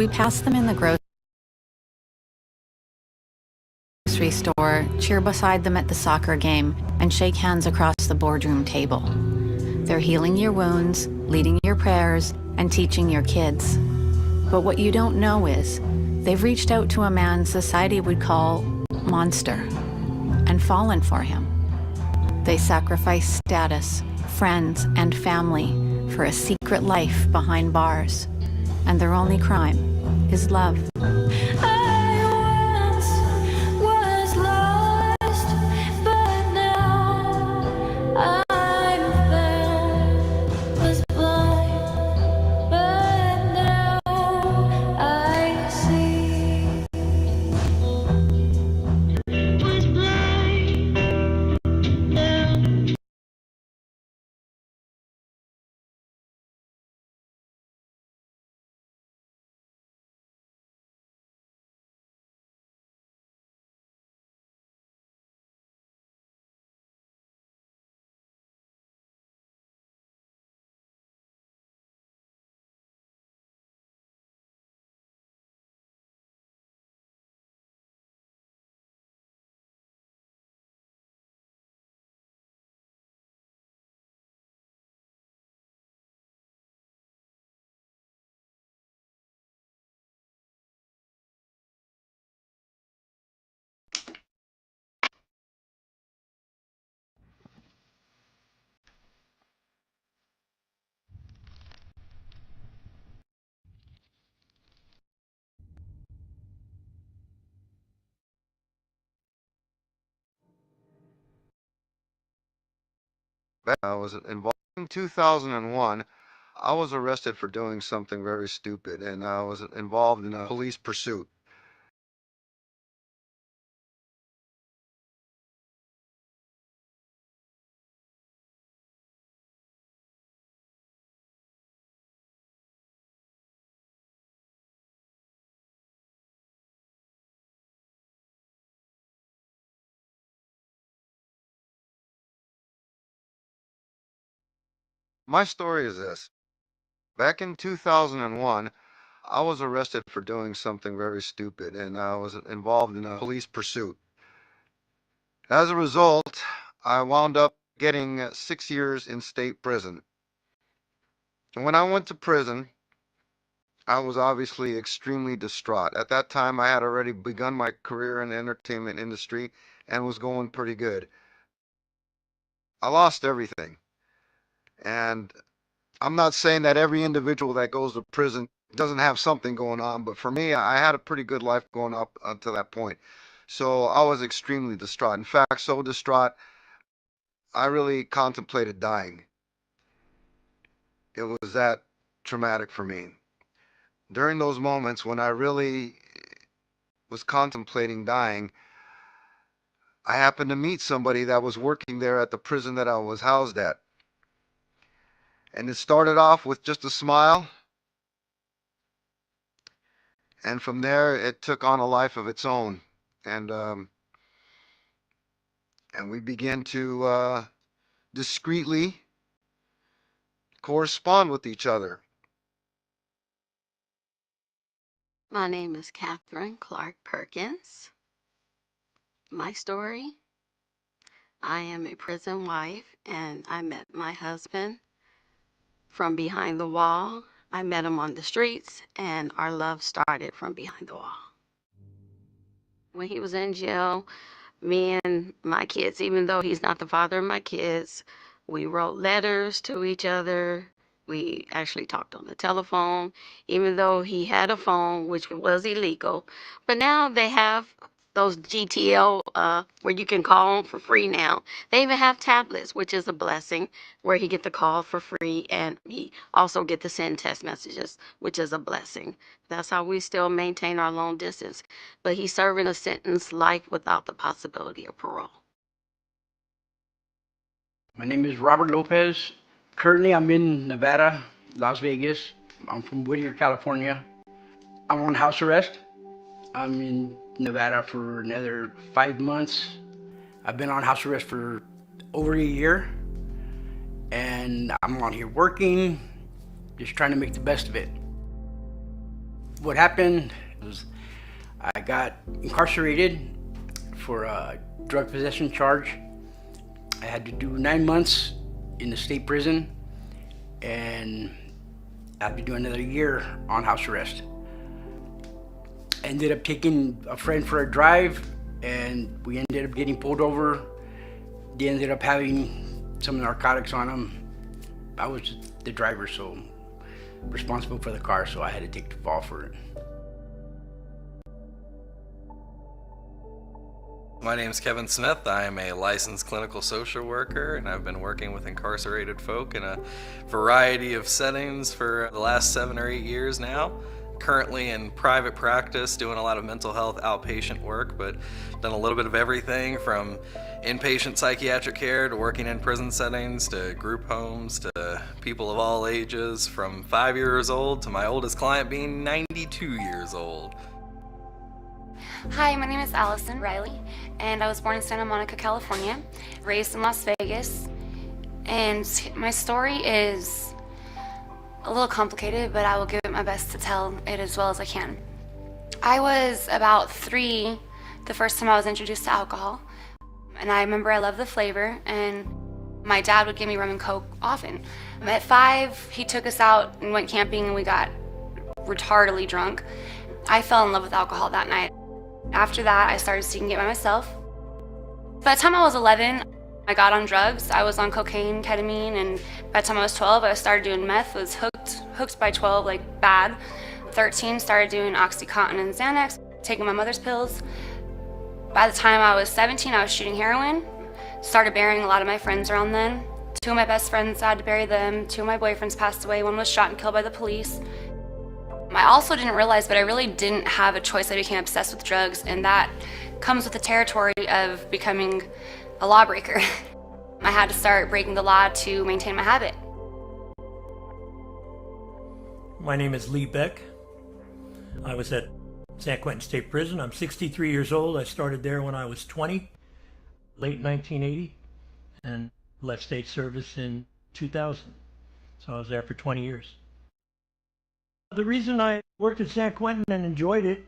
We pass them in the grocery store, cheer beside them at the soccer game, and shake hands across the boardroom table. They're healing your wounds, leading your prayers, and teaching your kids. But what you don't know is, they've reached out to a man society would call monster, and fallen for him. They sacrifice status, friends, and family for a secret life behind bars. And their only crime is love. I was involved in 2001. I was arrested for doing something very stupid, and I was involved in a police pursuit. My story is this. Back in 2001, I was arrested for doing something very stupid, and I was involved in a police pursuit. As a result, I wound up getting 6 years in state prison. And when I went to prison, I was obviously extremely distraught. At that time, I had already begun my career in the entertainment industry and was going pretty good. I lost everything. And I'm not saying that every individual that goes to prison doesn't have something going on, but for me, I had a pretty good life going up until that point. So I was extremely distraught. In fact, so distraught, I really contemplated dying. It was that traumatic for me. During those moments when I really was contemplating dying, I happened to meet somebody that was working there at the prison that I was housed at. And it started off with just a smile. And from there, it took on a life of its own. And we began to discreetly correspond with each other. My name is Catherine Clark Perkins. My story, I am a prison wife, and I met my husband from behind the wall. I met him on the streets, and our love started from behind the wall. When he was in jail, me and my kids, even though he's not the father of my kids, we wrote letters to each other. We actually talked on the telephone, even though he had a phone, which was illegal. But now they have those GTL where you can call them for free now. They even have tablets, which is a blessing, where he get the call for free, and he also get to send text messages, which is a blessing. That's how we still maintain our long distance. But he's serving a sentence, life without the possibility of parole. My name is Robert Lopez. Currently, I'm in Nevada, Las Vegas. I'm from Whittier, California. I'm on house arrest. I'm in Nevada for another 5 months. I've been on house arrest for over a year, and I'm on here working, just trying to make the best of it. What happened was I got incarcerated for a drug possession charge. I had to do 9 months in the state prison, and I had to do another year on house arrest. I ended up taking a friend for a drive, and we ended up getting pulled over. They ended up having some narcotics on them. I was the driver, so responsible for the car, so I had to take the fall for it. My name is Kevin Smith. I am a licensed clinical social worker, and I've been working with incarcerated folk in a variety of settings for the last 7 or 8 years now. Currently in private practice, doing a lot of mental health outpatient work, but done a little bit of everything from inpatient psychiatric care to working in prison settings to group homes to people of all ages, from 5 years old to my oldest client being 92 years old. Hi, my name is Allison Riley, and I was born in Santa Monica, California, raised in Las Vegas. And my story is a little complicated, but I will give it my best to tell it as well as I can. I was about 3 the first time I was introduced to alcohol, and I remember I loved the flavor, and my dad would give me rum and Coke often. At 5, he took us out and went camping, and we got retardedly drunk. I fell in love with alcohol that night. After that, I started seeking it by myself. By the time I was 11, I got on drugs. I was on cocaine, ketamine, and by the time I was 12, I started doing meth. I was hooked by 12, like bad. 13, started doing Oxycontin and Xanax, taking my mother's pills. By the time I was 17, I was shooting heroin. Started burying a lot of my friends around then. 2 of my best friends, I had to bury them. 2 of my boyfriends passed away. 1 was shot and killed by the police. I also didn't realize, but I really didn't have a choice. I became obsessed with drugs, and that comes with the territory of becoming a lawbreaker. I had to start breaking the law to maintain my habit. My name is Lee Beck. I was at San Quentin State Prison. I'm 63 years old. I started there when I was 20, late 1980, and left state service in 2000. So I was there for 20 years. The reason I worked at San Quentin and enjoyed it,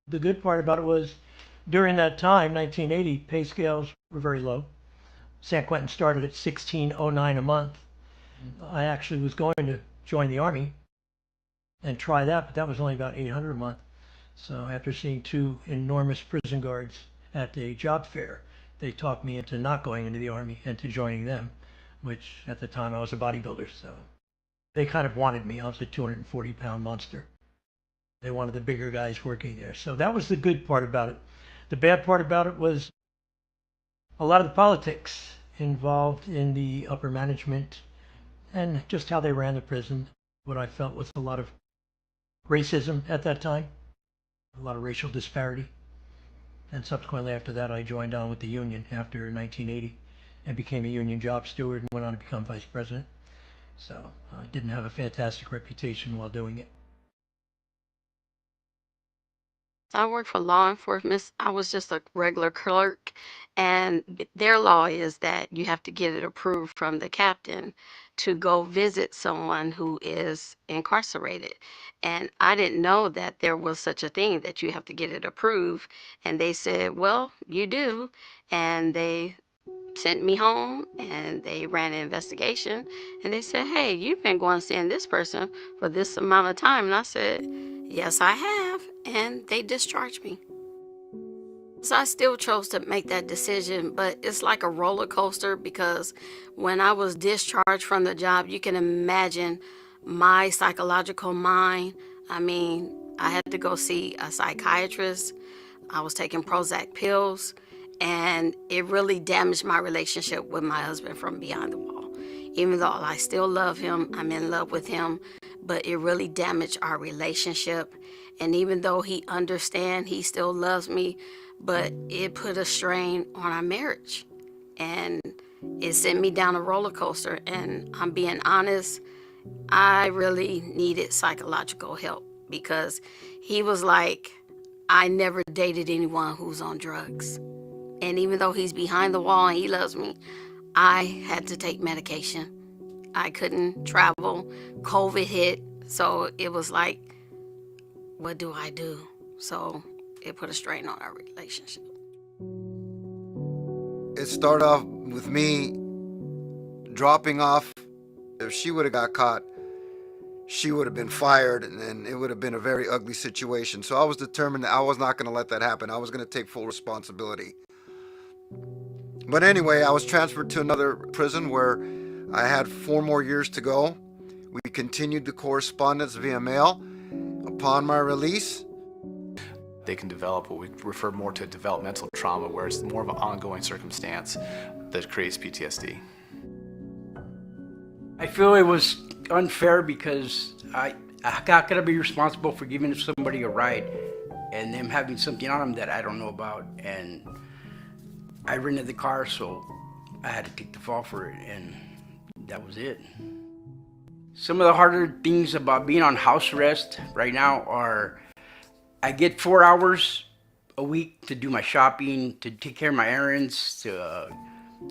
the good part about it was during that time, 1980, pay scales were very low. San Quentin started at $16.09 a month. I actually was going to join the Army and try that, but that was only about $800 a month. So after seeing 2 enormous prison guards at a job fair, they talked me into not going into the Army and to joining them, which at the time I was a bodybuilder, so they kind of wanted me. I was a 240-pound monster. They wanted the bigger guys working there. So that was the good part about it. The bad part about it was a lot of the politics involved in the upper management and just how they ran the prison. What I felt was a lot of racism at that time, a lot of racial disparity. And subsequently after that, I joined on with the union after 1980 and became a union job steward and went on to become vice president. So I didn't have a fantastic reputation while doing it. I worked for law enforcement. I was just a regular clerk, and their law is that you have to get it approved from the captain to go visit someone who is incarcerated. And I didn't know that there was such a thing that you have to get it approved. And they said, well, you do. And they sent me home, and they ran an investigation, and they said, hey, you've been going seeing this person for this amount of time. And I said, yes, I have. And they discharged me. So I still chose to make that decision, but it's like a roller coaster, because when I was discharged from the job, you can imagine my psychological mind. I mean, I had to go see a psychiatrist. I was taking Prozac pills, and it really damaged my relationship with my husband from beyond the wall. Even though I still love him, I'm in love with him, but it really damaged our relationship. And even though he understands, he still loves me, but it put a strain on our marriage. And it sent me down a roller coaster. And I'm being honest, I really needed psychological help, because he was like, I never dated anyone who's on drugs. And even though he's behind the wall and he loves me, I had to take medication. I couldn't travel. COVID hit. So it was like, what do I do? So it put a strain on our relationship. It started off with me dropping off. If she would have got caught, she would have been fired, and then it would have been a very ugly situation. So I was determined that I was not going to let that happen. I was going to take full responsibility. But anyway, I was transferred to another prison where I had 4 more years to go. We continued the correspondence via mail. Upon my release, they can develop what we refer more to developmental trauma, where it's more of an ongoing circumstance that creates PTSD. I feel it was unfair because I gotta be responsible for giving somebody a ride and them having something on them that I don't know about. And I rented the car, so I had to take the fall for it, and that was it. Some of the harder things about being on house arrest right now are I get 4 hours a week to do my shopping, to take care of my errands, to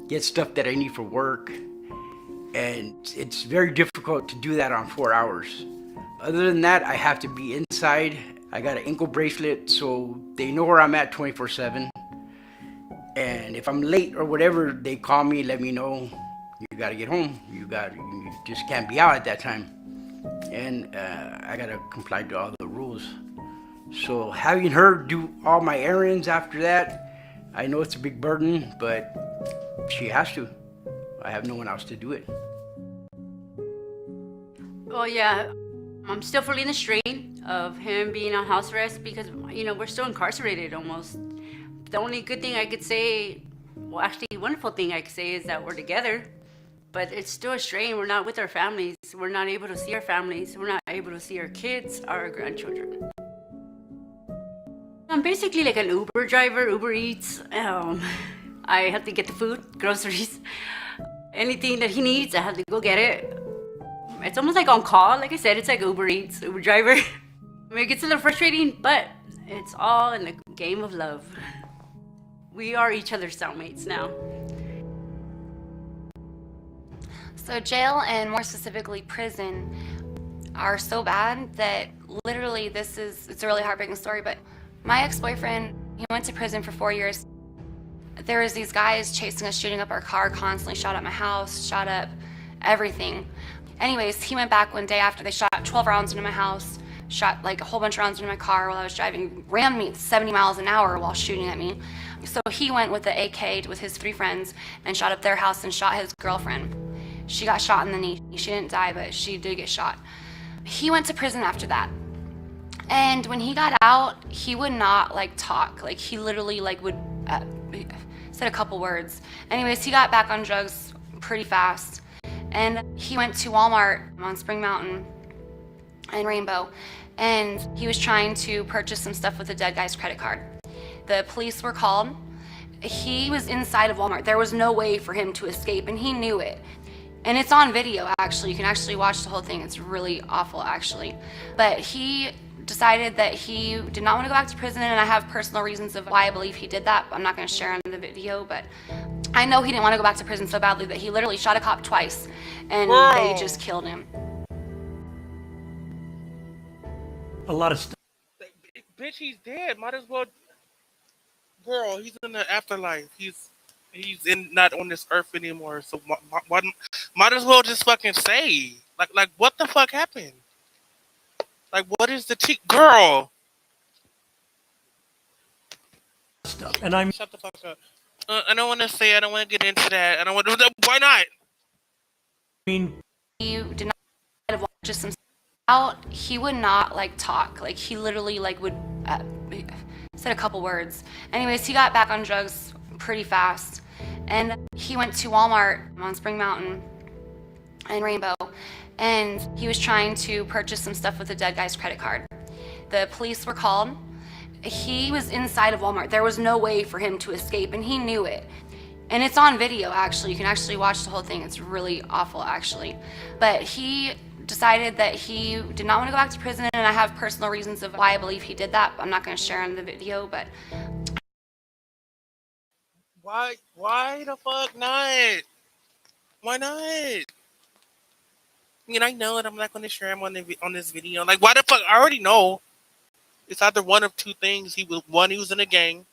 get stuff that I need for work. And it's very difficult to do that on 4 hours. Other than that, I have to be inside. I got an ankle bracelet, so they know where I'm at 24/7. And if I'm late or whatever, they call me, let me know, you gotta get home. You just can't be out at that time. And I gotta comply to all the rules. So having her do all my errands after that, I know it's a big burden, but she has to. I have no one else to do it. Well, yeah, I'm still feeling the strain of him being on house arrest because, we're still incarcerated almost. The only good thing I could say, well, actually, wonderful thing I could say is that we're together, but it's still a strain. We're not with our families. We're not able to see our families. We're not able to see our kids, our grandchildren. I'm basically like an Uber driver, Uber Eats. I have to get the food, groceries, anything that he needs, I have to go get it. It's almost like on call. Like I said, it's like Uber Eats, Uber driver. I mean, it gets a little frustrating, but it's all in the game of love. We are each other's cellmates now. So jail, and more specifically prison, are so bad that literally it's a really heartbreaking story, but my ex-boyfriend, he went to prison for 4 years. There was these guys chasing us, shooting up our car, constantly shot up my house, shot up everything. Anyways, he went back one day after they shot 12 rounds into my house, shot like a whole bunch of rounds into my car while I was driving, rammed me at 70 miles an hour while shooting at me. So he went with the AK with his 3 friends and shot up their house and shot his girlfriend. She got shot in the knee. She didn't die, but she did get shot. He went to prison after that. And when he got out, he would not talk. He literally would said a couple words. Anyways, he got back on drugs pretty fast. And he went to Walmart on Spring Mountain and Rainbow, and he was trying to purchase some stuff with the dead guy's credit card. The police were called. He was inside of Walmart. There was no way for him to escape, and he knew it. And it's on video, actually. You can actually watch the whole thing. It's really awful, actually. But he decided that he did not want to go back to prison, and I have personal reasons of why I believe he did that. I'm not going to share in the video, but I know he didn't want to go back to prison so badly that he literally shot a cop twice, and they just killed him. A lot of stuff. Bitch, he's dead. Might as well. Girl, he's in the afterlife. He's not on this earth anymore. So might as well just fucking say like what the fuck happened? Like, what is the girl? Stuff. And I'm Shut the fuck up. I don't want to say. I don't want to get into that. I don't want to. Why not? He did not watch some out. He would not talk. He literally would said a couple words. Anyways, he got back on drugs pretty fast, and he went to Walmart on Spring Mountain and Rainbow, and he was trying to purchase some stuff with the dead guy's credit card. The police were called. He was inside of Walmart. There was no way for him to escape, and he knew it. And it's on video, actually. You can actually watch the whole thing. It's really awful, actually. But he decided that he did not want to go back to prison, and I have personal reasons of why I believe he did that. I'm not going to share in the video, but... Why the fuck not? Why not? I mean, I know it. I'm not going to share him on this video. Like, why the fuck? I already know. It's either one of two things. One, he was in a gang.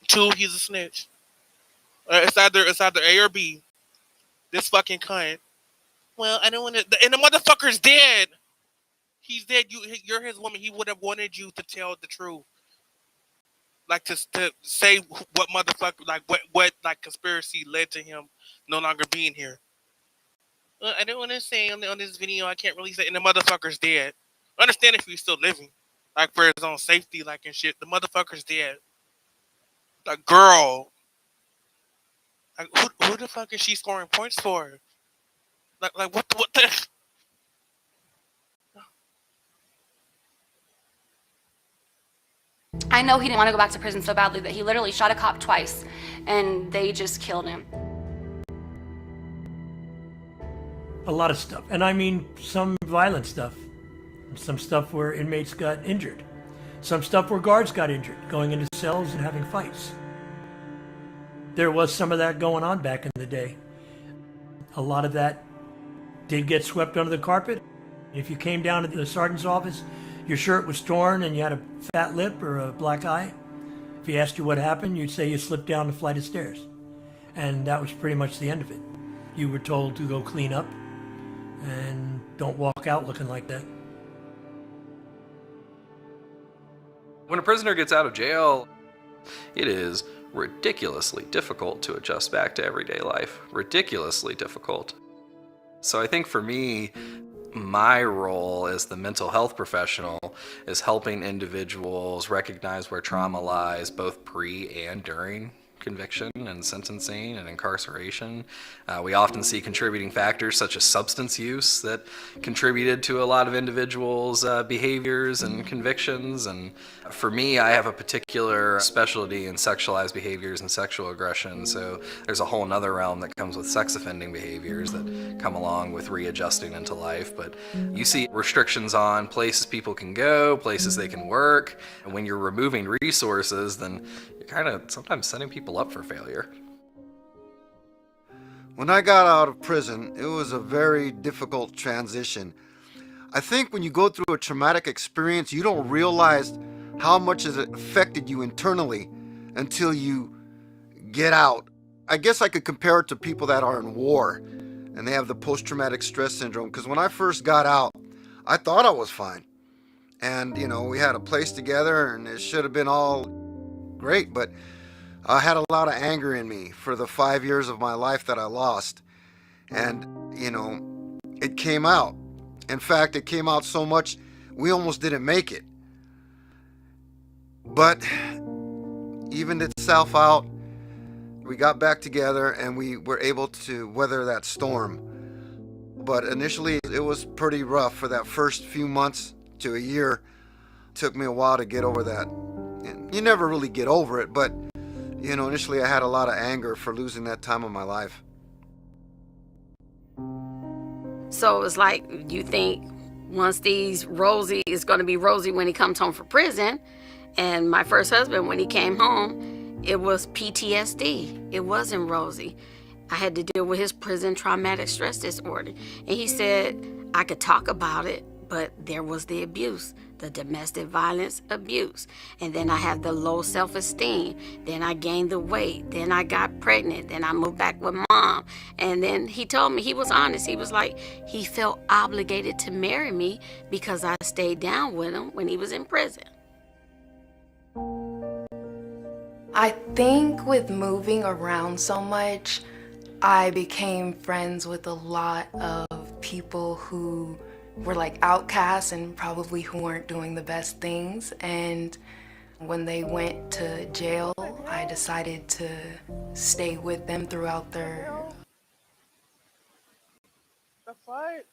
Two, he's a snitch. It's either A or B. This fucking cunt. Well, I don't want to. And the motherfucker's dead. He's dead. You're his woman. He would have wanted you to tell the truth. Like to say what motherfucker, like what like conspiracy led to him no longer being here. I don't want to say on this video. I can't really say. And the motherfucker's dead. Understand if he's still living, like for his own safety, like and shit. The motherfucker's dead. Like girl, like who the fuck is she scoring points for? Like what the? I know he didn't want to go back to prison so badly that he literally shot a cop twice, and they just killed him. A lot of stuff. And I mean some violent stuff. Some stuff where inmates got injured. Some stuff where guards got injured, going into cells and having fights. There was some of that going on back in the day. A lot of that did get swept under the carpet. If you came down to the sergeant's office, your shirt was torn and you had a fat lip or a black eye, if he asked you what happened, you'd say you slipped down a flight of stairs. And that was pretty much the end of it. You were told to go clean up and don't walk out looking like that. When a prisoner gets out of jail, it is ridiculously difficult to adjust back to everyday life. Ridiculously difficult. So I think for me, my role as the mental health professional is helping individuals recognize where trauma lies both pre and during conviction and sentencing and incarceration. We often see contributing factors such as substance use that contributed to a lot of individuals' behaviors and convictions. And for me, I have a particular specialty in sexualized behaviors and sexual aggression. So there's a whole nother realm that comes with sex offending behaviors that come along with readjusting into life. But you see restrictions on places people can go, places they can work. And when you're removing resources, then you're kind of sometimes setting people up for failure. When I got out of prison, it was a very difficult transition. I think when you go through a traumatic experience, you don't realize how much has it affected you internally until you get out. I guess I could compare it to people that are in war and they have the post-traumatic stress syndrome, because when I first got out, I thought I was fine. And, we had a place together and it should have been all great, but I had a lot of anger in me for the 5 years of my life that I lost. And, it came out. In fact, it came out so much, we almost didn't make it. But even itself out, we got back together and we were able to weather that storm. But initially, it was pretty rough for that first few months to a year. It took me a while to get over that. And you never really get over it, but initially I had a lot of anger for losing that time of my life. So it's like you think once Rosie is going to be Rosie when he comes home from prison. And my first husband, when he came home, it was PTSD. It wasn't Rosie. I had to deal with his prison traumatic stress disorder. And he said I could talk about it, but there was the abuse, the domestic violence abuse. And then I had the low self-esteem. Then I gained the weight. Then I got pregnant. Then I moved back with mom. And then he told me, he was honest. He was like, he felt obligated to marry me because I stayed down with him when he was in prison. I think with moving around so much, I became friends with a lot of people who were like outcasts and probably who weren't doing the best things. And when they went to jail, I decided to stay with them throughout their... The fuck?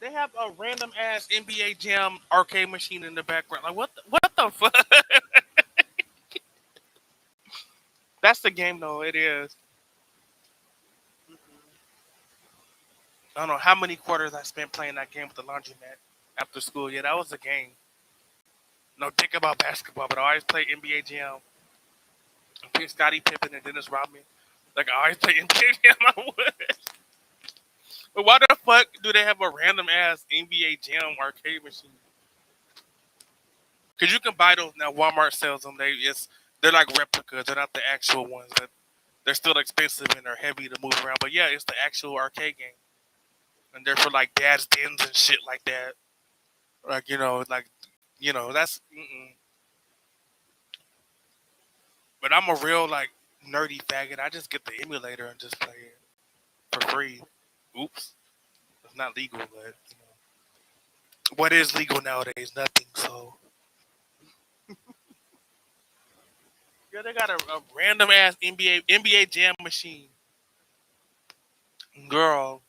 They have a random ass NBA Jam arcade machine in the background. Like what the fuck? That's the game though, it is. I don't know how many quarters I spent playing that game with the laundromat after school. Yeah, that was a game. No dick about basketball, but I always play NBA Jam. I play Scottie Pippen and Dennis Rodman. Like I always play NBA Jam. I would. But why the fuck do they have a random ass NBA Jam arcade machine? Because you can buy those now. Walmart sells them. They're like replicas. They're not the actual ones. They're still expensive and they're heavy to move around. But yeah, it's the actual arcade game, and they're for like dad's dens and shit like that. That's. Mm-mm. But I'm a real like nerdy faggot. I just get the emulator and just play it for free. Oops, it's not legal, but what is legal nowadays? Nothing. So yeah, they got a random ass NBA Jam machine. Girl,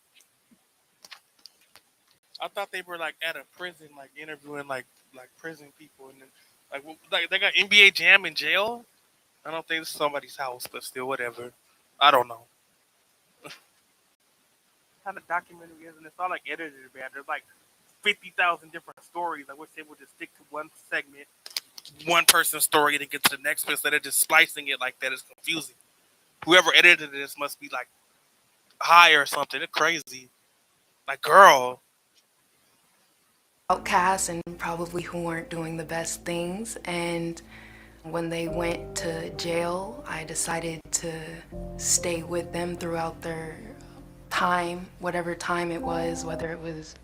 I thought they were like at a prison, like interviewing like prison people, and then like they got NBA Jam in jail. I don't think it's somebody's house, but still, whatever. I don't know. Kind of documentary is, and it's all like edited, man. There's like 50,000 different stories. I wish they would just stick to one segment, one person's story, and then get to the next one instead of just splicing it like that. It's confusing. Whoever edited this must be like high or something. It's crazy. Like, girl. Outcasts and probably who weren't doing the best things. And when they went to jail, I decided to stay with them throughout their time, whatever time it was, whether it was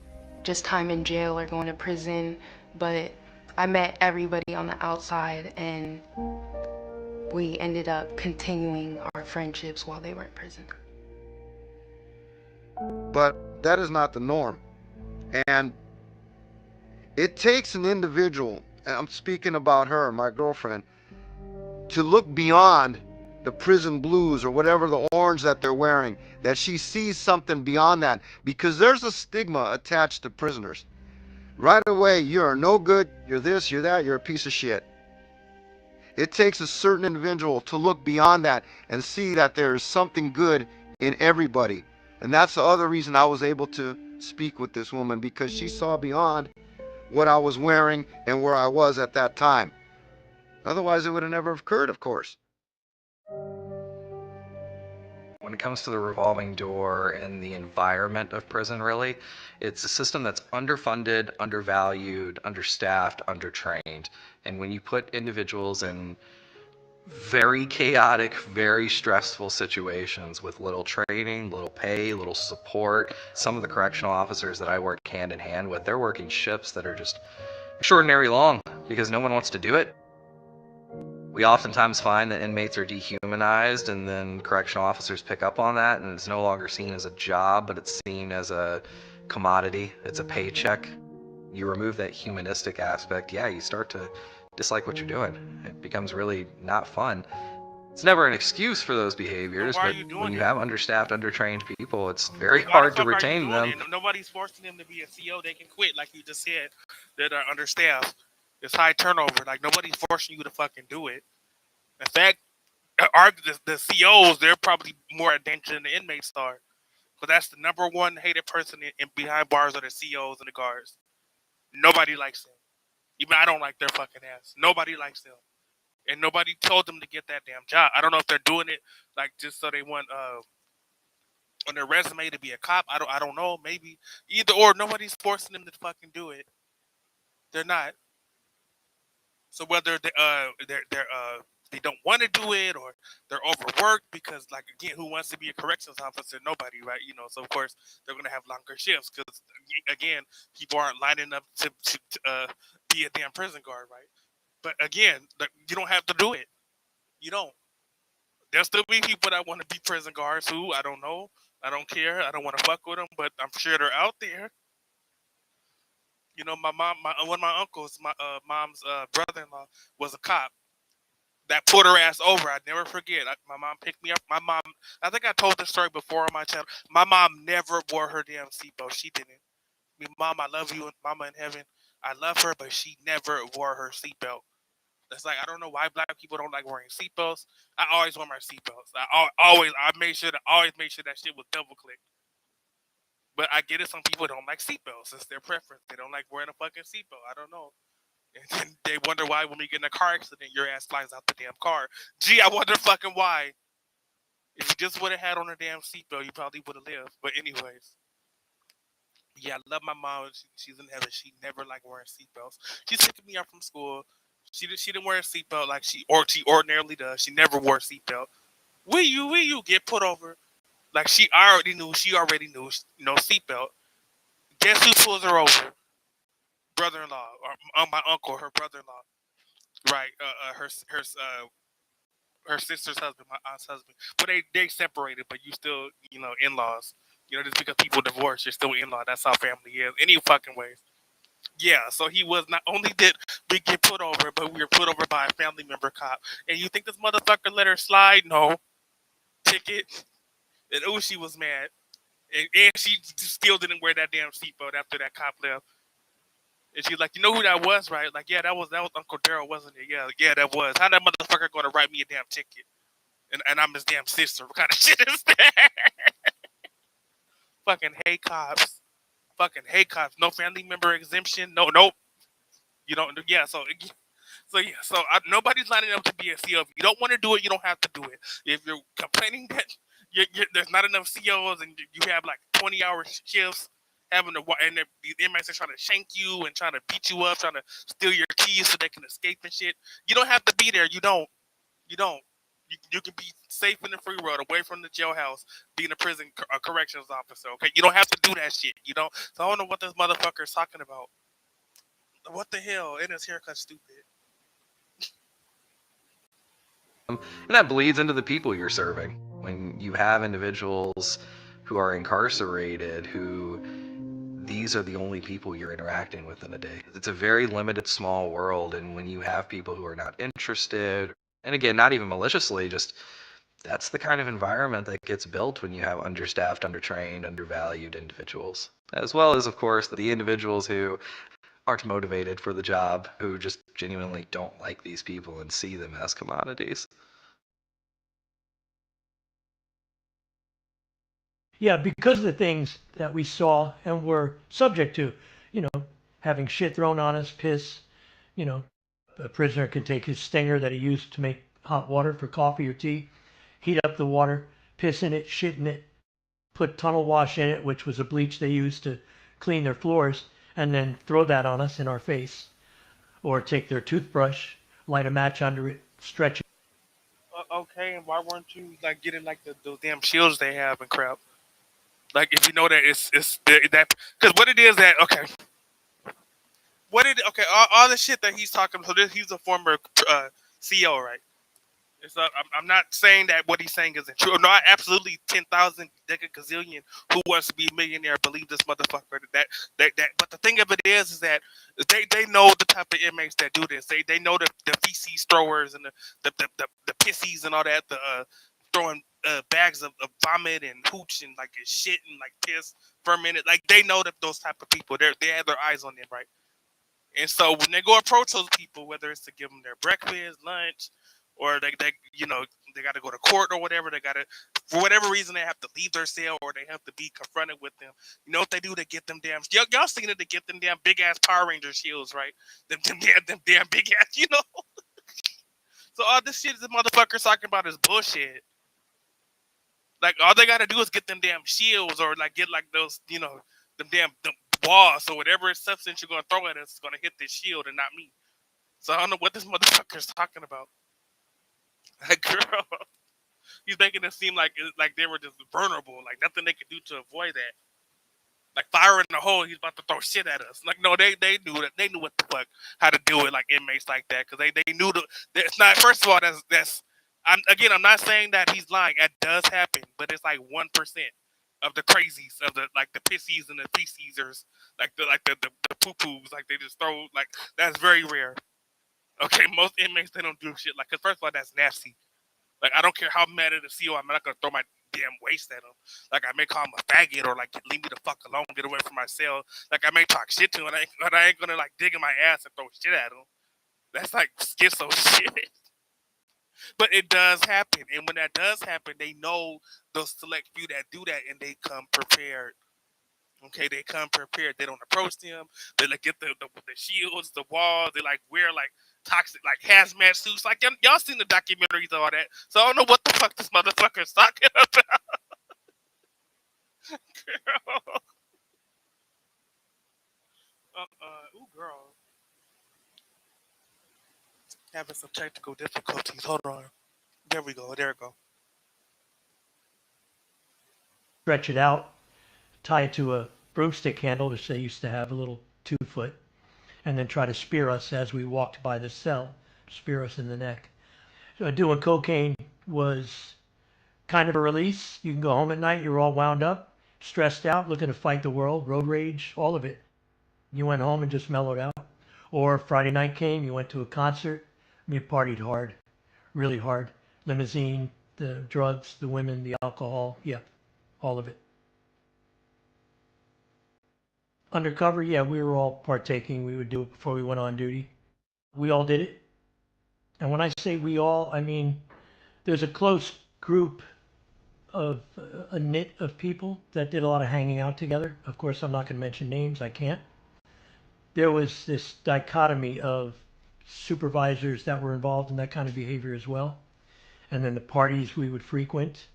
just time in jail or going to prison. But I met everybody on the outside and we ended up continuing our friendships while they were in prison. But that is not the norm. And it takes an individual, and I'm speaking about her, my girlfriend, to look beyond the prison blues or whatever the orange that they're wearing, that she sees something beyond that, because there's a stigma attached to prisoners. Right away, you're no good, you're this, you're that, you're a piece of shit. It takes a certain individual to look beyond that and see that there's something good in everybody. And that's the other reason I was able to speak with this woman, because she saw beyond what I was wearing and where I was at that time. Otherwise, it would have never occurred, of course. When it comes to the revolving door and the environment of prison, really, it's a system that's underfunded, undervalued, understaffed, undertrained. And when you put individuals in very chaotic, very stressful situations with little training, little pay, little support, some of the correctional officers that I work hand in hand with, they're working shifts that are just extraordinarily long because no one wants to do it. We oftentimes find that inmates are dehumanized, and then correctional officers pick up on that, and it's no longer seen as a job, but it's seen as a commodity. It's a paycheck. You remove that humanistic aspect, yeah, you start to dislike what you're doing. It becomes really not fun. It's never an excuse for those behaviors, but when you have understaffed, undertrained people, it's very hard to retain them. Nobody's forcing them to be a CO. They can quit, like you just said, that are understaffed. It's high turnover. Like, nobody's forcing you to fucking do it. In fact, the COs, they're probably more attention than the inmates are. Because that's the number one hated person in behind bars are the COs and the guards. Nobody likes them. Even I don't like their fucking ass. Nobody likes them. And nobody told them to get that damn job. I don't know if they're doing it like just so they want on their resume to be a cop. I don't know. Maybe either or. Nobody's forcing them to fucking do it. They're not. So whether they don't want to do it or they're overworked because, like, again, who wants to be a corrections officer? Nobody, right? So of course they're gonna have longer shifts because, again, people aren't lining up to be a damn prison guard, right? But again, you don't have to do it. You don't. There'll still be people that want to be prison guards who I don't know. I don't care. I don't want to fuck with them, but I'm sure they're out there. My mom, one of my uncles, my mom's brother-in-law was a cop that put her ass over. I'd never forget. My mom picked me up. My mom, I think I told this story before on my channel. My mom never wore her damn seatbelt. She didn't. Mom, I love you, Mama in heaven. I love her, but she never wore her seatbelt. That's like, I don't know why black people don't like wearing seatbelts. I always wear my seatbelts. I always make sure that shit was double clicked. But I get it. Some people don't like seatbelts. It's their preference. They don't like wearing a fucking seatbelt. I don't know. And then they wonder why when we get in a car accident, your ass flies out the damn car. Gee, I wonder fucking why. If you just would have had on a damn seatbelt, you probably would have lived. But anyways, Yeah, I love my mom. She's in heaven. She never like wearing seatbelts. She's picking me up from school. She didn't wear a seatbelt like she ordinarily does. She never wore a seatbelt. Will you get put over? Like she already knew, seatbelt. Guess who pulls her over? Brother-in-law, or my uncle, her brother-in-law, right? Her sister's husband, my aunt's husband. But they separated, but you still, in-laws. Just because people divorce, you're still in-law. That's how family is. Any fucking ways. Yeah, so he was not only did we get put over, but we were put over by a family member cop. And you think this motherfucker let her slide? No. Ticket. And she was mad. And she still didn't wear that damn seatbelt after that cop left. And she's like, you know who that was, right? Like, yeah, that was Uncle Daryl, wasn't it? Yeah, that was. How that motherfucker gonna write me a damn ticket? And I'm his damn sister. What kind of shit is that? Fucking hate cops. Fucking hate cops. No family member exemption. No, nope. You don't. Yeah. Nobody's lining up to be a CO. If you don't want to do it, you don't have to do it. If you're complaining that there's not enough COs and you have like 20-hour shifts, and the inmates are trying to shank you and trying to beat you up, trying to steal your keys so they can escape and shit. You don't have to be there. You don't. You don't. You can be safe in the free world, away from the jailhouse, being a corrections officer. Okay, you don't have to do that shit. You don't. So I don't know what this motherfucker is talking about. What the hell? And his haircut stupid. And that bleeds into the people you're serving. When you have individuals who are incarcerated, who these are the only people you're interacting with in a day. It's a very limited, small world, and when you have people who are not interested, and again, not even maliciously, just that's the kind of environment that gets built when you have understaffed, undertrained, undervalued individuals. As well as, of course, the individuals who aren't motivated for the job, who just genuinely don't like these people and see them as commodities. Yeah, because of the things that we saw and were subject to, you know, having shit thrown on us, piss, you know, a prisoner could take his stinger that he used to make hot water for coffee or tea, heat up the water, piss in it, shit in it, put tunnel wash in it, which was a bleach they used to clean their floors, and then throw that on us in our face. Or take their toothbrush, light a match under it, stretch it. Okay, and why weren't you like getting like those damn shields they have and crap? Like if you know that it's that because what it is that okay, all the shit that he's talking. So he's a former CEO, right? So I'm not saying that what he's saying isn't true. No, I absolutely 10,000 gazillion who wants to be a millionaire believe this motherfucker that. But the thing of it is that they know the type of inmates that do this. They know the feces throwers and the pissies and all that. The throwing bags of vomit and hooch and like shit and like piss fermented. Like they know that those type of people. They have their eyes on them, right? And so when they go approach those people, whether it's to give them their breakfast, lunch, or they got to go to court or whatever, they got to, for whatever reason, they have to leave their cell or they have to be confronted with them. You know what they do to get them damn, y'all seen it to get them damn big ass Power Ranger shields, right? Them damn big ass. So all this shit the motherfuckers talking about is bullshit. Like all they got to do is get them damn shields or like get like those, them damn balls or whatever substance you're gonna throw at us is gonna hit this shield and not me. So I don't know what this motherfucker's talking about. Like, girl, he's making it seem like they were just vulnerable, like nothing they could do to avoid that. Like fire in the hole, he's about to throw shit at us. Like no, they knew that they knew what the fuck how to do it, like inmates like that, because they knew it's not. First of all, that's I'm not saying that he's lying. That does happen, but it's like 1% of the crazies of the like the pissies and the feces, like the poo poos, like they just throw like that's very rare. Okay, most inmates they don't do shit like. Cause first of all, that's nasty. Like I don't care how mad at the CO, I'm not gonna throw my damn waste at him. Like I may call him a faggot or like leave me the fuck alone, get away from my cell. Like I may talk shit to him, but I ain't gonna like dig in my ass and throw shit at him. That's like schizo shit. But it does happen, and when that does happen, they know those select few that do that, and they come prepared. Okay, they come prepared. They don't approach them. They like get the shields, the walls. They like wear like toxic like hazmat suits. Like y'all seen the documentaries and all that. So I don't know what the fuck this motherfucker's talking about. Girl. Ooh, girl. Having some technical difficulties. Hold on. There we go. There we go. Stretch it out, tie it to a broomstick handle, which they used to have, a little 2 foot, and then try to spear us as we walked by the cell, spear us in the neck. So doing cocaine was kind of a release. You can go home at night, you're all wound up, stressed out, looking to fight the world, road rage, all of it. You went home and just mellowed out. Or Friday night came, you went to a concert, you partied hard, really hard. Limousine, the drugs, the women, the alcohol, yeah, all of it. Undercover, yeah, we were all partaking. We would do it before we went on duty. We all did it. And when I say we all, I mean there's a close group of a knit of people that did a lot of hanging out together. Of course, I'm not going to mention names. I can't. There was this dichotomy of supervisors that were involved in that kind of behavior as well. And then the parties we would frequent,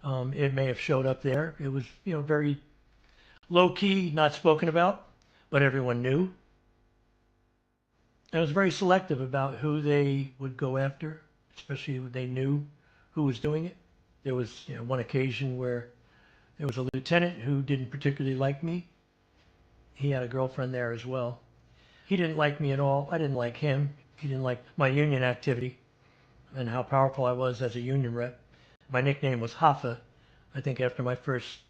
it may have showed up there. It was, very low key, not spoken about, but everyone knew. And it was very selective about who they would go after, especially when they knew who was doing it. There was, one occasion where there was a lieutenant who didn't particularly like me. He had a girlfriend there as well. He didn't like me at all. I didn't like him. He didn't like my union activity and how powerful I was as a union rep. My nickname was Hoffa. I think after my first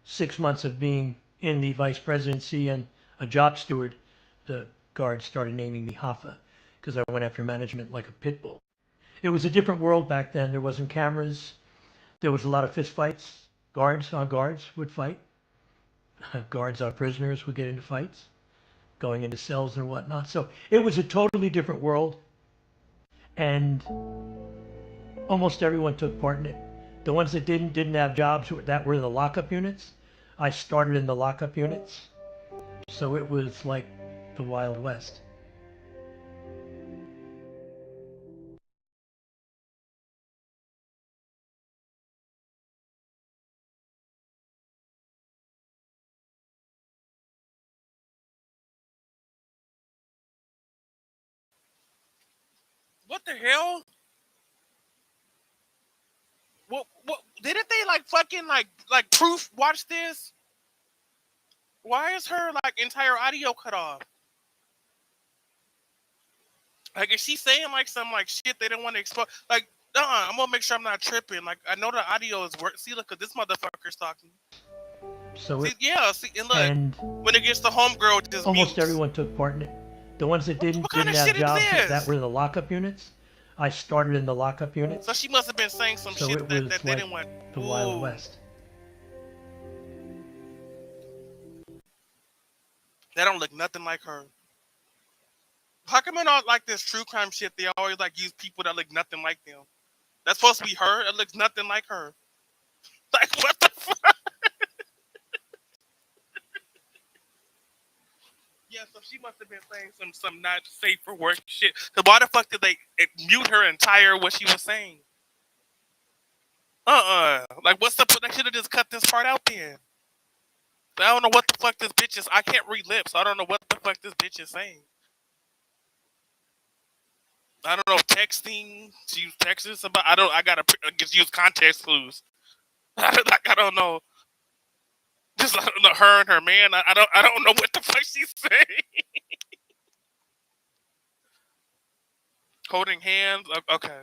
6 months of being in the vice presidency and a job steward, the guards started naming me Hoffa because I went after management like a pit bull. It was a different world back then. There wasn't cameras. There was a lot of fist fights. Guards on guards would fight. Guards on prisoners would get into fights, going into cells and whatnot. So it was a totally different world. And almost everyone took part in it. The ones that didn't have jobs that were in the lockup units. I started in the lockup units. So it was like the Wild West. What the hell? What didn't they fucking proof watch this? Why is her entire audio cut off? Is she saying some shit they don't want to expose? I'm gonna make sure I'm not tripping. I know the audio is work. See, look, cause this motherfucker's talking. So See, and look, and when it gets to homegirl, just almost mutes. everyone took part in it. The ones that didn't kind of have shit is jobs this? that were in the lockup units. I started in the lockup units. So she must have been saying some So shit it that was they like didn't want. the Wild West. That don't look nothing like her. How come in all this true crime shit, they always use people that look nothing like them? That's supposed to be her. It looks nothing like her. What the fuck? Yeah, so she must have been saying some not safe for work shit. Cause why the fuck did they mute her entire what she was saying? What's the point? They should have just cut this part out then. I don't know what the fuck this bitch is. I can't read lips. So I don't know what the fuck this bitch is saying. I don't know, texting. She was texting somebody. I gotta just use context clues. I don't know. Just I don't know, her and her man. I don't know what the fuck she's saying. Holding hands. Okay.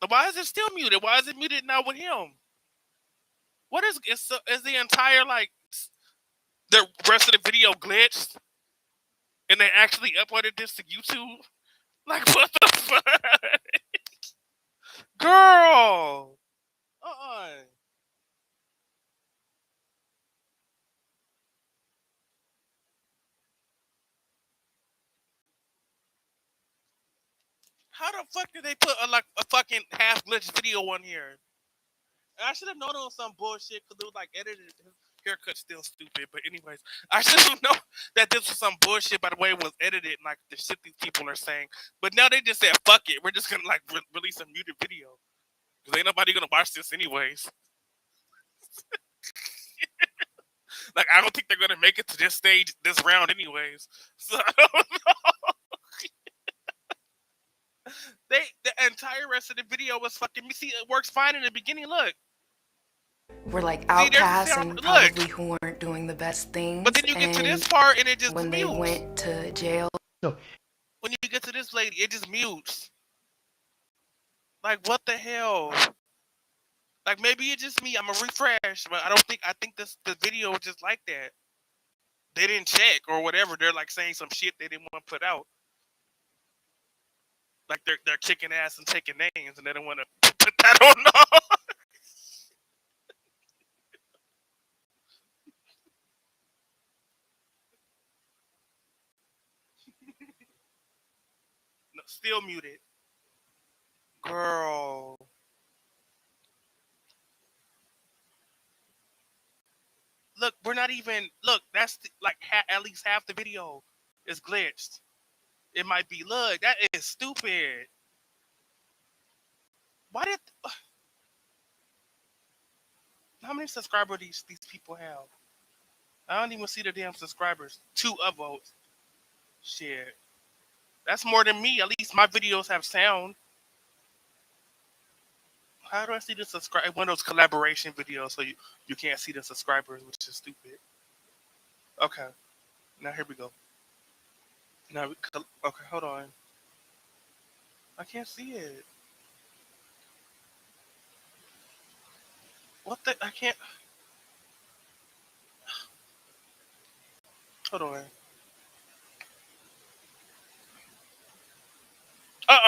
But why is it still muted? Why is it muted now with him? What is the entire the rest of the video glitched, and they actually uploaded this to YouTube? What the fuck, girl? How the fuck did they put a fucking half glitch video on here? I should have known it was some bullshit because it was edited. His haircut's still stupid, but anyways, I should have known that this was some bullshit by the way it was edited and the shit these people are saying. But now they just said, fuck it, we're just gonna release a muted video because ain't nobody gonna watch this anyways. Like, I don't think they're gonna make it to this stage, this round, anyways. So I don't know. The entire rest of the video was fucking. You see, it works fine in the beginning. Look, were like see, there's the outcasts sound. and Look, probably who weren't doing the best things. but then you get to And this part and it just when they mutes. went to jail, When you get to this lady, it just mutes. Like, what the hell? Like, maybe it's just me. I'm a refresh, but I think the video was just like that. They didn't check or whatever. They're like saying some shit they didn't want to put out. Like they're kicking ass and taking names, and they don't want to put that on. No, still muted, girl. Look, we're not even. Look, that's like at least half the video is glitched. It might be. Look, that is stupid. Why did? How many subscribers these people have? I don't even see the damn subscribers. 2 upvotes. Shit. That's more than me. At least my videos have sound. How do I see the subscribe? One of those collaboration videos, so you can't see the subscribers, which is stupid. Okay. Now here we go. Now okay, hold on. I can't see it. What the? I can't. Hold on.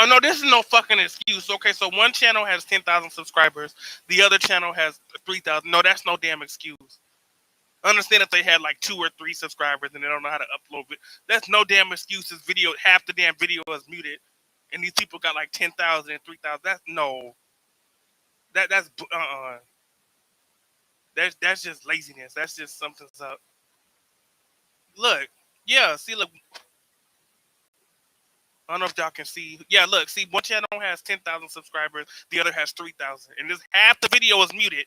No, this is no fucking excuse. Okay, so one channel has 10,000 subscribers. The other channel has 3,000. No, that's no damn excuse. I understand if they had like 2 or 3 subscribers and they don't know how to upload it. That's no damn excuse. This video, half the damn video is muted. And these people got like 10,000 and 3,000. That's no. That's That's just laziness. That's just something's up. Look, yeah, see, look. I don't know if y'all can see. Yeah, look, see, one channel has 10,000 subscribers, the other has 3,000, and this half the video is muted.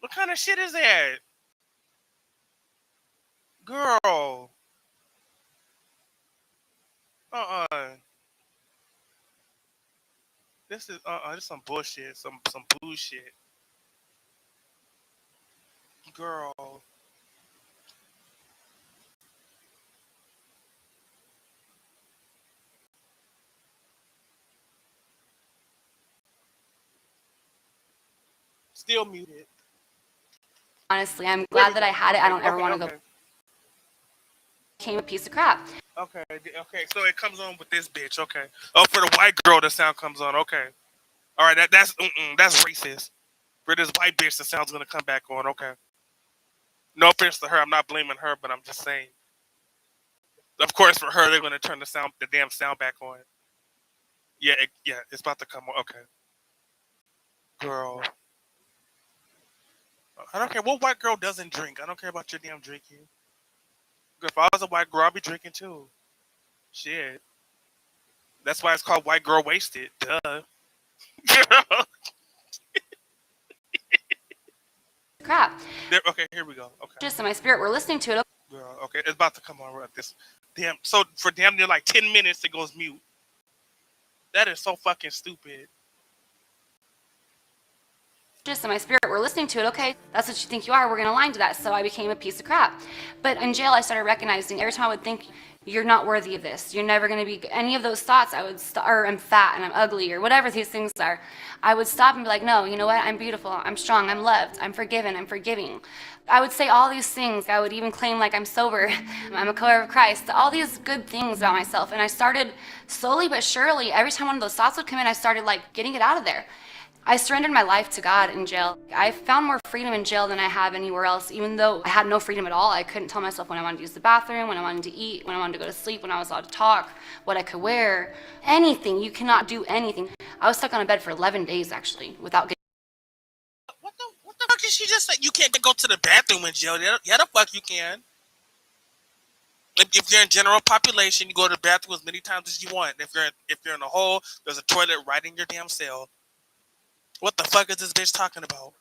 What kind of shit is that, girl? This is this some bullshit, some bullshit, girl. Still muted. Honestly, I'm glad that I had it. I don't ever want to Okay. go. Became a piece of crap. Okay, so it comes on with this bitch. Okay. Oh, for the white girl, the sound comes on. Okay. All right, that's racist. For this white bitch, the sound's gonna come back on. Okay. No offense to her, I'm not blaming her, but I'm just saying. Of course, for her, they're gonna turn the damn sound back on. Yeah, it's about to come on. Okay. Girl. I don't care what white girl doesn't drink. I don't care about your damn drinking. If I was a white girl, I'd be drinking too. Shit. That's why it's called white girl wasted. Duh. Crap. Okay, here we go. Okay. Just in my spirit, we're listening to it. Girl, okay, it's about to come on right this. Damn. So for damn near like 10 minutes, it goes mute. That is so fucking stupid. Just in my spirit, we're listening to it. Okay, that's what you think you are. We're going to align to that. So I became a piece of crap. But in jail, I started recognizing every time I would think, you're not worthy of this. You're never going to be any of those thoughts. Or I'm fat and I'm ugly or whatever these things are. I would stop and be like, no, you know what? I'm beautiful. I'm strong. I'm loved. I'm forgiven. I'm forgiving. I would say all these things. I would even claim like I'm sober. I'm a color of Christ. All these good things about myself. And I started slowly but surely, every time one of those thoughts would come in, I started like getting it out of there. I surrendered my life to God in jail. I found more freedom in jail than I have anywhere else, even though I had no freedom at all. I couldn't tell myself when I wanted to use the bathroom, when I wanted to eat, when I wanted to go to sleep, when I was allowed to talk, what I could wear, anything. You cannot do anything. I was stuck on a bed for 11 days, actually, without getting... What the fuck did she just say? You can't go to the bathroom in jail. Yeah, the fuck you can. If you're in general population, you go to the bathroom as many times as you want. If you're in a hole, there's a toilet right in your damn cell. What the fuck is this bitch talking about?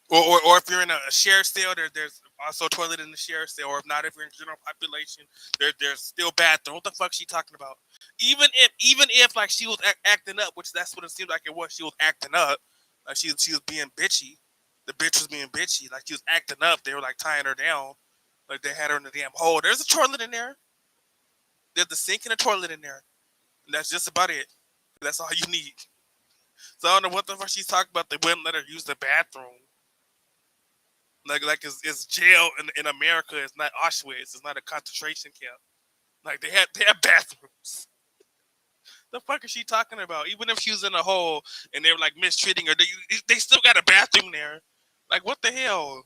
Or if you're in a share cell, there's also a toilet in the share cell. Or if not, if you're in general population, there's still bathroom. What the fuck she talking about? Even if like she was acting up, which that's what it seemed like it was. She was acting up, like she was being bitchy. The bitch was being bitchy, like she was acting up. They were like tying her down, like they had her in the damn hole. There's a toilet in there. There's the sink and a toilet in there, and that's just about it. That's all you need. So I don't know what the fuck she's talking about. They wouldn't let her use the bathroom. Like it's jail in America. It's not Auschwitz. It's not a concentration camp. Like they have bathrooms. The fuck is she talking about? Even if she was in a hole and they were like mistreating her, they still got a bathroom there. Like what the hell?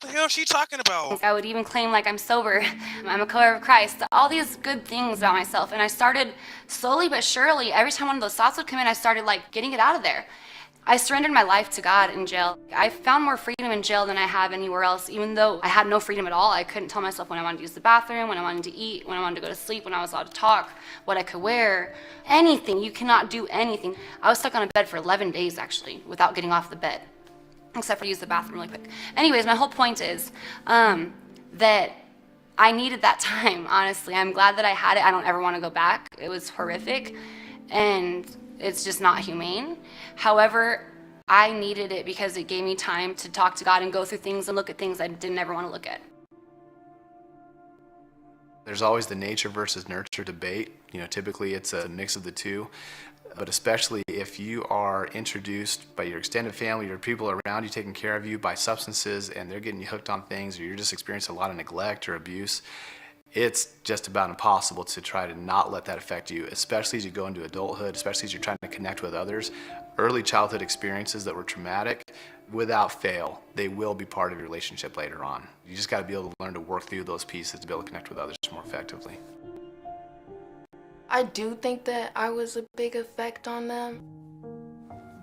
What the hell is she talking about? I would even claim like I'm sober, I'm a color of Christ, all these good things about myself. And I started slowly but surely, every time one of those thoughts would come in, I started like getting it out of there. I surrendered my life to God in jail. I found more freedom in jail than I have anywhere else, even though I had no freedom at all. I couldn't tell myself when I wanted to use the bathroom, when I wanted to eat, when I wanted to go to sleep, when I was allowed to talk, what I could wear, anything. You cannot do anything. I was stuck on a bed for 11 days actually, without getting off the bed, except for use the bathroom really quick. Anyways, my whole point is that I needed that time, honestly. I'm glad that I had it. I don't ever want to go back. It was horrific, and it's just not humane. However, I needed it because it gave me time to talk to God and go through things and look at things I didn't ever want to look at. There's always the nature versus nurture debate. You know, typically it's a mix of the two, but especially if you are introduced by your extended family, your people around you taking care of you by substances, and they're getting you hooked on things, or you're just experiencing a lot of neglect or abuse, it's just about impossible to try to not let that affect you, especially as you go into adulthood, especially as you're trying to connect with others. Early childhood experiences that were traumatic, without fail, they will be part of your relationship later on. You just got to be able to learn to work through those pieces to be able to connect with others more effectively. I do think that I was a big effect on them.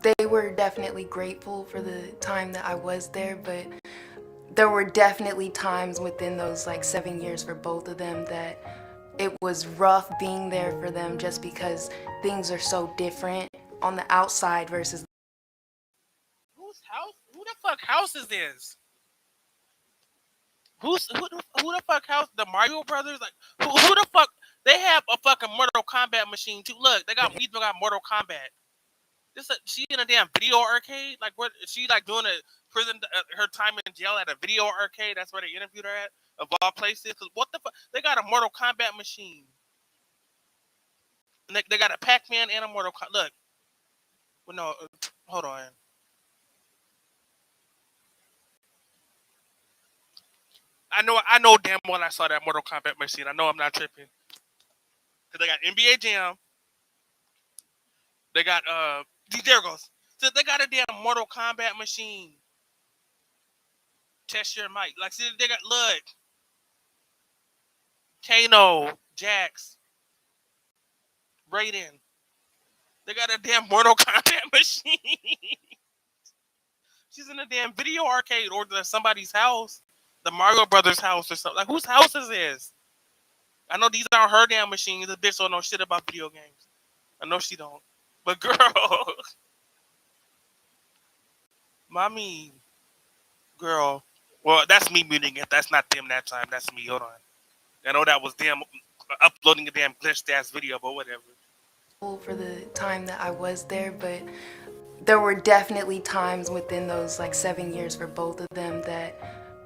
They were definitely grateful for the time that I was there, but there were definitely times within those like 7 years for both of them that it was rough being there for them just because things are so different on the outside versus Whose house? Who the fuck house is this? Who the fuck house? The Mario Brothers? Like who the fuck? They have a fucking Mortal Kombat machine too. Look, we even got Mortal Kombat. She in a damn video arcade? Like what? Is she like doing a prison? Her time in jail at a video arcade? That's where they interviewed her at, of all places. Cause what the fuck? They got a Mortal Kombat machine. And they got a Pac-Man and a Mortal Kombat. Look. Well, no, hold on. I know damn well I saw that Mortal Kombat machine. I know I'm not tripping. Cause they got NBA Jam. They got there goes. So they got a damn Mortal Kombat machine. Test your mic. Like see, they got look. Kano, Jax, Raiden. They got a damn Mortal Kombat machine. She's in a damn video arcade or somebody's house. The Mario Brothers house or something. Like whose house is this? I know these aren't her damn machines. This bitch don't know shit about video games. I know she don't. But girl, mommy, girl. Well, that's me muting it. That's not them that time. That's me. Hold on. I know that was them uploading a damn glitched ass video, but whatever. For the time that I was there, but there were definitely times within those like 7 years for both of them that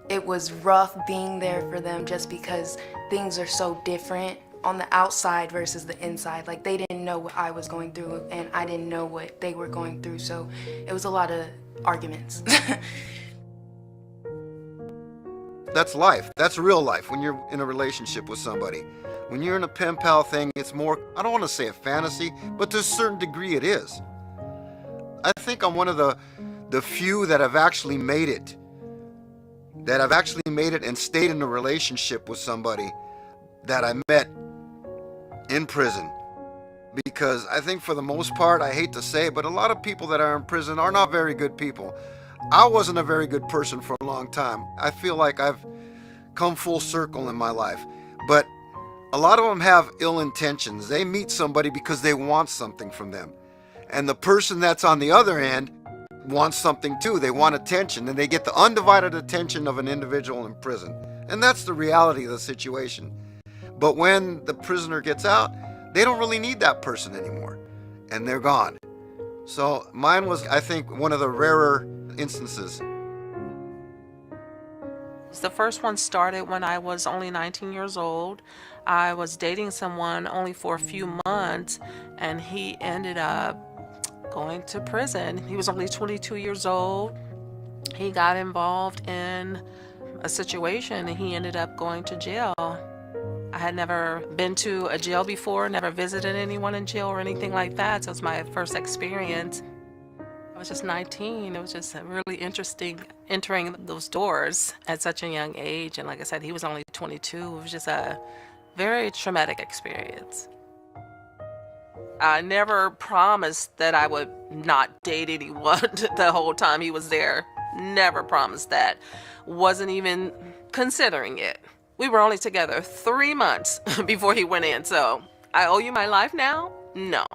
it was rough being there for them just because things are so different on the outside versus the inside. Like they didn't know what I was going through and I didn't know what they were going through, so it was a lot of arguments. That's life. That's real life when you're in a relationship with somebody. When you're in a pen pal thing, it's more, I don't want to say a fantasy, but to a certain degree it is. I think I'm one of the few that have actually made it. That I've actually made it and stayed in a relationship with somebody that I met in prison. Because I think for the most part, I hate to say it, but a lot of people that are in prison are not very good people. I wasn't a very good person for a long time. I feel like I've come full circle in my life. But a lot of them have ill intentions. They meet somebody because they want something from them. And the person that's on the other end want something too. They want attention, and they get the undivided attention of an individual in prison. And that's the reality of the situation. But when the prisoner gets out, they don't really need that person anymore, and they're gone. So mine was, I think, one of the rarer instances. The first one started when I was only 19 years old. I was dating someone only for a few months, and he ended up going to prison. He was only 22 years old. He got involved in a situation and he ended up going to jail. I had never been to a jail before, never visited anyone in jail or anything like that, so it was my first experience. I was just 19. It was just really interesting entering those doors at such a young age, and like I said, he was only 22. It was just a very traumatic experience. I never promised that I would not date anyone the whole time he was there. Never promised that. Wasn't even considering it. We were only together 3 months before he went in, so I owe you my life now? No.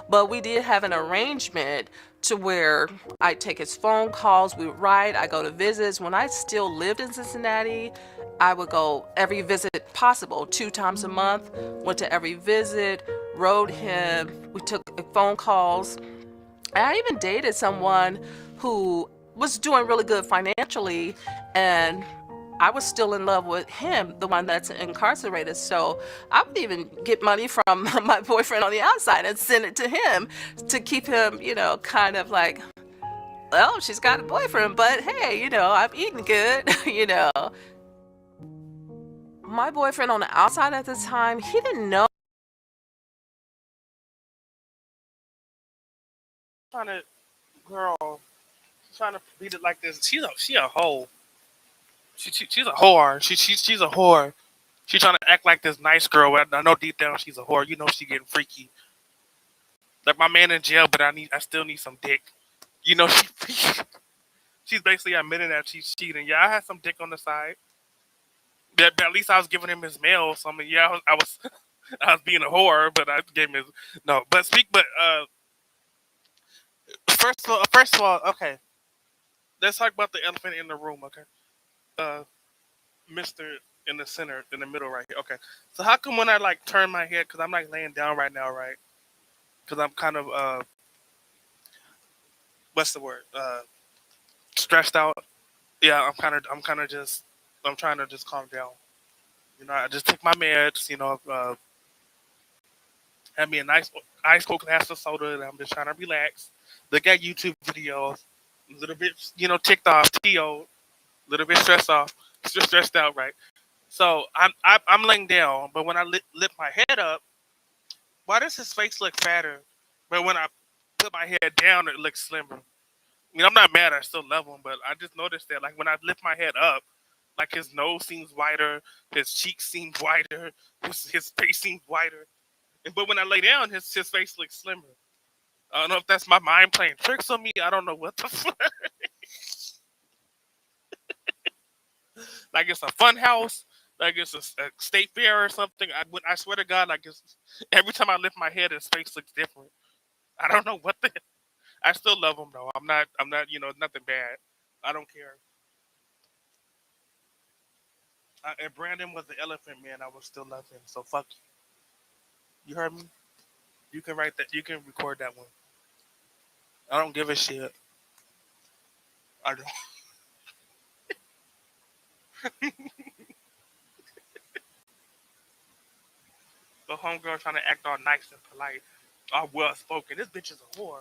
But we did have an arrangement to where I take his phone calls, we write, I go to visits. When I still lived in Cincinnati, I would go every visit possible, 2 times a month, went to every visit, wrote him, we took phone calls. And I even dated someone who was doing really good financially, and I was still in love with him, the one that's incarcerated. So I would even get money from my boyfriend on the outside and send it to him to keep him, kind of like, well, she's got a boyfriend, but hey, I'm eating good, My boyfriend on the outside at the time, he didn't know. Trying to, girl, she's trying to beat it like this. She a hoe. She's a whore. She's a whore. She's trying to act like this nice girl. But I know deep down she's a whore. You know she getting freaky. Like my man in jail, but I still need some dick. She's basically admitting that she's cheating. Yeah, I had some dick on the side. But at least I was giving him his mail. So I mean, yeah, I was I was being a whore, but I gave him his no. But first of all, okay. Let's talk about the elephant in the room, okay? Mister in the center, in the middle, right here. Okay. So how come when I like turn my head, because I'm like laying down right now, right? Because I'm kind of what's the word? Stressed out. Yeah, I'm trying to just calm down. I just take my meds. Have me a nice ice cold glass of soda, and I'm just trying to relax. Look at YouTube videos. A little bit, ticked off, TO, a little bit stressed out, right? So I'm laying down, but when I lift my head up, why does his face look fatter? But when I put my head down, it looks slimmer. I'm not mad. I still love him, but I just noticed that, like when I lift my head up, like his nose seems wider, his cheeks seem wider, his face seems wider. But when I lay down, his face looks slimmer. I don't know if that's my mind playing tricks on me. I don't know what the fuck. Like it's a fun house, like it's a state fair or something. I swear to God, like every time I lift my head, his face looks different. I don't know what the. I still love him though. I'm not. Nothing bad. I don't care. If Brandon was the elephant man, I would still love him. So fuck you. You heard me? You can write that. You can record that one. I don't give a shit. I don't. The homegirl trying to act all nice and polite, all well spoken. This bitch is a whore.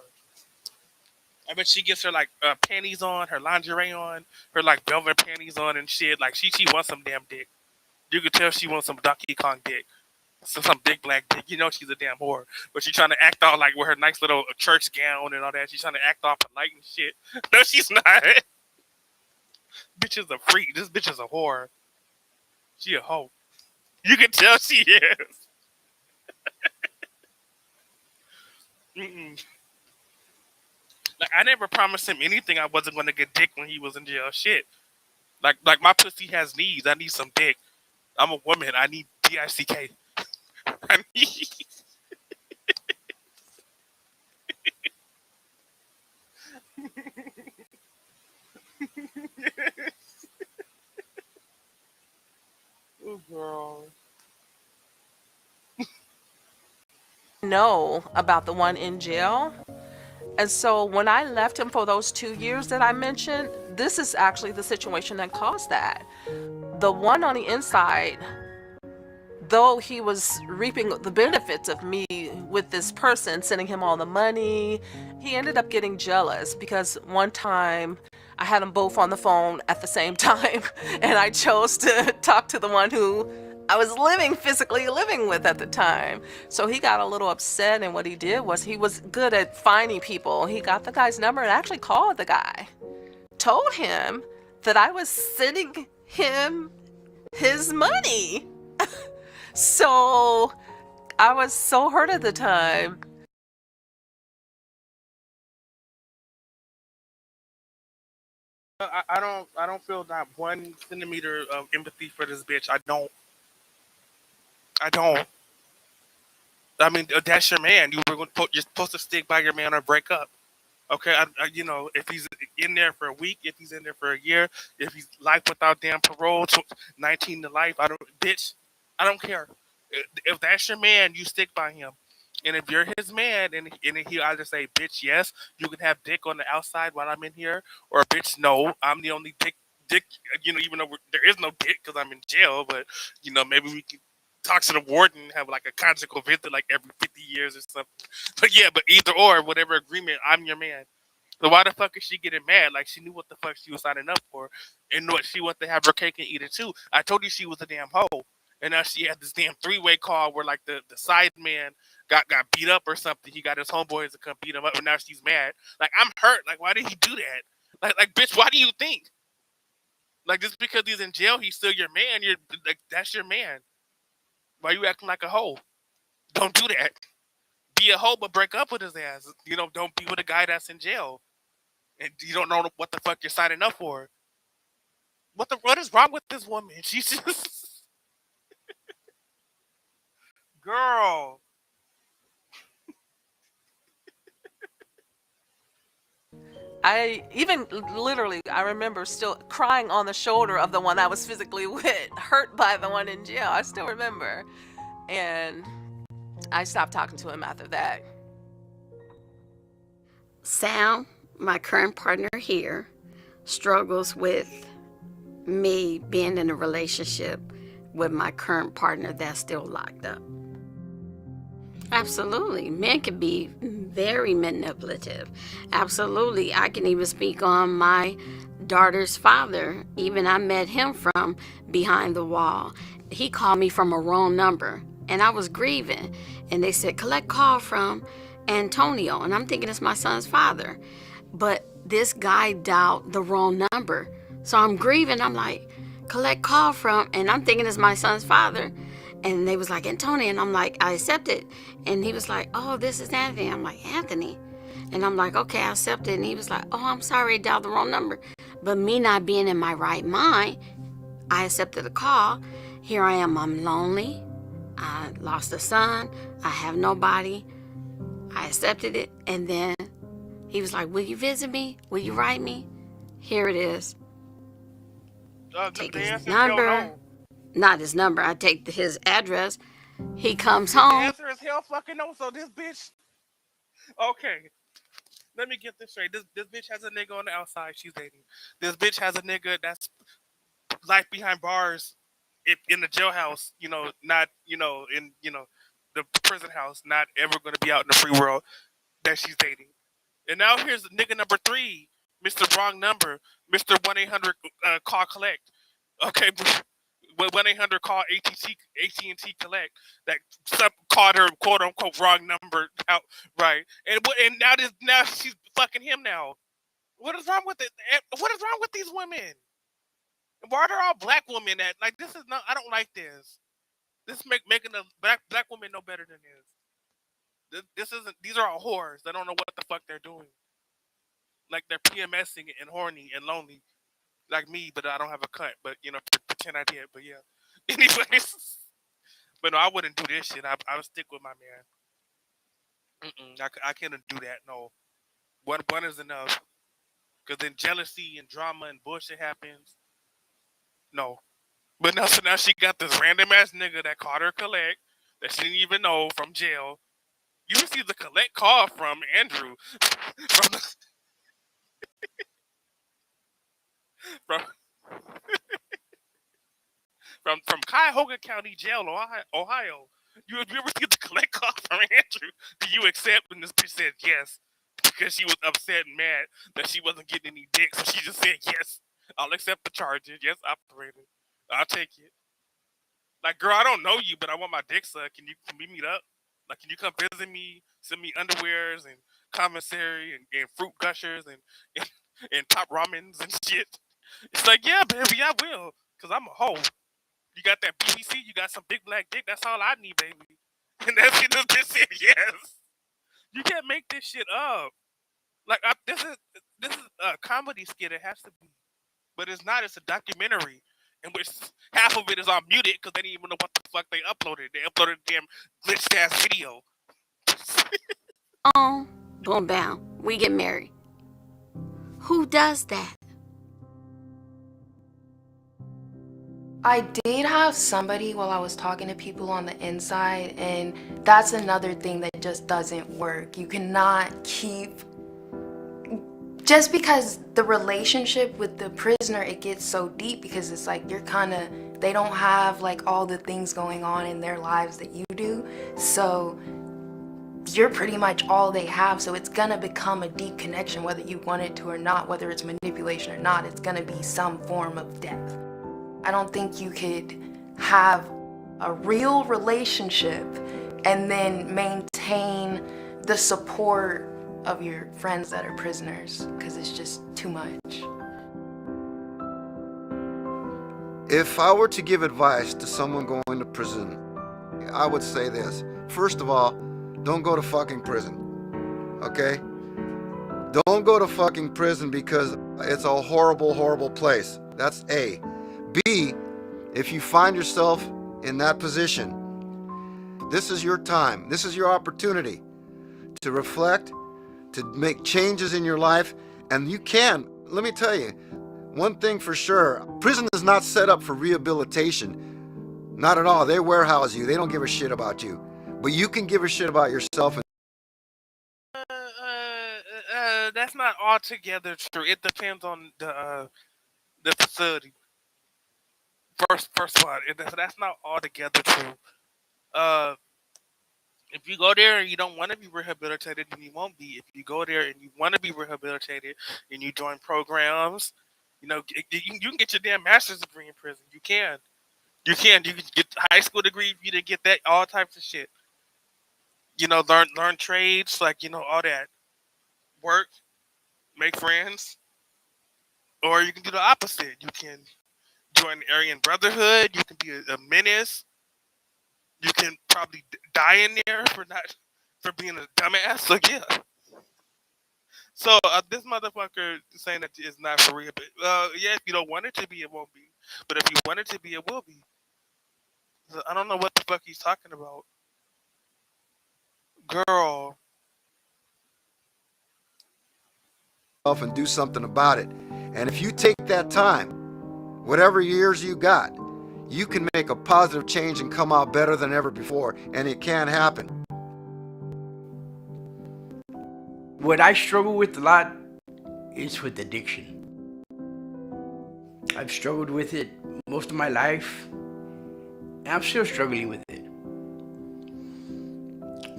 I bet she gets her like panties on, her lingerie on, her like velvet panties on and shit. Like she wants some damn dick. You could tell she wants some Donkey Kong dick. Some big black dick. She's a damn whore. But she's trying to act all like with her nice little church gown and all that. She's trying to act all polite and shit. No, she's not. Bitch is a freak. This bitch is a whore. She a hoe. You can tell she is. Mm-mm. Like I never promised him anything. I wasn't going to get dick when he was in jail. Shit. Like my pussy has needs. I need some dick. I'm a woman. I need DICK. I need. Oh, girl. Know about the one in jail. And so when I left him for those 2 years that I mentioned, this is actually the situation that caused that. The one on the inside, though he was reaping the benefits of me with this person, sending him all the money, he ended up getting jealous because one time I had them both on the phone at the same time, and I chose to talk to the one who I was physically living with at the time. So he got a little upset, and what he did was he was good at finding people. He got the guy's number and actually called the guy, told him that I was sending him his money. So I was so hurt at the time. I don't feel not 1 centimeter of empathy for this bitch. I don't. I don't. I mean, that's your man. You're supposed to stick by your man or break up. Okay, if he's in there for a week, if he's in there for a year, if he's life without damn parole, 19 to life, I don't care. If that's your man, you stick by him. And if you're his man, and he either say, bitch, yes, you can have dick on the outside while I'm in here, or bitch, no, I'm the only dick, even though there is no dick because I'm in jail, but, maybe we can talk to the warden and have like a conjugal visit like every 50 years or something. But yeah, but either or, whatever agreement, I'm your man. So why the fuck is she getting mad? Like she knew what the fuck she was signing up for, and what she wanted to have her cake and eat it too. I told you she was a damn hoe, and now she had this damn 3-way call where like the side man got beat up or something. He got his homeboys to come beat him up, and now she's mad. Like I'm hurt. Like why did he do that? Like bitch, why do you think? Like just because he's in jail, he's still your man. You're like that's your man. Why you acting like a hoe? Don't do that. Be a hoe, but break up with his ass. Don't be with a guy that's in jail, and you don't know what the fuck you're signing up for. What is wrong with this woman? She's just girl. I even literally, I remember still crying on the shoulder of the one I was physically with, hurt by the one in jail. I still remember. And I stopped talking to him after that. Sam, my current partner here, struggles with me being in a relationship with my current partner that's still locked up. Absolutely. Men can be very manipulative. Absolutely. I can even speak on my daughter's father. Even I met him from behind the wall. He called me from a wrong number, and I was grieving. And they said, collect call from Antonio. And I'm thinking it's my son's father. But this guy dialed the wrong number. So I'm grieving. I'm like, collect call from, and I'm thinking it's my son's father. And they was like, Antonio. And I'm like, I accepted. And he was like, oh, this is Anthony. I'm like, Anthony. And I'm like, okay, I accepted. And he was like, oh, I'm sorry, I dialed the wrong number. But me not being in my right mind, I accepted the call. Here I am, I'm lonely. I lost a son. I have nobody. I accepted it. And then he was like, will you visit me? Will you write me? Here it is. Take his number. No. Not his number. I take his address. He comes home. The answer is hell fucking no. So this bitch. Okay. Let me get this straight. This bitch has a nigga on the outside she's dating. This bitch has a nigga that's life behind bars in the jailhouse, not, in, the prison house, not ever going to be out in the free world that she's dating. And now here's nigga number 3, Mr. Wrong Number, Mr. 1-800 call collect. Okay, 1-800 call AT&T collect that called her quote unquote wrong number out, right? And now she's fucking him now. What is wrong with it? What is wrong with these women? Why are there all black women at like this is not? I don't like this. This is making the black women no better than this isn't. These are all whores. They don't know what the fuck they're doing. Like they're PMSing and horny and lonely, like me, but I don't have a cut. But pretend I did. But yeah. Anyways, but no, I wouldn't do this shit. I would stick with my man. I couldn't do that. No, one is enough. Because then jealousy and drama and bullshit happens. No. But now, so now she got this random ass nigga that called her collect that she didn't even know from jail. You received a collect call from Andrew from the, from from Cuyahoga County Jail, Ohio. You received a collect call from Andrew. Do you accept? And this bitch said yes because she was upset and mad that she wasn't getting any dick, so she just said yes. I'll accept the charges. Yes, operator. I'll take it. Like, girl, I don't know you, but I want my dick sucked. Can we meet up? Like, can you come visit me? Send me underwears and commissary and fruit gushers and top ramens and shit. It's like, yeah, baby, I will, cause I'm a hoe. You got that BBC, you got some big black dick. That's all I need, baby. And that's it. This said yes. You can't make this shit up. Like this is a comedy skit. It has to be, but it's not. It's a documentary in which half of it is on muted because they didn't even know what the fuck they uploaded. They uploaded a damn glitched ass video. Oh, boom, bam. We get married. Who does that? I did have somebody while I was talking to people on the inside, and that's another thing that just doesn't work. You cannot keep, just because the relationship with the prisoner, it gets so deep because it's like you're kind of, they don't have like all the things going on in their lives that you do. So you're pretty much all they have. So it's gonna become a deep connection, whether you want it to or not, whether it's manipulation or not, it's gonna be some form of depth. I don't think you could have a real relationship and then maintain the support of your friends that are prisoners, because it's just too much. If I were to give advice to someone going to prison, I would say this. First of all, don't go to fucking prison, okay? Don't go to fucking prison because it's a horrible, horrible place. That's A. B, if you find yourself in that position, this is your time. This is your opportunity to reflect, to make changes in your life, and you can. Let me tell you, one thing for sure, prison is not set up for rehabilitation. Not at all. They warehouse you. They don't give a shit about you. But you can give a shit about yourself. That's not altogether true. It depends on the facility. First one, that's not altogether true. Uh, if you go there and you don't want to be rehabilitated, then you won't be. If you go there and you want to be rehabilitated and you join programs, you can get your damn master's degree in prison. You can. You can get a high school degree if you didn't get that. All types of shit. Learn trades, like all that. Work, make friends, or you can do the opposite. You can join the Aryan Brotherhood. You can be a menace. You can probably die in there for being a dumbass. So yeah. So this motherfucker saying that it's not for real. But yeah, if you don't want it to be, it won't be. But if you want it to be, it will be. So I don't know what the fuck he's talking about, girl. And do something about it. And if you take that time, whatever years you got, you can make a positive change and come out better than ever before, and it can happen. What I struggle with a lot is with addiction. I've struggled with it most of my life, and I'm still struggling with it.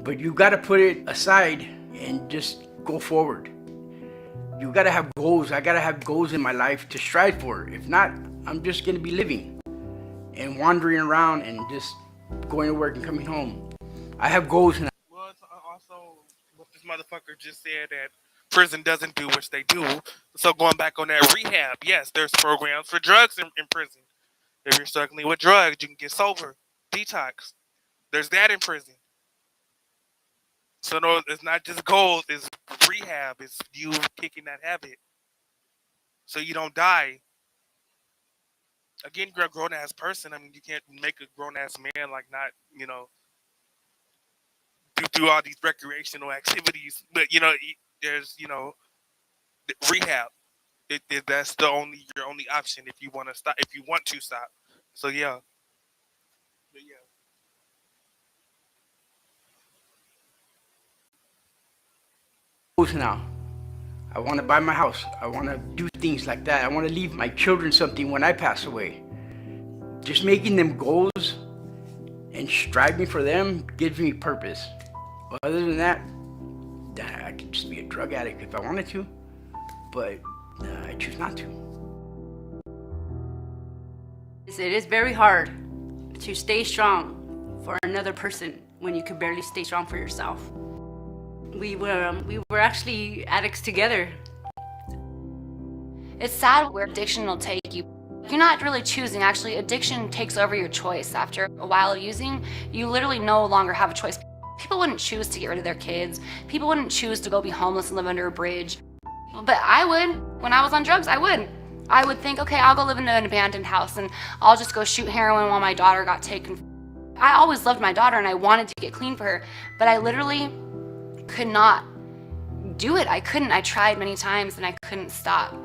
But you gotta put it aside and just go forward. You gotta have goals. I gotta have goals in my life to strive for. If not, I'm just gonna be living and wandering around and just going to work and coming home. I have goals. Well, it's also what this motherfucker just said, that prison doesn't do what they do. So going back on that rehab, yes, there's programs for drugs in prison. If you're struggling with drugs, you can get sober, detox. There's that in prison. So no, it's not just goals, it's rehab. It's you kicking that habit so you don't die. Again, you're a grown ass person. I mean, you can't make a grown ass man like not, do all these recreational activities. But there's rehab. That's the only your only option if you want to stop. If you want to stop. So yeah. But yeah. Now, I want to buy my house. I want to do things like that. I want to leave my children something when I pass away. Just making them goals and striving for them gives me purpose. Other than that, I could just be a drug addict if I wanted to, but I choose not to. It is very hard to stay strong for another person when you can barely stay strong for yourself. We were actually addicts together. It's sad where addiction will take you. You're not really choosing. Actually, addiction takes over your choice. After a while of using, you literally no longer have a choice. People wouldn't choose to get rid of their kids. People wouldn't choose to go be homeless and live under a bridge. But I would. When I was on drugs, I would. I would think, okay, I'll go live in an abandoned house and I'll just go shoot heroin while my daughter got taken. I always loved my daughter and I wanted to get clean for her, but I literally could not do it. I couldn't. I tried many times and I couldn't stop.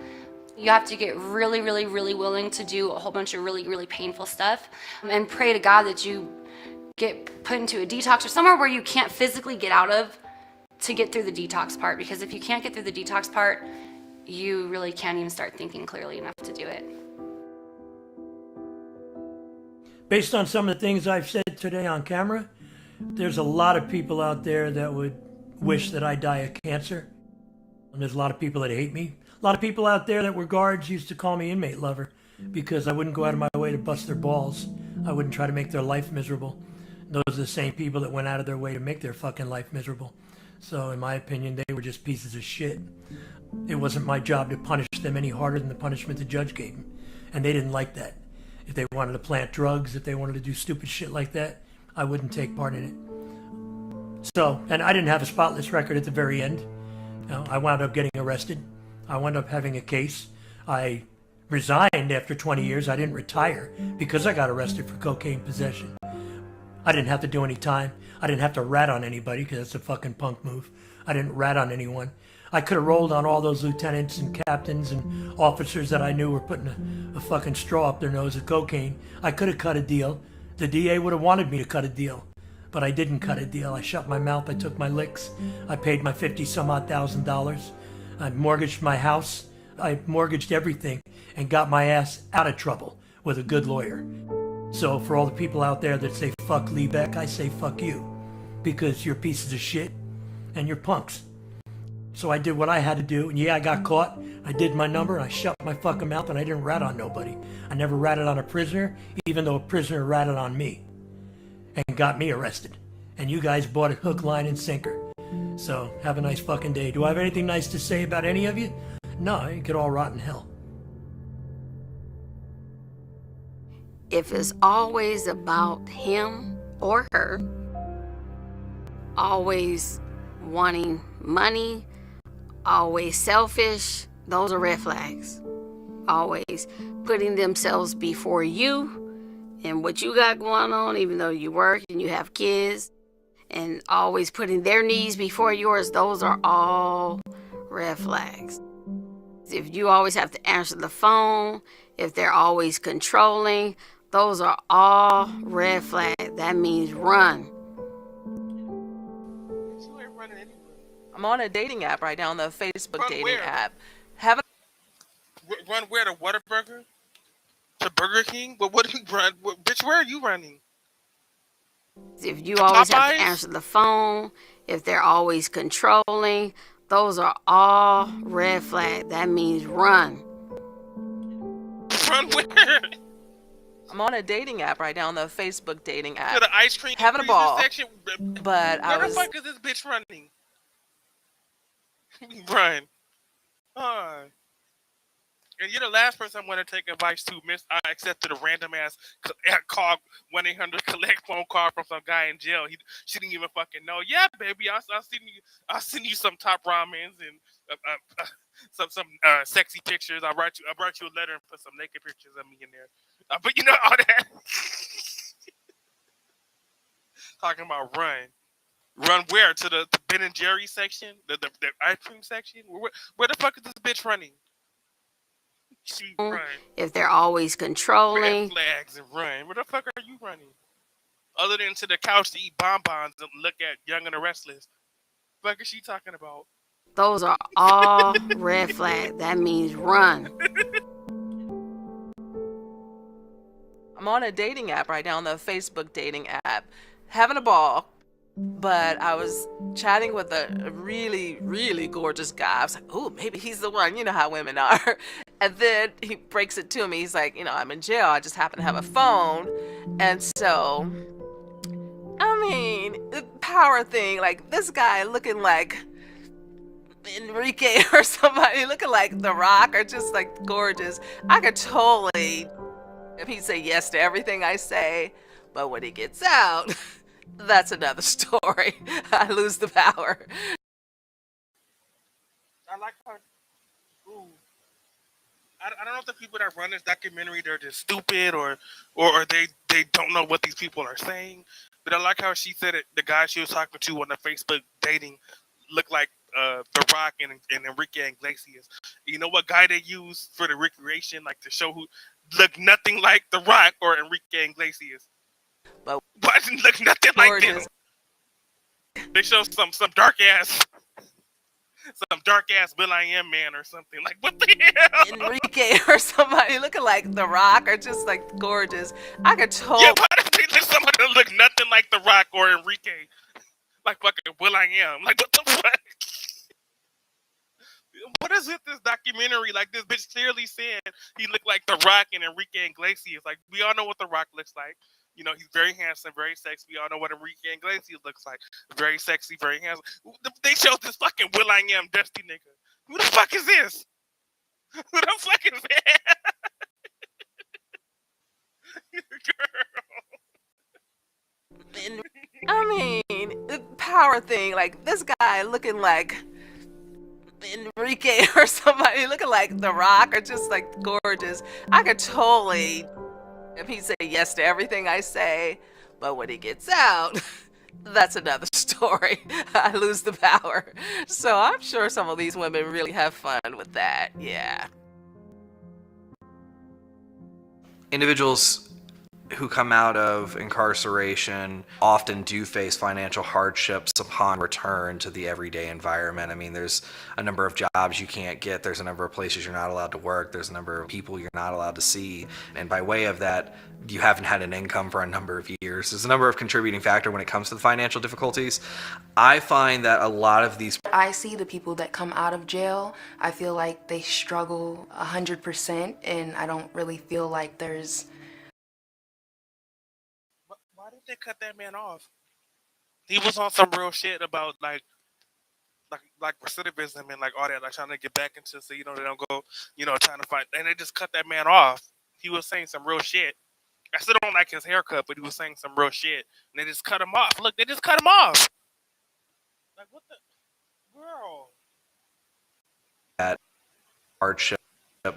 You have to get really, really, really willing to do a whole bunch of really, really painful stuff and pray to God that you get put into a detox or somewhere where you can't physically get out of to get through the detox part. Because if you can't get through the detox part, you really can't even start thinking clearly enough to do it. Based on some of the things I've said today on camera, there's a lot of people out there that would wish that I die of cancer. And there's a lot of people that hate me. A lot of people out there that were guards used to call me inmate lover because I wouldn't go out of my way to bust their balls. I wouldn't try to make their life miserable. Those are the same people that went out of their way to make their fucking life miserable. So in my opinion, they were just pieces of shit. It wasn't my job to punish them any harder than the punishment the judge gave them. And they didn't like that. If they wanted to plant drugs, if they wanted to do stupid shit like that, I wouldn't take part in it. So, and I didn't have a spotless record at the very end. I wound up getting arrested. I wound up having a case. I resigned after 20 years. I didn't retire because I got arrested for cocaine possession. I didn't have to do any time. I didn't have to rat on anybody because that's a fucking punk move. I didn't rat on anyone. I could have rolled on all those lieutenants and captains and officers that I knew were putting a fucking straw up their nose of cocaine. I could have cut a deal. The DA would have wanted me to cut a deal. But I didn't cut a deal. I shut my mouth. I took my licks. I paid my $50,000. I mortgaged my house. I mortgaged everything and got my ass out of trouble with a good lawyer. So for all the people out there that say fuck Lee Beck, I say fuck you. Because you're pieces of shit and you're punks. So I did what I had to do, and yeah, I got caught. I did my number, and I shut my fucking mouth, and I didn't rat on nobody. I never ratted on a prisoner, even though a prisoner ratted on me and got me arrested. And you guys bought it hook, line, and sinker. So have a nice fucking day. Do I have anything nice to say about any of you? No, you could all rot in hell. If it's always about him or her, always wanting money, always selfish, those are red flags. Always putting themselves before you and what you got going on, even though you work and you have kids, and always putting their needs before yours, those are all red flags. If you always have to answer the phone, if they're always controlling, those are all red flags. That means run. I'm on a dating app right now, on the Facebook Run dating where? app. Run where? To Whataburger? To Burger King? But what do you run? Bitch, where are you running? If you always have Popeyes? to answer the phone, if they're always controlling, those are all red flags. That means run. Run where? I'm on a dating app right now, on the Facebook dating app. To the ice cream having a freezer ball. section? But Where the fuck is this bitch running? Run. And you're the last person I'm going to take advice to, miss. I accepted a random ass call, 1-800 collect phone call from some guy in jail. She didn't even fucking know. Yeah, baby, I'll send you some top ramens and some sexy pictures. I brought you a letter and put some naked pictures of me in there. But you know all that. Talking about run. Run where? To the Ben and Jerry section? The ice cream section? Where the fuck is this bitch running? She run. if they're always Red controlling. flags and run. Where the fuck are you running? Other than to the couch to eat bonbons and look at Young and the Restless. Fuck is she talking about? Those are all red flags. That means run. I'm on a dating app right now, on the Facebook dating app, having a ball. But I was chatting with a really, really gorgeous guy. I was like, oh, maybe he's the one. You know how women are. And then he breaks it to me. He's like, I'm in jail. I just happen to have a phone. And so, I mean, the power thing, like this guy looking like Enrique or somebody, looking like The Rock, or just like gorgeous. I could totally, if he'd say yes to everything I say, but when he gets out, that's another story. I lose the power. I like her. Ooh. I don't know if the people that run this documentary, they're just stupid or they don't know what these people are saying. But I like how she said it. The guy she was talking to on the Facebook dating looked like The Rock and Enrique Iglesias. You know what guy they use for the recreation, like to show who look nothing like The Rock or Enrique Iglesias. But why didn't look nothing like them? They show some dark ass Will I Am man or something. Like, what the hell? Enrique or somebody looking like The Rock, or just like gorgeous. I could totally. Yeah, why did they let somebody that look nothing like The Rock or Enrique? Like fucking Will I Am. Like, what the fuck? What is with this documentary? Like, this bitch clearly said he looked like The Rock and Enrique Iglesias. Like, we all know what The Rock looks like. He's very handsome, very sexy. We all know what Enrique Iglesias looks like. Very sexy, very handsome. They showed this fucking Will I Am dusty nigga. Who the fuck is this? Who the fuck is that? Girl. I mean, the power thing, like this guy looking like Enrique or somebody looking like The Rock, or just like gorgeous. I could totally, if he say yes to everything I say, but when he gets out, that's another story. I lose the power. So I'm sure some of these women really have fun with that. Yeah. Individuals who come out of incarceration often do face financial hardships upon return to the everyday environment. I mean, there's a number of jobs you can't get, there's a number of places you're not allowed to work, there's a number of people you're not allowed to see, and by way of that, you haven't had an income for a number of years. There's a number of contributing factors when it comes to the financial difficulties. I find that a lot of these... I see the people that come out of jail, I feel like they struggle 100%, and I don't really feel like there's... Why did they cut that man off? He was on some real shit about like recidivism and like all that, like trying to get back into, so they don't go, trying to find, and they just cut that man off. He was saying some real shit. I still don't like his haircut, but he was saying some real shit, and they just cut him off. Look, they just cut him off. Like, what the girl? That hardship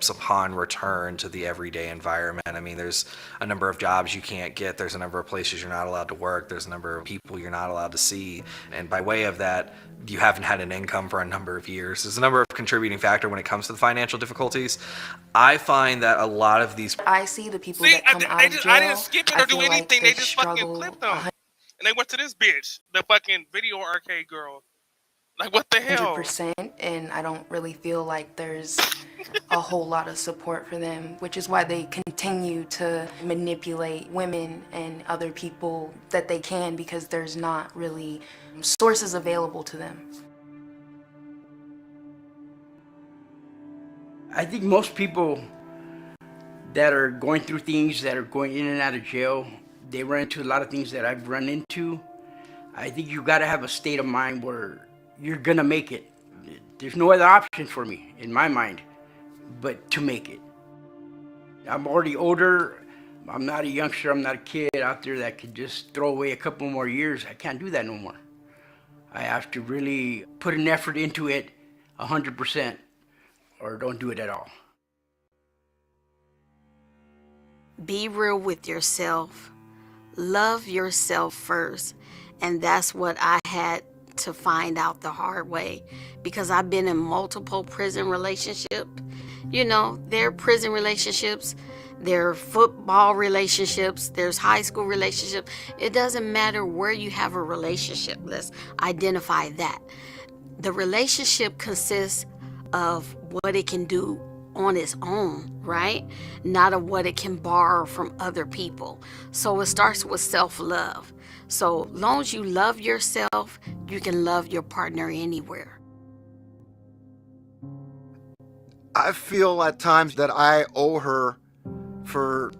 upon return to the everyday environment. I mean, there's a number of jobs you can't get, there's a number of places you're not allowed to work, there's a number of people you're not allowed to see, and by way of that, you haven't had an income for a number of years. There's a number of contributing factors when it comes to the financial difficulties. I find that a lot of these... I see the people that come out of jail. I didn't skip it or do anything. Like they just fucking clipped them. And they went to this bitch, the fucking video arcade girl. Like, what the hell? 100%, and I don't really feel like there's a whole lot of support for them, which is why they continue to manipulate women and other people that they can, because there's not really sources available to them. I think most people that are going through things, that are going in and out of jail, they run into a lot of things that I've run into. I think you gotta have a state of mind where you're gonna make it. There's no other option for me, in my mind, but to make it. I'm already older. I'm not a youngster. I'm not a kid out there that could just throw away a couple more years. I can't do that no more. I have to really put an effort into it 100%, or don't do it at all. Be real with yourself. Love yourself first. And that's what I had to find out the hard way, because I've been in multiple prison relationships, You know, there are prison relationships, there are football relationships, there's high school relationships. It doesn't matter where you have a relationship. Let's identify that. The relationship consists of what it can do on its own, right? Not of what it can borrow from other people. So it starts with self-love. So long as you love yourself, you can love your partner anywhere. I feel at times that I owe her for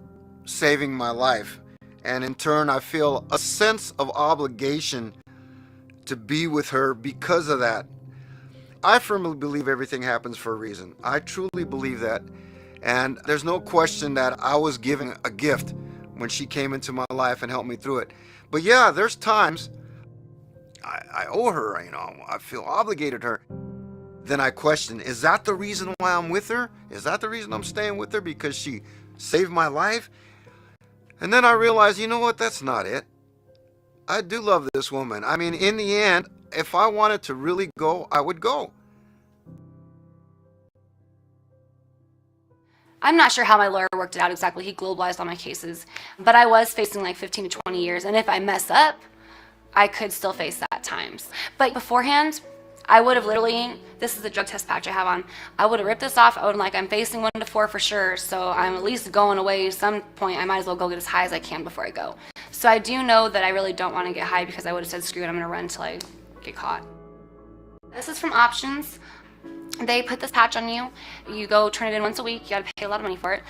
saving my life. And in turn, I feel a sense of obligation to be with her because of that. I firmly believe everything happens for a reason. I truly believe that. And there's no question that I was given a gift when she came into my life and helped me through it. But yeah, there's times I owe her, I feel obligated to her. Then I question, is that the reason why I'm with her? Is that the reason I'm staying with her? Because she saved my life? And then I realize, you know what? That's not it. I do love this woman. I mean, in the end, if I wanted to really go, I would go. I'm not sure how my lawyer worked it out exactly. He globalized all my cases. But I was facing like 15 to 20 years. And if I mess up, I could still face that at times. But beforehand, I would have literally, this is the drug test patch I have on, I would have ripped this off. I would have like, I'm facing 1 to 4 for sure. So I'm at least going away. At some point, I might as well go get as high as I can before I go. So I do know that I really don't want to get high because I would have said, screw it, I'm going to run until I get caught. This is from Options. They put this patch on you. You go turn it in once a week. You got to pay a lot of money for it.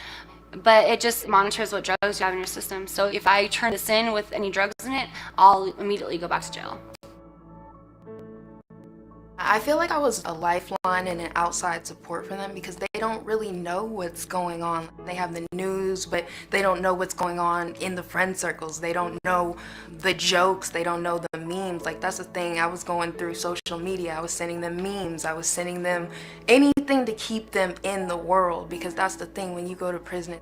But it just monitors what drugs you have in your system. So if I turn this in with any drugs in it, I'll immediately go back to jail. I feel like I was a lifeline and an outside support for them because they don't really know what's going on. They have the news, but they don't know what's going on in the friend circles. They don't know the jokes. They don't know the memes. Like, that's the thing. I was going through social media. I was sending them memes. I was sending them anything to keep them in the world, because that's the thing. When you go to prison,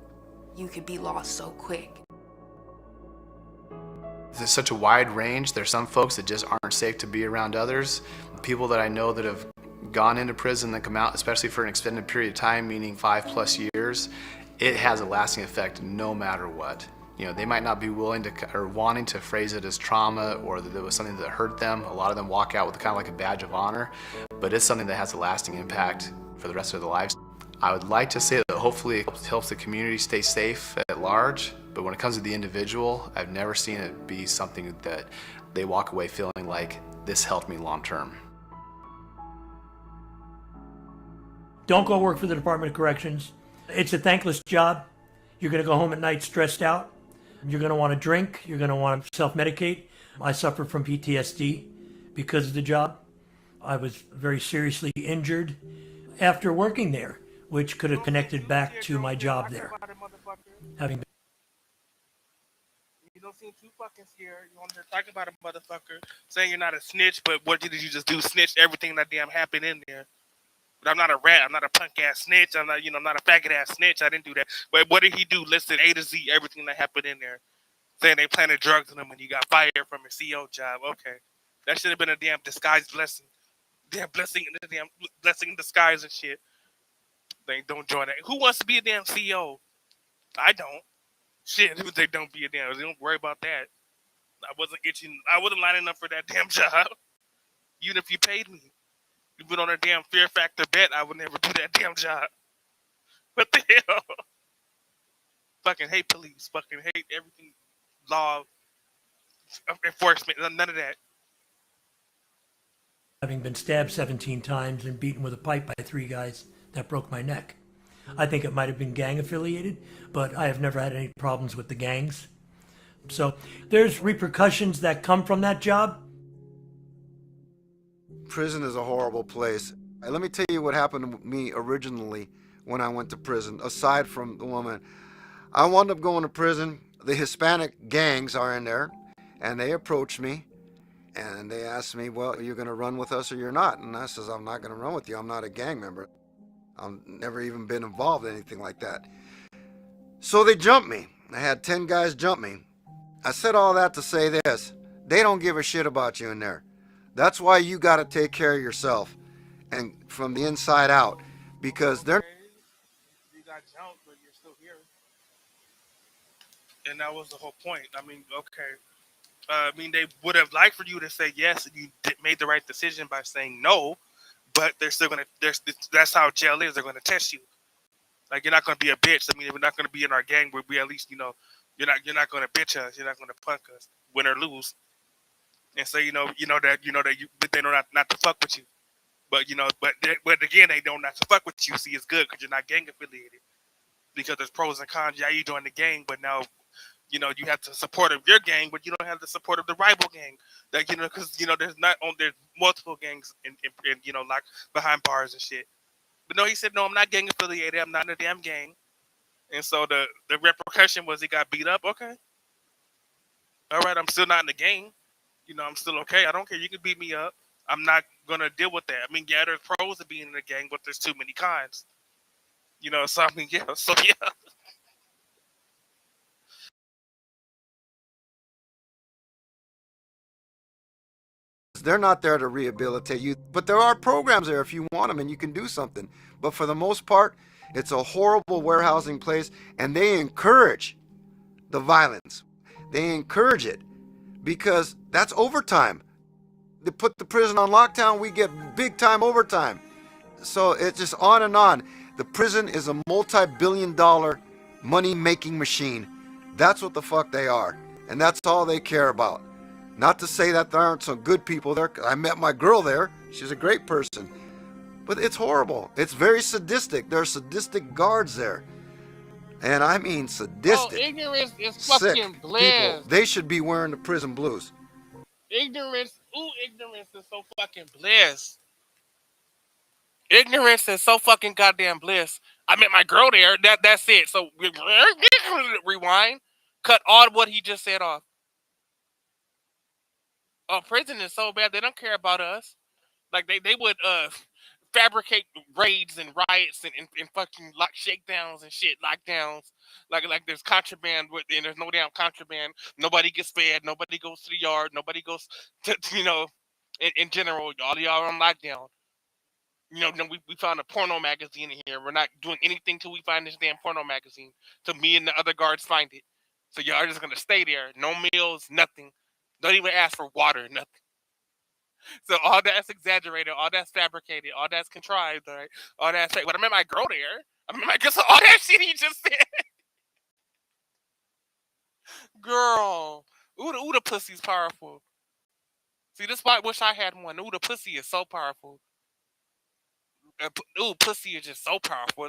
you could be lost so quick. There's such a wide range. There's some folks that just aren't safe to be around others. People that I know that have gone into prison that come out, especially for an extended period of time, meaning 5+ years, it has a lasting effect no matter what. You know, they might not be willing to or wanting to phrase it as trauma or that there was something that hurt them. A lot of them walk out with kind of like a badge of honor, but it's something that has a lasting impact for the rest of their lives. I would like to say that hopefully it helps the community stay safe at large, but when it comes to the individual, I've never seen it be something that they walk away feeling like this helped me long term. Don't go work for the Department of Corrections. It's a thankless job. You're going to go home at night stressed out. You're going to want to drink. You're going to want to self-medicate. I suffer from PTSD because of the job. I was very seriously injured after working there, which could have connected back to my job there. You don't seem too fucking scared. You want to talk about a motherfucker saying you're not a snitch, but what did you just do? Snitch everything that damn happened in there. But I'm not a rat. I'm not a punk ass snitch. I'm not, I'm not a faggot ass snitch. I didn't do that. But what did he do? Listed A to Z everything that happened in there, saying they planted drugs on him when he got fired from his CO job. Okay, that should have been a damn disguised blessing. Damn blessing in disguise and shit. They don't join it. Who wants to be a damn CEO? I don't. Shit, they don't be a damn. They don't worry about that. I wasn't itching. I wasn't lining up for that damn job. Even if you paid me. You put on a damn fear factor bet, I would never do that damn job. What the hell? Fucking hate police. Fucking hate everything. Law enforcement. None of that. Having been stabbed 17 times and beaten with a pipe by 3 guys that broke my neck. I think it might have been gang affiliated, but I have never had any problems with the gangs. So there's repercussions that come from that job. Prison is a horrible place. Let me tell you what happened to me originally when I went to prison, aside from the woman. I wound up going to prison. The Hispanic gangs are in there, and they approached me, and they asked me, well, are you going to run with us or you're not? And I says, I'm not going to run with you. I'm not a gang member. I've never even been involved in anything like that. So they jumped me. I had 10 guys jump me. I said all that to say this. They don't give a shit about you in there. That's why you got to take care of yourself and from the inside out, because they're And that was the whole point. I mean, okay. I mean, they would have liked for you to say yes, and you made the right decision by saying no. But they're still gonna. That's how jail is. They're gonna test you. Like, you're not gonna be a bitch. I mean, if we're not gonna be in our gang, we at least, you're not gonna bitch us. You're not gonna punk us, win or lose. And so but they know not to fuck with you. But but again, they don't not to fuck with you. See, it's good because you're not gang affiliated. Because there's pros and cons. Yeah, you join the gang, but now you have the support of your gang, but you don't have the support of the rival gang. Like, because there's multiple gangs in like behind bars and shit. But no, he said no, I'm not gang affiliated. I'm not in a damn gang. And so the repercussion was he got beat up. Okay, all right, I'm still not in the gang. I'm still okay. I don't care. You can beat me up. I'm not gonna deal with that. I mean, yeah, there's pros to being in a gang, but there's too many cons. So I mean, yeah. So yeah. They're not there to rehabilitate you, but there are programs there if you want them and you can do something. But for the most part, it's a horrible warehousing place, and they encourage the violence. They encourage it because that's overtime. They put the prison on lockdown, we get big time overtime. So it's just on and on. The prison is a multi-billion-dollar money-making machine. That's what the fuck they are, and that's all they care about. Not to say that there aren't some good people there. I met my girl there. She's a great person. But it's horrible. It's very sadistic. There are sadistic guards there. And I mean sadistic. Oh, ignorance is Sick fucking people. bliss. They should be wearing the prison blues. Ignorance is so fucking bliss. Ignorance is so fucking goddamn bliss. I met my girl there. That's it. So rewind. Cut all what he just said off. Oh, prison is so bad. They don't care about us. Like they would fabricate raids and riots and fucking shakedowns and shit, lockdowns. Like there's contraband and there's no damn contraband. Nobody gets fed. Nobody goes to the yard. Nobody goes to in general. All y'all are on lockdown. We found a porno magazine in here. We're not doing anything till we find this damn porno magazine. Till me and the other guards find it. So y'all are just gonna stay there. No meals, nothing. Don't even ask for water, nothing. So all that's exaggerated, all that's fabricated, all that's contrived, all right? All that's fake. But I met my girl there. I mean, I guess all that shit he just said. Girl. Ooh, the pussy's powerful. See, this is why I wish I had one. Ooh, the pussy is so powerful. Ooh, pussy is just so powerful.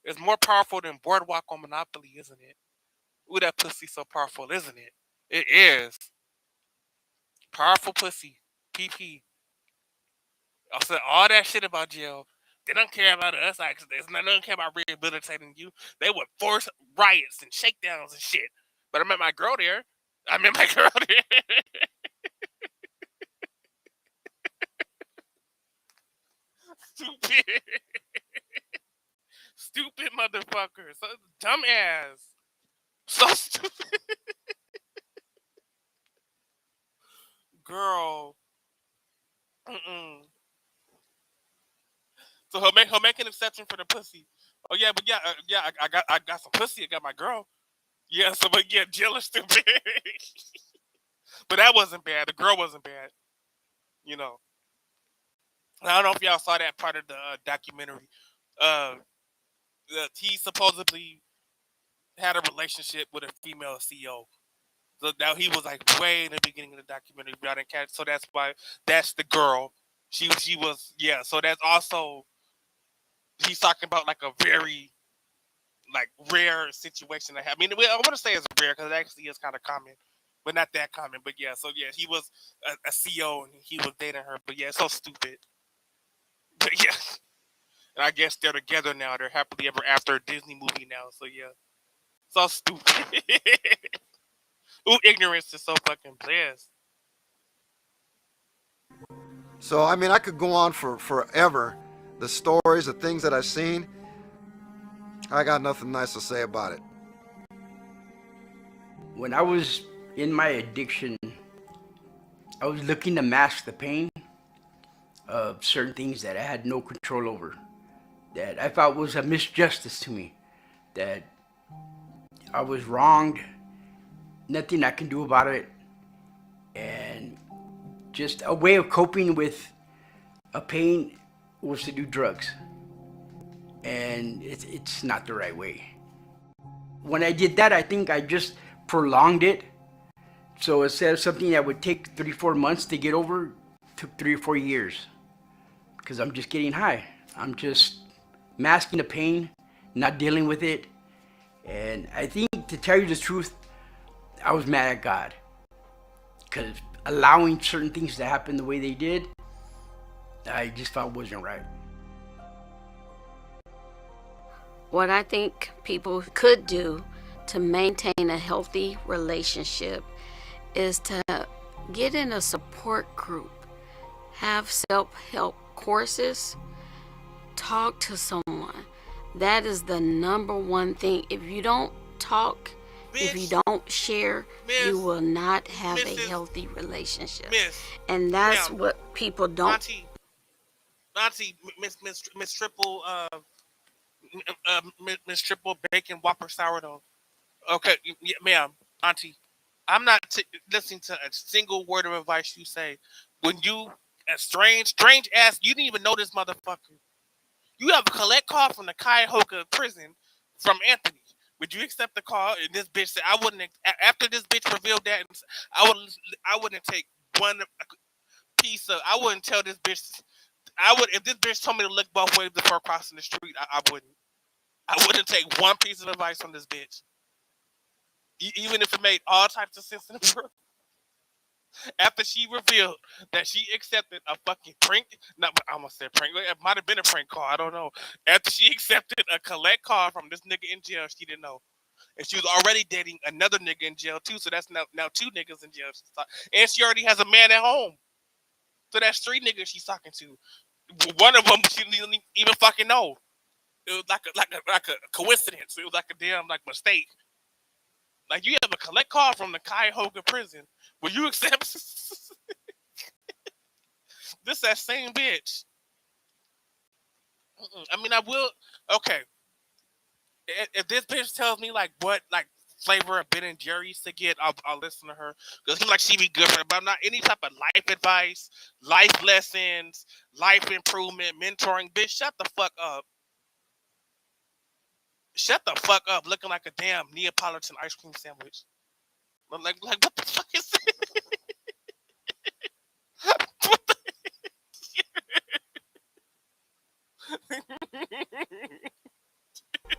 It's more powerful than Boardwalk on Monopoly, isn't it? Ooh, that pussy's so powerful, isn't it? It is. Powerful pussy. PP. I said all that shit about jail. They don't care about us. Like, they don't care about rehabilitating you. They would force riots and shakedowns and shit. But I met my girl there. Stupid. Stupid motherfucker. So dumbass. So stupid. Girl. Mm-mm. So he'll make an exception for the pussy. Oh yeah, but yeah, I got some pussy. I got my girl. Yeah, so but yeah, jail is stupid. But that wasn't bad. The girl wasn't bad. I don't know if y'all saw that part of the documentary. Uh, he supposedly had a relationship with a female CEO. So now he was like way in the beginning of the documentary. Y'all didn't catch. So that's why that's the girl. She was So that's also he's talking about like a very like rare situation I have. I mean, I want to say it's rare because it actually is kind of common, but not that common. But yeah, so yeah, he was a CEO and he was dating her. But yeah, it's so stupid. But yeah, and I guess they're together now. They're happily ever after a Disney movie now. So yeah, so stupid. Ooh, ignorance is so fucking bliss. So, I mean, I could go on for forever. The stories, the things that I've seen, I got nothing nice to say about it. When I was in my addiction, I was looking to mask the pain of certain things that I had no control over, that I felt was a misjustice to me, that I was wronged nothing I can do about it, and just a way of coping with a pain was to do drugs, and it's not the right way. When I did that, I think I just prolonged it. So instead of something that would take 3-4 months to get over, took 3 or 4 years, because I'm just getting high. I'm just masking the pain, not dealing with it. And I think, to tell you the truth, I was mad at God, because allowing certain things to happen the way they did, I just felt wasn't right. What I think people could do to maintain a healthy relationship is to get in a support group, have self-help courses, talk to someone. That is the number one thing. If you don't talk, if you don't share, you will not have a healthy relationship. And that's what people don't. Auntie, Miss Triple, Miss Triple Bacon Whopper Sourdough. Okay, yeah, ma'am, Auntie, I'm not listening to a single word of advice you say. When you, a strange ass, you didn't even know this motherfucker. You have a collect call from the Cuyahoga prison from Anthony. Would you accept the call? And this bitch said, I wouldn't. After this bitch revealed that, I wouldn't take one piece of. I wouldn't tell this bitch. I would, if this bitch told me to look both ways before crossing the street. I wouldn't. I wouldn't take one piece of advice from this bitch, even if it made all types of sense in the world. After she revealed that she accepted a fucking prank, not I almost said prank, it might have been a prank call, I don't know. After she accepted a collect call from this nigga in jail, she didn't know. And she was already dating another nigga in jail too, so that's now 2 niggas in jail. And she already has a man at home. So that's 3 niggas she's talking to. One of them she didn't even fucking know. It was like a coincidence. It was like a damn mistake. Like, you have a collect call from the Cuyahoga prison. Will you accept this? That same bitch. I mean, I will. Okay, if this bitch tells me what flavor of Ben and Jerry's to get, I'll listen to her, because like she be good for it. But I'm not any type of life advice, life lessons, life improvement, mentoring. Bitch, shut the fuck up. Shut the fuck up, looking like a damn Neapolitan ice cream sandwich. Like what the fuck is this? What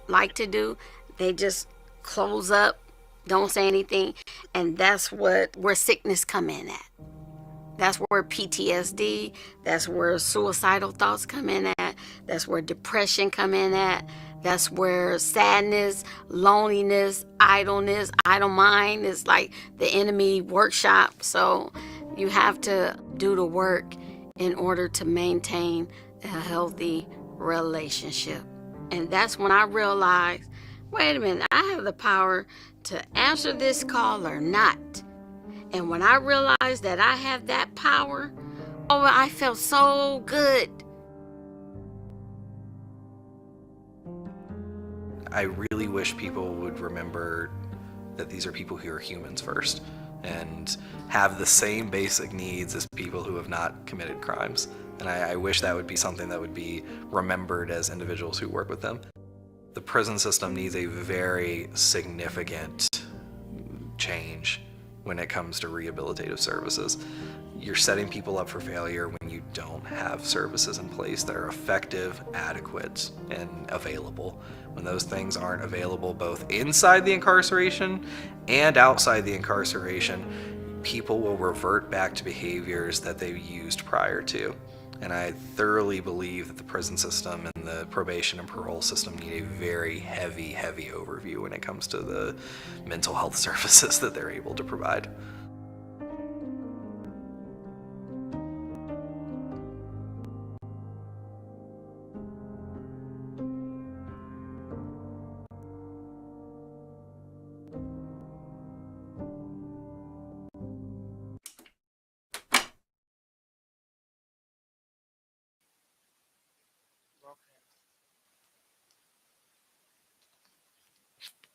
Like to do, they just close up, don't say anything, and that's where sickness come in at. That's where PTSD, that's where suicidal thoughts come in at, that's where depression come in at, that's where sadness, loneliness, idleness, idle mind is like the enemy workshop. So you have to do the work in order to maintain a healthy relationship. And that's when I realized, wait a minute, I have the power to answer this call or not. And when I realized that I have that power, oh, I felt so good. I really wish people would remember that these are people who are humans first and have the same basic needs as people who have not committed crimes. And I wish that would be something that would be remembered as individuals who work with them. The prison system needs a very significant change when it comes to rehabilitative services. You're setting people up for failure when you don't have services in place that are effective, adequate, and available. When those things aren't available both inside the incarceration and outside the incarceration, people will revert back to behaviors that they used prior to. And I thoroughly believe that the prison system and the probation and parole system need a very heavy overview when it comes to the mental health services that they're able to provide.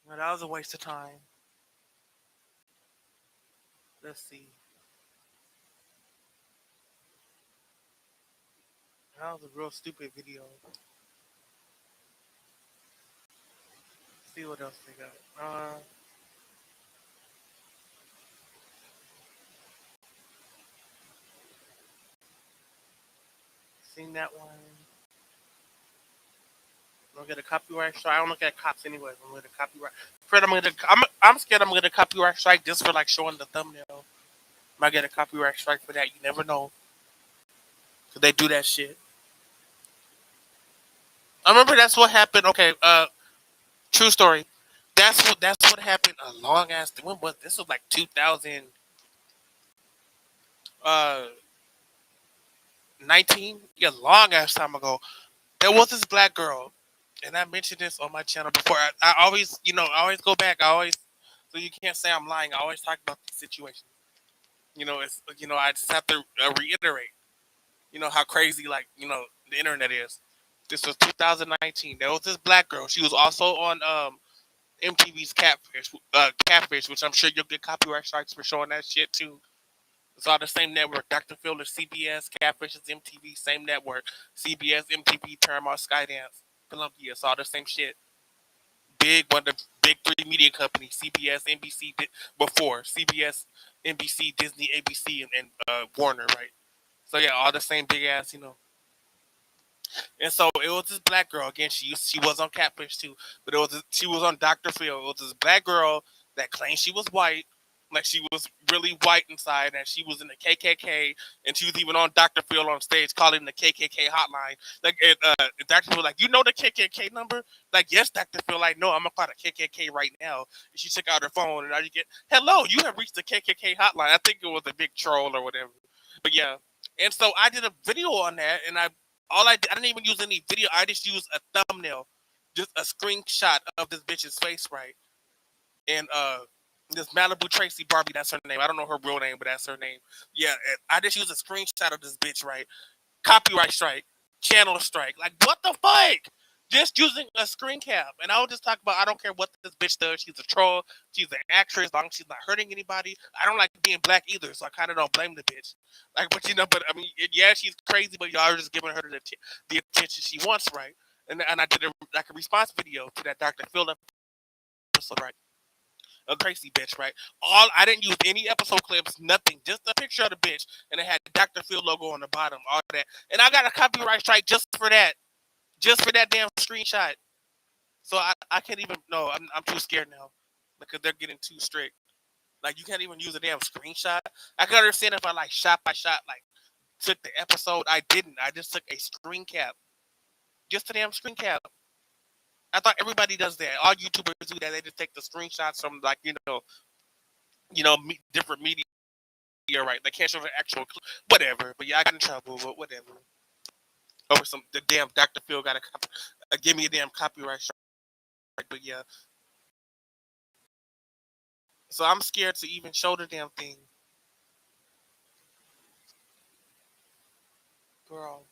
Well, that was a waste of time. Let's see. That was a real stupid video. Let's see what else they got. Seen that one. I'm gonna get a copyright strike. I don't look at cops anyway. I'm gonna get a copyright. Fred, I'm scared I'm gonna get a copyright strike just for like showing the thumbnail. Might get a copyright strike for that. You never know. So they do that shit. I remember that's what happened. Okay, true story. That's what happened a long ass. When was this? Was like 2019. Yeah, long ass time ago. There was this black girl, and I mentioned this on my channel before. I always, I always go back. So you can't say I'm lying. I always talk about these situations. I just have to reiterate. How crazy, like, the internet is. This was 2019. There was this black girl. She was also on MTV's Catfish, which I'm sure you'll get copyright strikes for showing that shit too. It's all the same network. Dr. Phil is CBS, Catfish is MTV, same network. CBS, MTV, Paramount, Skydance, Columbia. It's all the same shit. One of the big three media companies: CBS, NBC, before CBS, NBC, Disney, ABC, and Warner, right? So yeah, all the same big ass. And so it was this black girl again. She was on Catfish too, but she was on Dr. Phil. It was this black girl that claimed she was white, like she was really white inside, and she was in the KKK, and she was even on Dr. Phil on stage calling the KKK hotline. Like, Dr. Phil, like, you know the KKK number? Like, yes, Dr. Phil, like, no, I'm gonna call the KKK right now. And she took out her phone, and now you get, hello, you have reached the KKK hotline. I think it was a big troll or whatever, but yeah. And so I did a video on that, and I didn't even use any video. I just used a thumbnail, just a screenshot of this bitch's face, right? And this Malibu Tracy Barbie, that's her name. I don't know her real name, but that's her name. Yeah, and I just used a screenshot of this bitch, right? Copyright strike, channel strike. Like, what the fuck? Just using a screen cap. And I will just talk about, I don't care what this bitch does. She's a troll. She's an actress. As long as she's not hurting anybody. I don't like being black either, so I kind of don't blame the bitch. Like, but I mean, yeah, she's crazy, but y'all are just giving her the attention she wants, right? And I did a response video to that Dr. Phil episode, right? A crazy bitch, right? I didn't use any episode clips, nothing, just a picture of the bitch, and it had the Dr. Phil logo on the bottom, all that. And I got a copyright strike just for that damn screenshot. So I can't even. No, I'm too scared now because they're getting too strict. Like, you can't even use a damn screenshot. I can understand if I like shot by shot, like took the episode. I didn't. I just took a screen cap, just a damn screen cap. I thought everybody does that. All YouTubers do that. They just take the screenshots from, like, different media, right? They can't show the actual whatever. But yeah, I got in trouble. But whatever. Over the damn Dr. Phil got give me a damn copyright strike. But yeah. So I'm scared to even show the damn thing. Girl.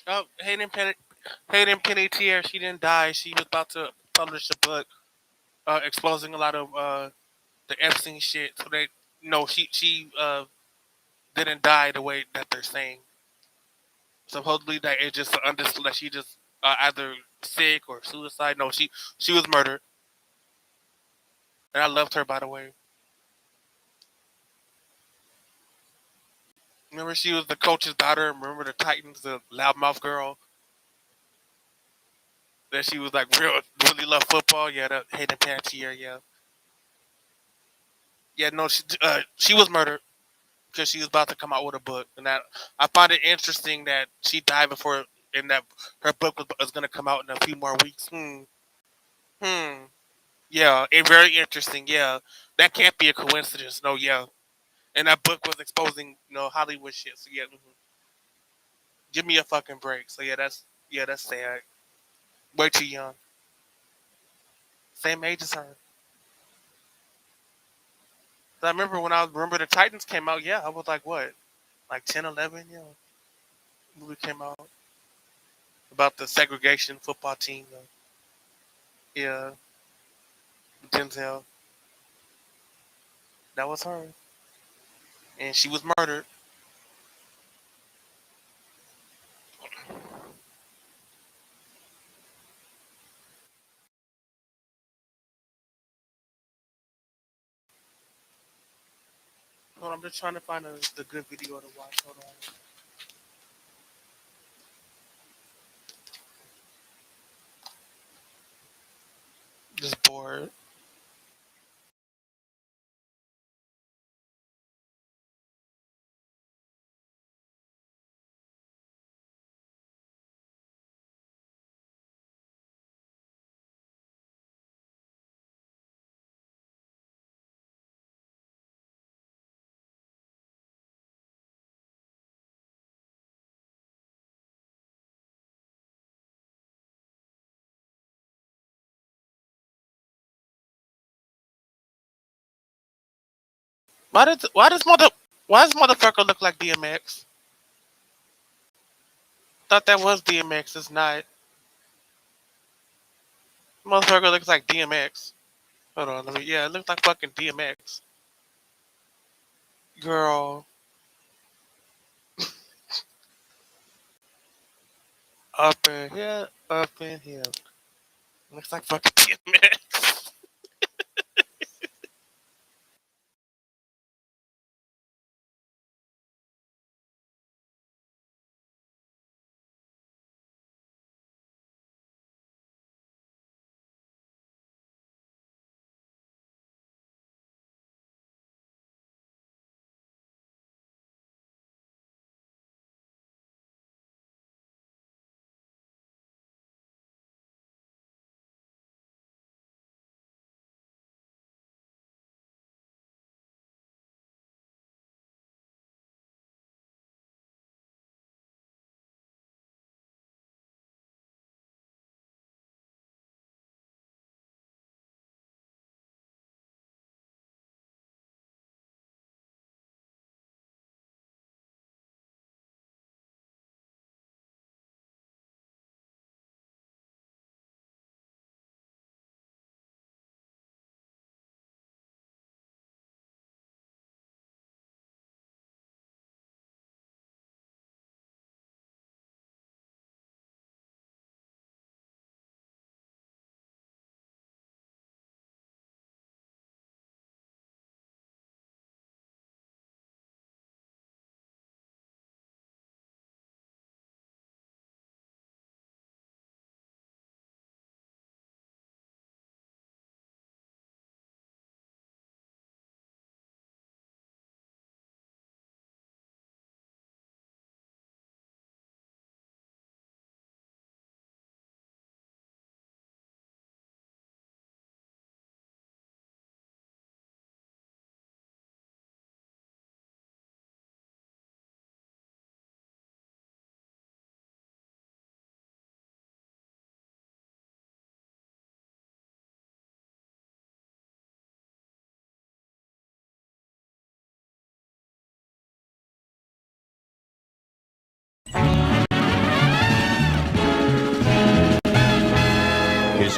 Oh, Hayden Panettiere, she didn't die. She was about to publish a book exposing a lot of the Epstein shit. So they no, she didn't die the way that they're saying. Supposedly that it just understood that she just either sick or suicide. No, she was murdered, and I loved her by the way. Remember, she was the coach's daughter. Remember the Titans, the loudmouth girl that she was like really love football. Yeah, that Hayden Panettiere. Yeah, yeah. No, she was murdered because she was about to come out with a book, and that I find it interesting that she died before, and that her book was going to come out in a few more weeks. Hmm. Yeah, and very interesting. Yeah, that can't be a coincidence. No, yeah, and that book was exposing Hollywood shit. So yeah, give me a fucking break. So yeah, that's sad. Way too young. Same age as her. So I remember when I remember the Titans came out. Yeah, I was like what, like 10, 11. Yeah, movie came out about the segregation football team. Yeah, Denzel. That was her, and she was murdered. Hold on, I'm just trying to find the good video to watch. Hold on. Just bored. Why does motherfucker look like DMX? Thought that was DMX. It's not. Motherfucker looks like DMX. Hold on, let me. Yeah, it looks like fucking DMX. Girl, up in here. Looks like fucking DMX.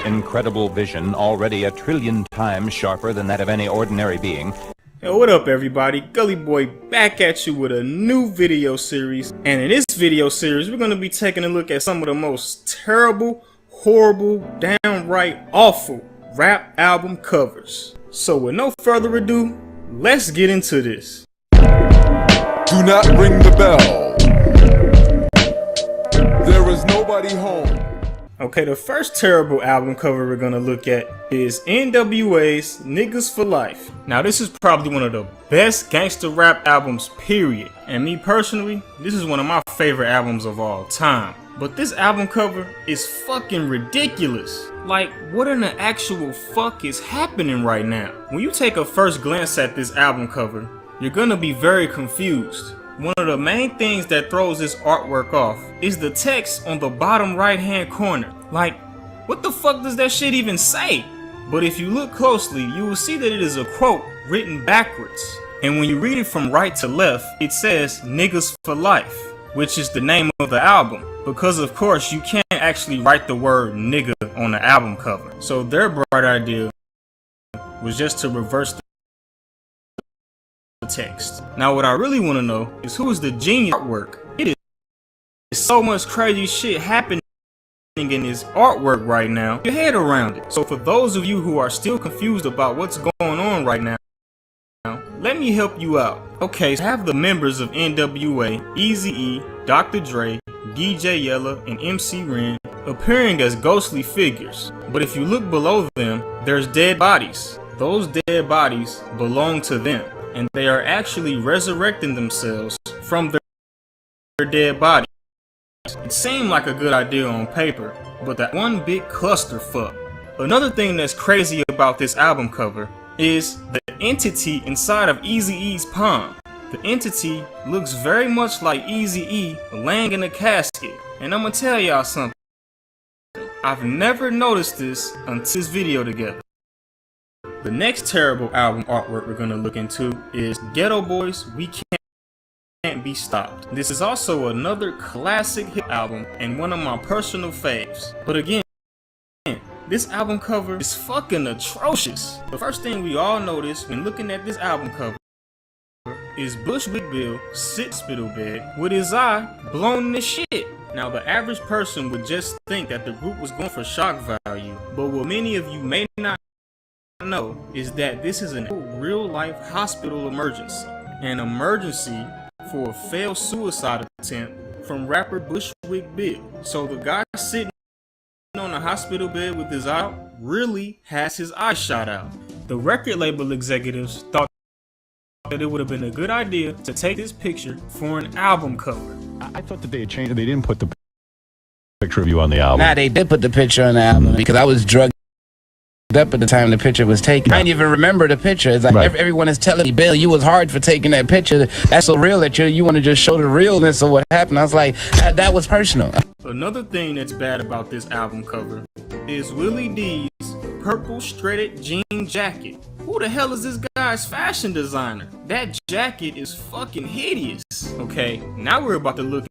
incredible vision, already a trillion times sharper than that of any ordinary being. Yo, what up everybody? Gully Boy back at you with a new video series. And in this video series, we're going to be taking a look at some of the most terrible, horrible, downright awful rap album covers. So with no further ado, let's get into this. Do not ring the bell. There is nobody home. Okay, the first terrible album cover we're gonna look at is NWA's Niggas for Life. Now this is probably one of the best gangster rap albums, period. And me personally, this is one of my favorite albums of all time. But this album cover is fucking ridiculous. Like, what in the actual fuck is happening right now? When you take a first glance at this album cover, you're gonna be very confused. One of the main things that throws this artwork off is the text on the bottom right hand corner. Like, what the fuck does that shit even say? But if you look closely, you will see that it is a quote written backwards. And when you read it from right to left, it says Niggas for Life, which is the name of the album. Because of course you can't actually write the word nigga on the album cover. So their bright idea was just to reverse the text. Now what I really want to know is who is the genius artwork. It is so much crazy shit happening in this artwork right now. Your head around it. So for those of you who are still confused about what's going on right now, let me help you out. Okay, so I have the members of NWA, Eazy-E, Dr. Dre, DJ Yella, and MC Ren appearing as ghostly figures. But if you look below them, there's dead bodies. Those dead bodies belong to them. And they are actually resurrecting themselves from their dead bodies. It seemed like a good idea on paper, but that one big clusterfuck. Another thing that's crazy about this album cover is the entity inside of Eazy-E's palm. The entity looks very much like Eazy-E laying in a casket. And I'm gonna tell y'all something. I've never noticed this until this video together. The next terrible album artwork we're going to look into is Ghetto Boys, We Can't Be Stopped. This is also another classic hit album and one of my personal faves. But again, this album cover is fucking atrocious. The first thing we all notice when looking at this album cover is Bushwick Bill sitting in the hospital bed with his eye blown to shit. Now the average person would just think that the group was going for shock value, but what many of you may not know is that this is a real life hospital emergency. An emergency for a failed suicide attempt from rapper Bushwick Bill. So the guy sitting on a hospital bed with his eye out really has his eye shot out. The record label executives thought that it would have been a good idea to take this picture for an album cover. I thought that they had changed it. They didn't put the picture of you on the album. Nah, they did put the picture on the album because I was drugged up at the time the picture was taken. I didn't even remember the picture. It's like everyone is telling me, Bill, you was hard for taking that picture. That's so real that you want to just show the realness of what happened. I was like, that was personal. Another thing that's bad about this album cover is Willie D's purple shredded jean jacket. Who the hell is this guy's fashion designer? That jacket is fucking hideous. Okay, now we're about to look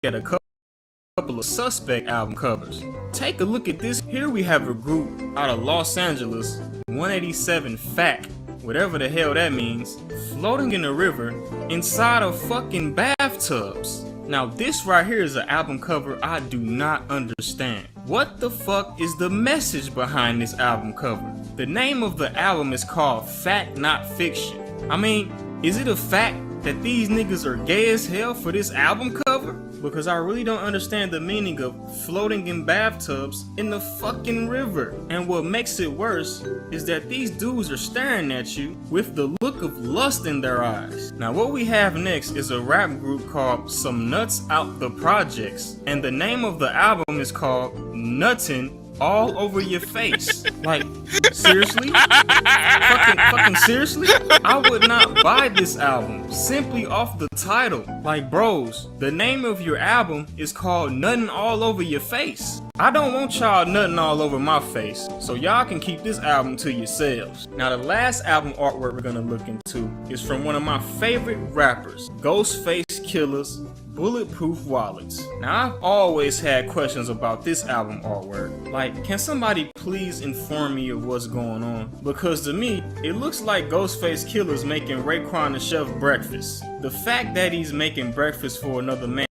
at a couple of suspect album covers. Take a look at this. Here we have a group out of Los Angeles, 187 FAC, whatever the hell that means, floating in a river inside of fucking bathtubs. Now this right here is an album cover I do not understand. What the fuck is the message behind this album cover? The name of the album is called Fact Not Fiction. I mean, is it a fact that these niggas are gay as hell for this album cover? Because I really don't understand the meaning of floating in bathtubs in the fucking river. And what makes it worse is that these dudes are staring at you with the look of lust in their eyes. Now what we have next is a rap group called Some Nuts Out the Projects. And the name of the album is called Nuttin' All Over Your Face. Like, seriously? Fucking seriously? I would not buy this album simply off the title. Like, bros, the name of your album is called Nuttin' All Over Your Face. I don't want y'all nuttin' all over my face, so y'all can keep this album to yourselves. Now the last album artwork we're gonna look into is from one of my favorite rappers, Ghostface Killah's Bulletproof Wallets. Now, I've always had questions about this album artwork. Like, can somebody please inform me of what's going on? Because to me, it looks like Ghostface Killer's making Raekwon the Chef breakfast. The fact that he's making breakfast for another man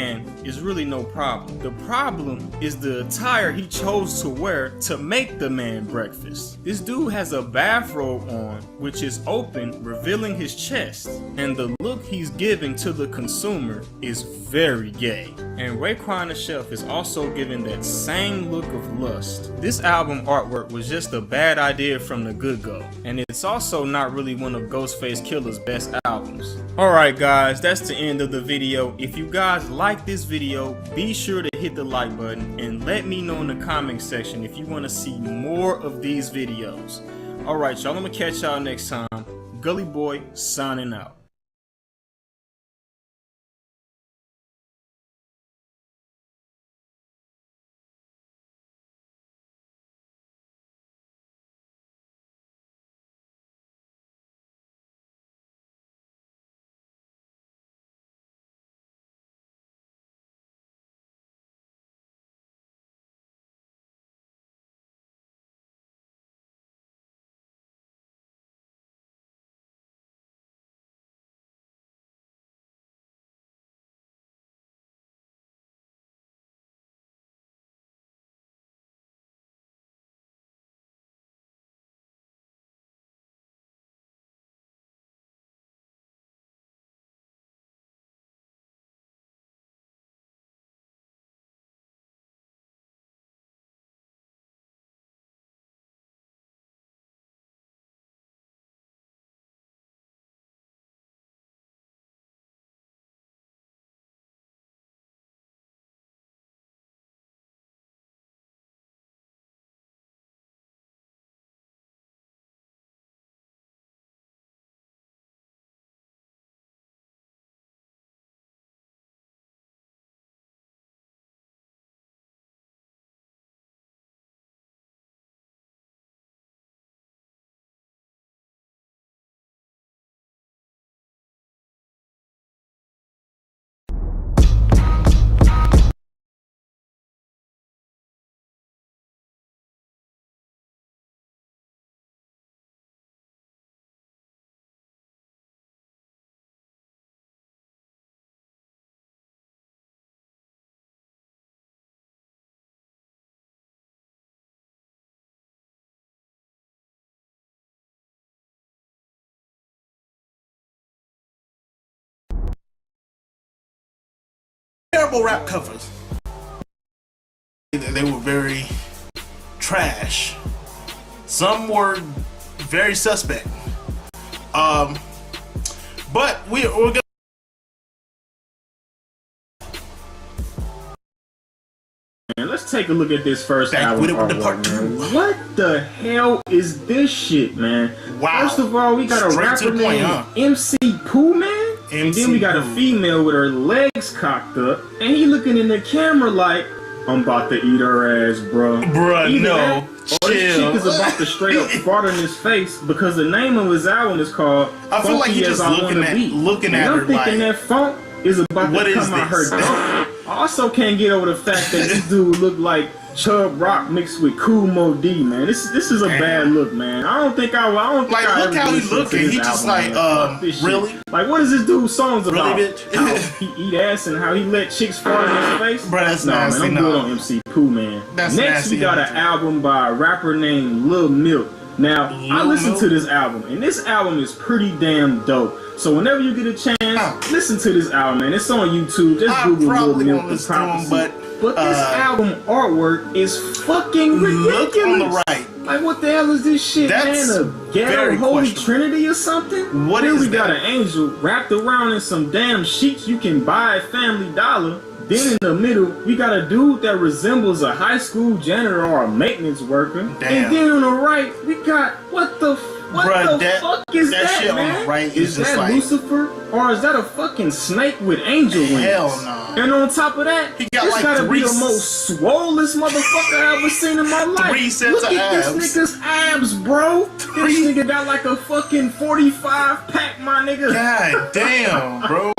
is really no problem. The problem is the attire he chose to wear to make the man breakfast. This dude has a bathrobe on, which is open, revealing his chest, and the look he's giving to the consumer is very gay. And Raekwon the Chef is also giving that same look of lust. This album artwork was just a bad idea from the get-go, and it's also not really one of Ghostface Killer's best albums. Alright guys, that's the end of the video. If you guys like this video, be sure to hit the like button and let me know in the comment section if you want to see more of these videos. Alright y'all, I'm gonna catch y'all next time. Gully Boy signing out. Terrible rap covers. They were very trash. Some were very suspect. But we're gonna. Man, let's take a look at this first album artwork, man. What the hell is this shit, man? Wow. First of all, we got a rapper named MC Pooh, man. And then we got a female with her legs cocked up, and he looking in the camera like, I'm about to eat her ass, bro. Bruh, no. Or this chick is about to straight up fart in his face because the name of his album is called I feel like he's just looking at her I'm thinking that funk is about to come out her dome. I also can't get over the fact that this dude looked like Chubb Rock mixed with Kool Moe Dee, man. This is a bad look, man. I don't think I look how he looking. He just album, like, really? Like, what is this dude's songs about? Really, bitch? How he eat ass and how he let chicks fart in his face? Bro, that's nasty. Man, I'm good on MC Pooh, man. That's Next, nasty, we got an album by a rapper named Lil Milk. Now, I listened to this album, and this album is pretty damn dope. So whenever you get a chance, listen to this album, man. It's on YouTube. Just Google Lil Milk and Prophecy. But this album artwork is fucking ridiculous. Look on the right. Like, what the hell is this shit, man? A ghetto holy trinity or something? What then is we got an angel wrapped around in some damn sheets you can buy at Family Dollar. Then in the middle, we got a dude that resembles a high school janitor or a maintenance worker. Damn. And then on the right, we got, what the fuck is that, shit man? On the right is that like Lucifer? Or is that a fucking snake with angel wings? Hell no. And on top of that, he got this like gotta be the most swollest motherfucker I ever seen in my life. 3 sets Look of at abs. this nigga's abs, bro. This nigga got like a fucking 45 pack, my nigga. God damn, bro.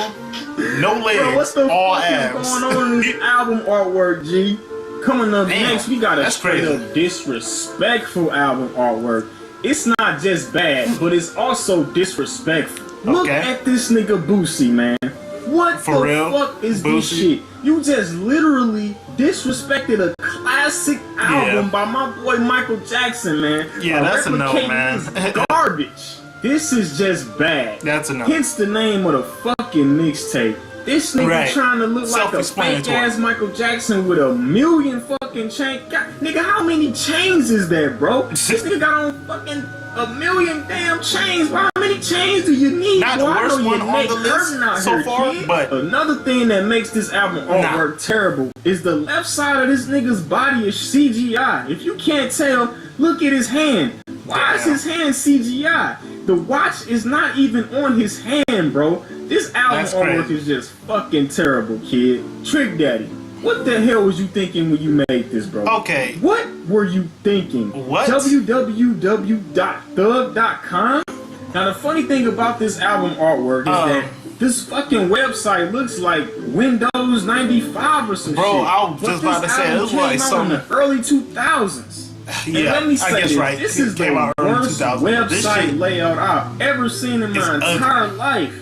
No legs, Bro, what the all fuck abs. is going on in this album artwork, G? Coming up Damn, next, we got a that's straight crazy. up disrespectful album artwork. It's not just bad, but it's also disrespectful. Look Okay. at this nigga Boosie, man. What For the real? fuck is this Boosie? shit? You just literally disrespected a classic album by my boy Michael Jackson, man. Yeah, that's a no, Replicating man. this garbage. This is just bad. That's a no. Hence the name of the fucking mixtape. This nigga Right. trying to look like a fake Self-explanatory. ass Michael Jackson with a million fucking chains. Nigga, how many chains is that, bro? This nigga got on fucking a million damn chains. How many chains do you need? Not the Boy, I worst know one your on neck the list hurting out so here, far, kid. but- Another thing that makes this album artwork terrible is the left side of this nigga's body is CGI. If you can't tell, look at his hand. Why is his hand CGI? The watch is not even on his hand, bro. This album That's artwork crazy. is just fucking terrible, kid. Trick Daddy, what the hell was you thinking when you made this, bro? Okay. What were you thinking? What? www.thug.com? Now, the funny thing about this album artwork is that this fucking website looks like Windows 95 or some Bro, shit. I was just about to say, it was like some some- in the early 2000s. And Yeah, let me I say guess this, right. this It is the came out early worst 2000s. This website shit layout I've ever seen in my is entire life.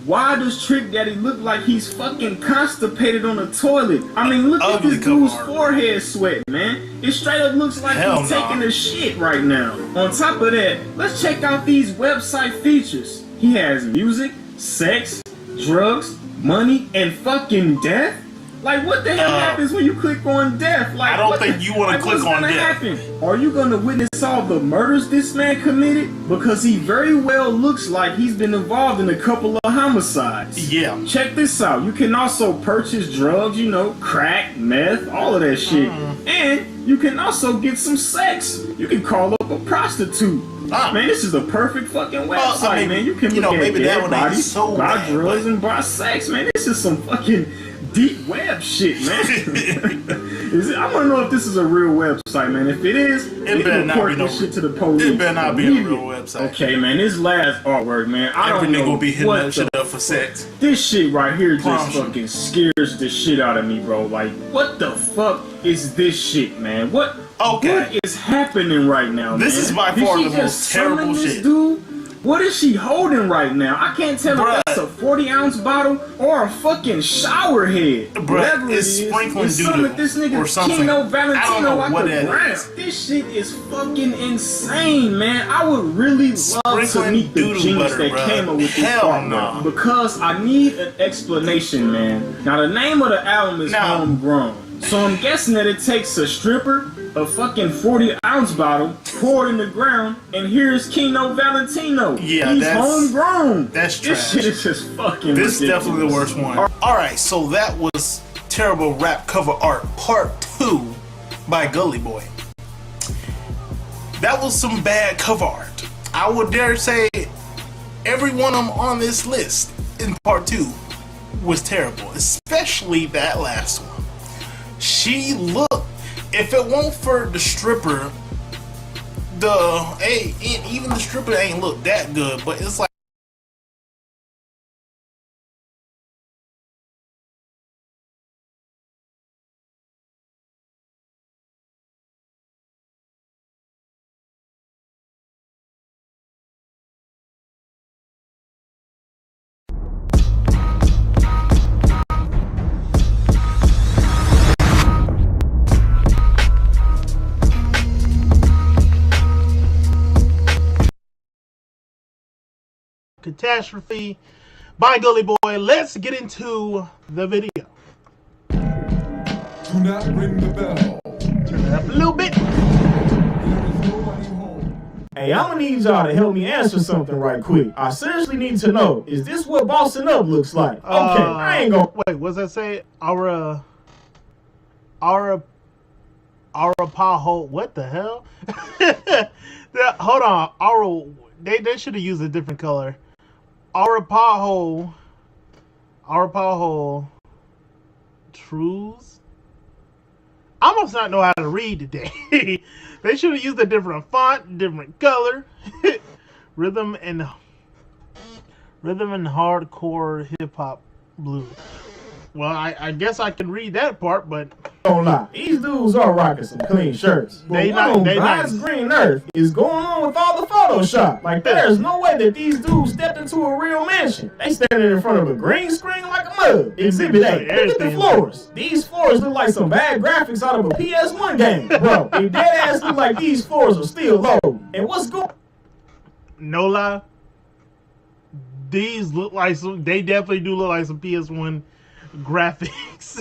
Why does Trick Daddy look like he's fucking constipated on the toilet? I mean, look at Ugly this cover dude's art. forehead sweat, man. It straight up looks like Hell he's nah. taking a shit right now. On top of that, let's check out these website features. He has music, sex, drugs, money, and fucking death. Like, what the hell happens when you click on death? Like, I don't what think the- you wanna like, click what's on gonna death. happen? Are you gonna witness all the murders this man committed? Because he very well looks like he's been involved in a couple of homicides. Yeah. Check this out. You can also purchase drugs, you know, crack, meth, all of that shit. And you can also get some sex. You can call up a prostitute. Man, this is a perfect fucking website, Well, I mean, man. You can you look know, at maybe that dead one ain't bodies, so buy bad, drugs, but- and buy sex, man. This is some fucking deep web shit, man. I want to know if this is a real website, man. If it is, It we better can not report be no- this shit to the police. it better not be a immediately. real website. Okay, man. This last artwork, man. I Every don't nigga know will be hitting what that shit the up for sex. This shit right here just Promise you. fucking scares the shit out of me, bro. Like, what the fuck is this shit, man? What is happening right now, This man? is by Did far she the just most terrible summon this shit. dude? What is she holding right now? I can't tell Bruh. if that's a 40-ounce bottle or a fucking shower head. Bruh, Whatever it it's is, sprinkling it's something doo-doo this nigga or something. Kino I don't Valentino know out what the that ground. is. This shit is fucking insane, man. I would really love to Sprinkling meet the doo-doo genius butter, that bruh. came up with this Hell artwork. no. Because I need an explanation, man. Now, the name of the album is Homegrown. So I'm guessing that it takes a stripper, a fucking 40-ounce bottle, pour it in the ground, and here's Kino Valentino. Yeah, He's that's- homegrown. that's This trash. shit is just fucking This is ridiculous. definitely the worst one. Alright, so that was Terrible Rap Cover Art Part 2 by Gully Boy. That was some bad cover art. I would dare say every one of them on this list in Part 2 was terrible, especially that last one. She looked, if it weren't for the stripper, even the stripper ain't look that good, but it's like Catastrophe by Gully Boy. Let's get into the video. Do not ring the bell. Turn it up a little bit. Hey, I'm gonna need y'all to help me answer something right quick. I seriously need to know, is this what bossing up looks like? Okay, I ain't gonna... Wait, what's that say? Aura Paho. What the hell? Hold on. Aura. They should have used a different color. Arapaho Trues. I must not know how to read today. They should have used a different font, different color. Rhythm and hardcore hip hop Blue. Well, I guess I can read that part, but Don't lie. These dudes are rocking some clean shirts. But They what not- on they God's nice. green earth is going on with all the Photoshop? Like, there's no way that these dudes stepped into a real mansion. They standing in front of a green screen like a mug. Exhibit A. Look at the Everything. floors. These floors look like some bad graphics out of a PS1 game. Bro, they dead ass look like these floors are still low. And what's going no lie, these look like some. They definitely do look like some PS1 graphics.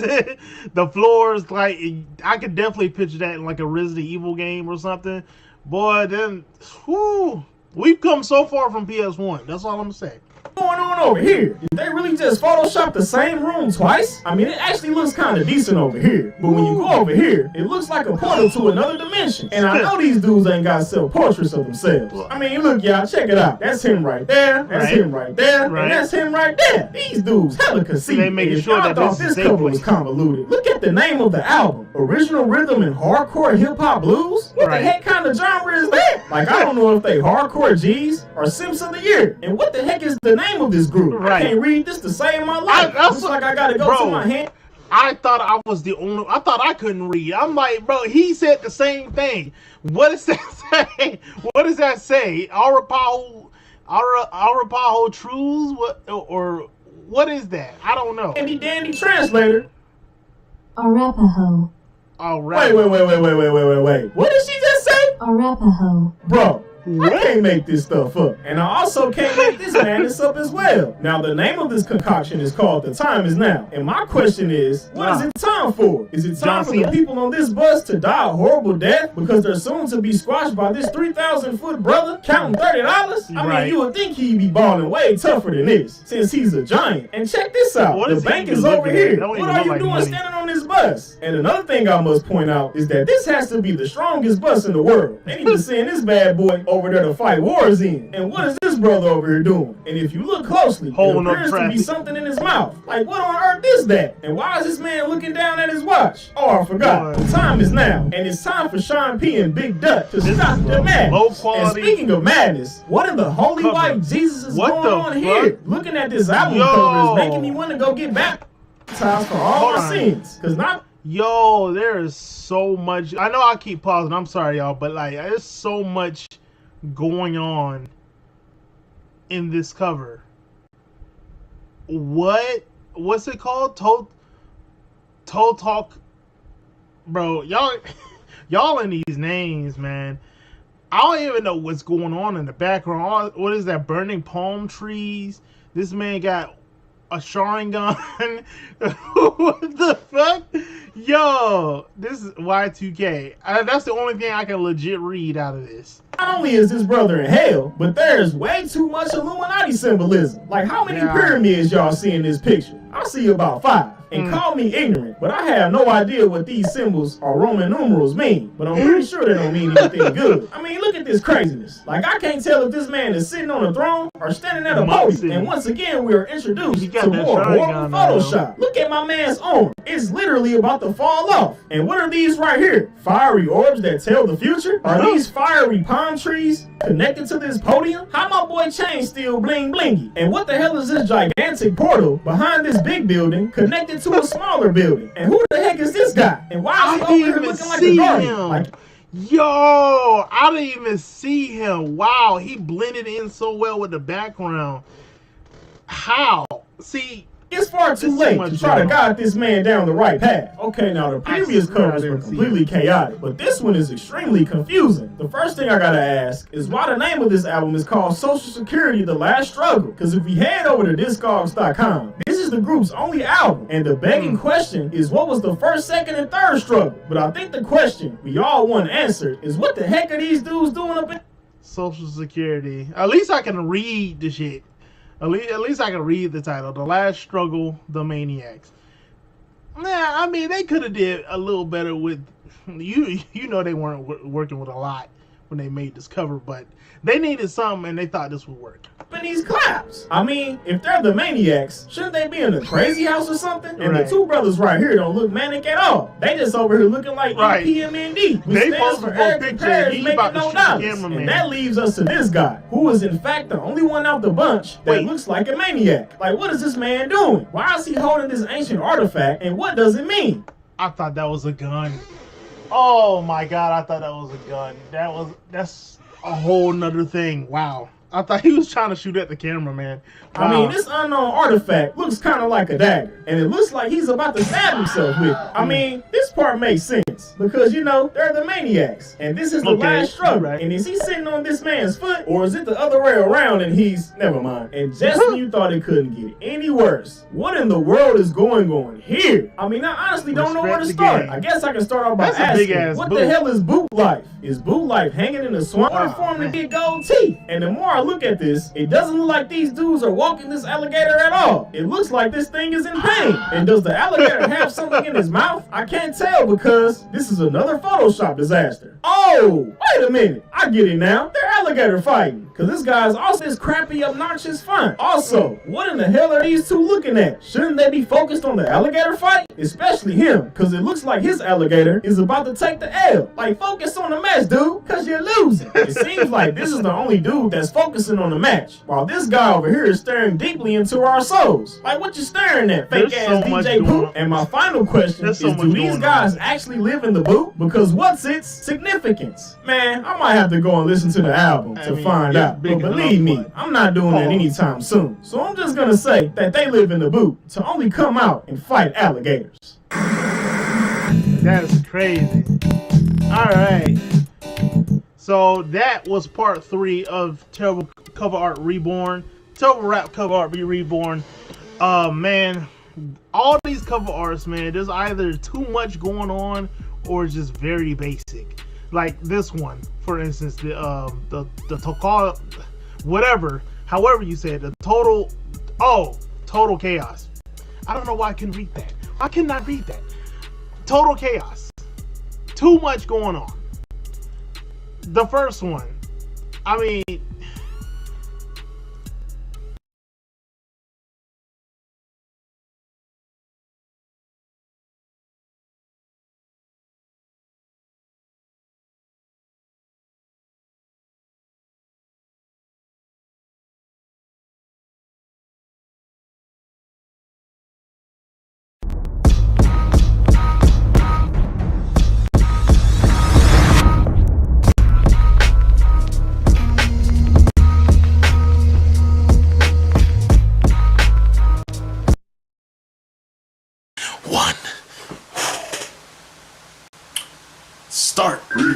The floors, like, I could definitely picture that in like a Resident Evil game or something. Boy, then, whew, we've come so far from PS1. That's all I'm gonna say. going on over here? Did they really just Photoshop the same room twice? I mean, it actually looks kind of decent over here. But when you go over here, it looks like a portal to another dimension. And I know these dudes ain't got self-portraits of themselves. I mean, look, y'all, check it out. That's him right there. That's him right there. Right. And that's him right there. These dudes hella conceited. They making If sure y'all that thought this is this safe cover was place. convoluted, look at the name of the album. Original Rhythm and Hardcore Hip Hop Blues? What the heck kind of genre is that? Like, I don't know if they Hardcore G's or Simps of the Year. And what the heck is the name of this group? I can't read this to save my life. Looks like I gotta go to my hand. I thought I was the only. I thought I couldn't read. I'm like, bro, he said the same thing. What does that say? What does that say? Arapaho truths? What or what is that? I don't know. Handy dandy translator. Arapaho. Wait. What did she just say? Arapaho. Bro, I can't make this stuff up. And I also can't make this madness up as well. Now, the name of this concoction is called The Time Is Now. And my question is, what is it time for? Is it time for the people on this bus to die a horrible death because they're soon to be squashed by this 3,000-foot brother counting $30? I mean, you would think he'd be balling way tougher than this, since he's a giant. And check this out. What The is he bank even is over looking at? here. That don't What even are look you like doing money. standing on this bus? And another thing I must point out is that this has to be the strongest bus in the world. They need to send this bad boy over there to fight wars in. And what is this brother over here doing? And if you look closely, Holding it up appears to be traffic. something in his mouth. Like, what on earth is that? And why is this man looking down at his watch? Oh, I forgot. The time is now. And it's time for Sean P and Big Dut to stop the madness. low And quality speaking of madness, what in the holy cover. white Jesus is What going the on fuck? here? Looking at this album Yo. cover is making me want to go get baptized for all Hold my on. sins. Because not Yo, there is so much. I know I keep pausing. I'm sorry, y'all, but like, there's so much going on in this cover. What's it called? Toe Talk, bro. Y'all in these names, man. I don't even know what's going on in the background. What is that? Burning palm trees. This man got a Sharingan. What the fuck? Yo, this is Y2K. That's the only thing I can legit read out of this. Not only is this brother in hell, but there's way too much Illuminati symbolism. Like, how many pyramids y'all see in this picture? I see about 5. And call me ignorant, but I have no idea what these symbols or Roman numerals mean. But I'm pretty sure they don't mean anything good. I mean, look at this craziness. Like, I can't tell if this man is sitting on a throne or standing at a podium. And once again, we are introduced to more horrible Photoshop. Look at my man's arm. It's literally about to fall off. And what are these right here? Fiery orbs that tell the future? Are these fiery palm trees connected to this podium? How my boy Chain still bling blingy? And what the hell is this gigantic portal behind this big building connected to a smaller building? And who the heck is this guy? And why is he over here looking like a guardian? Like, Yo, I didn't even see him. Wow, he blended in so well with the background. How? See, it's far too late to try to guide this man down the right path. Okay, now the previous covers were completely chaotic, but this one is extremely confusing. The first thing I gotta ask is why the name of this album is called Social Security: The Last Struggle. Because if we head over to Discogs.com, this is the group's only album, and the begging question is what was the first, second, and third struggle? But I think the question we all want answered is what the heck are these dudes doing up in Social Security. At least I can read the shit. At least I can read the title. The Last Struggle, The Maniacs. Nah, I mean, they could have did a little better with... You know they weren't working with a lot when they made this cover, but they needed something and they thought this would work. In these claps. I mean, if they're the maniacs, shouldn't they be in a crazy house or something? And the two brothers right here don't look manic at all. They just over here looking like EPMND, which stands for Eric Perez making no dollars. And that leaves us to this guy, who is in fact the only one out the bunch that looks like a maniac. Like, what is this man doing? Why is he holding this ancient artifact, and what does it mean? I thought that was a gun. Oh my God, I thought that was a gun. That's a whole nother thing. Wow. I thought he was trying to shoot at the camera, man. Wow. I mean, this unknown artifact looks kind of like a dagger, and it looks like he's about to stab himself with it. I mean, this part makes sense, because, you know, they're the maniacs, and this is the last struggle. And is he sitting on this man's foot, or is it the other way around and he's... Never mind. And just when you thought it couldn't get any worse, what in the world is going on here? I mean, I honestly don't know where to start. I guess I can start off by asking, what the hell is Boot Life? Is Boot Life hanging in a swamp form to get gold teeth? And the more I look at this, it doesn't look like these dudes are walking this alligator at all. It looks like this thing is in pain. And does the alligator have something in his mouth? I can't tell, because this is another Photoshop disaster. Oh, wait a minute. I get it now. They're alligator fighting, because this guy's also this crappy, obnoxious font. Also, what in the hell are these two looking at? Shouldn't they be focused on the alligator fight? Especially him, because it looks like his alligator is about to take the L. Like, focus on the match, dude, because you're losing. It seems like this is the only dude that's focusing on the match, while this guy over here is staring deeply into our souls. Like, what you staring at, fake ass DJ Poop? And my final question is, do these guys actually live in the boot? Because what's its significance? Man, I might have to go and listen to the album to find out. But believe me, I'm not doing that anytime soon. So I'm just gonna say that they live in the boot to only come out and fight alligators. That is crazy. Alright. So that was part 3 of Terrible Cover Art Reborn. Terrible Rap Cover Art Be Reborn. Man, all these cover arts, man, there's either too much going on or just very basic. Like this one, for instance, the total, whatever, however you say it, total chaos. I don't know why I can read that. I cannot read that. Total chaos. Too much going on. The first one, I mean, Start. This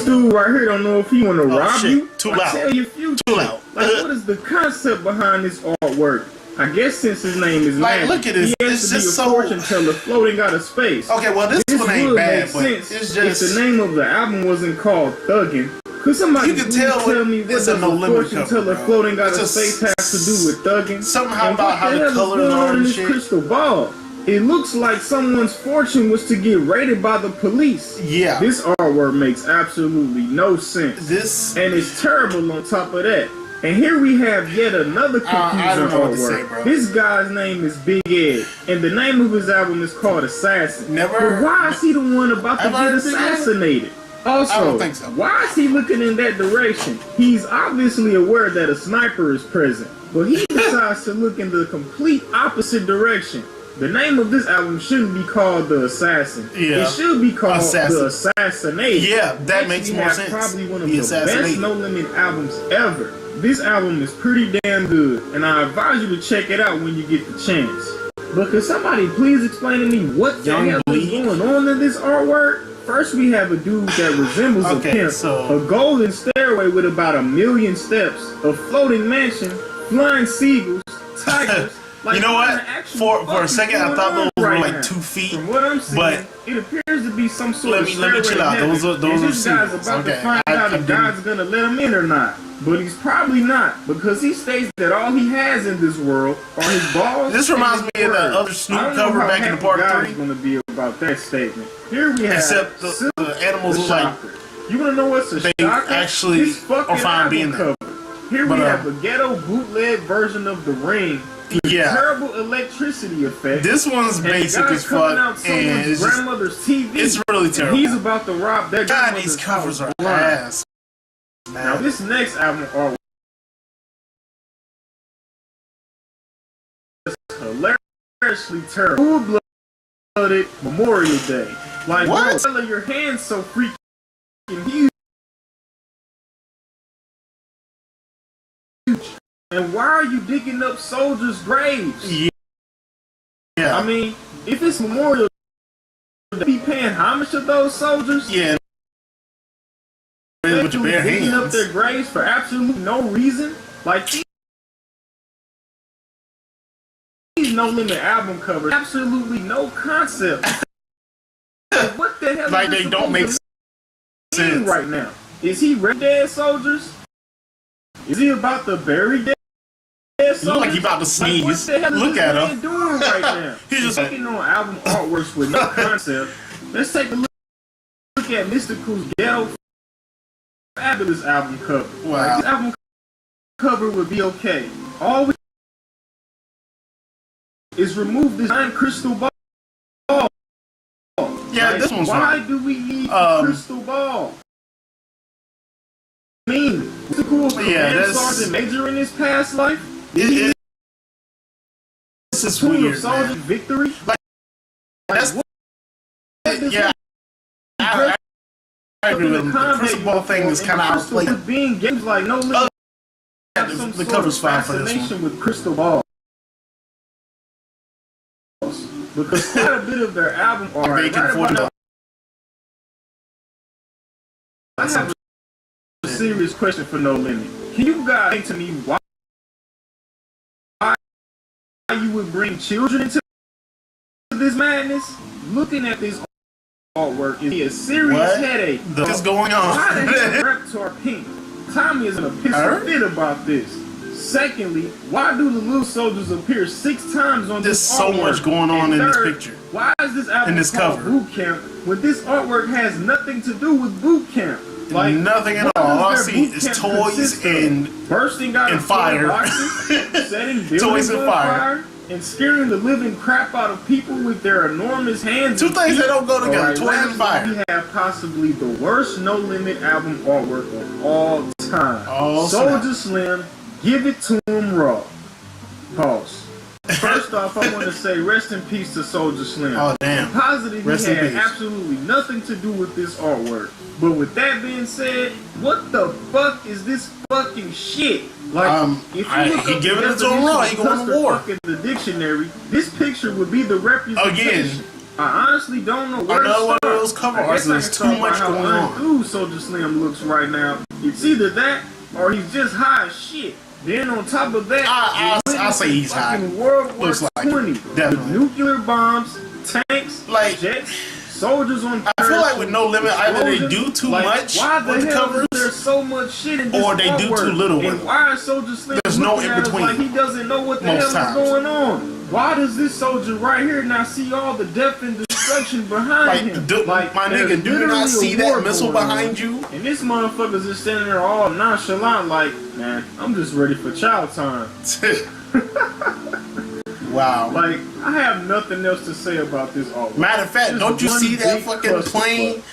dude right here don't know if he want to rob you. Too loud. Tell you future. Too loud. Like, what is the concept behind this artwork? I guess since his name is like, Magic, look at this. he has It's to be just a so fortune teller floating out of space. Okay, well this one ain't would bad, make but sense it's just if the name of the album wasn't called Thuggin'. Could somebody you can tell me what this does is no a limit fortune cover, teller bro. floating out It's of just space has to do with thugging? somehow And about what how the hell is colors going are on in and this shit. crystal ball? It looks like someone's fortune was to get raided by the police. Yeah. This artwork makes absolutely no sense. And it's terrible on top of that. And here we have yet another confusing I don't know what to say, artwork. bro. This guy's name is Big Ed, and the name of his album is called Assassin. But why is he the one about to Ever get heard this album? assassinated? Also, I don't think so. why is he looking in that direction? He's obviously aware that a sniper is present, but he decides to look in the complete opposite direction. The name of this album shouldn't be called The Assassin. Yeah. It should be called Assassin. The Assassination. Yeah, that Next, makes we more have sense. Probably one of The the best Assassination. No Limit albums ever. This album is pretty damn good, and I advise you to check it out when you get the chance. But could somebody please explain to me what the hell is going on in this artwork? First, we have a dude that resembles a pimp, a golden stairway with about 1,000,000 steps, a floating mansion, flying seagulls, tigers. Like, you know what? For a second, I thought those were like 2 feet. From what I'm seeing, but it appears to be some sort of let me chill out. Those are this guy's seagulls. about to find out if God's gonna let him in or not. but he's probably not, because he states that all he has in this world are his balls. This reminds me of the other I Snoop don't know cover how back in happy the part God 3. is going to be about that statement. Here we have Except the animals the look like shocker. You want to know what's a they shocker? actually His fucking are fine album being there. cover. Here we have a ghetto bootleg version of The Ring with terrible electricity effect. This one's and the basic guy's as coming fuck, out and someone's it's just- grandmother's TV. it's really terrible. And he's about to rob that God, grandmother's these covers house are blind. ass. Now this next album artwork is hilariously terrible. Full-blooded Memorial Day. Like, What? bro, your hands so freaking huge. And why are you digging up soldiers' graves? Yeah. I mean, if it's Memorial Day, be paying homage to those soldiers? Yeah. With your bare digging up hands. their graves for absolutely no reason? Like, these No Limit album covers, absolutely no concept. Like, what the hell Like is this they don't make supposed to mean right now? Is he red dead soldiers? Is he about to bury dead soldiers? Look like he about to sneeze. Like, what the hell is Look this at man him. doing right now? He's just looking on album artworks with no concept. Let's take a look at Mystical's ghetto fabulous album cover. Wow. Like, this album cover would be okay. All we is remove this giant crystal ball. Yeah, Like, this one's why fine. do we need a crystal ball? I mean, Mystical Yeah, Command that's- Sergeant Major in his past life? This is Tomb weird, of Sergeant man. Victory? That's what? yeah. I agree with him. The crystal ball thing is kind of outplayed. Being games like No Limit. Have some The sort cover's of fine for this fascination one. with crystal balls. Because quite a bit of their album art. They can afford it. I have a serious question for No Limit. Can you guys explain to me why you would bring children into this madness? Looking at this artwork is a serious What headache. the fuck is going on? Why the hell Reptar pink? Tommy is in a pistol fit about this. Secondly, why do the little soldiers appear 6 times on There's this so artwork? much going on And in this third, picture. Why is this album In this called cover. Boot Camp when this artwork has nothing to do with boot camp? Like, Nothing at what all. All I does their see boot is camp toys consist of? and bursting out and of fire. boxes, setting buildings Toys and on fire. and scaring the living crap out of people with their enormous hands. Two and things feet. that don't go together, Alright, toys and lastly, fire. We have possibly the worst No Limit album artwork of all time. Oh, Soldier Slim, Give It to Him Raw. Pause. First off, I want to say rest in peace to Soldier Slim. Oh, damn. I'm positive Rest he in had peace. absolutely nothing to do with this artwork. But with that being said, what the fuck is this fucking shit? Like, if you look he up giving the it to him raw, he definition of going to cluster war. fuck in the dictionary, this picture would be the representation. I honestly don't know where to Another one start. of those cover I guess arts, I there's can too start by much how going on. unenthused Soldier Slim looks right now. It's either that or he's just high as shit. Then on top of that, I'll say he's high. World War Looks like it. 20 Definitely. with nuclear bombs, tanks, jets, soldiers on. I feel like with No Limit, either they explosions. do too Like, much why the with the hell covers, is there so much shit in this or they do artwork? too little with And it. why is Soldier Slim There's no looking in at us between. like he doesn't know what the Most hell times. is going on? Why does this soldier right here now see all the death and destruction behind Like, him? my nigga, there's do you literally not a see war that missile going on. behind you? And this motherfucker's just standing there all nonchalant like, man, I'm just ready for child time. Wow. Like, I have nothing else to say about this artwork. Matter of fact, Just don't you one see that big fucking clusterfuck. plane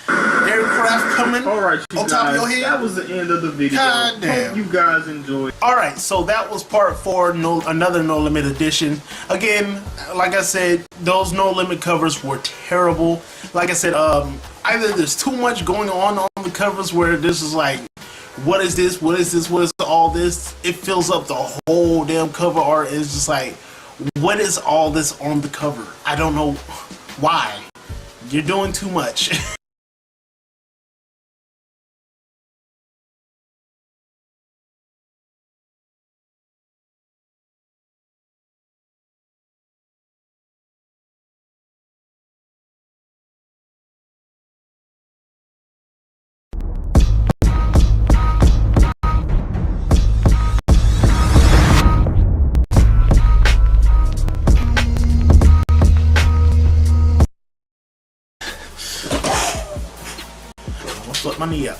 aircraft coming Alright, you on guys, top of your head? that was the end of the video. God damn. Hope you guys enjoyed. Alright, so that was part 4, another No Limit edition. Again, like I said, those No Limit covers were terrible. Like I said, either there's too much going on the covers where this is like, what is this? What is this? What is all this? It fills up the whole damn cover art. It's just like, what is all this on the cover? I don't know why. You're doing too much. me up.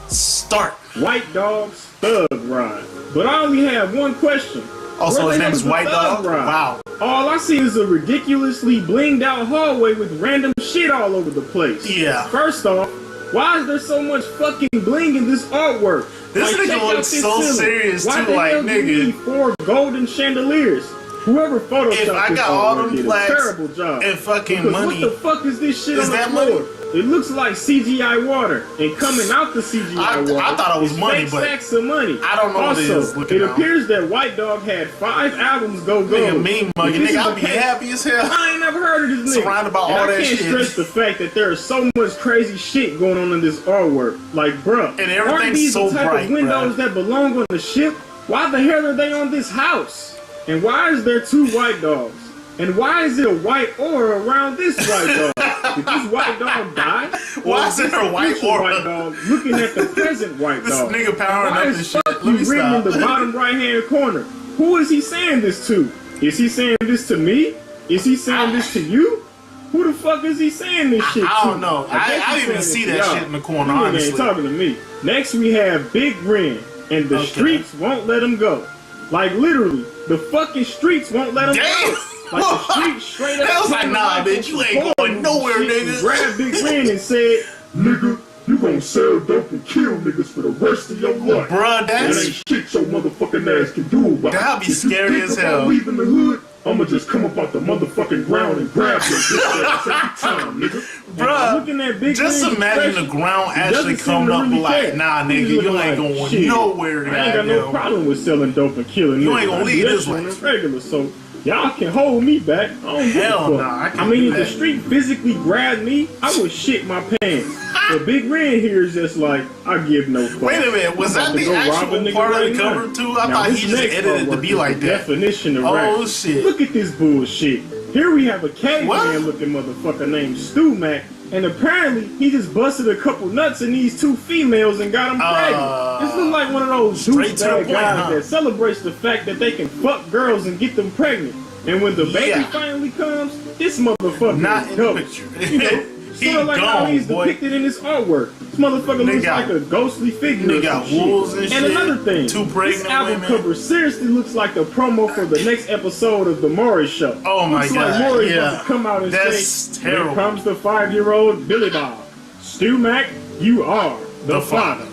Start. White Dog's Thug Ride. But I only have one question. Also, Where his the name hell is the White Thug Dog? Ride? Wow. All I see is a ridiculously blinged out hallway with random shit all over the place. Yeah. First off, why is there so much fucking bling in this artwork? This Like, check nigga out looks this so ceiling. serious Why too, the like, hell do you nigga. need 4 golden chandeliers? Whoever photoshopped If I this got all artwork them did a plaques terrible job. and fucking Because money, what the fuck is this shit is on the that floor? money? It looks like CGI water, and coming out the CGI water, I thought it was is money, fake but stacks of money. I don't know what it Also, is looking it out. appears that White Dog had 5 albums go. Nigga, mean mugging. If this Nigga, is I'll the be case, happy as hell. I ain't never heard of this nigga. Surrounded by And all I that can't shit. stress the fact that there is so much crazy shit going on in this artwork. Like, bruh, And aren't everything's these so the type bright, of windows bruh. that belong on the ship? Why the hell are they on this house? And why is there 2 white dogs? And why is there a white aura around this white dog? Did this white dog die? Why Or is there a white future aura? white dog looking at the present white This dog? nigga powering Why up is this shit. fuck Let me you written in stop. the bottom right hand corner? Who is he saying this to? Is he saying this to me? Is he saying this to you? Who the fuck is he saying this shit to? I don't know. guess I he's didn't even saying see this to that y'all. shit in the corner, You nigga honestly. ain't talking to me. Next we have Big Ren, and the Okay. streets won't let him go. Like literally, the fucking streets won't let him Damn. go. Like the streets straight up. That was like, came nah, out bitch, from you ain't porn going movie nowhere, shit nigga. and grabbed Big Ren and said, Nigga, you gon' sell dope and kill niggas for the rest of your life. Bruh, That that's... ain't shit your motherfucking ass can do about it. That'd be If you scary think as about hell. leaving the hood, I'ma just come up out the motherfucking ground and grab your bitch ass every time, nigga. Bruh, looking at Big just Ren's imagine the expression, ground he actually doesn't seem coming to up really like, care. nah, nigga, He's you looking ain't like, going shit, nowhere, I ain't got no goddamn. problem with selling dope and killing You niggas. ain't gonna I do leave that this shit way. on the regular, so y'all can hold me back. I don't give a Hell fuck. nah, I can't I mean, do if the that. street physically grabbed me, I would shit my pants. But Big Ren here is just like, I give no fuck. Wait a minute, was I'm that about to the go rob a actual nigga part of right the now. cover too? I Now, thought this he just next edited it to artwork be is like the that. Definition of Oh, rap. shit. Look at this bullshit. Here we have a caveman What? looking motherfucker named Stu Mac, and apparently he just busted a couple nuts in these 2 females and got them pregnant. This look like one of those straight to the douchebag point, guys huh? that celebrates the fact that they can fuck girls and get them pregnant. And when the baby Yeah. finally comes, this motherfucker Not is in the dope. picture. You know, He sort of like how gone, he's boy. depicted in this artwork. This motherfucker Nigga looks got- like a ghostly figure. nigga or got some shit. wolves and shit, another thing, 2 this pregnant album women. cover seriously looks like a promo for the next episode of The Maury Show. Oh my looks God, like Maury's yeah. about to come out and That's say, terrible. "Here comes the 5-year-old Billy Bob. Stu Mac, you are the father."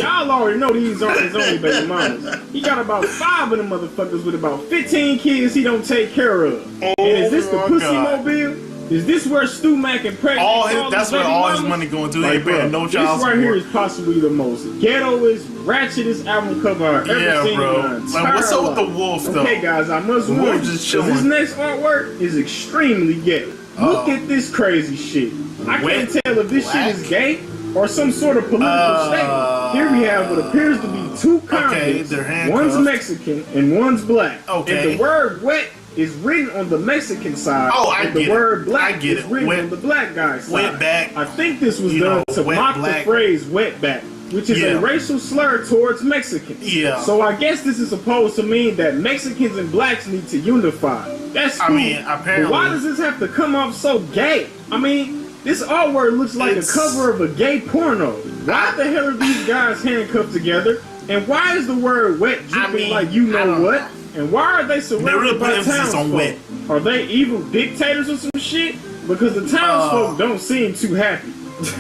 Y'all already know these aren't his only baby mamas. He got about 5 of them motherfuckers with about 15 kids he don't take care of. And is this the my Pussy God. Mobile? Is this where Stu Mac and pregnant? That's where all his money going to. They ain't paying no child This right here support. is possibly the most ghettoest, ratchetest album cover I've ever Yeah, seen bro. in my Like, entire what's up with life. the wolf, though? Okay, guys, I must The wolf warn you, just 'cause this chilling. next artwork is extremely gay. Look at this crazy shit. I can't tell if this shit is gay or some sort of political statement. Here we have what appears to be 2 convicts. they're handcuffed. One's Mexican and one's black. Okay. And the word wet is written on the Mexican side. Oh, I and the get it. word black I get is it. written Wet- on the black guy's side. Wetback. I think this was You done know, to wet mock black. the phrase wetback, which is Yeah. a racial slur towards Mexicans. Yeah. So I guess this is supposed to mean that Mexicans and blacks need to unify. That's I cool. mean, apparently- But why does this have to come off so gay? I mean, this artwork looks like It's- a cover of a gay porno. Why the hell are these guys handcuffed together? And why is the word wet dripping like you know what? And why are they surrounded really by put emphasis on townsfolk? wet. Are they evil dictators or some shit? Because the townsfolk don't seem too happy.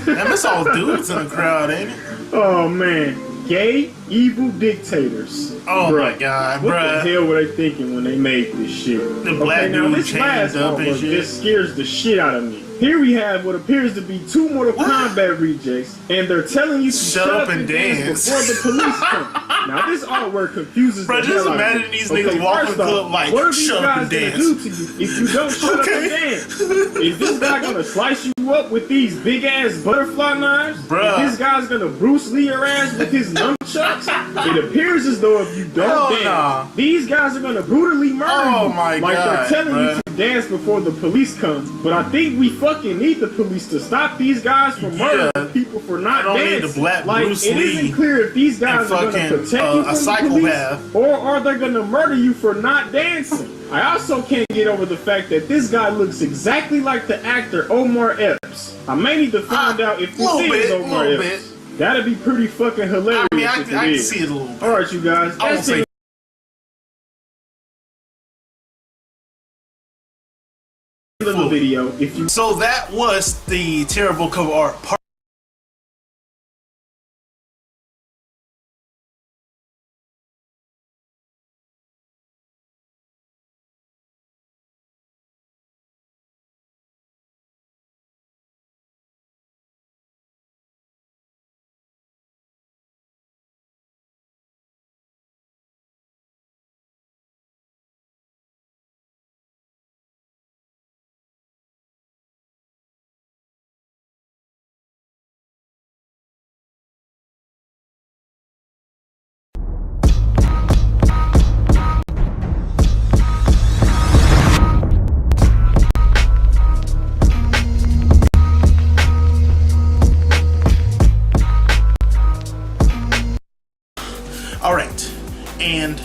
Damn, it's all dudes in the crowd, ain't it? Oh man, gay evil dictators. Oh Bruh. my God, What bruh. the hell were they thinking when they made this shit? The black now dude this chained last up and artwork shit. just scares the shit out of me. Here we have what appears to be 2 Mortal Kombat rejects, and they're telling you to shut up and dance before the police come. Now this artwork confuses Bro, the just hell out of imagine me. these niggas walking first the off, club like, what are these shut up guys and gonna dance? do to you if you don't shut up and dance? Is this guy gonna slice you up with these big ass butterfly knives? Bruh. Is this guy's gonna Bruce Lee your ass with his nunchucks? It appears as though if you don't Hell dance, nah. these guys are gonna brutally murder Oh you. my like God, they're telling you bruh. to dance before the police comes, but I think we fucking need the police to stop these guys from murdering people for not dancing. Need the black like, Bruce it Lee isn't clear if these guys are fucking, gonna protect you from the police, or are they gonna murder you for not dancing. I also can't get over the fact that this guy looks exactly like the actor Omar Epps. I may need to find out if this is Omar Epps. That'd be pretty fucking hilarious. I mean, if I it can is. see it a little bit. Alright, you guys. I won't say little video. If you So that was the terrible cover art part. All right, and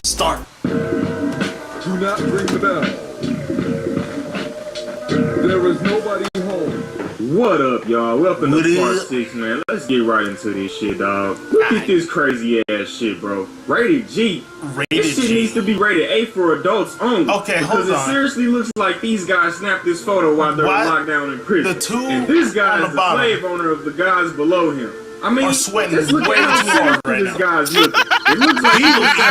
start. Do not ring the bell. There is nobody home. What up, y'all? Welcome to part 6, man. Let's get right into this shit, dog. Look at this crazy ass shit, bro. Rated G. This shit needs to be rated A for adults only. Okay, because hold on. it seriously looks like these guys snapped this photo while they're locked down in prison. The two and this guy on is the the bottom slave owner of the guys below him. I mean, are sweating just look way at how too hard sinister right this now. guy's looking. It looks like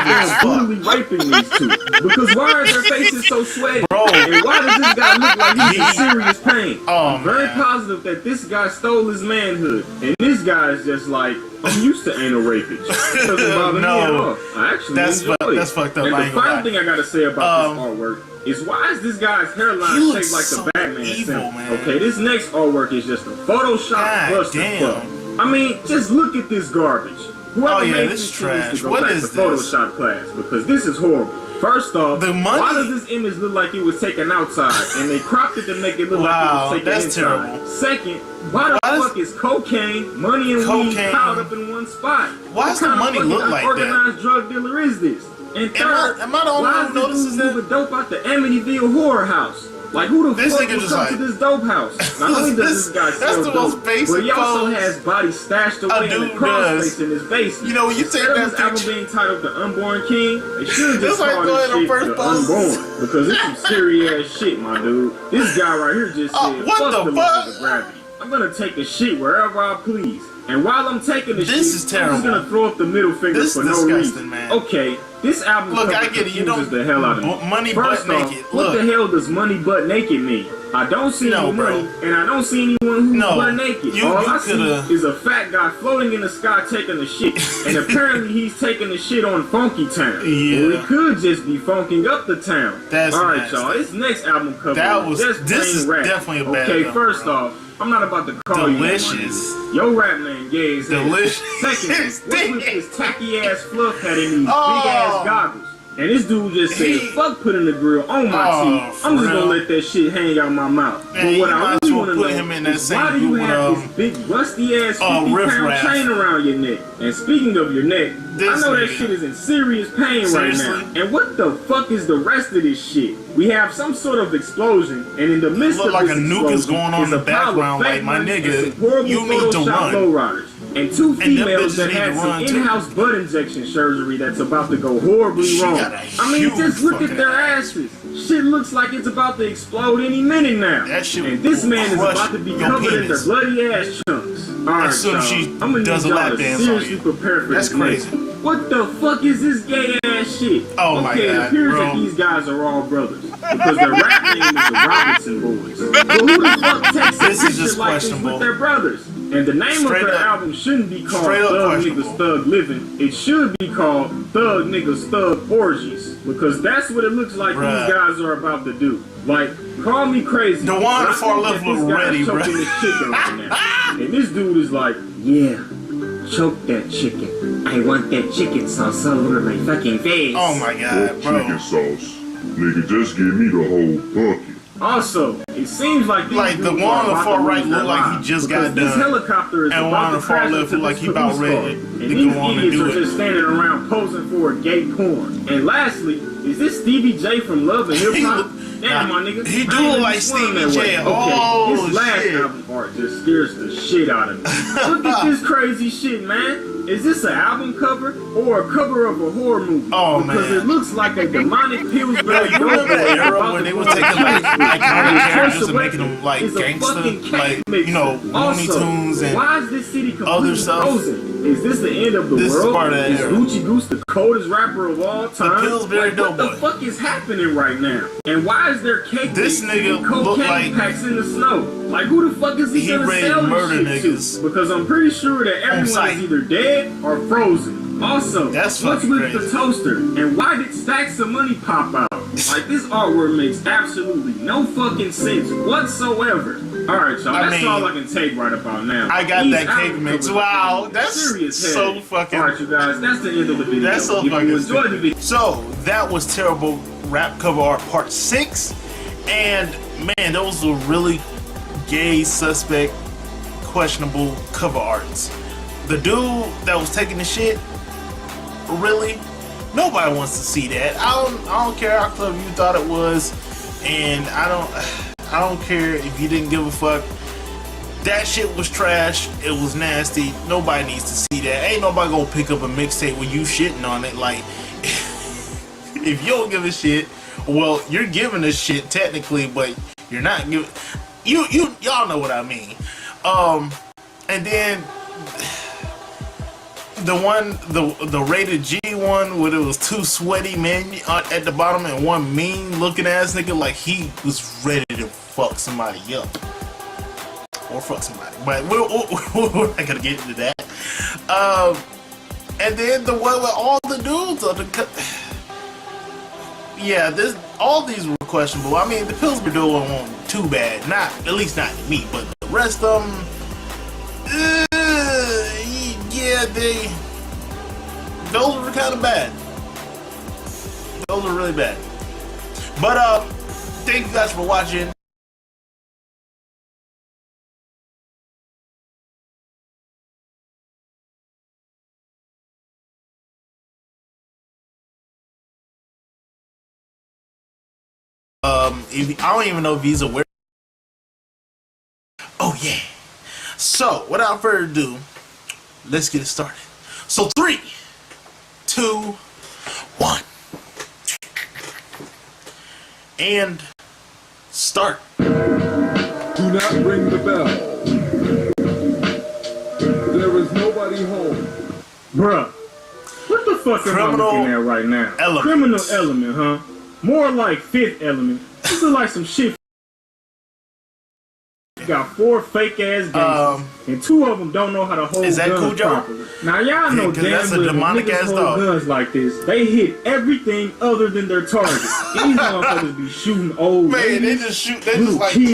he's brutally raping these two. Because why are their faces so sweaty? Bro. And why does this guy look like he's in serious pain? Oh, I'm very positive that this guy stole his manhood. And this guy is just like, I'm used to anal rapage. It doesn't bother me at all. I actually enjoy it. That's fucked up. And I the ain't gonna final lie. thing I gotta say about this artwork is why is this guy's hairline He shaped looks like so the Batman evil, symbol? man. Okay, this next artwork is just a Photoshop clusterfuck. I mean, just look at this garbage. Whoever made this this shit needs trash. to go What back is to this? Photoshop class because this is horrible. First off, why does this image look like it was taken outside and they cropped it to make it look like it was taken that's inside? terrible. Second, why the fuck is cocaine, money, and weed piled up in one spot? Why does the money look like that? What kind of organized drug dealer is this? And third, am I the only one who notices that? The dope out the Amityville horror house. Like, who the This fuck nigga would just come like- to this dope house? Not only does this guy That's sell the dope, most basic but he also pose has bodies stashed away in the dude crawl does. space in his basement. You know, when you take Instead of that this album picture- being titled The Unborn King, they should have This just like called going this on shit first The pose. Unborn. Because it's some serious shit, my dude. This guy right here just said, what fuck the the laws of gravity. I'm gonna take a shit wherever I please. And while I'm taking the shit, is I'm terrible. just gonna throw up the middle finger This for is no disgusting, reason. man. Okay, this album Look, cover I get it. You confuses don't- the hell out of me. money First butt off, naked. what Look. the hell does money butt naked mean? I don't see any money, and I don't see anyone who's butt naked. All I see is a fat guy floating in the sky taking a shit, and apparently he's taking a shit on Funky Town. Yeah. Or he could just be funking up the town. That's all right, nasty. y'all. This next album cover That is was- just this plain is rap. definitely a bad Okay, cover, first off, I'm not about to call Delicious. you that, Your rap name gay as hell. Delicious. Second, what's with this tacky ass fluff hat and these Oh. big ass goggles? And this dude just said, fuck putting the grill on my teeth. I'm just for gonna real. let that shit hang out my mouth. Man, but what you I might as really well wanna put know him in that is same why do you group with, have this big rusty ass 50-pound riff-raff. chain around your neck? And speaking of your neck, I know that nigga. shit is in serious pain Seriously? right now. And what the fuck is the rest of this shit? We have some sort of explosion, and in the midst Look of like this a nuke is explosion going on is in a the pile of background, fake like, my money nigga, and some horrible you need to Photoshop run. lowriders. And two And them females bitches that need had to some run, too. in-house butt injection surgery that's about to go horribly She wrong. got a I mean, huge just look at fucking their asses. Shit looks like it's about to explode any minute now. That shit And this will man is crush about to be your covered in their penis. bloody ass chunks. Alright, As soon as she I'm gonna does need a y'all lap to dance on seriously you. prepare for That's this crazy. next. What the fuck is this gay ass shit? Oh my okay, it God, appears bro. that these guys are all brothers because their rap name is the Robinson Boys. But who the fuck takes This a is just picture like this questionable. with their brothers? And the name Straight of their up- album shouldn't be called straight up Thug questionable. Niggas Thug Living. It should be called Thug Niggas Thug Orgies because that's what it looks like Bruh. these guys are about to do. Like, call me crazy. The one but on the I far think left that this look guy's ready, bruh. choking this chicken right now. And this dude is like, yeah, choke that chicken. I want that chicken sauce all over my fucking face. Oh my god, Chicken bro. sauce. Nigga, just give me the whole bucket. Also, it seems like these Like the dudes one are on the about far to right lose look their like he lives, just because got this done, helicopter is and one about on to the far crash left into look like this he about police car. ready And to these go on and idiots do are it. just standing around posing for gay porn. And lastly, is this Stevie J from Love and Hip Hop? Damn, my nigga. He do I ain't look even like swung Stevie that way. J. Okay, Oh, this last shit. album art just scares the shit out of me. Look at this crazy shit, man. Is this an album cover or a cover of a horror movie? Oh, because man. it looks like a demonic Pillsbury Bro, you remember that era when they was taking like iconic characters and making them like gangster, like, you know, Looney Tunes and why is this city other completely stuff? frozen? Is this the end of the This is world? part of that Is era. Gucci Goose the coldest rapper of all time? Pillsbury Like, what the Doughboy. fuck is happening right now? And why is there cake This mix nigga and look cocaine like packs in the snow? Like, who the fuck is he gonna ready sell to this murder shit niggas to? Because I'm pretty sure that everyone sight. is either dead or frozen. Also, That's what's fucking with the crazy. toaster? And why did stacks of money pop out? Like, this artwork makes absolutely no fucking sense whatsoever. Alright, y'all, I that's mean, all I can take right about now. I got These that cake album mix. covers Wow, are that's serious so head. fucking. Alright, you guys, that's the end of the video. That's so if fucking you enjoyed the stupid. video. So that was terrible rap cover art part 6, and man, those were really gay, suspect, questionable cover arts. The dude that was taking the shit, really, nobody wants to see that. I don't care how clever you thought it was, and I don't care if you didn't give a fuck. That shit was trash. It was nasty. Nobody needs to see that. Ain't nobody gonna pick up a mixtape with you shitting on it. Like, if you don't give a shit, well, you're giving a shit technically, but you're not giving. Y'all know what I mean. And then the rated G one, where it was 2 sweaty men at the bottom and one mean looking ass nigga, like he was ready to fuck somebody up. Or fuck somebody, but we're not gonna get into that. And then the one with all the dudes on the yeah, all these were questionable. I mean, the Pillsbury dude wasn't too bad, at least not to me, but the rest of them, yeah, those were kind of bad. Those were really bad. But thank you guys for watching. I don't even know if he's aware. Oh yeah. So without further ado, let's get it started. So 3, 2, 1, and start. Do not ring the bell. There is nobody home. Bruh, what the fuck am I looking at right now? Criminal element, huh? More like Fifth Element. This is like some shit. Got 4 fake ass gangsters, and 2 of them don't know how to hold Is that guns cool, Joe? properly. Now y'all know 'cause damn that's a well if demonic niggas ass hold dog. guns like this, they hit everything other than their target. These motherfuckers be shooting old Man, they ladies, just shoot. They little just like kids.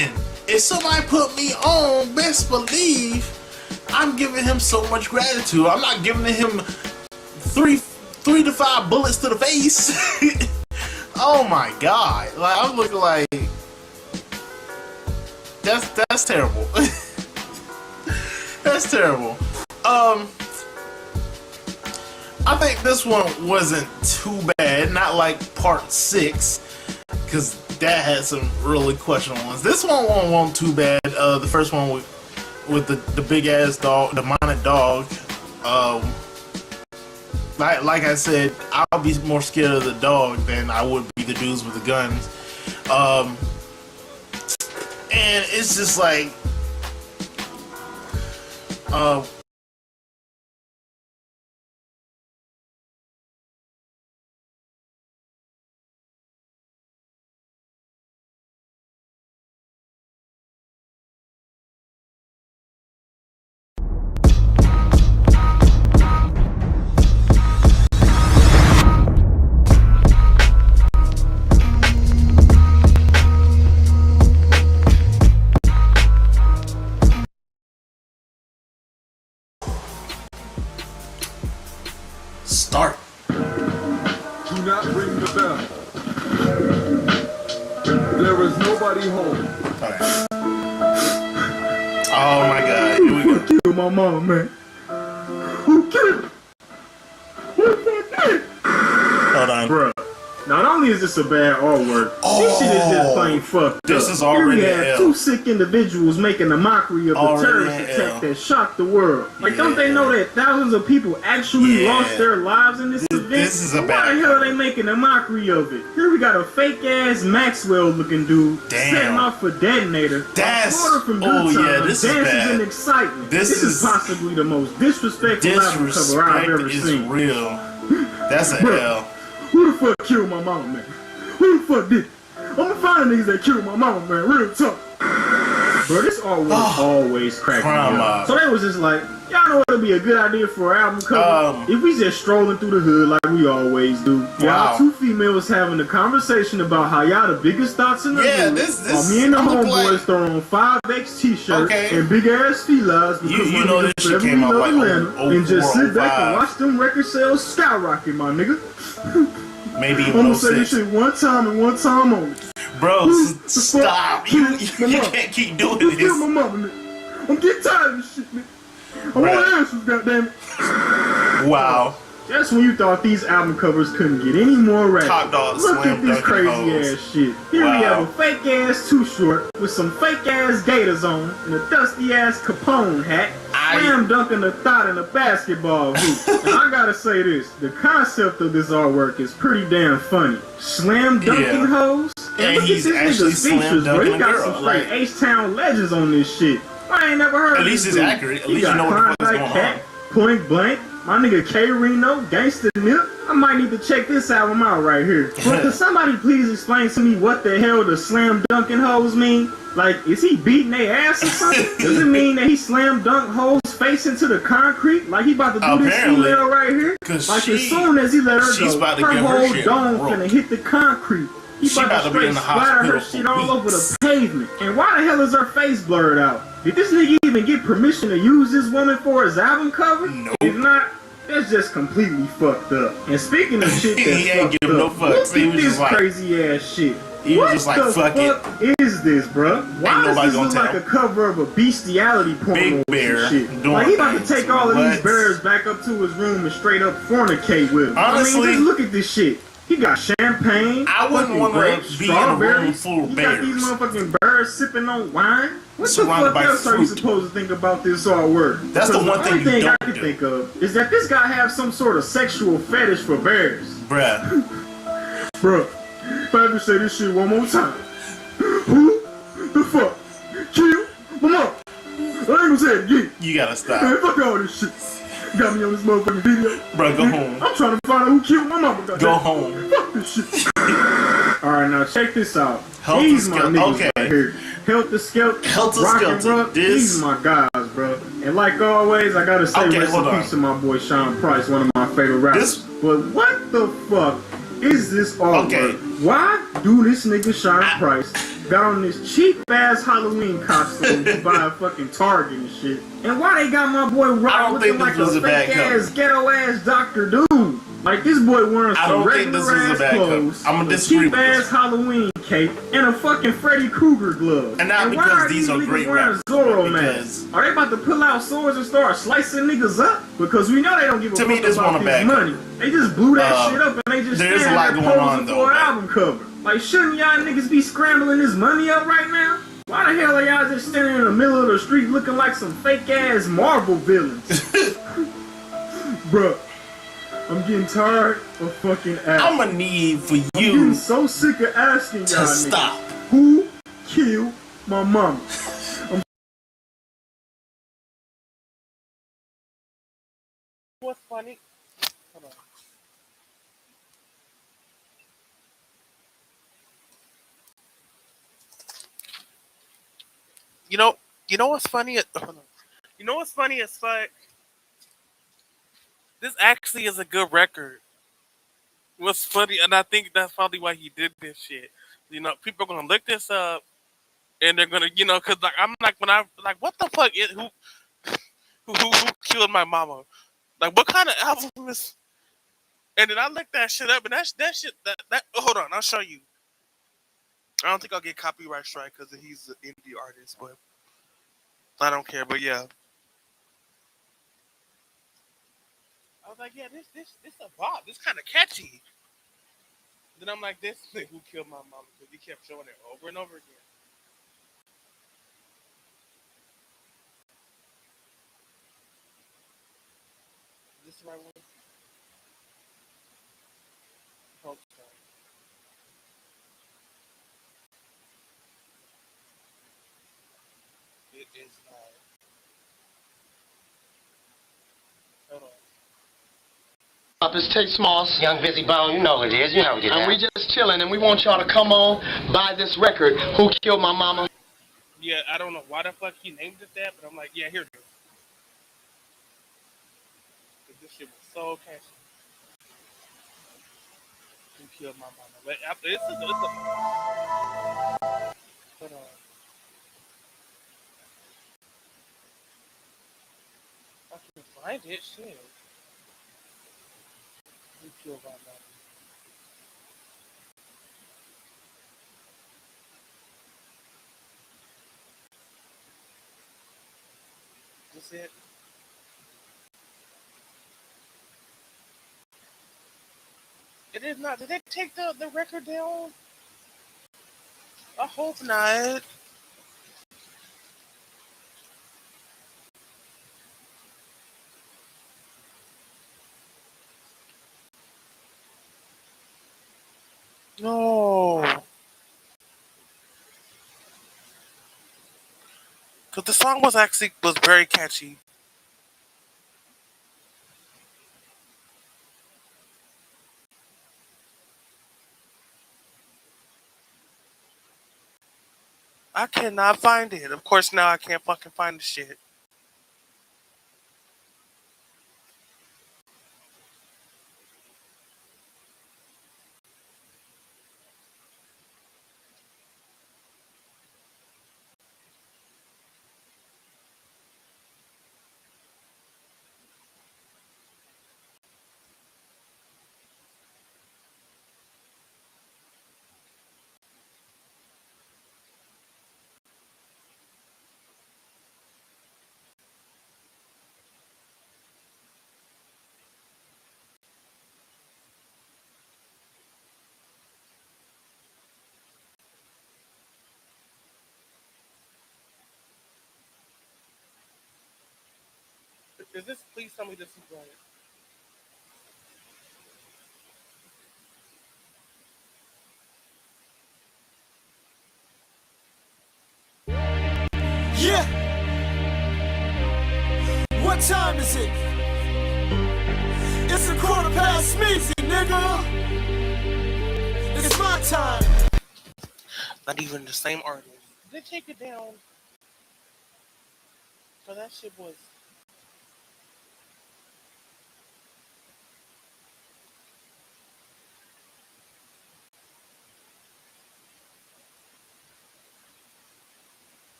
again, if somebody put me on, best believe I'm giving him so much gratitude. I'm not giving him 3 to 5 bullets to the face. Oh my god! Like I'm looking like that's terrible. That's terrible. I think this one wasn't too bad. Not like part 6, because that had some really questionable ones. This one wasn't too bad. The first one with the big ass dog, the demonic dog. Like I said, I'll be more scared of the dog than I would be the dudes with the guns. And it's just like, start. Do not ring the bell. There is nobody home. Oh my god, here we go. Kill my mama, man. Who killed her? Who fucked it? Hold on. Bruh. Not only is this a bad artwork, this shit is just plain fucked up. This is already Here we have 2 sick individuals making a mockery of the terrorist attack that shocked the world. Like, don't they know that thousands of people actually lost their lives in this event? This is a Why bad the hell are they making a mockery of it? Here we got a fake ass Maxwell looking dude setting off for detonator. That's from oh Good yeah, Time, this is dances bad. and excitement. This is possibly the most disrespectful album cover I've ever is seen. real. That's a Bruh, L. Who the fuck killed my mama, man? Who the fuck did it? I'm gonna find the niggas that killed my mama, man. Real talk. Bro, this artwork always cracked me up. So they was just like, y'all know what'll be a good idea for an album cover? If we just strolling through the hood like we always do. Y'all 2 females having a conversation about how y'all the biggest thoughts in the hood. While me and the homeboys throw on 5X t-shirts and big ass felines because you know this shit came out like and just sit back and watch them record sales skyrocket, my nigga. Maybe I'm gonna say this shit one time and one time only. Bro, stop. You can't keep doing this. Kill my mama, nigga. I'm getting tired of this shit, man. I want answers, goddammit. Wow. Just when you thought these album covers couldn't get any more rap. Top dog, look slam at this dunking crazy hoes. ass shit. Here we have a fake ass Too Short with some fake ass gators on and a dusty ass Capone hat. Slam dunking a thought in a basketball hoop. And I gotta say this, the concept of this artwork is pretty damn funny. Slam dunking hoes? And look at this nigga's features, bro. He got some straight H-Town legends on this shit. I ain't never heard of At least this it's dude. accurate. At He least you got know what the fuck is Klondike going on. Cat, Point Blank, my nigga K Reno, Gangsta Nip. I might need to check this album out right here. But could somebody please explain to me what the hell the slam dunking hoes mean? Like, is he beating their ass or something? Does it mean that he slam dunk hoes face into the concrete? Like he about to do this female right here? Like as soon as he let her she's go, about to her get her whole shit dome rolled. finna hit the concrete. He She about to be in straight the splatter her hospital shit for all over weeks. the pavement. And why the hell is her face blurred out? Did this nigga even get permission to use this woman for his album cover? Nope. If not, that's just completely fucked up. And speaking of shit that's He ain't fucked giving no up, fucks. look He at was this just like- crazy ass shit. He was What just like, the fuck it. is this, bruh? Why does nobody this gonna look like tell. a cover of a bestiality porno Big or Bear some shit? doing Like he about to things. take all of these What? bears back up to his room and straight up fornicate with him. I Honestly- mean, just look at this shit. He got champagne, I wouldn't fucking wanna grapes, be in a room strawberries. full of He got these bears. motherfucking bears sipping on wine. What Surrounded the by fuck else are you fruit. supposed to think about this artwork? That's the Because one thing only you thing I don't can think of is that this guy have some sort of sexual fetish for bears. Bruh. Bruh, if I ever say this shit one more time, who the fuck killed my mom? I ain't gonna say it again. You gotta stop. Man, fuck all this shit. Got me on this motherfucking video. Bruh, go home. I'm trying to find out who killed my mama. Go home. Fuck this shit. Alright, now check this out. Helter These my Skelter. niggas Okay. right here. Helter Skelter, Helter Rock and Skelter. Rock. These are my guys, bro. And like always, I gotta say Okay, rest hold in on. peace to my boy Sean Price, one of my favorite rappers. But what the fuck is this artwork? Okay. Why do this nigga Sean Price got on this cheap ass Halloween costume to buy a fucking Target and shit. And why they got my boy Rob looking like a fake ass, ghetto ass Dr. Doom? Like this boy wearing some regular ass clothes, I'm gonna a disagree cheap with ass this. Halloween cape, and a fucking Freddy Krueger glove. And not why because are these are niggas great wearing rappers, Zorro but masks? Are they about to pull out swords and start slicing niggas up? Because we know they don't give a To me, fuck this about one a this bag money. They just blew that shit up and they just there is a stand lot there going on, posing though, for an man. album cover. Like, shouldn't y'all niggas be scrambling this money up right now? Why the hell are y'all just standing in the middle of the street looking like some fake ass Marvel villains? Bruh, I'm getting tired of fucking asking. I'ma need for you I'm getting so sick of asking to y'all stop. niggas, who killed my mama? What's funny? Hold on. You know what's funny? Hold on. You know what's funny as fuck? This actually is a good record. What's funny, and I think that's probably why he did this shit. You know, people are gonna look this up, and they're gonna, cause like I'm like when I like, what the fuck is who killed my mama? Like, what kind of album is? And then I looked that shit up, and that shit that hold on, I'll show you. I don't think I'll get copyright strike because he's an indie artist, but I don't care. But yeah, I was like, yeah, this a bop. This kind of catchy. Then I'm like, this thing who killed my mama because he kept showing it over and over again. Is this the right one? Hope so. It is not. Hold on. Up, it's Tate Smalls, Young Busy Bone, you know who it is, you know what it is. And we just chilling, and we want y'all to come on, buy this record, Who Killed My Mama. Yeah, I don't know why the fuck he named it that, but I'm like, yeah, here it is. 'Cause this shit was so catchy. Who killed my mama? But after it's a hold on. I can find it, shit. Who killed my mama? Is it? It is not. Did they take the record down? I hope not. No. Because the song was very catchy. I cannot find it. Of course, now I can't fucking find the shit. Is this? Please tell me this is right. Yeah. What time is it? It's 1:15, nigga. It's my time. Not even the same artist. Did they take it down? So that shit was.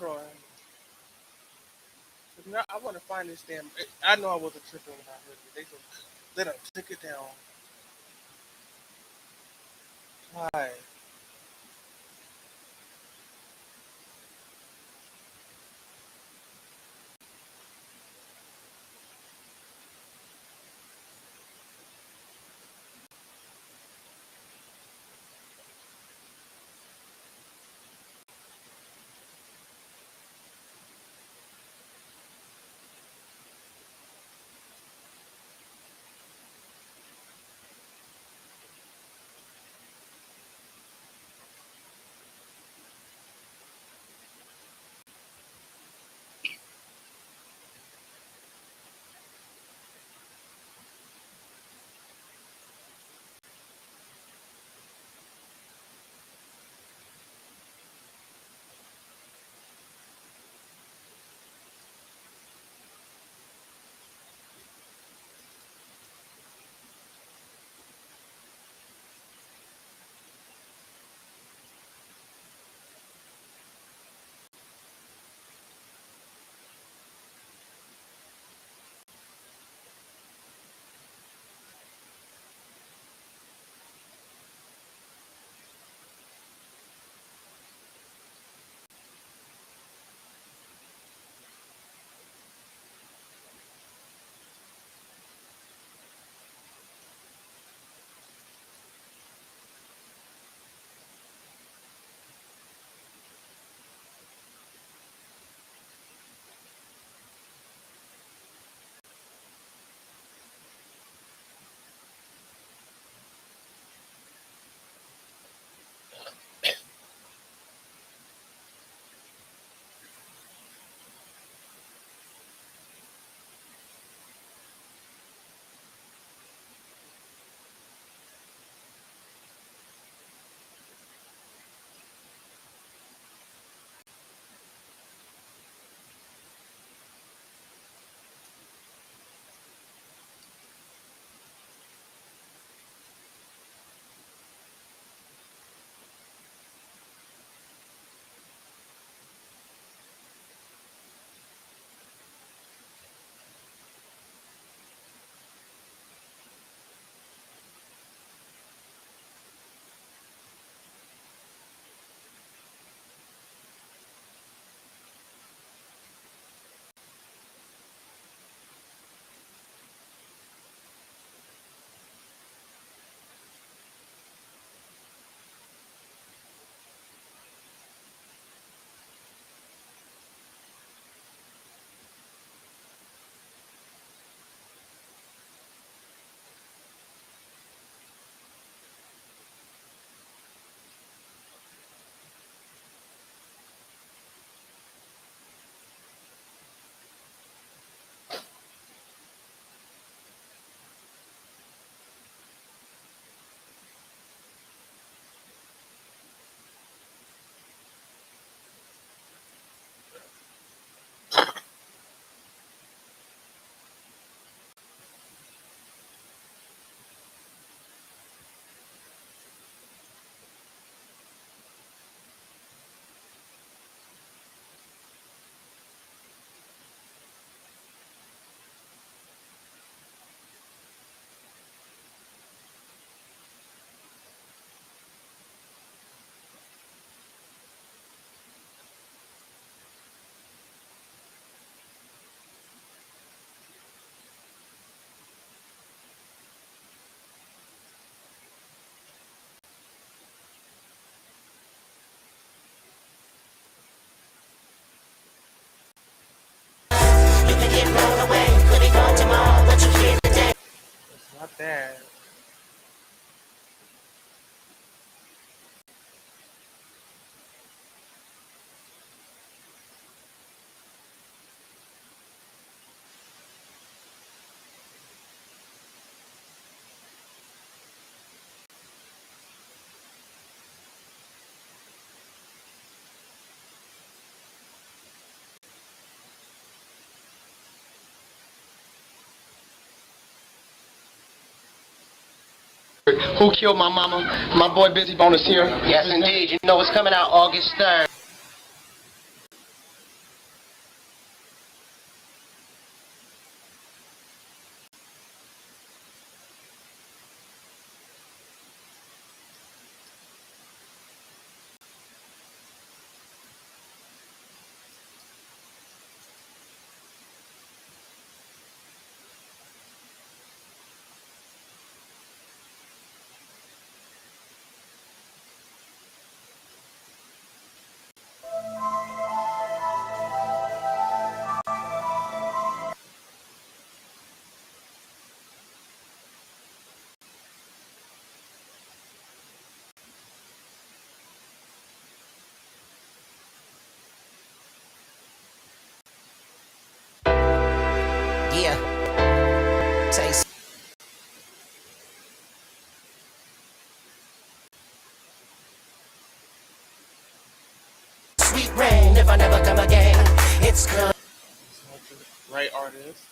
on. No, I want to find this damn. I know I wasn't tripping when I heard it. They done took it down. Why? It's not bad. Who killed my mama? My boy Busy Bone is here. Yes, indeed. You know it's coming out August 3rd. Right artist.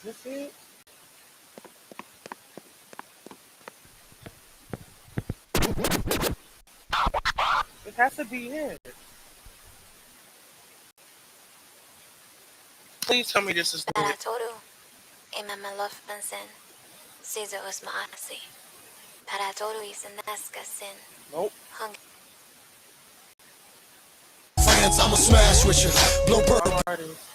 Is this it? It has to be it. Please tell me this is the it. Todo imamalof bansin. Caesar was maasi. Para todo isanaska sin. Nope. Hung. France, I'ma smash with you. Blow Artist.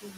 Yeah.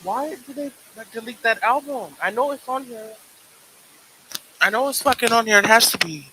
Why did they like, delete that album? I know it's on here. I know it's fucking on here. It has to be.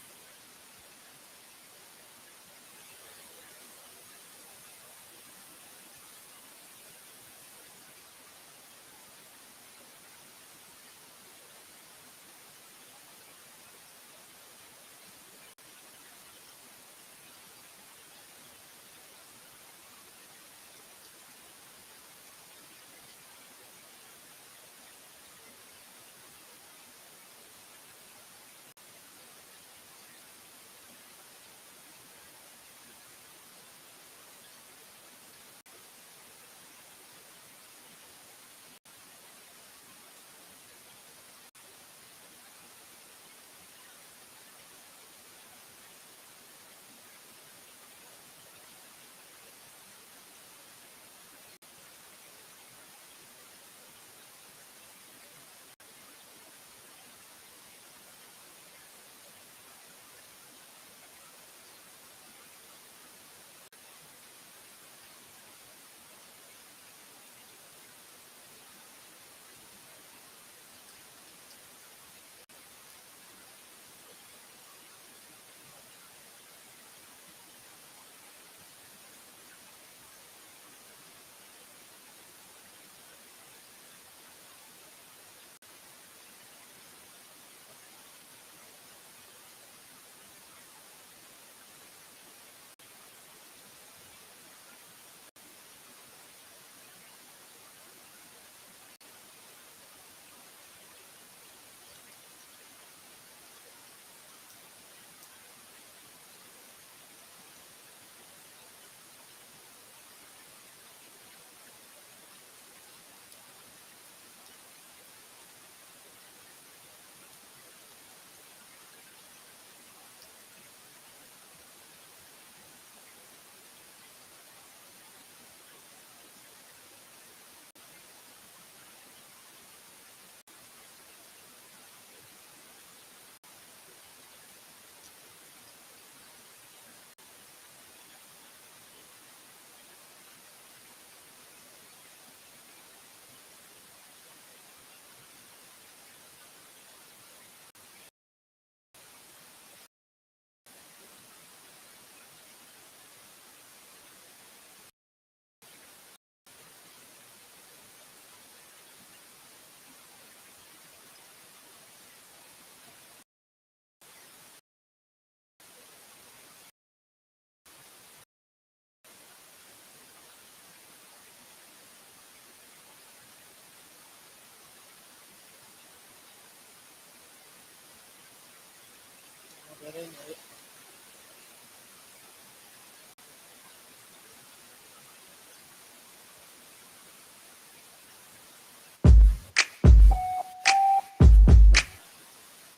That ain't it.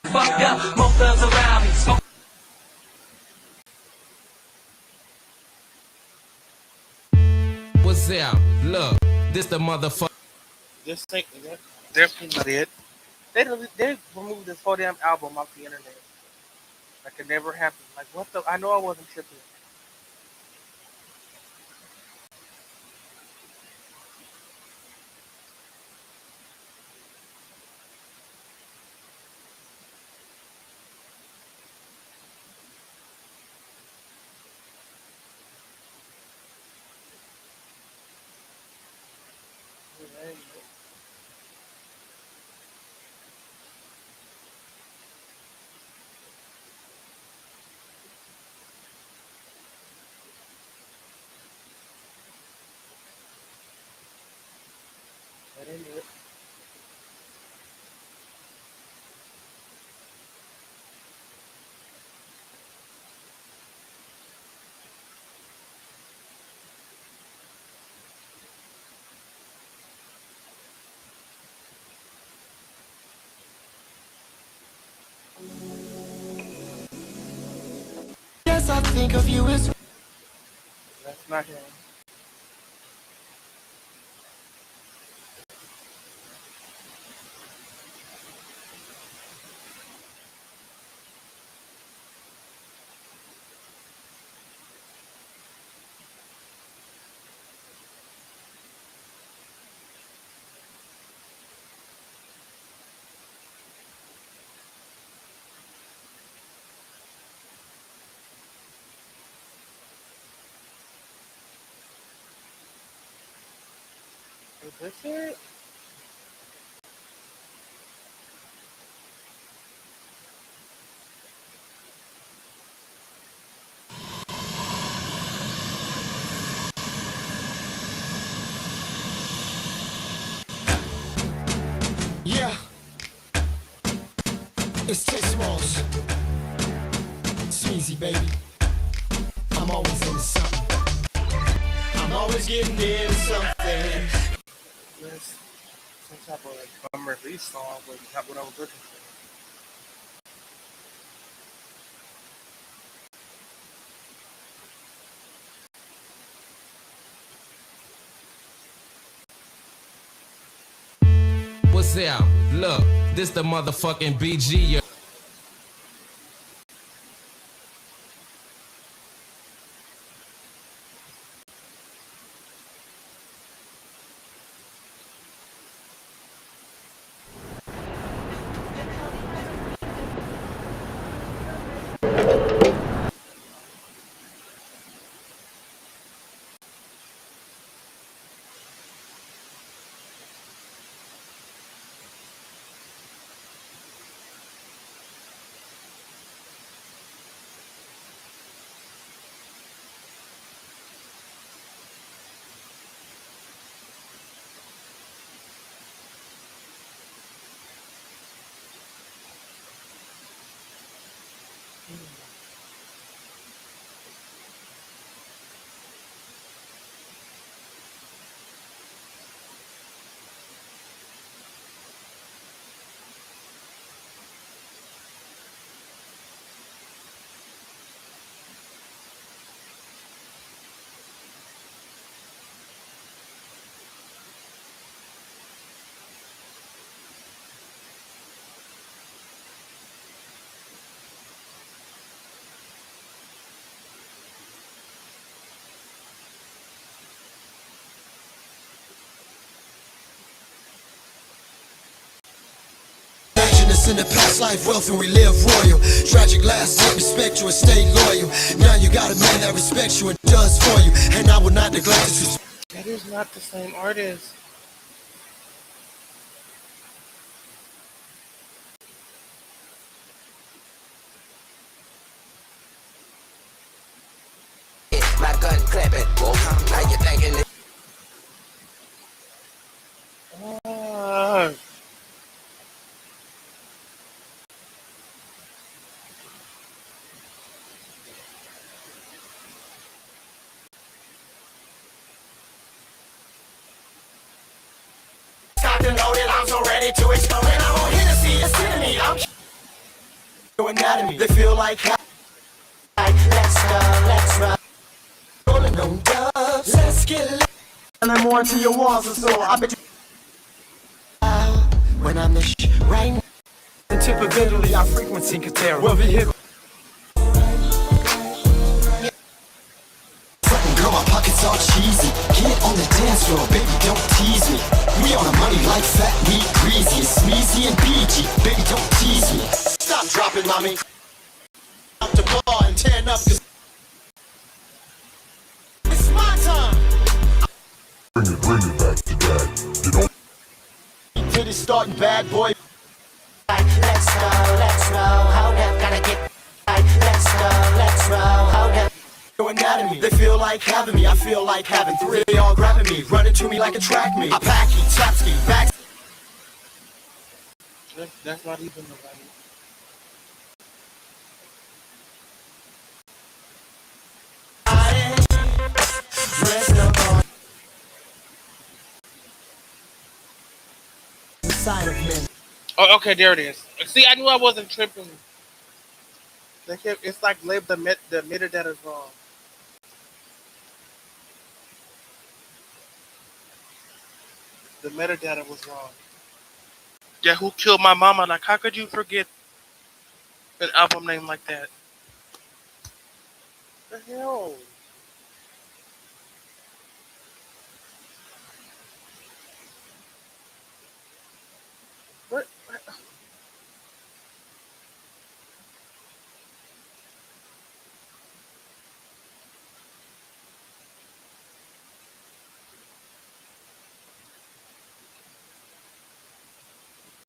Fucked up, more thugs around me. What's up? Look, this the motherfucker. This ain't that, definitely not it. They removed this whole damn album off the internet. Like it never happened. Like what the? I know I wasn't tripping. That ain't it. That ain't it. Yes, I think of you as That's not him. Is this it? yeah. It's Ted Smalls. Sneezy, baby. I'm always into something. I'm always getting into something. Yes. Some type of like unreleased song, but not what I was looking for. What's up? Look, this the motherfucking BG. In the past life, wealth and we live royal. Tragic last name, respect you and stay loyal. Now you got a man that respects you and does for you. And I will not neglect this. That is not the same artist. My gun clapping. Now you thinking it. loaded, I'm so ready to explode. And I'm on Hennessy, it's enemy. I'm anatomy. They feel like let's roll. Rolling on dubs, let's get lit. And I'm more to your walls and so I bet you when I'm the right now. And typically our frequency can tear. Well, vehicle. Girl, my pockets all cheesy. Get on the dance floor, baby, don't tease me. We on the money like fat meat, greasy, and smeezy and PG. Baby, don't tease me. Stop dropping, mommy. Out the bar and tearing up, cause it's my time. Bring it back to that. You know. Till it's starting bad, boy. Let's roll, hold up, gotta get right. Let's roll, hold up. Anatomy. They feel like having me, I feel like having three. They all grabbing me, running to me like a track meet. I pack you, chapski, back. That's not even the right. Oh, okay, there it is. See, I knew I wasn't tripping. It's like labeled the metadata is wrong. The metadata was wrong. Yeah, Who Killed My Mama? Like, how could you forget an album name like that? What the hell? What?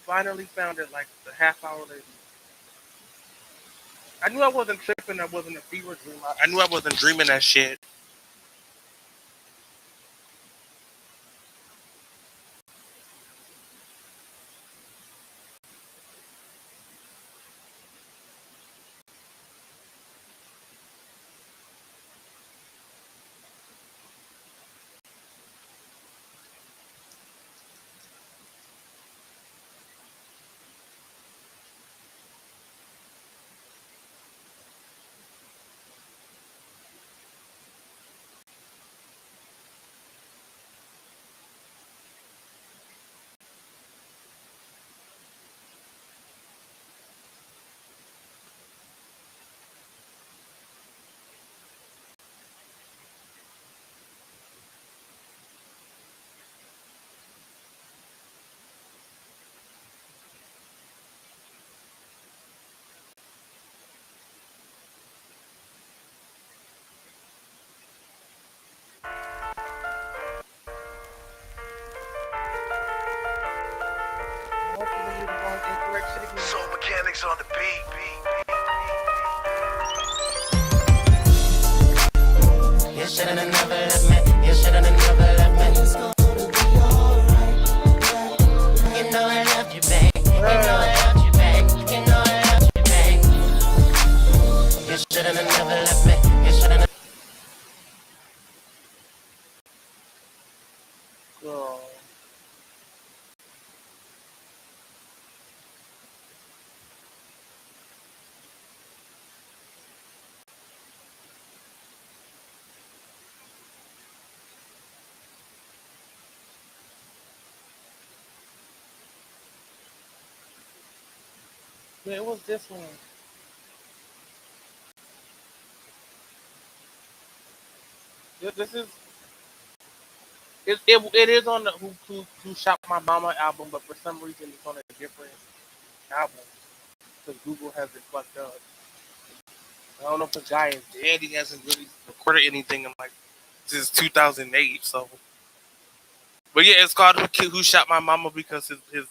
Finally found it like a half hour later. I knew I wasn't tripping. I wasn't a fever dream. I knew I wasn't dreaming that shit. Soul mechanics on the beat. You should've never left me. You should've never left me. It's gonna be alright. You know I love you, babe. You know I love you, babe. You know I love you, babe. You should've never left me. You should've. Girl. Yeah, it was this one. This is it is on the Who Shot My Mama album, but for some reason it's on a different album because Google has it fucked up. I don't know if the guy is dead. He hasn't really recorded anything in like since 2008. So, but yeah, it's called Who Shot My Mama because his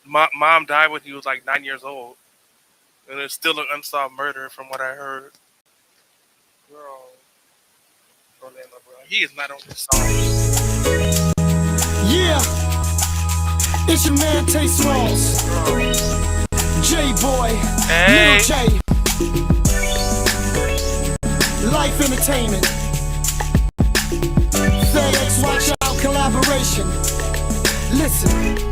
mom died when he was like 9 years old, and it's still an unsolved murder from what I heard. Girl. Orlando, bro. He is not on this song. Yeah, it's your man Tay Smalls, J-Boy, hey. Lil J, Life Entertainment, FedEx Watch Out collaboration. Listen.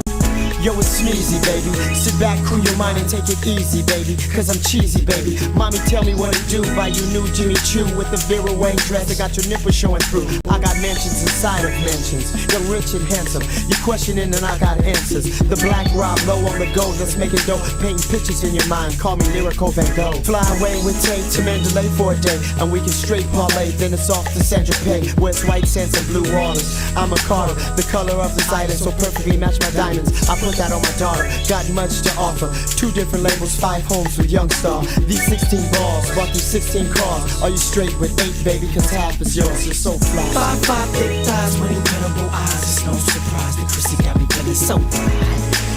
Yo, it's Sneezy, baby. Sit back, cool your mind and take it easy, baby. Cause I'm cheesy, baby. Mommy, tell me what to do. Buy you new Jimmy Choo with the Vera Wang dress that got your nipples showing through. I got mentions inside of mentions. Young, rich, and handsome. You questioning and I got answers. The black Rob low on the gold. Let's make it dope. Painting pictures in your mind. Call me Lyrical Van Gogh. Fly away with Tate to Mandalay for a day. And we can straight parlay. Then it's off to Sandra Pay. Where it's white sands and blue waters. I'm a Carter. The color of the Zidus so perfectly match my diamonds. I put that on my daughter. Got much to offer. 2 different labels, 5 homes with Youngstar. These 16 balls, bought these 16 cars. Are you straight with 8, baby? Cause half is yours. You're so fly. 5'5" thick thighs with incredible eyes. It's no surprise that Chrissy got me feeling so fly.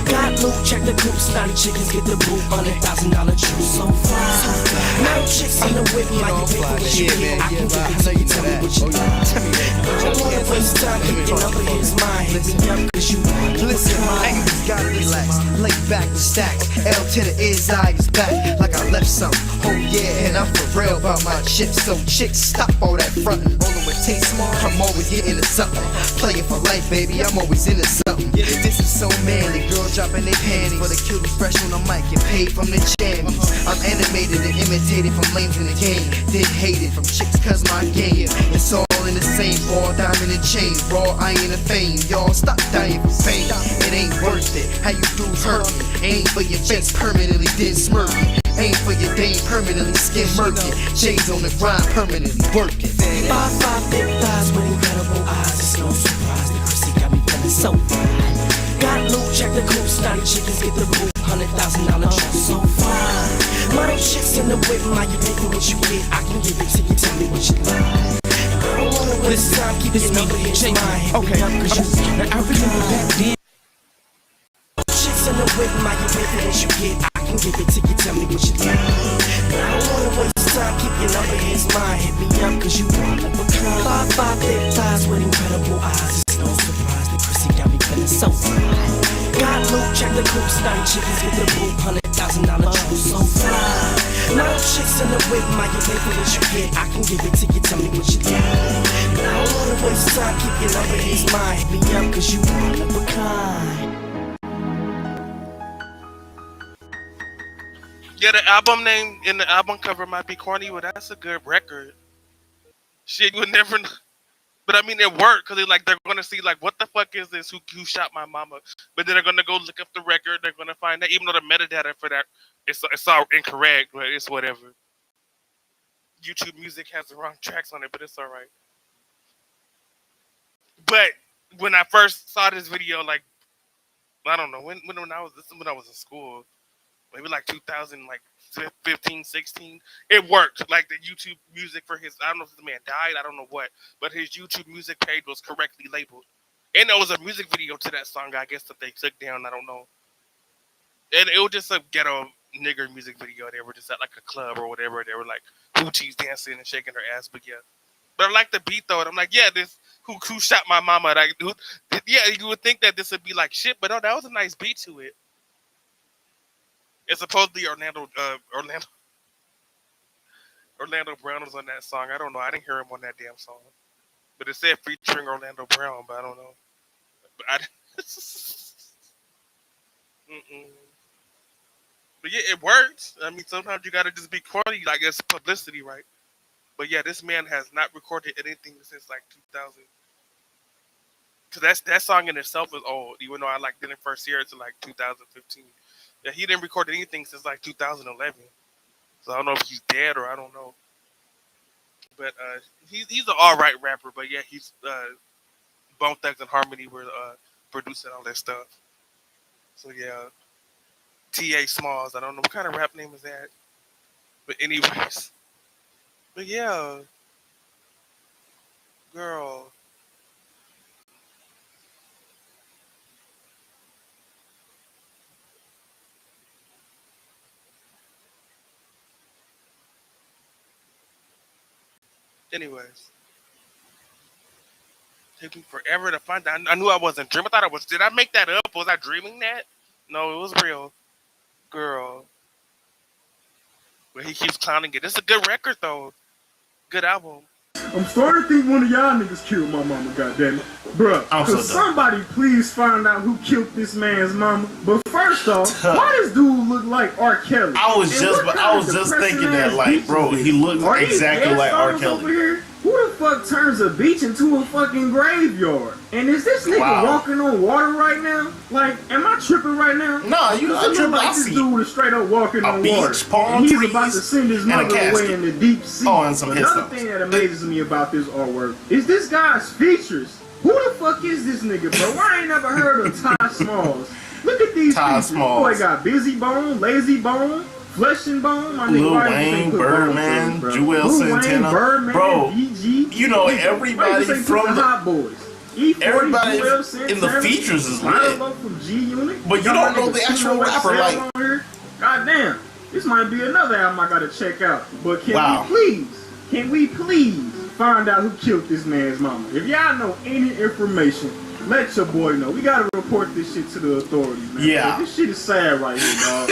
Got loot, check the coop, snotty chickens get the boot. $100,000 juice, so fly. Now chicks in the whip like you pay for what you get. I can give it to you, tell me what you like. I don't wanna waste time picking up his mind. Hit me up cause you listen, angles gotta relax. Lay back the stacks. L to the is I is back like I left something. Oh yeah, and I'm for real about my chips. So chicks, stop all that frontin'. Rollin' with Tate Small, I'm always getting into something. Playing for life, baby, I'm always into something. This is so manly, girl dropping their panties. For the kid who's fresh on the mic, get paid from the jammies. I'm animated and imitated from lames in the game. Then hated from chicks cause my game. It's all in the same ball, diamond and chain. Raw iron and fame, y'all stop dying for fame. It ain't worth it, how you dudes hurt me. Aim for your face permanently, then smirk me. Aim for your dame permanently, skin murky. Shades on the grind, permanently working. 5'5" thick thighs with incredible eyes. It's no surprise that Chrissy got me feeling so fine. Got loot, check the coop, snotty chickens get the boot. $100,000 juice, so fine. Model chicks in the whip, my you pay for what you get. I can give it to you, tell me what you like. I don't wanna waste time, keep this number in your mind. Okay, I remember back then. Chicks in the whip, my you pay for what you get. I can give it to you, tell me what you like. I don't wanna waste time, keep your number in his mind. Hit me up cause you want a kind. 5'5" thick thighs with incredible eyes. It's no surprise that Chrissy got me feeling so fine. Got loot, check the coop, snotty chickens get the boot. $100,000 juice, so fine. Now chicks in the whip, my you pay for what you get. I can give it to you, tell me what you like. I don't wanna waste time, keep your number in his mind. Hit me up cause you want a kind. Yeah, the album name and the album cover might be corny, but that's a good record. Shit, you would never know. But I mean, it worked because they're gonna see like, what the fuck is this? Who shot my mama? But then they're gonna go look up the record. They're gonna find that, even though the metadata for that it's all incorrect, but it's whatever. YouTube Music has the wrong tracks on it, but it's all right. But when I first saw this video, like, I don't know when I was in school. Maybe like 2000, like 15, 16. It worked. Like the YouTube music for his, I don't know if the man died, I don't know what, but his YouTube music page was correctly labeled. And there was a music video to that song, I guess, that they took down, I don't know. And it was just a ghetto nigger music video. They were just at like a club or whatever. They were like hoochies dancing and shaking their ass, but yeah. But I like the beat though, and I'm like, yeah, this who shot my mama? Like, yeah, you would think that this would be like shit, but no, that was a nice beat to it. It's supposedly Orlando Brown was on that song. I don't know. I didn't hear him on that damn song. But it said featuring Orlando Brown, but I don't know. But yeah, it works. I mean, sometimes you gotta just be corny, like it's publicity, right? But yeah, this man has not recorded anything since like 2000. Cause that song in itself is old, even though I didn't first hear it till like 2015. Yeah, he didn't record anything since like 2011. So I don't know if he's dead or I don't know. But he's an all right rapper. But yeah, he's Bone Thugs and Harmony were producing all that stuff. So yeah, T.A. Smalls. I don't know what kind of rap name is that. But anyways, but yeah, girl. Anyways, took me forever to find that. I knew I wasn't dreaming. I thought I was. Did I make that up? Was I dreaming that? No, it was real, girl. But he keeps clowning it. It's a good record though. Good album. I'm starting to think one of y'all niggas killed my mama, goddammit. Bruh, I'm so could somebody please find out who killed this man's mama? But first off, why this dude look like R. Kelly? I was And just what kind of thinking that, depressing-ass like, beach bro, is he this? looks Are these exactly like R. Guest Kelly. Over here? Who the fuck turns a beach into a fucking graveyard? And is this nigga walking on water right now? Like, am I tripping right now? Nah, you not tripping. Like I this see dude is straight up walking on beach, water. palm And he's trees, about to send his and a mother away casket. in the deep sea. Oh, and some Another headstones. thing that amazes me about this artwork is this guy's features. Who the fuck is this nigga, bro? I ain't never heard of Ty Smalls. Look at these Ty features. Smalls. Boy got Busy Bone, Lazy Bone, Flesh and Bone. My nigga, Lil why Wayne, you put Birdman, Bone Jewel Lil Wayne, Santana. Birdman, Bro, BG. you know everybody Why you say from put the Hot Boys. E40, everybody Jewel in Santana, the features is lit. Lilo from G Unit. But you don't know the actual rapper, like. God damn, this might be another album I gotta check out. But Wow. can we please find out who killed this man's mama? If y'all know any information, let your boy know. We gotta report this shit to the authorities, man. Yeah. This shit is sad right here, dog.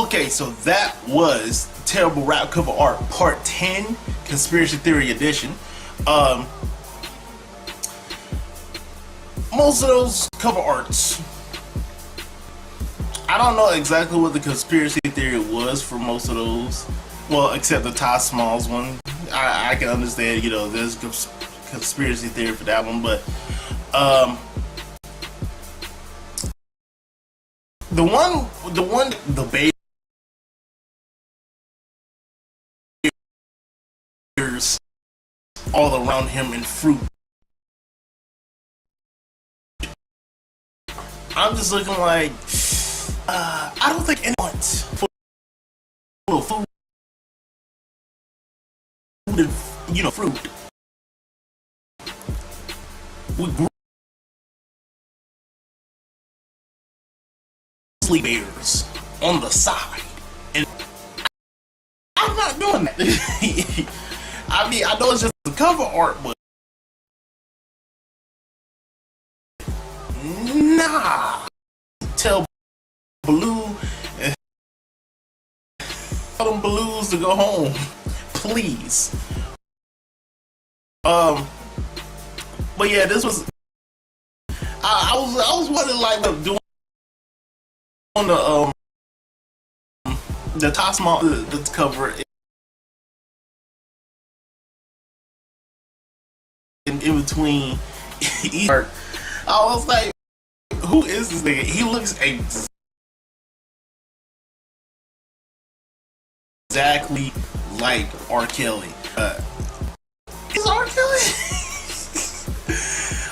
Okay, so that was Terrible Rap Cover Art Part 10, Conspiracy Theory Edition. Most of those cover arts, I don't know exactly what the conspiracy theory was for most of those. Well, except the Ty Smalls one. I can understand, you know, there's conspiracy theory for that one, but the bears all around him in fruit. I'm just looking like, I don't think anyone full of food and, you know, fruit with grizzly bears on the side, and I'm not doing that. I mean, I know it's just the cover art, but nah. Tell Blue and tell them Blues to go home, please. But yeah, this was. I was wondering, like, doing on the top small the cover in between each art. I was like, who is this nigga? He looks exactly like R. Kelly. Is R. Kelly?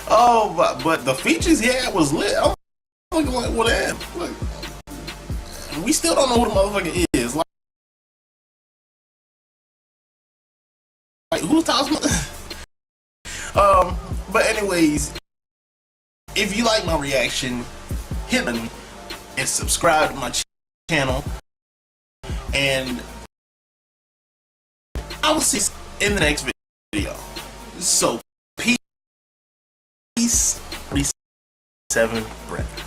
Oh, but the features he had was lit. I'm looking like, well, damn. Look, we still don't know who the motherfucker is. Like who's talking? But anyways, if you like my reaction, hit me and subscribe to my channel, and I will see you in the next video. So peace, 37 breath.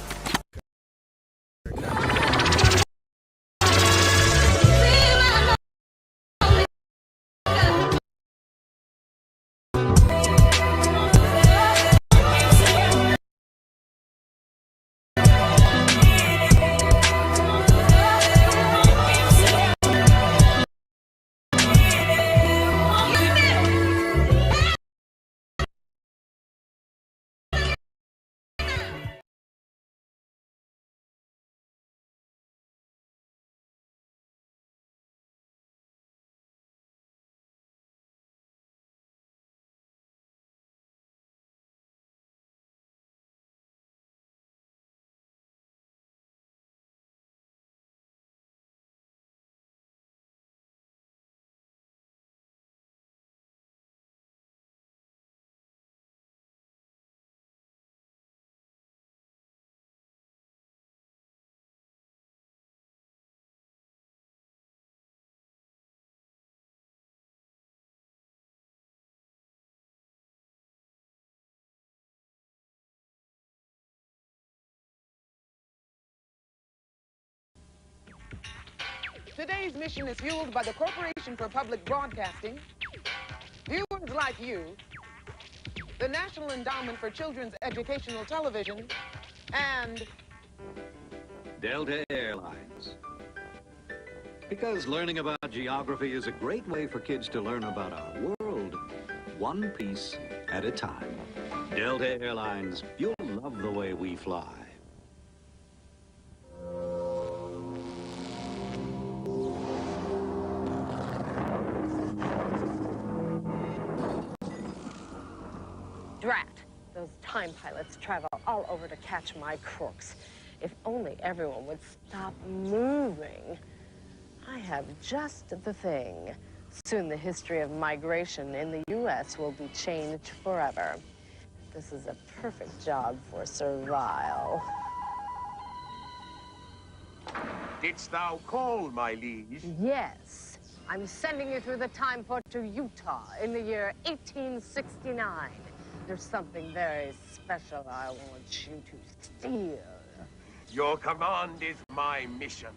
Today's mission is fueled by the Corporation for Public Broadcasting. kids like you, the National Endowment for Children's Educational Television, and Delta Airlines. Because learning about geography is a great way for kids to learn about our world, one piece at a time. Delta Airlines, you'll love the way we fly. Drat! Those time pilots travel all over to catch my crooks. If only everyone would stop moving. I have just the thing. Soon the history of migration in the U.S. will be changed forever. This is a perfect job for Servile. Didst thou call, my liege? Yes. I'm sending you through the time port to Utah in the year 1869. There's something very special I want you to steal. Your command is my mission.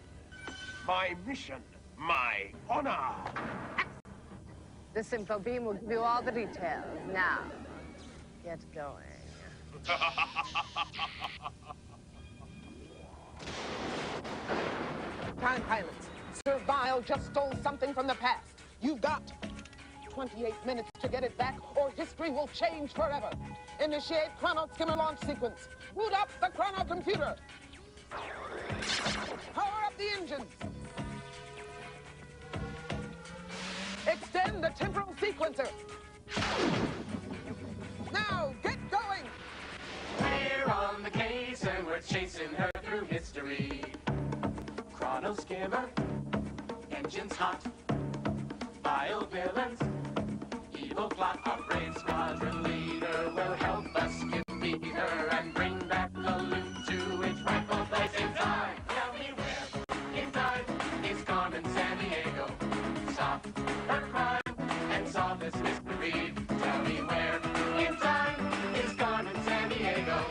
My mission, my honor. This info beam will give you all the details. Now, get going. Time pilots, Servile just stole something from the past. You've got 28 minutes to get it back, or history will change forever. Initiate chrono skimmer launch sequence. Boot up the chrono computer. Power up the engines. Extend the temporal sequencer. Now, get going. We're on the case and we're chasing her through history. Chrono skimmer, engines hot, vile villains, evil plot. Our brave squadron leader will help us defeat her and bring back the loot to its rightful place in time. Tell me where in time is Carmen San Diego. Stop her crime and solve this mystery. Tell me where in time is Carmen San Diego.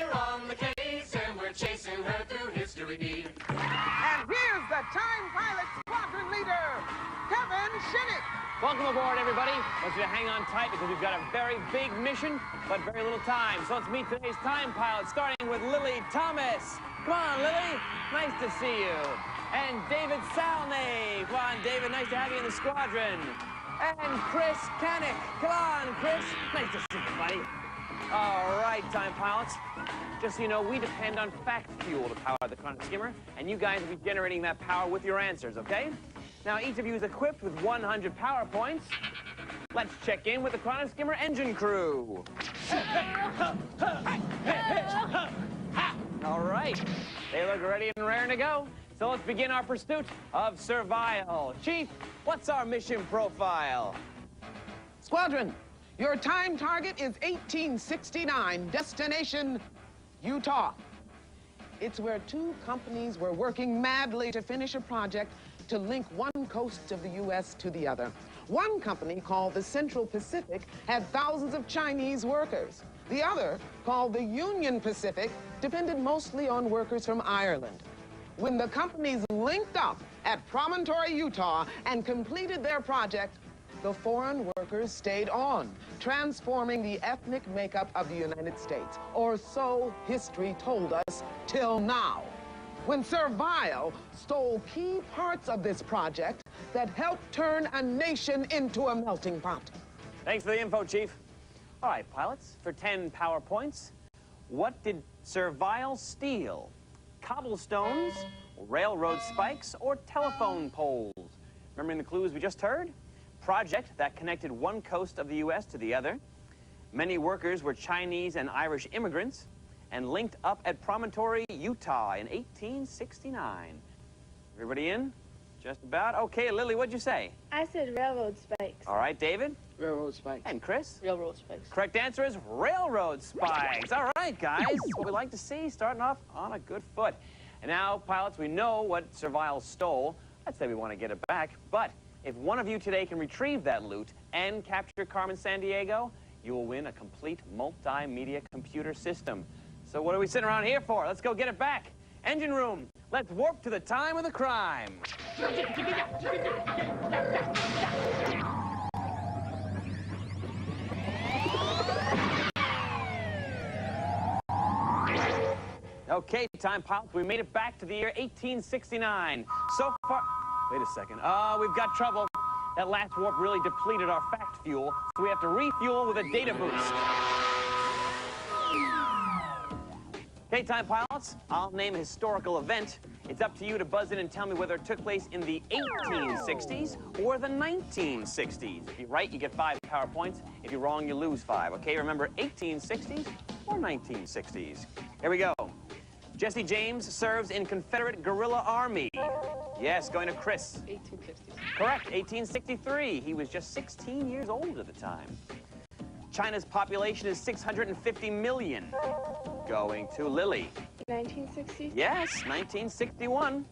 We're on the case and we're chasing her through history. And here's the time pilot squadron leader, Kevin Shinnick. Welcome aboard, everybody. I want you to hang on tight because we've got a very big mission, but very little time. So let's meet today's time pilots, starting with Lily Thomas. Come on, Lily. Nice to see you. And David Salney. Come on, David. Nice to have you in the squadron. And Chris Canick. Come on, Chris. Nice to see you, buddy. All right, time pilots. Just so you know, we depend on fact fuel to power the chrono skimmer, and you guys will be generating that power with your answers, okay? Now, each of you is equipped with 100 power points. Let's check in with the chrono skimmer engine crew. All right, they look ready and raring to go. So let's begin our pursuit of Servile. Chief, what's our mission profile? Squadron, your time target is 1869, destination Utah. It's where two companies were working madly to finish a project to link one coast of the U.S. to the other. One company, called the Central Pacific, had thousands of Chinese workers. The other, called the Union Pacific, depended mostly on workers from Ireland. When the companies linked up at Promontory, Utah, and completed their project, the foreign workers stayed on, transforming the ethnic makeup of the United States, or so history told us till now, when Servile stole key parts of this project that helped turn a nation into a melting pot. Thanks for the info, Chief. All right, pilots, for 10 power points, what did Servile steal? Cobblestones, railroad spikes, or telephone poles? Remembering the clues we just heard? Project that connected one coast of the U.S. to the other. Many workers were Chinese and Irish immigrants and linked up at Promontory, Utah in 1869. Everybody in? Just about? Okay, Lily, what'd you say? I said railroad spikes. All right, David? Railroad spikes. And Chris? Railroad spikes. Correct answer is railroad spikes. All right, guys. What we like to see, starting off on a good foot. And now, pilots, we know what Servile stole. I'd say we want to get it back. But if one of you today can retrieve that loot and capture Carmen San Diego, you will win a complete multimedia computer system. So what are we sitting around here for? Let's go get it back. Engine room, let's warp to the time of the crime. Okay, time pilots, we made it back to the year 1869. So far, wait a second. We've got trouble. That last warp really depleted our fact fuel, so we have to refuel with a data boost. Okay, time pilots, I'll name a historical event. It's up to you to buzz in and tell me whether it took place in the 1860s or the 1960s. If you're right, you get 5 power points. If you're wrong, you lose 5. Okay, remember 1860s or 1960s. Here we go. Jesse James serves in Confederate Guerrilla Army. Yes, going to Chris. 1860s. Correct, 1863. He was just 16 years old at the time. China's population is 650 million. Going to Lily. 1960s? Yes, 1961.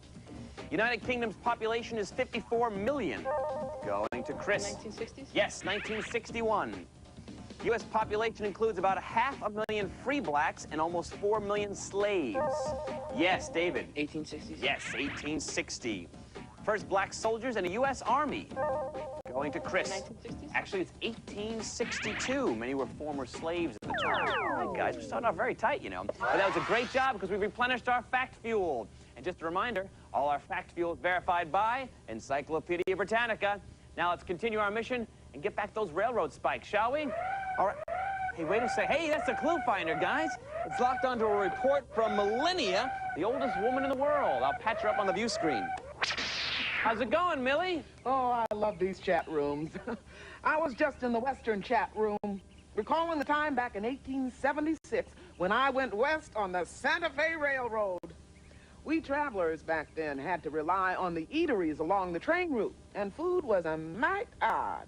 United Kingdom's population is 54 million. Going to Chris. 1960s? Yes, 1961. U.S. population includes about 500,000 free blacks and almost 4 million slaves. Yes, David. 1860s? Yes, 1860. First black soldiers in the U.S. Army. Going to Chris. 1960s? Actually, it's 1862. Many were former slaves at the time. All right, guys, we're starting off very tight, you know. But that was a great job because we replenished our fact fuel. And just a reminder, all our fact fuel is verified by Encyclopedia Britannica. Now let's continue our mission and get back those railroad spikes, shall we? All right. Hey, wait a sec. Hey, that's a clue finder, guys. It's locked onto a report from Millennia, the oldest woman in the world. I'll patch her up on the view screen. How's it going, Millie? Oh, I love these chat rooms. I was just in the Western chat room, recalling the time back in 1876 when I went west on the Santa Fe Railroad. We travelers back then had to rely on the eateries along the train route, and food was a mite odd.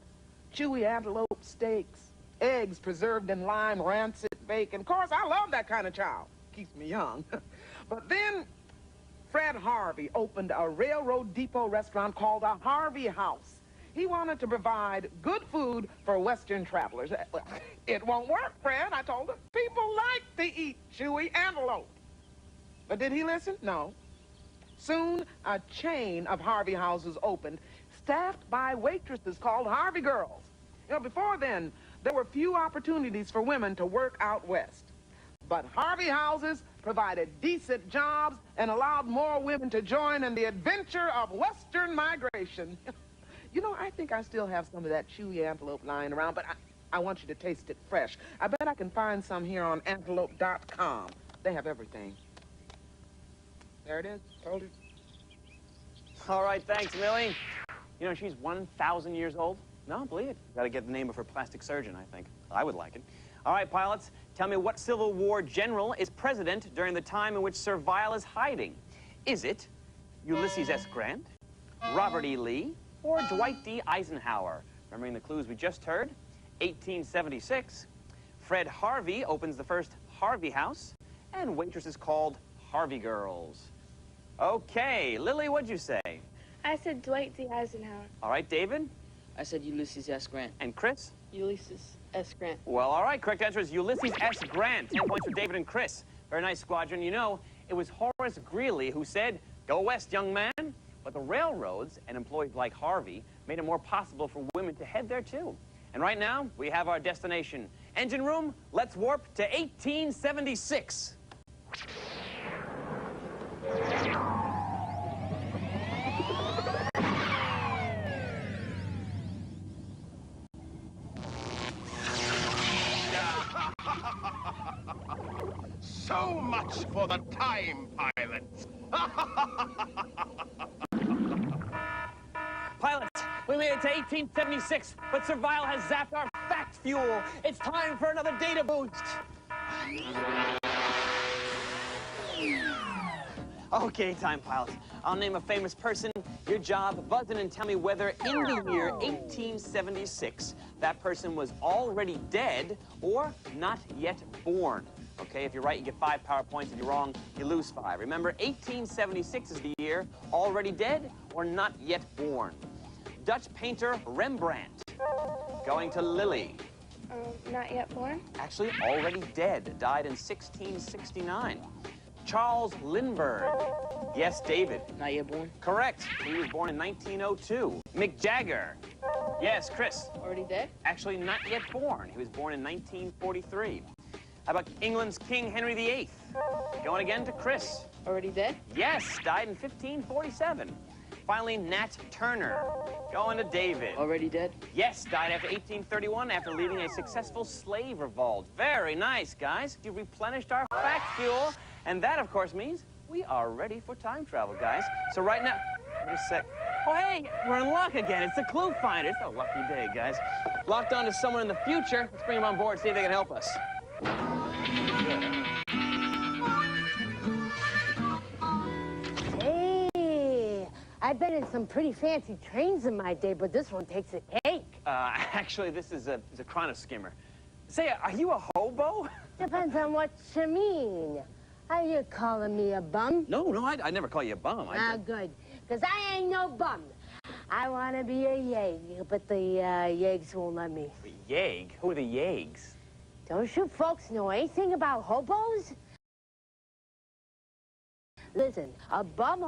Chewy antelope steaks, eggs preserved in lime, rancid bacon. Of course, I love that kind of chow. Keeps me young. But then Fred Harvey opened a railroad depot restaurant called a Harvey House. He wanted to provide good food for Western travelers. It won't work, Fred, I told him. People like to eat chewy antelope. But did he listen? No. Soon, a chain of Harvey houses opened, staffed by waitresses called Harvey Girls. You know, before then, there were few opportunities for women to work out west. But Harvey houses provided decent jobs and allowed more women to join in the adventure of Western migration. You know, I think I still have some of that chewy antelope lying around, but I want you to taste it fresh. I bet I can find some here on antelope.com. They have everything. There it is. Told you. All right, thanks, Millie. You know, she's 1,000 years old. No, believe it. Got to get the name of her plastic surgeon, I think. I would like it. All right, pilots, tell me what Civil War general is president during the time in which Servile is hiding. Is it Ulysses S. Grant, Robert E. Lee, or Dwight D. Eisenhower? Remembering the clues we just heard, 1876, Fred Harvey opens the first Harvey House, and waitress is called Harvey Girls. Okay, Lily, what'd you say? I said Dwight D. Eisenhower. All right, David? I said Ulysses S. Grant. And Chris? Ulysses S. Grant. Well, all right, correct answer is Ulysses S. Grant. 10 points for David and Chris. Very nice, Squadron. You know, it was Horace Greeley who said, "Go west, young man." But the railroads and employees like Harvey made it more possible for women to head there, too. And right now, we have our destination. Engine room, let's warp to 1876. So much for the time pilots. Pilots, we made it to 1876, but Servile has zapped our fact fuel. It's time for another data boost. Okay, time pilots. I'll name a famous person. Your job, buzz in and tell me whether in the year 1876, that person was already dead or not yet born. Okay, if you're right, you get 5 power points. If you're wrong, you lose 5. Remember, 1876 is the year already dead or not yet born. Dutch painter Rembrandt. Going to Lily. Not yet born? Actually, already dead. Died in 1669. Charles Lindbergh. Yes, David. Not yet born? Correct. He was born in 1902. Mick Jagger. Yes, Chris. Already dead? Actually, not yet born. He was born in 1943. How about England's King Henry VIII? Going again to Chris. Already dead? Yes, died in 1547. Finally, Nat Turner. Going to David. Already dead? Yes, died after 1831 after leading a successful slave revolt. Very nice, guys. You replenished our fact fuel. And that, of course, means we are ready for time travel, guys. So right now, wait a sec. Oh, hey, we're in luck again. It's the clue finder. It's a lucky day, guys. Locked on to someone in the future. Let's bring them on board, see if they can help us. Hey, I've been in some pretty fancy trains in my day, but this one takes a cake. Actually, this is a chrono skimmer. Say, are you a hobo? Depends on what you mean. Are you calling me a bum? No, I never call you a bum. Good, because I ain't no bum. I want to be a yeg, but the yegs won't let me. Yeg? Who are the yegs? Don't you folks know anything about hobos? Listen, a bum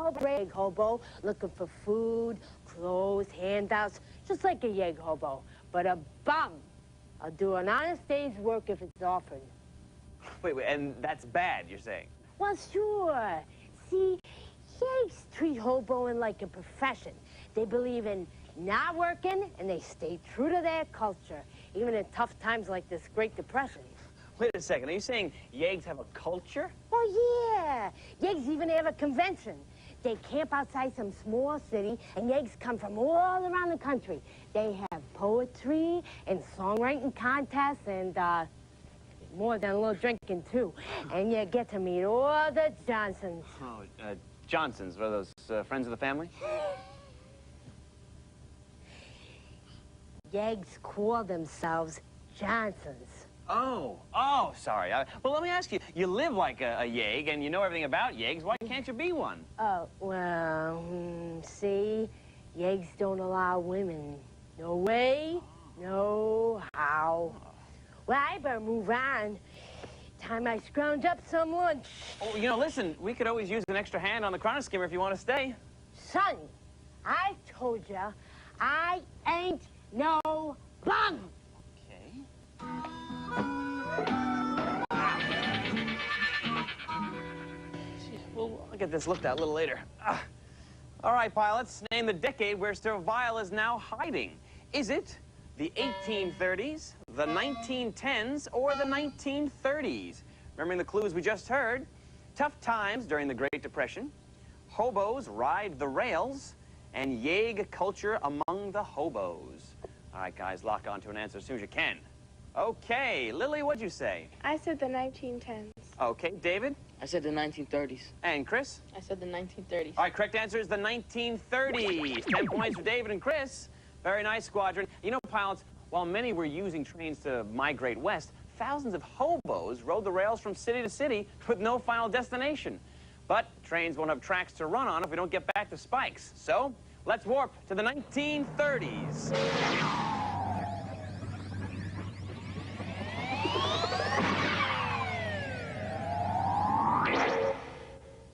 hobo looking for food, clothes, handouts, just like a yeg hobo. But a bum, I'll do an honest day's work if it's offered. Wait, and that's bad, you're saying? Well, sure. See, yegs treat hoboing like a profession. They believe in not working, and they stay true to their culture, even in tough times like this Great Depression. Wait a second, are you saying yegs have a culture? Oh, yeah. Yegs even have a convention. They camp outside some small city, and yegs come from all around the country. They have poetry and songwriting contests and, more than a little drinking, too. And you get to meet all the Johnsons. Oh, Johnsons, what are those, friends of the family? Yegs call themselves Johnsons. Oh, sorry. Well, let me ask you, you live like a yeg, and you know everything about yegs. Why can't you be one? Oh, well, see, yegs don't allow women. No way, no how. Well, I better move on. Time I scrounge up some lunch. Oh, you know, listen, we could always use an extra hand on the chrono skimmer if you want to stay. Son, I told ya, I ain't no bum. Okay. Well, I'll get this looked at a little later. All right, pilots, name the decade where Servile is now hiding. Is it the 1830s, the 1910s, or the 1930s? Remembering the clues we just heard, tough times during the Great Depression, hobos ride the rails, and yeg culture among the hobos. All right, guys, lock on to an answer as soon as you can. Okay, Lily, what'd you say? I said the 1910s. Okay, David? I said the 1930s. And Chris? I said the 1930s. All right, correct answer is the 1930s. 10 points for David and Chris. Very nice, Squadron. You know, pilots, while many were using trains to migrate west, thousands of hobos rode the rails from city to city with no final destination. But trains won't have tracks to run on if we don't get back to spikes. So, let's warp to the 1930s.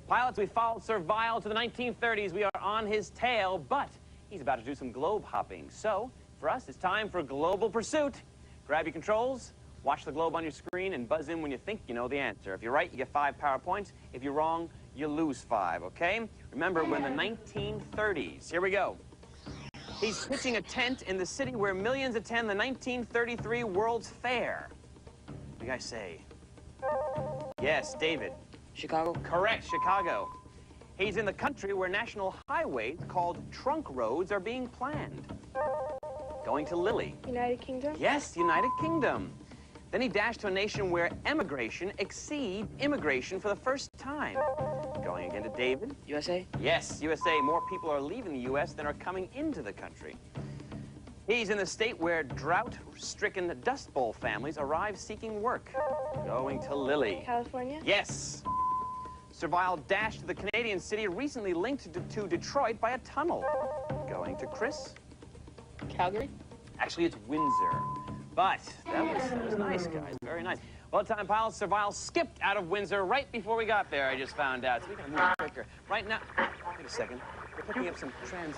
Pilots, we followed Servile to the 1930s. We are on his tail, but he's about to do some globe hopping. So, for us, it's time for Global Pursuit. Grab your controls, watch the globe on your screen, and buzz in when you think you know the answer. If you're right, you get 5 power points. If you're wrong, you lose 5, okay? Remember, we're in the 1930s. Here we go. He's pitching a tent in the city where millions attend the 1933 World's Fair. What do you guys say? Yes, David. Chicago? Correct, Chicago. He's in the country where national highways called trunk roads are being planned. Going to Lily. United Kingdom? Yes, United Kingdom. Then he dashed to a nation where emigration exceeds immigration for the first time. Going again to David. USA? Yes, USA. More people are leaving the U.S. than are coming into the country. He's in the state where drought-stricken Dust Bowl families arrive seeking work. Going to Lily. California? Yes. Servile dashed to the Canadian city recently linked to Detroit by a tunnel. Going to Chris. Calgary? Actually, it's Windsor. But that was nice, guys. Very nice. Well, time pilots, Servile skipped out of Windsor right before we got there, I just found out. So we gotta move quicker. Right now, wait a second. We're picking up some trends.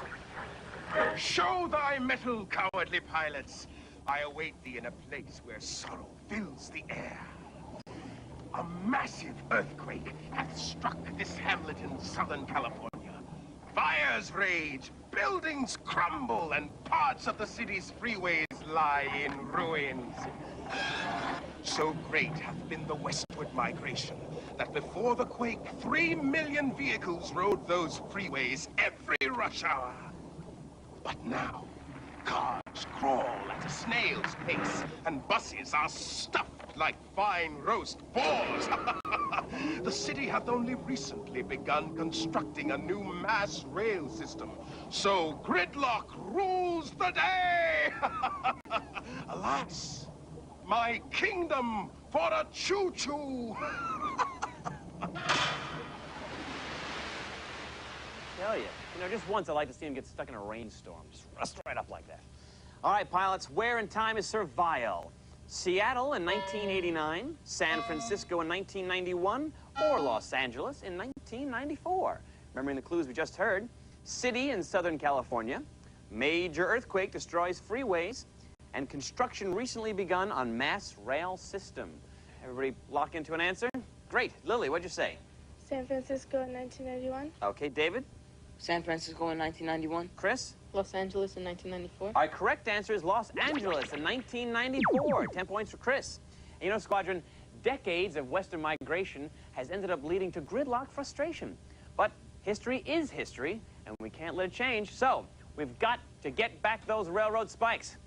Show thy mettle, cowardly pilots. I await thee in a place where sorrow fills the air. A massive earthquake hath struck this hamlet in Southern California. Fires rage, buildings crumble, and parts of the city's freeways lie in ruins. So great hath been the westward migration that before the quake, 3 million vehicles rode those freeways every rush hour. But now, cars crawl at a snail's pace, and buses are stuffed like fine roast boars. The city hath only recently begun constructing a new mass rail system, so gridlock rules the day! Alas, my kingdom for a choo-choo! Tell you. You know, just once I'd like to see him get stuck in a rainstorm. Just rust right up like that. All right, pilots, where in time is Sir Vial? Seattle in 1989, San Francisco in 1991, or Los Angeles in 1994? Remembering the clues we just heard, city in Southern California, major earthquake destroys freeways, and construction recently begun on mass rail system. Everybody lock into an answer? Great. Lily, what'd you say? San Francisco in 1991. Okay, David? San Francisco in 1991. Chris? Los Angeles in 1994. Our correct answer is Los Angeles in 1994. 10 points for Chris. And you know, Squadron, decades of Western migration has ended up leading to gridlock frustration. But history is history, and we can't let it change. So we've got to get back those railroad spikes.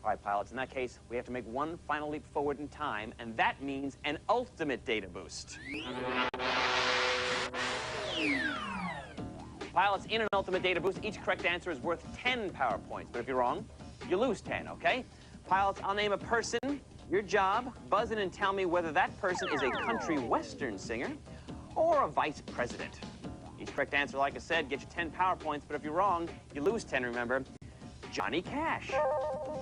All right, pilots, in that case, we have to make one final leap forward in time, and that means an ultimate data boost. Pilots, in an ultimate data boost, each correct answer is worth 10 power points. But if you're wrong, you lose 10, okay? Pilots, I'll name a person. Your job, buzz in and tell me whether that person is a country western singer or a vice president. Each correct answer, like I said, gets you 10 power points. But if you're wrong, you lose 10, remember. Johnny Cash.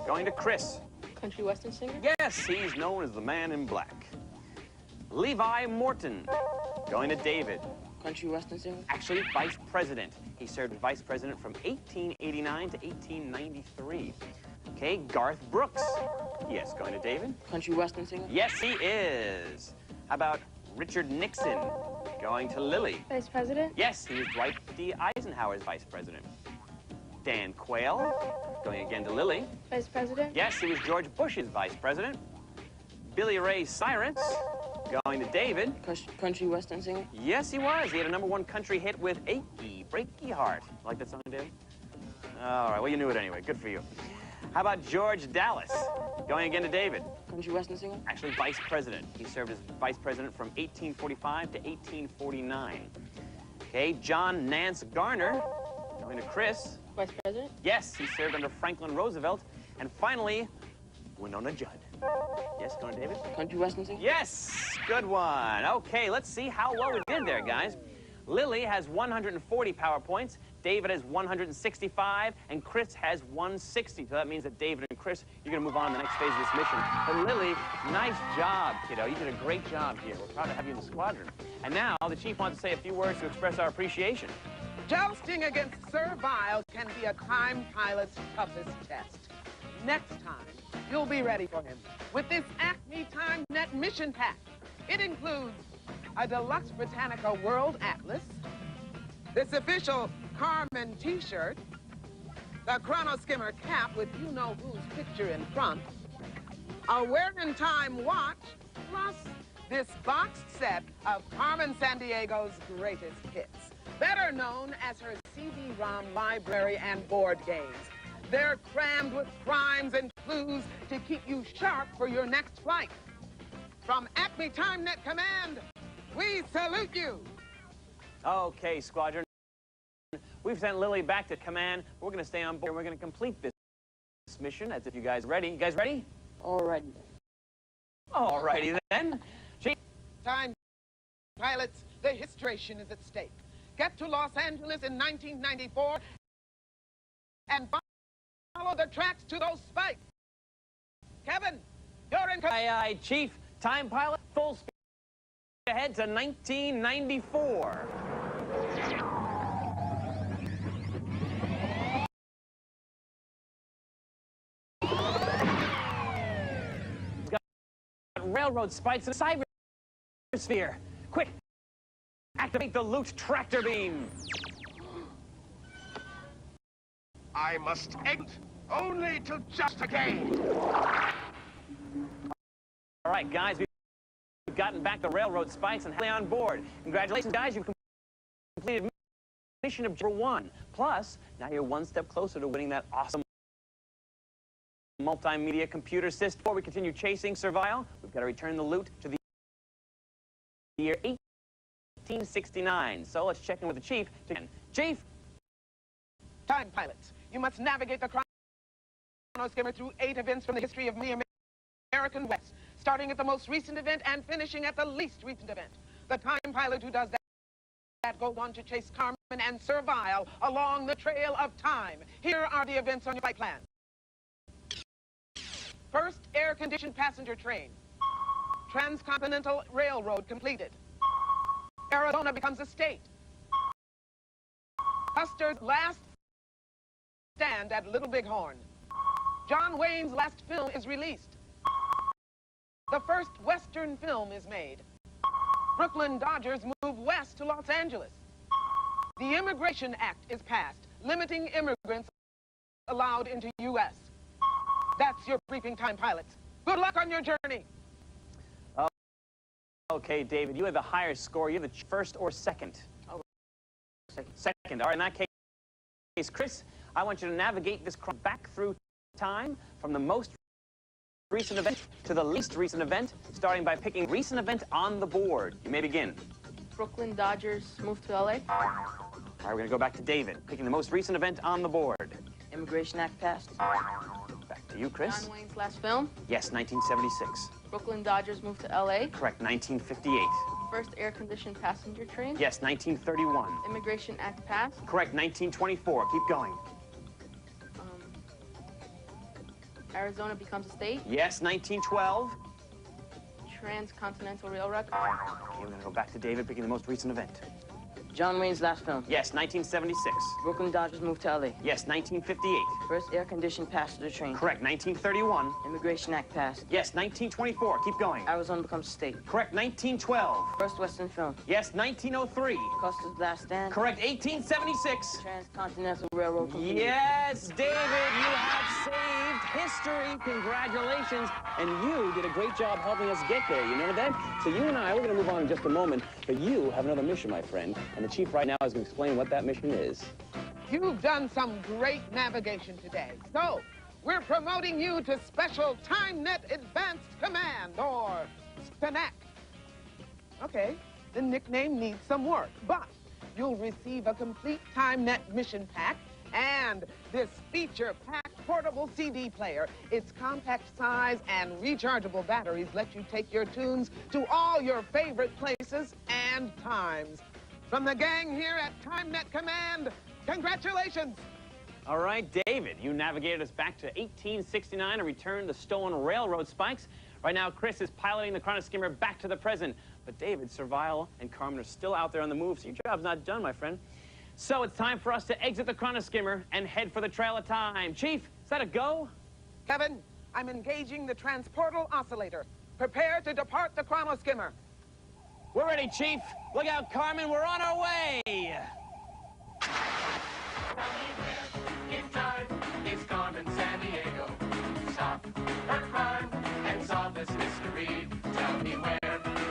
Going to Chris. Country western singer? Yes, he's known as the Man in Black. Levi Morton. Going to David. Country western singer? Actually, vice president. He served as vice president from 1889 to 1893. Okay, Garth Brooks. Yes, going to David. Country western singer? Yes, he is. How about Richard Nixon? Going to Lily. Vice president? Yes, he was Dwight D. Eisenhower's vice president. Dan Quayle. Going again to Lily. Vice president? Yes, he was George Bush's vice president. Billy Ray Cyrus. Going to David. Country western singer? Yes, he was. He had a #1 country hit with Achy Breaky Heart. Like that song, David? All right, well, you knew it anyway. Good for you. How about George Dallas? Going again to David. Country western singer? Actually, vice president. He served as vice president from 1845 to 1849. Okay, John Nance Garner. Going to Chris. Vice president? Yes, he served under Franklin Roosevelt. And finally, Winona Judd. Yes, going to David? Country western singer? Yes, good one. Okay, let's see how well we did there, guys. Lily has 140 power points, David has 165, and Chris has 160. So that means that David and Chris, you're going to move on to the next phase of this mission. But Lily, nice job, kiddo. You did a great job here. We're proud to have you in the squadron. And now, the chief wants to say a few words to express our appreciation. Jousting against Sir Vial can be a time pilot's toughest test. Next time, you'll be ready for him with this Acme TimeNet mission pack. It includes a deluxe Britannica World Atlas, this official Carmen t-shirt, the Chrono Skimmer cap with you-know-whose picture in front, a wear-in-time watch, plus this boxed set of Carmen Sandiego's greatest hits, better known as her CD-ROM library and board games. They're crammed with crimes and clues to keep you sharp for your next flight. From Acme TimeNet Command, we salute you. Okay, squadron. We've sent Lily back to command. We're going to stay on board. We're going to complete this mission as if you guys ready. You guys ready? Alrighty. Alrighty then. Chief. Time pilots, the histration is at stake. Get to Los Angeles in 1994 and follow the tracks to those spikes. Kevin, you're in command. Aye, aye, Chief. Time pilot, full speed ahead to 1994. We've got railroad spikes and cyber sphere. Quick, activate the loot tractor beam. I must exit only to just a game. All right, guys, we've gotten back the railroad spikes and on board. Congratulations, guys, you've completed mission objective 1. Plus, now you're one step closer to winning that awesome multimedia computer system. Before we continue chasing Servile, we've got to return the loot to the year 1869. So let's check in with the Chief. Chief! Time pilots, you must navigate the Chrono Skimmer through 8 events from the history of the American West, starting at the most recent event and finishing at the least recent event. The time pilot who does that goes on to chase Carmen and Servile along the trail of time. Here are the events on your flight plan. First, air-conditioned passenger train. Transcontinental Railroad completed. Arizona becomes a state. Custer's last stand at Little Bighorn. John Wayne's last film is released. The first Western film is made. Brooklyn Dodgers move west to Los Angeles. The Immigration Act is passed, limiting immigrants allowed into U.S. That's your briefing, time pilots. Good luck on your journey. Okay, David, you have the higher score. You have the first or second? Oh, second. All right, in that case, Chris, I want you to navigate this back through time from the most recent event to the least recent event, starting by picking recent event on the board. You may begin. Brooklyn Dodgers moved to LA. All right, we're going to go back to David, picking the most recent event on the board. Immigration Act passed. Back to you, Chris. John Wayne's last film. Yes, 1976. Brooklyn Dodgers moved to LA. Correct, 1958. First air-conditioned passenger train. Yes, 1931. Immigration Act passed. Correct, 1924. Keep going. Arizona becomes a state. Yes, 1912. Transcontinental Railroad. Okay, we're going to go back to David, picking the most recent event. John Wayne's last film. Yes, 1976. Brooklyn Dodgers moved to LA. Yes, 1958. First air-conditioned passenger train. Correct, 1931. Immigration Act passed. Yes, 1924. Keep going. Arizona becomes a state. Correct, 1912. First Western film. Yes, 1903. Custer's last stand. Correct, 1876. Transcontinental Railroad completed. Yes, David, you have saved history. Congratulations. And you did a great job helping us get there. You know that? So you and I, we're going to move on in just a moment. But you have another mission, my friend. And the Chief right now is going to explain what that mission is. You've done some great navigation today. So, we're promoting you to Special TimeNet Advanced Command, or STANAC. Okay, the nickname needs some work, but you'll receive a complete TimeNet mission pack and this feature-packed portable CD player. Its compact size and rechargeable batteries let you take your tunes to all your favorite places and times. From the gang here at TimeNet Command, congratulations! All right, David, you navigated us back to 1869 and returned the stolen railroad spikes. Right now, Chris is piloting the Chrono Skimmer back to the present. But David, Servile, and Carmen are still out there on the move, so your job's not done, my friend. So it's time for us to exit the Chrono Skimmer and head for the Trail of Time. Chief, is that a go? Kevin, I'm engaging the transportal oscillator. Prepare to depart the Chrono Skimmer. We're ready, Chief. Look out, Carmen, we're on our way. In time, it's Carmen Sandiego. Stop her crime and solve this mystery. Tell me where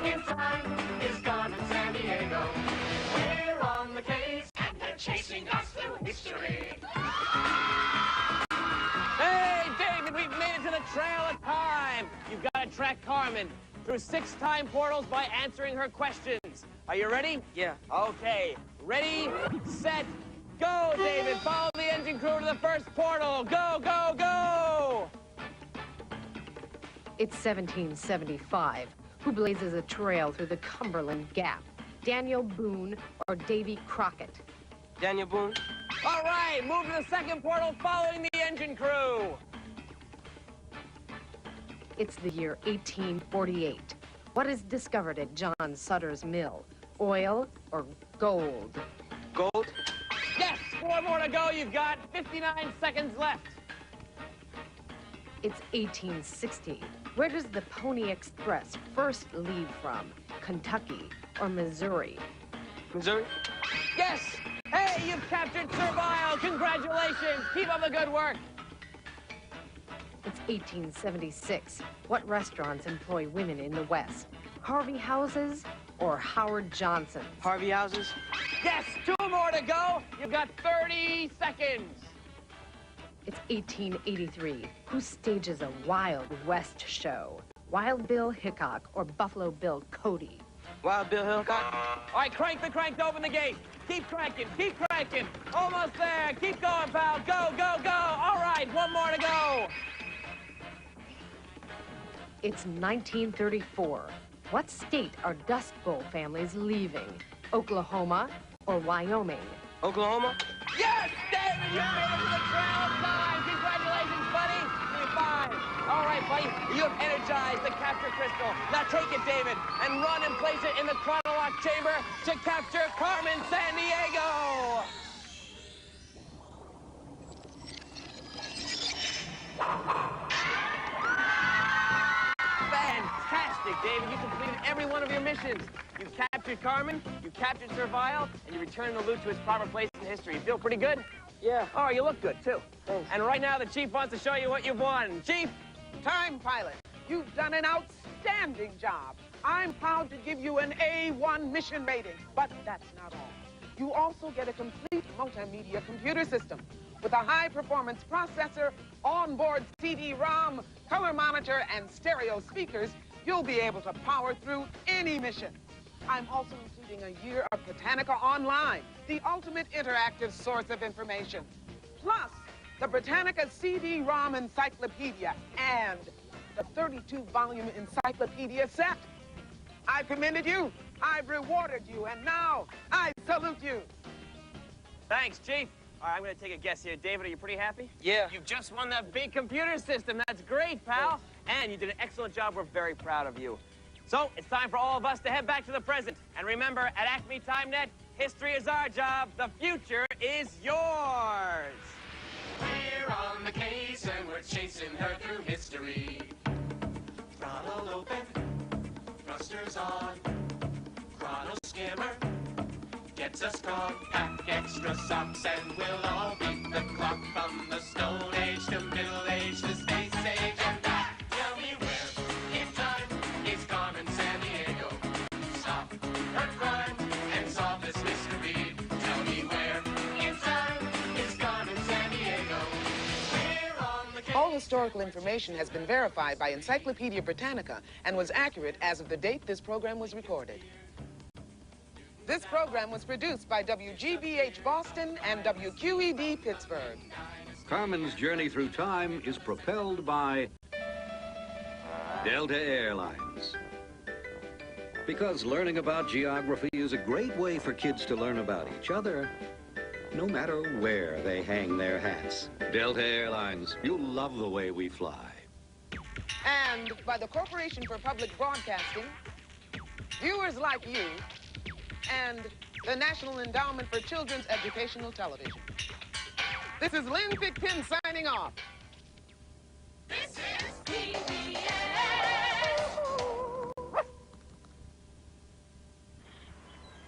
in time is Carmen Sandiego. We're on the case and they're chasing us through history. Hey, David, we've made it to the Trail of Time. You've got to track Carmen through 6 time portals by answering her questions. Are you ready? Yeah. Okay. Ready, set, go, David. Follow the engine crew to the first portal. Go, go, go! It's 1775. Who blazes a trail through the Cumberland Gap? Daniel Boone or Davy Crockett? Daniel Boone. All right, move to the second portal following the engine crew. It's the year 1848. What is discovered at John Sutter's mill? Oil or gold? Gold. Yes, 4 more to go. You've got 59 seconds left. It's 1860. Where does the Pony Express first leave from? Kentucky, or Missouri? Missouri? Yes! Hey, you've captured Servile! Congratulations! Keep up the good work! It's 1876. What restaurants employ women in the West? Harvey Houses or Howard Johnson? Harvey Houses? Yes! 2 more to go! You've got 30 seconds! It's 1883. Who stages a Wild West show? Wild Bill Hickok or Buffalo Bill Cody? Wild Bill Hickok? All right, crank the crank to open the gate. Keep cranking, keep cranking. Almost there. Keep going, pal. Go, go, go. All right, 1 more to go. It's 1934. What state are Dust Bowl families leaving? Oklahoma or Wyoming? Oklahoma? Yes, David, you made it to the trail time. Congratulations, buddy. You're fine. All right, buddy, you have energized the capture crystal. Now take it, David, and run and place it in the chronolock chamber to capture Carmen Sandiego. Fantastic, David. You completed every one of your missions. You've captured Carmen, you've captured Servile, and you returned the loot to its proper place in history. You feel pretty good? Yeah. Oh, you look good, too. Thanks. And right now, the Chief wants to show you what you've won. Chief? Time pilot, you've done an outstanding job. I'm proud to give you an A1 mission rating, but that's not all. You also get a complete multimedia computer system with a high-performance processor, onboard CD-ROM, color monitor, and stereo speakers. You'll be able to power through any mission. I'm also including a year of Britannica Online, the ultimate interactive source of information. Plus, the Britannica CD-ROM Encyclopedia and the 32-volume encyclopedia set. I've commended you, I've rewarded you, and now I salute you. Thanks, Chief. All right, I'm going to take a guess here. David, are you pretty happy? Yeah. You've just won that big computer system. That's great, pal. And you did an excellent job. We're very proud of you. So it's time for all of us to head back to the present. And remember, at Acme TimeNet, history is our job. The future is yours. We're on the case and we're chasing her through history. Throttle open, thrusters on, chrono skimmer gets us caught. Pack extra socks and we'll all beat the clock from the Stone Age to Middle Age to Space Age and back. Tell me where in time is Carmen Sandiego. Stop her crime and solve this mystery. Tell me where in time is Carmen Sandiego. We're on the case. All historical information has been verified by Encyclopedia Britannica and was accurate as of the date this program was recorded. This program was produced by WGBH Boston and WQED Pittsburgh. Carmen's journey through time is propelled by Delta Airlines. Because learning about geography is a great way for kids to learn about each other, no matter where they hang their hats. Delta Airlines, you'll love the way we fly. And by the Corporation for Public Broadcasting, viewers like you, and the National Endowment for Children's Educational Television. This is Lynn Thigpen signing off. This is PBS.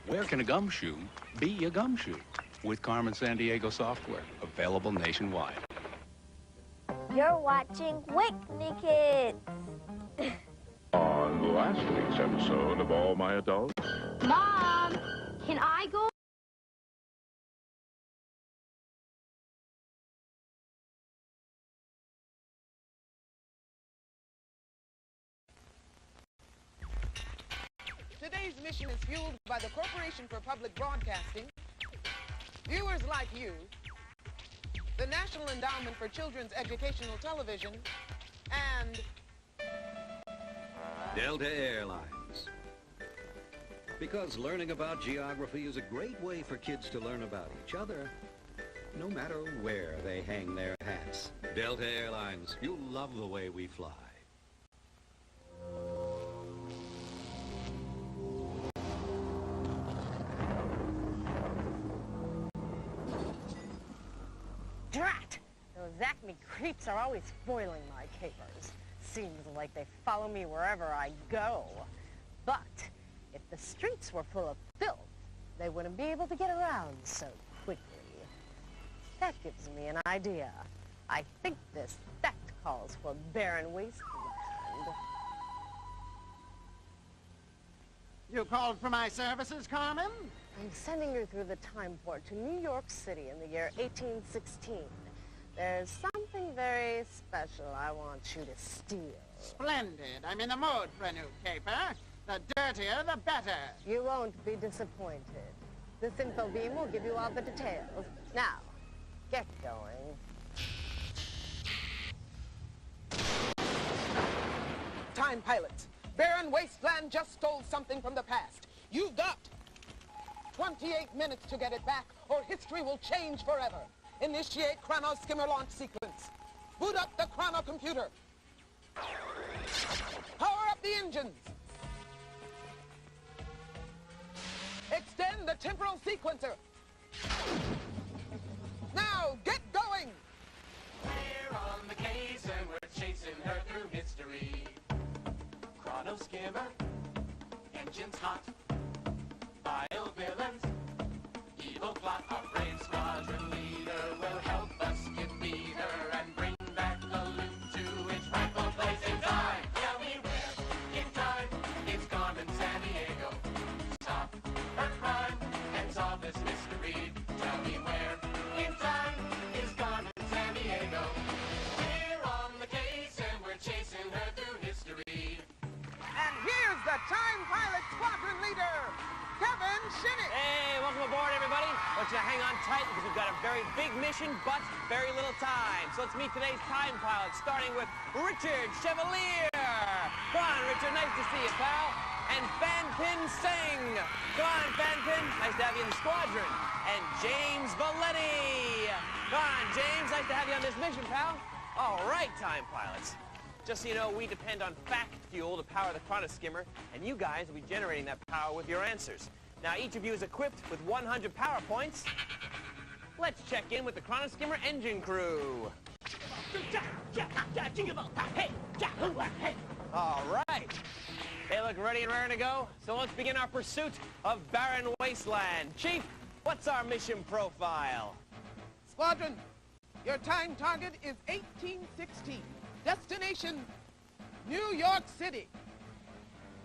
Where can a gumshoe be a gumshoe? With Carmen Sandiego software, available nationwide. You're watching Whitney Kids. On last week's episode of All My Adults. Mom, can I go? Today's mission is fueled by the Corporation for Public Broadcasting, viewers like you, the National Endowment for Children's Educational Television, and Delta Airlines. Because learning about geography is a great way for kids to learn about each other, no matter where they hang their hats. Delta Airlines, you'll love the way we fly. Drat! Those Acme creeps are always spoiling my capers. Seems like they follow me wherever I go. But If the streets were full of filth, they wouldn't be able to get around so quickly. That gives me an idea. I think this theft calls for barren wasteland. You called for my services, Carmen? I'm sending you through the time port to New York City in the year 1816. There's something very special I want you to steal. Splendid. I'm in the mood for a new caper. The dirtier, the better. You won't be disappointed. This info beam will give you all the details. Now, get going. Time pilots. Barren Wasteland just stole something from the past. You've got 28 minutes to get it back, or history will change forever. Initiate Chrono Skimmer launch sequence. Boot up the Chrono computer. Power up the engines. Extend the temporal sequencer. Now, get going! We're on the case and we're chasing her through history. Chrono Skimmer, engines hot, vile villains, evil plot. Our brave squadron leader will help us defeat her and bring back the loot to its rightful place in time. Tell me where, in time, it's Carmen Sandiego. Stop her crime and solve this mystery. Tell me where, in time, is Carmen Sandiego. We're on the case and we're chasing her through history. And here's the Time Pilot Squadron leader, Kevin Shinnick. Hey, welcome aboard, everybody. I want you to hang on tight because we've got a very big mission, but very little time. So let's meet today's time pilots, starting with Richard Chevalier. Come on, Richard, nice to see you, pal. And Fanpin Singh. Come on, Fanpin, nice to have you in the squadron. And James Valetti. Come on, James, nice to have you on this mission, pal. All right, time pilots. Just so you know, we depend on fact fuel to power the Chrono Skimmer, and you guys will be generating that power with your answers. Now, each of you is equipped with 100 power points. Let's check in with the Chrono Skimmer engine crew. All right. They look ready and raring to go, so let's begin our pursuit of Barren Wasteland. Chief, what's our mission profile? Squadron, your time target is 1816. Destination, New York City.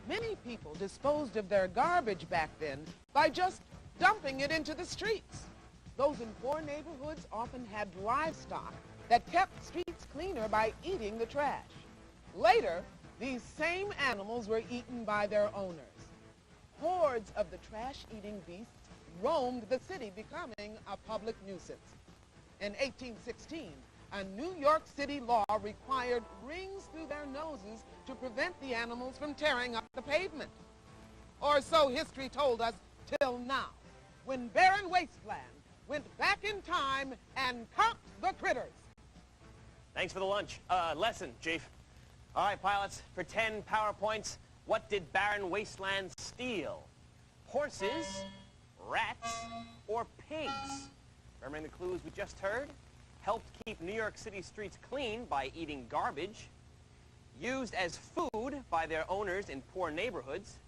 Many people disposed of their garbage back then by just dumping it into the streets. Those in poor neighborhoods often had livestock that kept streets cleaner by eating the trash. Later, these same animals were eaten by their owners. Hordes of the trash-eating beasts roamed the city, becoming a public nuisance. In 1816, a New York City law required rings through their noses to prevent the animals from tearing up the pavement. Or so history told us till now, when Barren Wasteland went back in time and copped the critters. Thanks for the lunch. Lesson, Chief. All right, pilots, for 10 power points, what did Barren Wasteland steal? Horses, rats, or pigs? Remembering the clues we just heard? Helped keep New York City streets clean by eating garbage, used as food by their owners in poor neighborhoods.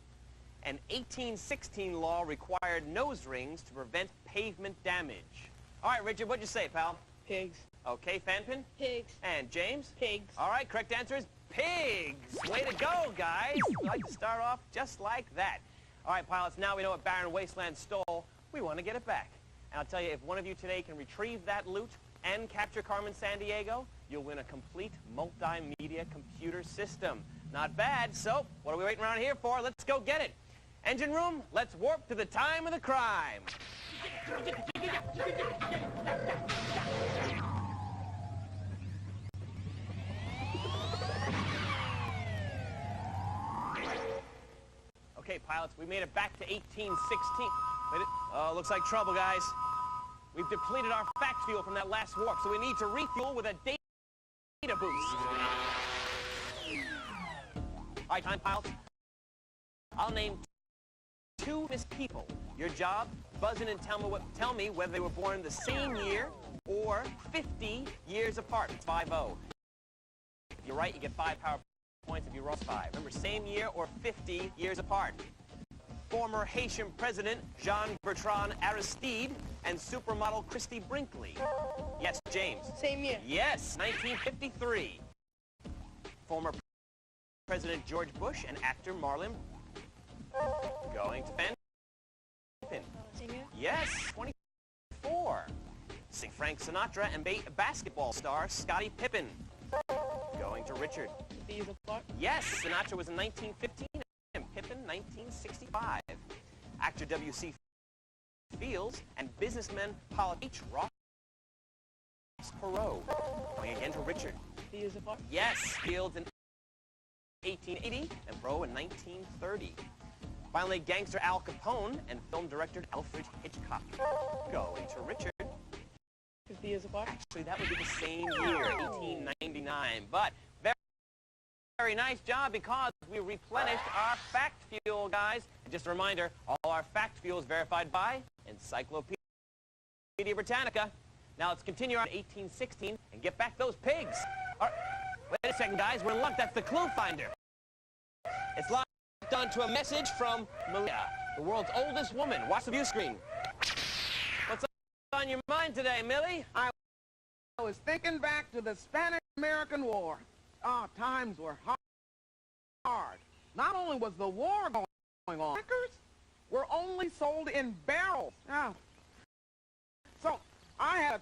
An 1816 law required nose rings to prevent pavement damage. All right, Richard, what'd you say, pal? Pigs. Okay, Fanpin? Pigs. And James? Pigs. All right, correct answer is pigs. Way to go, guys. We like to start off just like that. All right, pilots, now we know what Barren Wasteland stole. We want to get it back. And I'll tell you, if one of you today can retrieve that loot and capture Carmen Sandiego, you'll win a complete multimedia computer system. Not bad, so what are we waiting around here for? Let's go get it. Engine room, let's warp to the time of the crime. Okay, pilots, we made it back to 1816. Oh, looks like trouble, guys. We've depleted our fact fuel from that last warp, so we need to refuel with a data boost. All right, time pilots. I'll name 2 famous people. Your job, buzz in and tell me whether they were born the same year or 50 years apart. It's 5-0. If you're right, you get 5 power points. If you're wrong, 5. Remember, same year or 50 years apart. former Haitian president Jean-Bertrand Aristide, and supermodel Christy Brinkley? Yes, James. Same year. Yes, 1953. Former President George Bush and actor Marlon. Going to Fenton. Same year. Yes, 24. Sing Frank Sinatra and basketball star Scottie Pippen. Going to Richard. 50 years apart. Yes, Sinatra was in 1915 and Pippen 1965. Actor W.C. Fields and businessman politician Ross Perot. Going again to Richard. 50 years apart. Yes, Fields in 1880 and Perot in 1930. Finally, gangster Al Capone and film director Alfred Hitchcock. Going to Richard. 50 years apart. Actually, that would be the same year, 1899. But very nice job because we replenished our fact fuel, guys. And just a reminder, all our fact fuel is verified by Encyclopedia Britannica. Now let's continue on 1816 and get back those pigs. All right. Wait a second, guys. We're in luck. That's the clue finder. It's locked onto a message from Malia, the world's oldest woman. Watch the view screen. What's on your mind today, Millie? I was thinking back to the Spanish-American War. Times were hard. Not only was the war going on, crackers were only sold in barrels. So I had a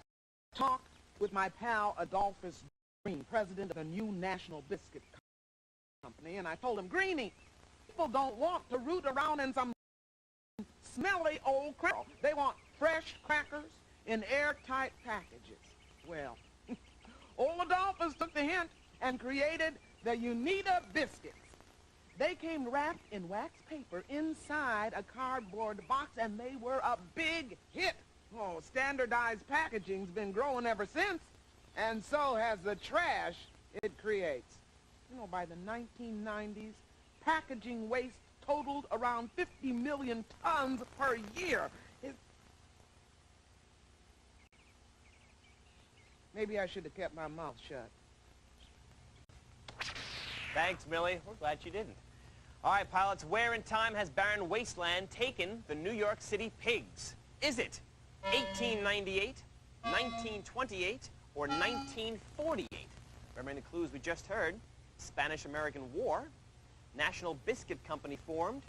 talk with my pal Adolphus Green, president of the new National Biscuit Company, and I told him, Greenie, people don't want to root around in some smelly old cracker. They want fresh crackers in airtight packages. Well, old Adolphus took the hint and created the Unita biscuits. They came wrapped in wax paper inside a cardboard box, and they were a big hit. Oh, standardized packaging's been growing ever since, and so has the trash it creates. You know, by the 1990s, packaging waste totaled around 50 million tons per year. Maybe I should have kept my mouth shut. Thanks, Millie. We're glad you didn't. All right, pilots, where in time has barren wasteland taken the New York City pigs? Is it 1898, 1928, or 1948? Remember the clues we just heard? Spanish-American War, National Biscuit Company formed,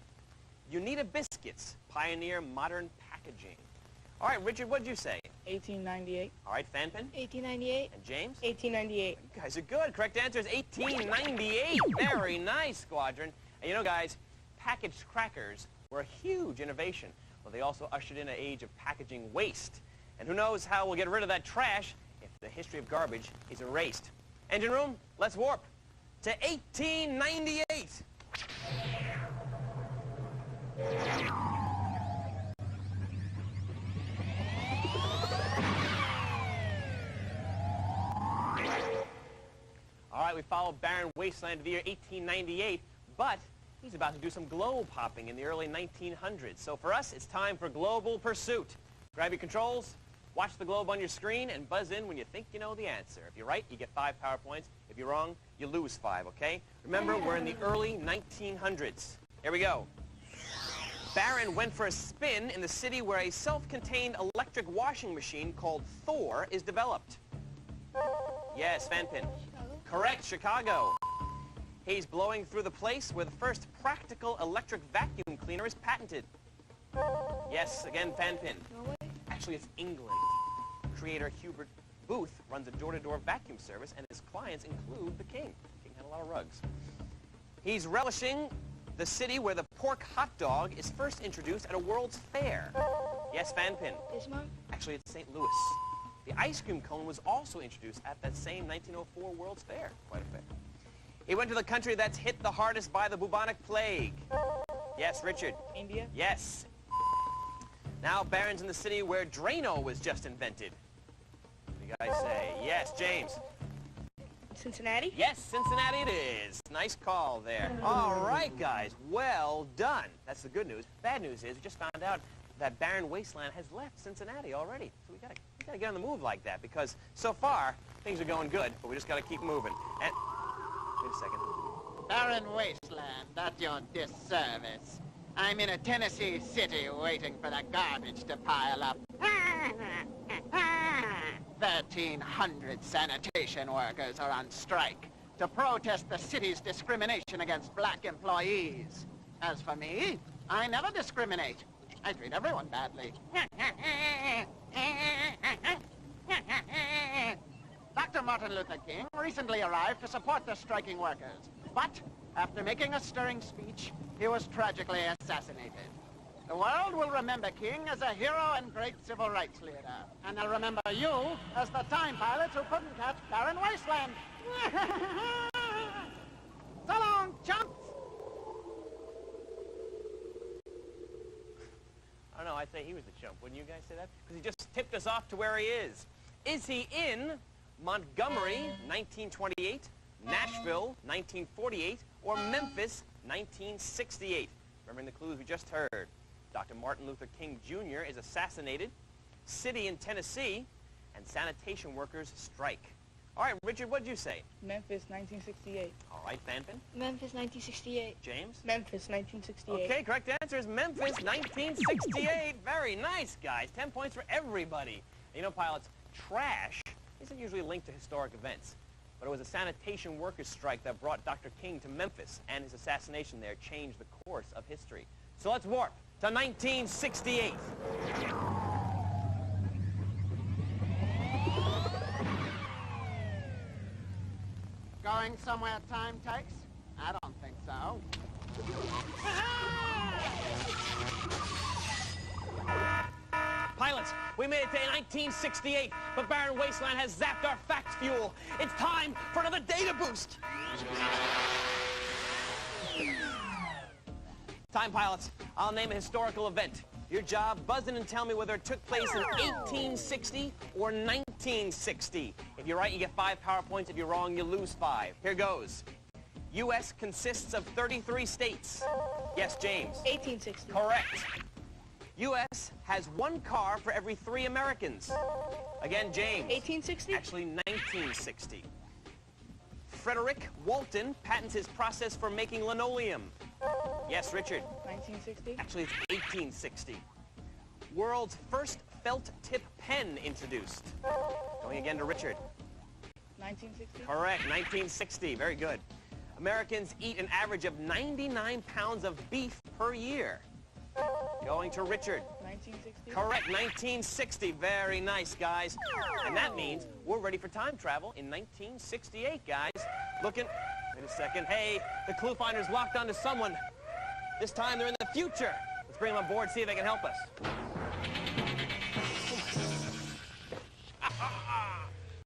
Unita Biscuits, pioneer modern packaging. All right, Richard, what'd you say? 1898. All right, Fanpin? 1898. And James? 1898. You guys are good. Correct answer is 1898. Very nice, Squadron. And you know, guys, packaged crackers were a huge innovation. Well, they also ushered in an age of packaging waste. And who knows how we'll get rid of that trash if the history of garbage is erased. Engine room, let's warp to 1898. All right, we followed barren wasteland to the year 1898, but he's about to do some globe hopping in the early 1900s. So for us, it's time for Global Pursuit. Grab your controls, watch the globe on your screen, and buzz in when you think you know the answer. If you're right, you get 5 power points. If you're wrong, you lose 5, okay? Remember, we're in the early 1900s. Here we go. Barron went for a spin in the city where a self-contained electric washing machine called Thor is developed. Yes, Fanpin. Correct, Chicago. He's blowing through the place where the first practical electric vacuum cleaner is patented. Yes, again, Fanpin. Actually, it's England. Creator Hubert Booth runs a door-to-door vacuum service, and his clients include the King. The King had a lot of rugs. He's relishing the city where the pork hot dog is first introduced at a World's Fair. Yes, Fanpin. Actually, it's St. Louis. The ice cream cone was also introduced at that same 1904 World's Fair. Quite a bit. He went to the country that's hit the hardest by the bubonic plague. Yes, Richard. India. Yes. Now Barron's in the city where Drano was just invented. What do you guys say? Yes, James. Cincinnati? Yes, Cincinnati it is. Nice call there. All right, guys. Well done. That's the good news. Bad news is we just found out that barren wasteland has left Cincinnati already. So we gotta get on the move like that, because so far things are going good, but we just gotta keep moving. And wait a second. Barren wasteland, at your disservice. I'm in a Tennessee city waiting for the garbage to pile up. 1,300 sanitation workers are on strike to protest the city's discrimination against black employees. As for me, I never discriminate. I treat everyone badly. Dr. Martin Luther King recently arrived to support the striking workers, but after making a stirring speech, he was tragically assassinated. The world will remember King as a hero and great civil rights leader, and they'll remember you as the time pilots who couldn't catch Barren Wasteland. So long, chumps! I don't know, I'd say he was the chump. Wouldn't you guys say that? Because he just tipped us off to where he is. Is he in Montgomery, 1928, Nashville, 1948, or Memphis, 1968? Remembering the clues we just heard. Dr. Martin Luther King Jr. is assassinated, city in Tennessee, and sanitation workers strike. All right, Richard, what'd you say? Memphis, 1968. All right, Fanfin? Memphis, 1968. James? Memphis, 1968. Okay, correct answer is Memphis, 1968. Very nice, guys. 10 points for everybody. You know, pilots, trash isn't usually linked to historic events, but it was a sanitation workers strike that brought Dr. King to Memphis, and his assassination there changed the course of history. So let's warp to 1968. Going somewhere time takes? I don't think so. Pilots, we made it to 1968, but Barren Wasteland has zapped our fact fuel. It's time for another data boost. Time, pilots. I'll name a historical event. Your job, buzz in and tell me whether it took place in 1860 or 1960. If you're right, you get 5 power points. If you're wrong, you lose 5. Here goes. U.S. consists of 33 states. Yes, James? 1860. Correct. U.S. has 1 car for every 3 Americans. Again, James? 1860? Actually, 1960. Frederick Walton patents his process for making linoleum. Yes, Richard? 1960? Actually, it's 1860. World's first felt tip pen introduced. Going again to Richard. 1960? Correct, 1960. Very good. Americans eat an average of 99 pounds of beef per year. Going to Richard. 1960? Correct, 1960. Very nice, guys. And that means we're ready for time travel in 1968, guys. Looking... Wait a second. Hey, the clue finder's locked onto someone. This time they're in the future. Let's bring them on board, see if they can help us.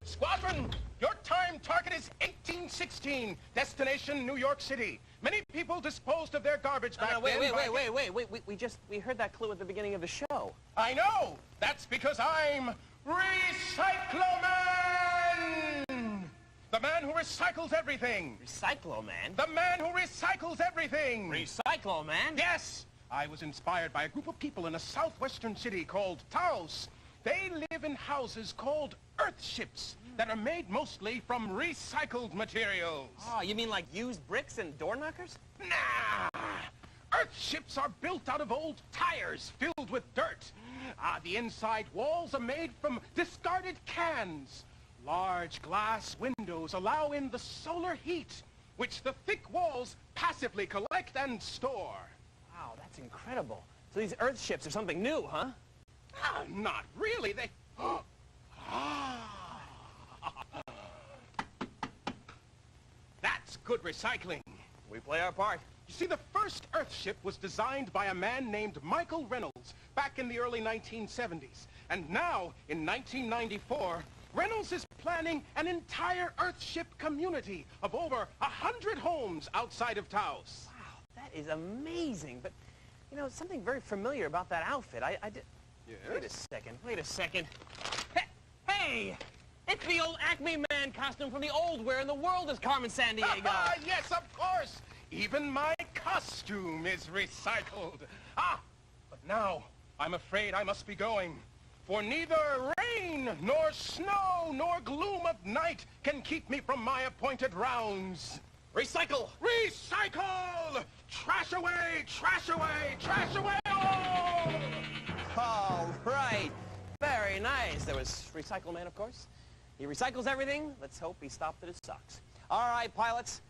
Squadron, your time target is 1816. Destination New York City. Many people disposed of their garbage back then. Wait. We heard that clue at the beginning of the show. I know. That's because I'm Recycloman. The man who recycles everything. Recycloman? The man who recycles everything. Recycloman? Yes. I was inspired by a group of people in a southwestern city called Taos. They live in houses called earthships that are made mostly from recycled materials. Oh, you mean like used bricks and door knockers? Nah! Earthships are built out of old tires filled with dirt. The inside walls are made from discarded cans. Large glass windows allow in the solar heat, which the thick walls passively collect and store. Wow, that's incredible. So these earthships are something new, huh? Not really. They... That's good recycling. We play our part. You see, the first Earthship was designed by a man named Michael Reynolds back in the early 1970s. And now, in 1994, Reynolds is planning an entire Earthship community of over 100 homes outside of Taos. Wow, that is amazing. But, you know, something very familiar about that outfit. I did... Yes? Wait a second. Hey! It's the old Acme Man costume from the old Where in the World is Carmen Sandiego? Yes, of course! Even my costume is recycled. But now, I'm afraid I must be going. For neither rain, nor snow, nor gloom of night can keep me from my appointed rounds. Recycle! Recycle! Trash away! Trash away! Trash away! Oh! All right. Very nice. There was Recycle Man, of course. He recycles everything. Let's hope he stopped at his socks. All right, pilots.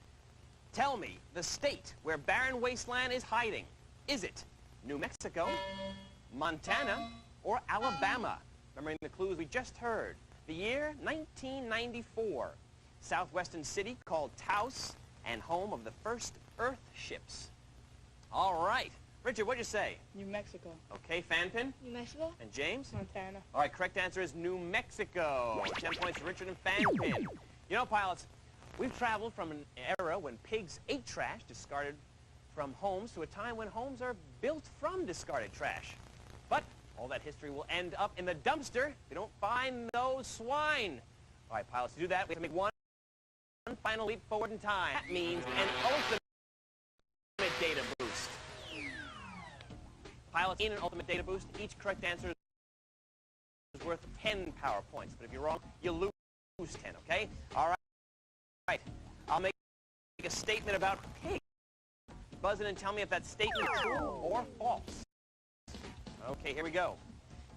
Tell me the state where barren wasteland is hiding. Is it New Mexico, Montana, or Alabama? Remembering the clues we just heard. The year 1994. Southwestern city called Taos and home of the first Earth ships. All right. Richard, what'd you say? New Mexico. Okay, Fanpin? New Mexico? And James? Montana. All right, correct answer is New Mexico. 10 points to Richard and Fanpin. You know, pilots, we've traveled from an era when pigs ate trash discarded from homes to a time when homes are built from discarded trash. But all that history will end up in the dumpster if we don't find those swine. All right, pilots, to do that, we have to make one final leap forward in time. That means an ultimate data boost. Pilots, in an ultimate data boost, each correct answer is worth 10 power points. But if you're wrong, you lose 10, okay? All right. Right. I'll make a statement about pigs. Buzz in and tell me if that statement is true or false. Okay, here we go.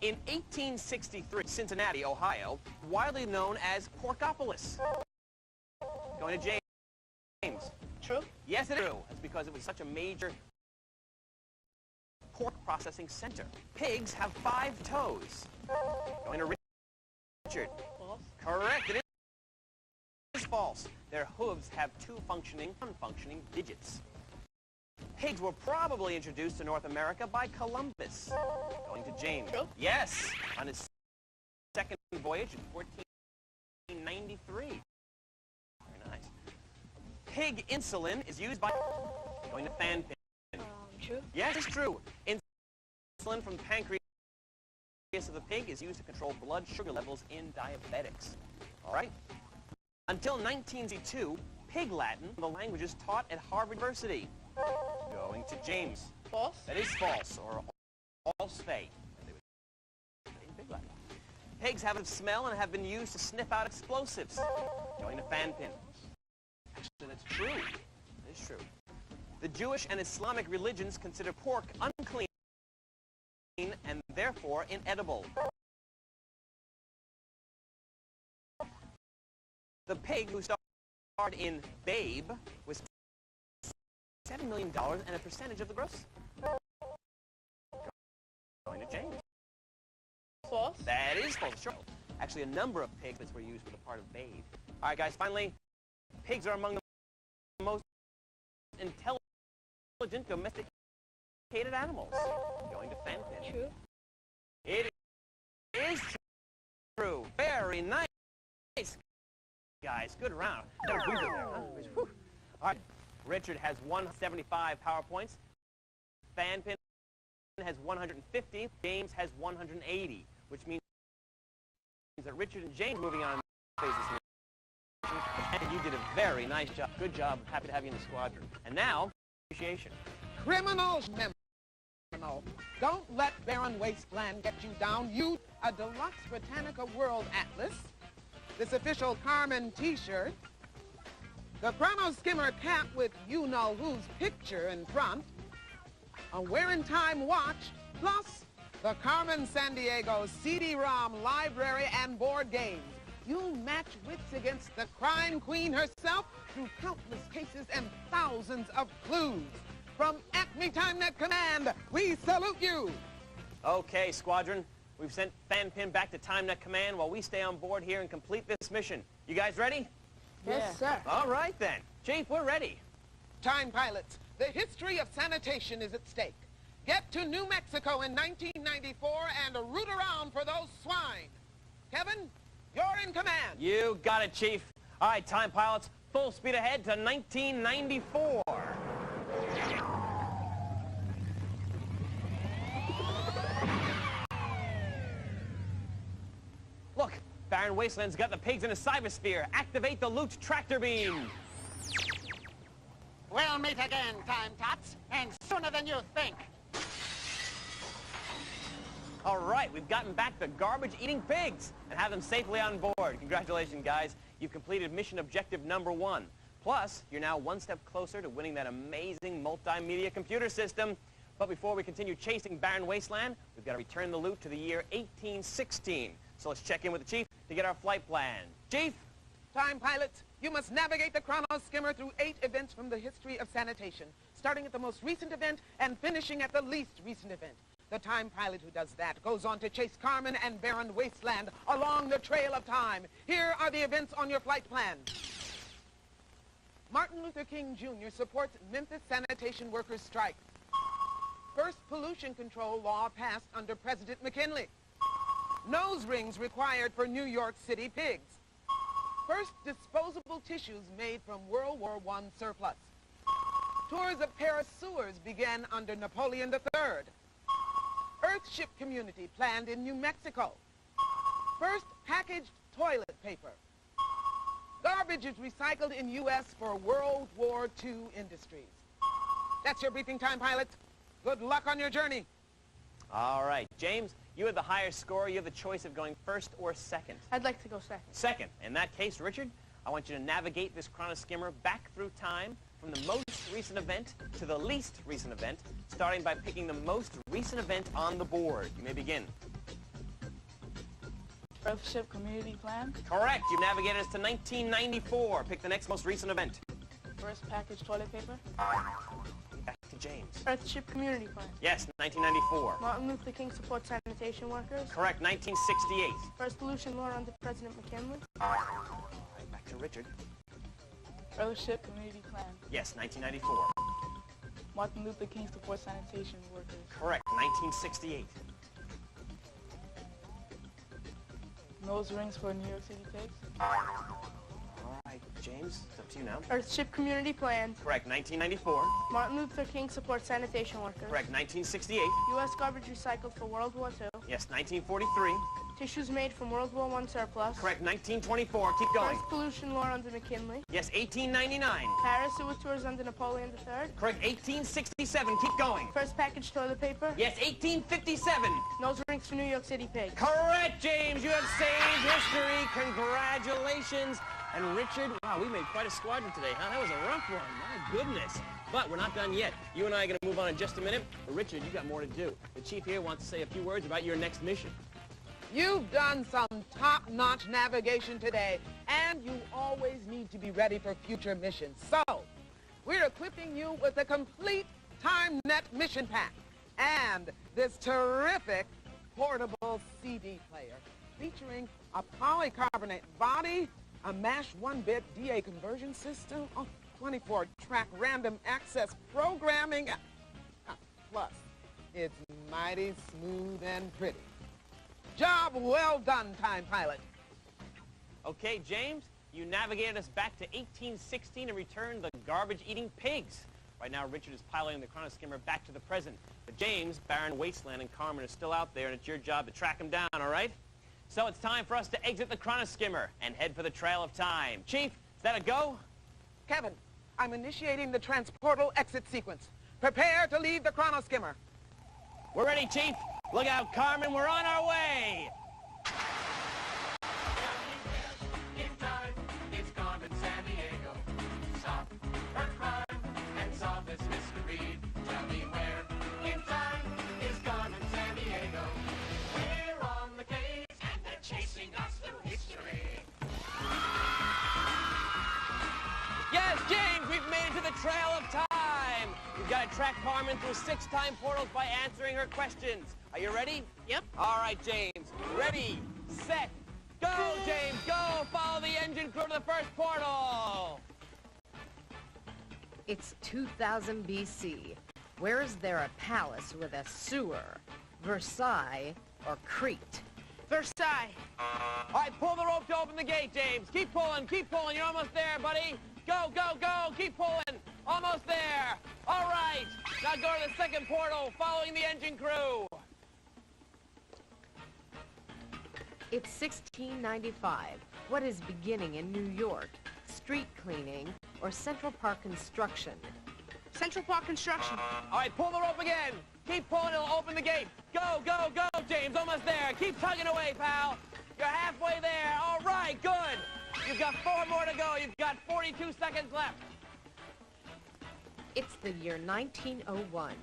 In 1863, Cincinnati, Ohio, widely known as Porkopolis. Going to James. True? Yes, it is true. That's because it was such a major pork processing center. Pigs have 5 toes. Going to Richard. False. Correct. It is false. Their hooves have 2 functioning, unfunctioning digits. Pigs were probably introduced to North America by Columbus. Going to James. True? Yes, on his second voyage in 1493. Very nice. Pig insulin is used by... Going to Fanpin. True? Yes, it's true. Insulin from the pancreas of the pig is used to control blood sugar levels in diabetics. All right? Until 1962, Pig Latin, the language is taught at Harvard University. Going to James. False? That is false, or false fake. Pig Latin. Pigs have a smell and have been used to sniff out explosives. Going to Fanpin. Actually, that's true. That is true. The Jewish and Islamic religions consider pork unclean and therefore inedible. The pig who starred in Babe was $7 million and a percentage of the gross. Going to James. False? That is false. Sure. Actually, a number of pigs were used for the part of Babe. All right, guys, finally, pigs are among the most intelligent domesticated animals. Going to Fanpin. True. It is true. Very nice. Guys, good round. Got a breather there, huh? Whew. All right, Richard has 175 power points. Fanpin has 150. James has 180, which means that Richard and James moving on to this mission. And you did a very nice job. Good job. Happy to have you in the squadron. And now, appreciation. Criminals, criminal. Don't let barren wasteland get you down. You, a deluxe Britannica World Atlas, this official Carmen t-shirt, the Chrono Skimmer cap with you-know-whose picture in front, a wear-in-time watch, plus the Carmen San Diego CD-ROM library and board games. You match wits against the crime queen herself through countless cases and thousands of clues. From Acme TimeNet Command, we salute you. Okay, Squadron. We've sent Fanpin back to TimeNet Command while we stay on board here and complete this mission. You guys ready? Yes, sir. All right, then. Chief, we're ready. Time pilots, the history of sanitation is at stake. Get to New Mexico in 1994 and root around for those swine. Kevin, you're in command. You got it, Chief. All right, time pilots, full speed ahead to 1994. Look, Barren Wasteland's got the pigs in a cybersphere. Activate the loot tractor beam. We'll meet again, Time Tots, and sooner than you think. All right, we've gotten back the garbage-eating pigs and have them safely on board. Congratulations, guys. You've completed mission objective number 1. Plus, you're now one step closer to winning that amazing multimedia computer system. But before we continue chasing barren wasteland, we've got to return the loot to the year 1816. So let's check in with the Chief to get our flight plan. Chief? Time pilots, you must navigate the Chrono Skimmer through 8 events from the history of sanitation, starting at the most recent event and finishing at the least recent event. The time pilot who does that goes on to chase Carmen and barren wasteland along the trail of time. Here are the events on your flight plan. Martin Luther King Jr. supports Memphis sanitation workers' strike. First pollution control law passed under President McKinley. Nose rings required for New York City pigs. First disposable tissues made from World War I surplus. Tours of Paris sewers began under Napoleon III. Earthship community planned in New Mexico. First packaged toilet paper. Garbage is recycled in U.S. for World War II industries. That's your briefing time, pilots. Good luck on your journey. All right, James, you have the higher score. You have the choice of going first or second. I'd like to go second. Second. In that case, Richard, I want you to navigate this Chrono Skimmer back through time from the most recent event to the least recent event, starting by picking the most recent event on the board. You may begin. Earthship community plan. Correct. You've navigated us to 1994. Pick the next most recent event. First package toilet paper. Back to James. Earthship community plan. Yes, 1994. Martin Luther King supports sanitation workers. Correct, 1968. First pollution law under President McKinley. Back to Richard. Earthship community plan. Yes, 1994. Martin Luther King supports sanitation workers. Correct, 1968. Nose rings for New York City pigs. All right, James, it's up to you now. Earthship community plan. Correct, 1994. Martin Luther King supports sanitation workers. Correct, 1968. U.S. garbage recycled for World War II. Yes, 1943. Tissues made from World War I surplus. Correct, 1924. Keep going. First pollution law under McKinley. Yes, 1899. Paris sewer tours under Napoleon III. Correct, 1867. Keep going. First packaged toilet paper. Yes, 1857. Nose rings for New York City pigs. Correct, James. You have saved history. Congratulations. And Richard, wow, we made quite a squadron today, huh? That was a rough one. My goodness. But we're not done yet. You and I are going to move on in just a minute. But Richard, you've got more to do. The Chief here wants to say a few words about your next mission. You've done some top-notch navigation today, and you always need to be ready for future missions. So, we're equipping you with a complete TimeNet mission pack and this terrific portable CD player featuring a polycarbonate body, a MASH 1-bit DA conversion system, 24-track random access programming, plus it's mighty smooth and pretty. Job well done, time pilot. Okay, James, you navigated us back to 1816 and returned the garbage-eating pigs. Right now, Richard is piloting the Chrono Skimmer back to the present. But James, Barren Wasteland, and Carmen are still out there, and it's your job to track them down, all right? So it's time for us to exit the Chrono Skimmer and head for the Trail of Time. Chief, is that a go? Kevin, I'm initiating the transportal exit sequence. Prepare to leave the Chrono Skimmer. We're ready, Chief. Look out, Carmen, we're on our way! In time, it's Carmen Sandiego. Stop her crime and solve this mystery. Tell me where in time is Carmen Sandiego. We're on the case and they're chasing us through history. Yes, James, we've made it to the Trail of Time. We've got to track Carmen through 6 time portals by answering her questions. Are you ready? Yep. All right, James. Ready, set, go, James. Go. Follow the engine crew to the first portal. It's 2000 BC. Where is there a palace with a sewer? Versailles or Crete? Versailles. All right, pull the rope to open the gate, James. Keep pulling, keep pulling. You're almost there, buddy. Go, go, go. Keep pulling. Almost there. All right. Now go to the second portal, following the engine crew. It's 1695. What is beginning in New York? Street cleaning or Central Park construction? Central Park construction. All right, pull the rope again. Keep pulling, it'll open the gate. Go, go, go, James. Almost there. Keep tugging away, pal. You're halfway there. All right, good. You've got 4 more to go. You've got 42 seconds left. It's the year 1901.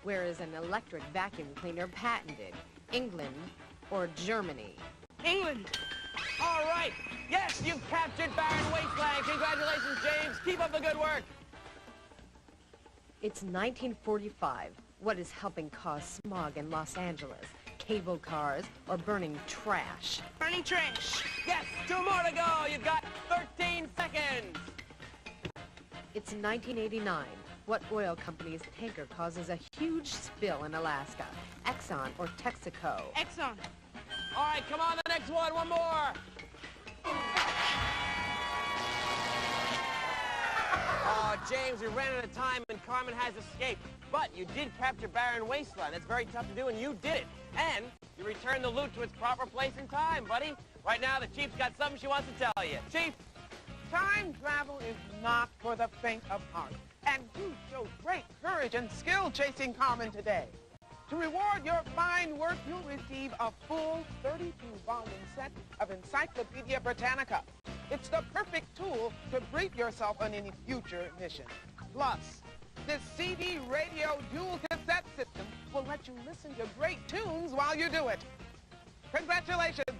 Where is an electric vacuum cleaner patented? England or Germany? England. All right. Yes, you've captured Barren Wasteland. Congratulations, James. Keep up the good work. It's 1945. What is helping cause smog in Los Angeles? Cable cars or burning trash? Burning trash. Yes, 2 more to go. You've got 13 seconds. It's 1989. What oil company's tanker causes a huge spill in Alaska? Exxon or Texaco? Exxon. All right, come on, the next one. One more. Oh, James, we ran out of time and Carmen has escaped. But you did capture Barren Wasteland. That's very tough to do, and you did it. And you returned the loot to its proper place in time, buddy. Right now, the Chief's got something she wants to tell you. Chief? Time travel is not for the faint of heart. And you showed great courage and skill chasing Carmen today. To reward your fine work, you'll receive a full 32-volume set of Encyclopedia Britannica. It's the perfect tool to brief yourself on any future mission. Plus, this CD radio dual cassette system will let you listen to great tunes while you do it. Congratulations!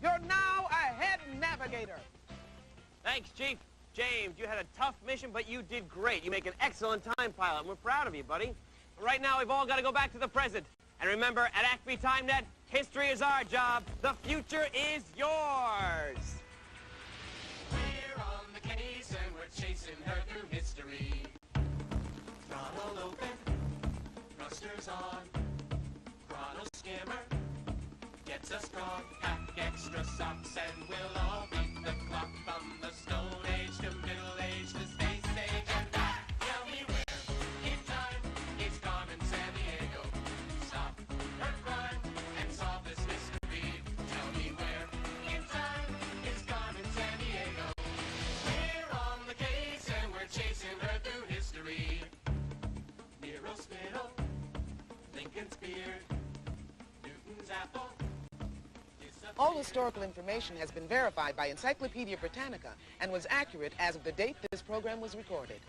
You're now a head navigator. Thanks, Chief. James, you had a tough mission, but you did great. You make an excellent time pilot, and we're proud of you, buddy. Right now, we've all got to go back to the present. And remember, at Acme TimeNet, history is our job. The future is yours. We're on the case and we're chasing her through history. Throttle open, thrusters on, chrono skimmer gets us strong. Pack extra socks and we'll all beat the clock from the Stone Age to Middle Age to Space Age and back. Tell me where in time it's Carmen Sandiego. Stop her crime and solve this mystery. Tell me where in time it's Carmen Sandiego. We're on the case and we're chasing her through history. Nero's spittle, Lincoln's beard, Newton's apple. All historical information has been verified by Encyclopedia Britannica and was accurate as of the date this program was recorded.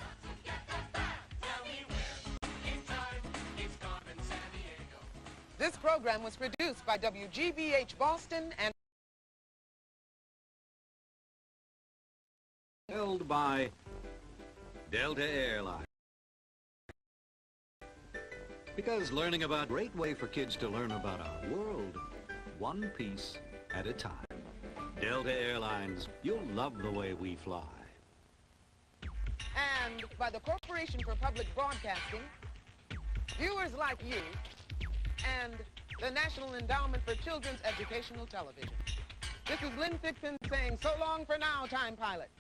This program was produced by WGBH Boston and Held by Delta Airlines. Because learning about great way for kids to learn about our world, one piece at a time. Delta Airlines, you'll love the way we fly. and by the Corporation for Public Broadcasting, viewers like you, and the National Endowment for Children's Educational Television. This is Lynn Fixon saying so long for now, time pilots.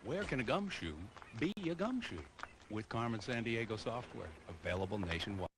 Where can a gumshoe be a gumshoe? With Carmen Sandiego software, available nationwide.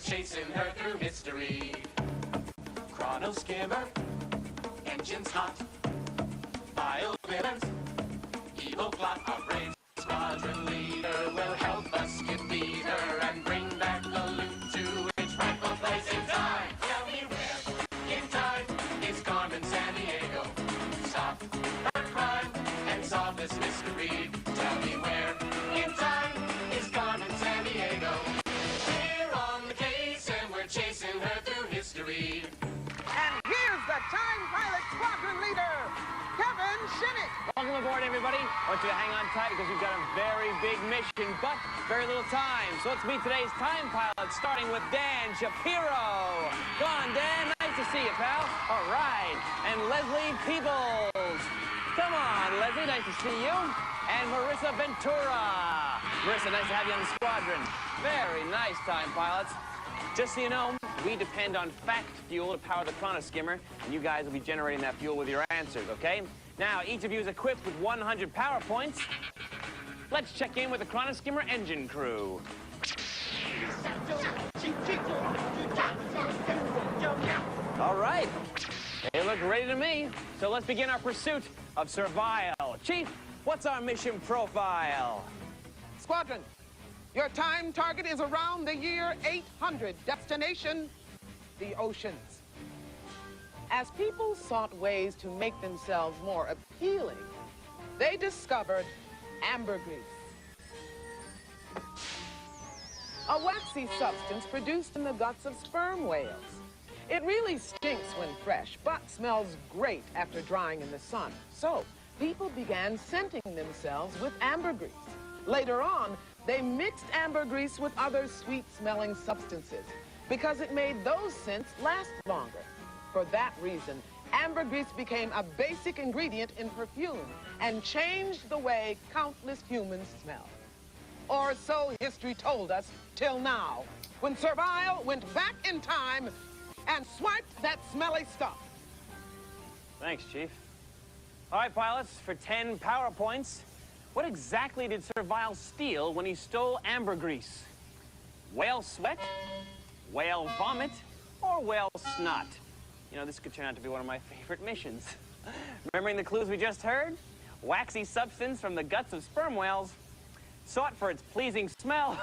chasing her through history. Chrono skimmer, engines hot, vile villains, evil plot, our brave squadron leader will help us defeat her and bring back the loot to its rightful place in time. Tell me where, in time, is Carmen Sandiego? Stop her crime and solve this mystery. Tell me where, in time, is Carmen Sandiego? We're on the case and we're chasing her through history. And here's the Time Pilot Squadron leader, Kevin Shinnick. Welcome aboard, everybody. I want you to hang on tight because we've got a very big mission, but very little time. So let's meet today's time pilots, starting with Dan Shapiro. Go on, Dan. Nice to see you, pal. All right. And Leslie Peebles. Come on, Leslie. Nice to see you. And Marissa Ventura. Marissa, nice to have you on the squadron. Very nice, time pilots. Just so you know, we depend on fact fuel to power the chrono skimmer, and you guys will be generating that fuel with your answers, okay? Now, each of you is equipped with 100 power points. Let's check in with the chrono skimmer engine crew. All right, they look ready to me. So let's begin our pursuit of Survival. Chief, what's our mission profile? Squadron, your time target is around the year 800. Destination, the oceans. As people sought ways to make themselves more appealing, they discovered ambergris. A waxy substance produced in the guts of sperm whales. It really stinks when fresh, but smells great after drying in the sun. So people began scenting themselves with ambergris. Later on, they mixed ambergris with other sweet-smelling substances because it made those scents last longer. For that reason, ambergris became a basic ingredient in perfume and changed the way countless humans smell. Or so history told us till now, when Servile went back in time and swiped that smelly stuff. Thanks, Chief. All right, pilots, for 10 power points, what exactly did Servile steal when he stole ambergris? Whale sweat, whale vomit, or whale snot? You know, this could turn out to be one of my favorite missions. Remembering the clues we just heard? Waxy substance from the guts of sperm whales, sought for its pleasing smell,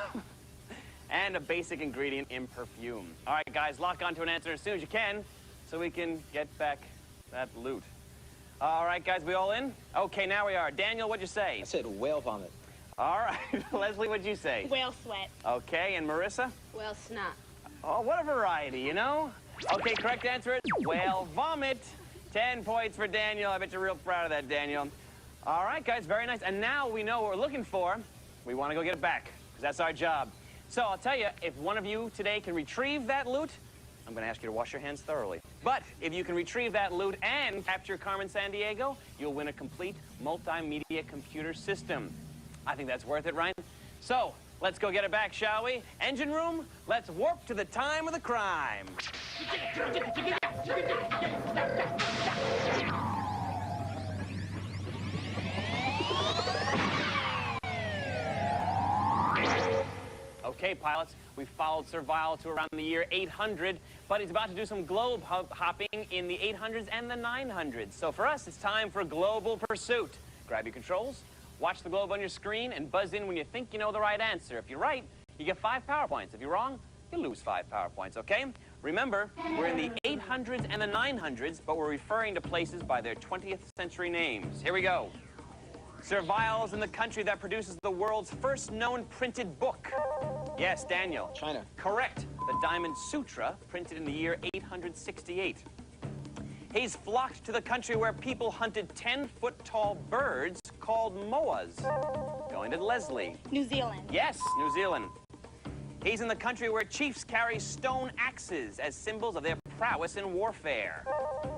and a basic ingredient in perfume. All right, guys, lock onto an answer as soon as you can so we can get back that loot. All right, guys, we all in? Okay, now we are. Daniel, what'd you say? I said whale vomit. All right. Leslie, what'd you say? Whale sweat. Okay, and Marissa? Whale snot. Oh, what a variety, you know? Okay, correct answer is whale vomit. 10 points for Daniel. I bet you're real proud of that, Daniel. All right, guys, very nice. And now we know what we're looking for. We want to go get it back, because that's our job. So I'll tell you, if one of you today can retrieve that loot, I'm going to ask you to wash your hands thoroughly. But if you can retrieve that loot and capture Carmen Sandiego, you'll win a complete multimedia computer system. I think that's worth it, right? So let's go get it back, shall we? Engine room, let's warp to the time of the crime. Okay, pilots, we followed Servile to around the year 800, but he's about to do some globe hopping in the 800s and the 900s. So for us, it's time for global pursuit. Grab your controls, watch the globe on your screen, and buzz in when you think you know the right answer. If you're right, you get 5 power points. If you're wrong, you lose 5 power points, okay? Remember, we're in the 800s and the 900s, but we're referring to places by their 20th century names. Here we go. Servile's in the country that produces the world's first known printed book. Yes, Daniel. China. Correct. The Diamond Sutra, printed in the year 868. He's flocked to the country where people hunted 10-foot-tall birds called moas. Going to Leslie. New Zealand. Yes, New Zealand. He's in the country where chiefs carry stone axes as symbols of their prowess in warfare.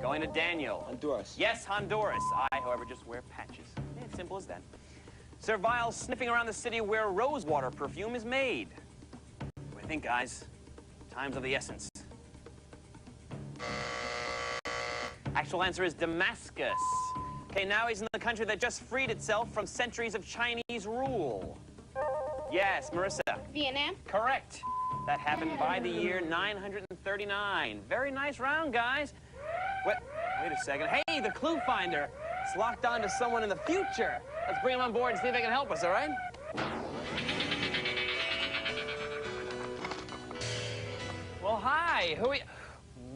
Going to Daniel. Honduras. Yes, Honduras. I, however, just wear patches. Yeah, simple as that. Servile's sniffing around the city where rosewater perfume is made. What do you think, guys? Time's of the essence. Actual answer is Damascus. Okay, now he's in the country that just freed itself from centuries of Chinese rule. Yes, Marissa. Vietnam. Correct. That happened by the year 939. Very nice round, guys. Wait a second. Hey, the clue finder. It's locked on to someone in the future. Let's bring him on board and see if they can help us, all right? Well, hi. Who are you?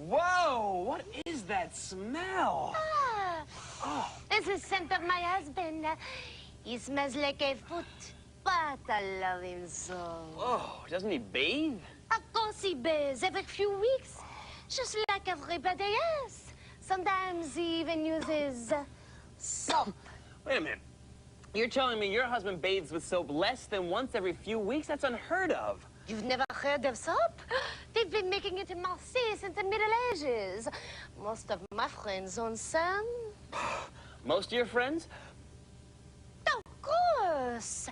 Whoa, what is that smell? Oh. It's the scent of my husband. He smells like a foot, but I love him so. Oh, doesn't he bathe? Of course he bathes every few weeks, just like everybody else. Sometimes he even uses soap. Wait a minute. You're telling me your husband bathes with soap less than once every few weeks? That's unheard of. You've never heard of soap? They've been making it in Marseille since the Middle Ages. Most of my friends own some. Most of your friends? Of course.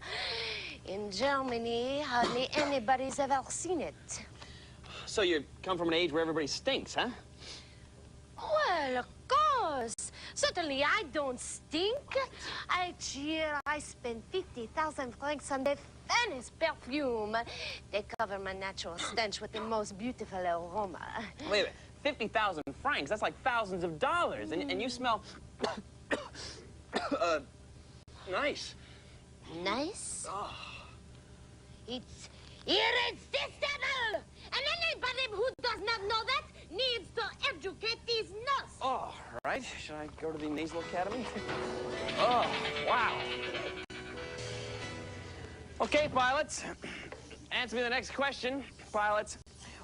In Germany, hardly anybody's ever seen it. So you come from an age where everybody stinks, huh? Well, of course. Certainly, I don't stink. Each year, I spend 50,000 francs on the finest perfume. They cover my natural stench with the most beautiful aroma. Wait a minute. 50,000 francs? That's like thousands of dollars. And you smell... nice. Nice? Oh. It's irresistible! And anybody who does not know that needs to educate these nurses. Oh, right. Should I go to the Nasal Academy? Oh, wow. Okay, pilots. Answer me the next question, pilots.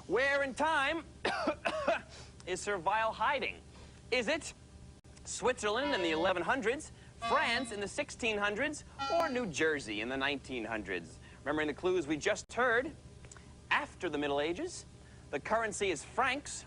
Where in time is Sir Vile hiding? Is it Switzerland in the 1100s, France in the 1600s, or New Jersey in the 1900s? Remembering the clues we just heard, after the Middle Ages, the currency is francs,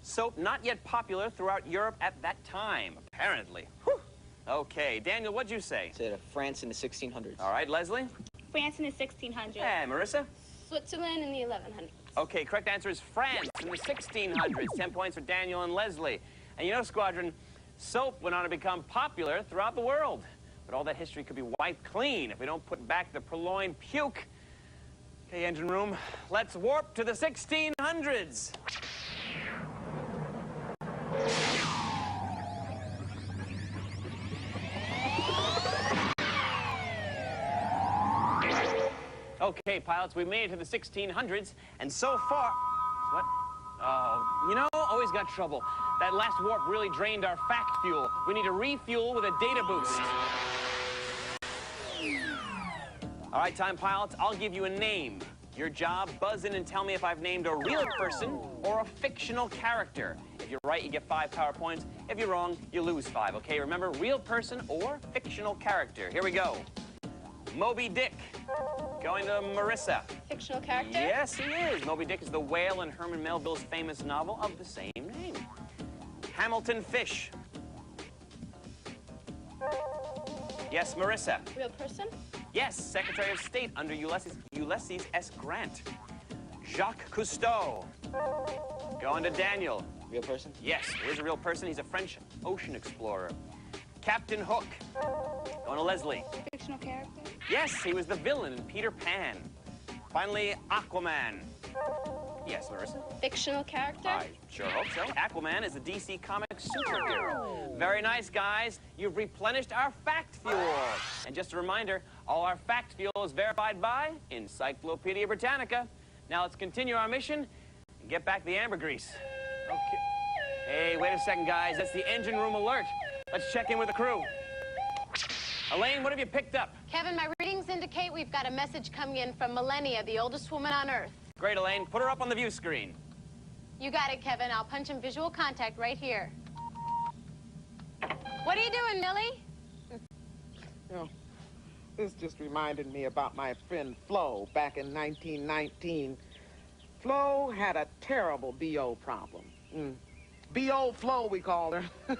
soap not yet popular throughout Europe at that time, apparently. Whew. Okay, Daniel, what'd you say? I said France in the 1600s. All right, Leslie? France in the 1600s. And Marissa? Switzerland in the 1100s. Okay, correct answer is France in the 1600s. 10 points for Daniel and Leslie. And you know, Squadron, soap went on to become popular throughout the world. But all that history could be wiped clean if we don't put back the purloined puke. Okay, engine room, let's warp to the 1600s. Okay, pilots, we made it to the 1600s, and so far... What? Oh, you know, always got trouble. That last warp really drained our fact fuel. We need to refuel with a data boost. All right, time pilots, I'll give you a name. Your job, buzz in and tell me if I've named a real person or a fictional character. If you're right, you get 5 power points. If you're wrong, you lose 5, okay? Remember, real person or fictional character. Here we go. Moby Dick. Going to Marissa. Fictional character? Yes, he is. Moby Dick is the whale in Herman Melville's famous novel of the same name. Hamilton Fish. Yes, Marissa. Real person? Yes, Secretary of State under Ulysses S. Grant. Jacques Cousteau. Going to Daniel. Real person? Yes, he is a real person. He's a French ocean explorer. Captain Hook. Going to Leslie. Fictional character? Yes, he was the villain in Peter Pan. Finally, Aquaman. Yes, Marissa? Fictional character? I sure hope so. Aquaman is a DC Comics superhero. Very nice, guys. You've replenished our fact fuel. And just a reminder, all our fact fuel is verified by Encyclopedia Britannica. Now let's continue our mission and get back the ambergrease. Okay. Hey, wait a second, guys. That's the engine room alert. Let's check in with the crew. Elaine, what have you picked up? Kevin, my readings indicate we've got a message coming in from Millennia, the oldest woman on Earth. Great, Elaine. Put her up on the view screen. You got it, Kevin. I'll punch in visual contact right here. What are you doing, Millie? Oh, this just reminded me about my friend Flo back in 1919. Flo had a terrible B.O. problem. B.O. Flo, we called her.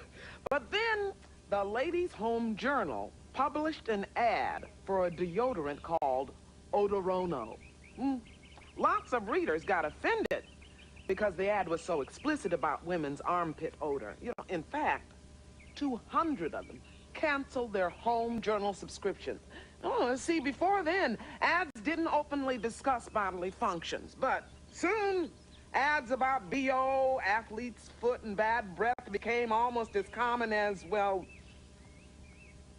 But then the Ladies' Home Journal published an ad for a deodorant called Odorono. Lots of readers got offended because the ad was so explicit about women's armpit odor. You know, in fact, 200 of them canceled their home journal subscriptions. Oh, see, before then, ads didn't openly discuss bodily functions, but Soon, ads about BO, athlete's foot, and bad breath became almost as common as, well,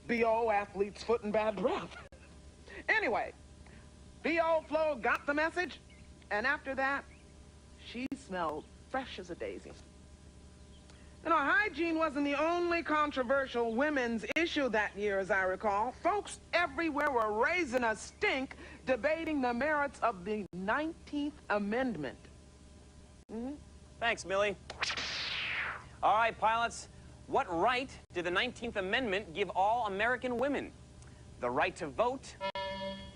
BO, athlete's foot, and bad breath. Anyway, BO Flo got the message, and after that, she smelled fresh as a daisy. You know, hygiene wasn't the only controversial women's issue that year, as I recall. Folks everywhere were raising a stink, debating the merits of the 19th Amendment. Thanks, Millie. All right, pilots. What right did the 19th Amendment give all American women? The right to vote,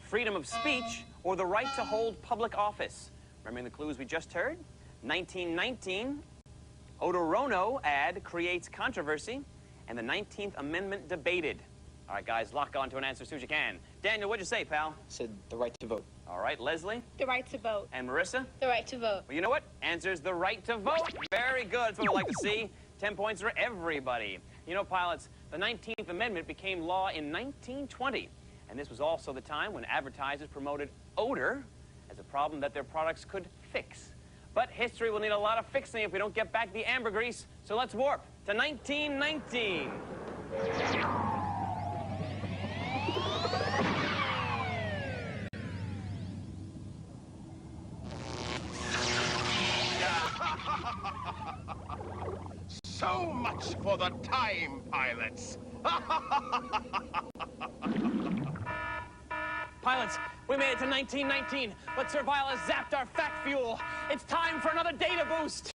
freedom of speech, or the right to hold public office? Remembering the clues we just heard? 1919, Odorono ad creates controversy, and the 19th Amendment debated. All right, guys, lock on to an answer as soon as you can. Daniel, what'd you say, pal? Said the right to vote. All right, Leslie? The right to vote. And Marissa? The right to vote. Well, you know what? Answer's the right to vote. Very good. That's what we like to see. 10 points for everybody. You know, pilots, the 19th Amendment became law in 1920, and this was also the time when advertisers promoted odor as a problem that their products could fix. But history will need a lot of fixing if we don't get back the ambergris, so let's warp to 1919. So much for the time pilots. Pilots, we made it to 1919, but Survival has zapped our fact fuel. It's time for another data boost.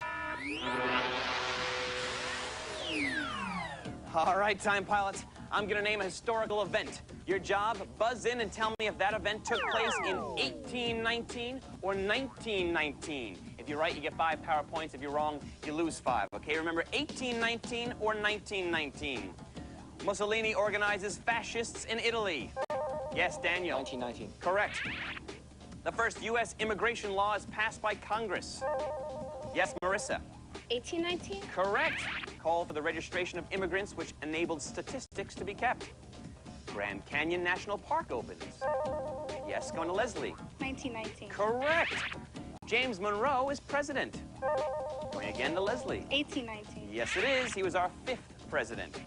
All right, time pilots, I'm gonna name a historical event. Your job, buzz in and tell me if that event took place in 1819 or 1919. If you're right, you get 5 power points. If you're wrong, you lose 5. Okay, remember 1819 or 1919. Mussolini organizes fascists in Italy. Yes, Daniel. 1919. Correct. The first U.S. immigration law is passed by Congress. Yes, Marissa. 1819? Correct. Call for the registration of immigrants, which enabled statistics to be kept. Grand Canyon National Park opens. Yes, going to Leslie. 1919. Correct. James Monroe is president. Going again to Leslie. 1819. Yes, it is. He was our 5th president.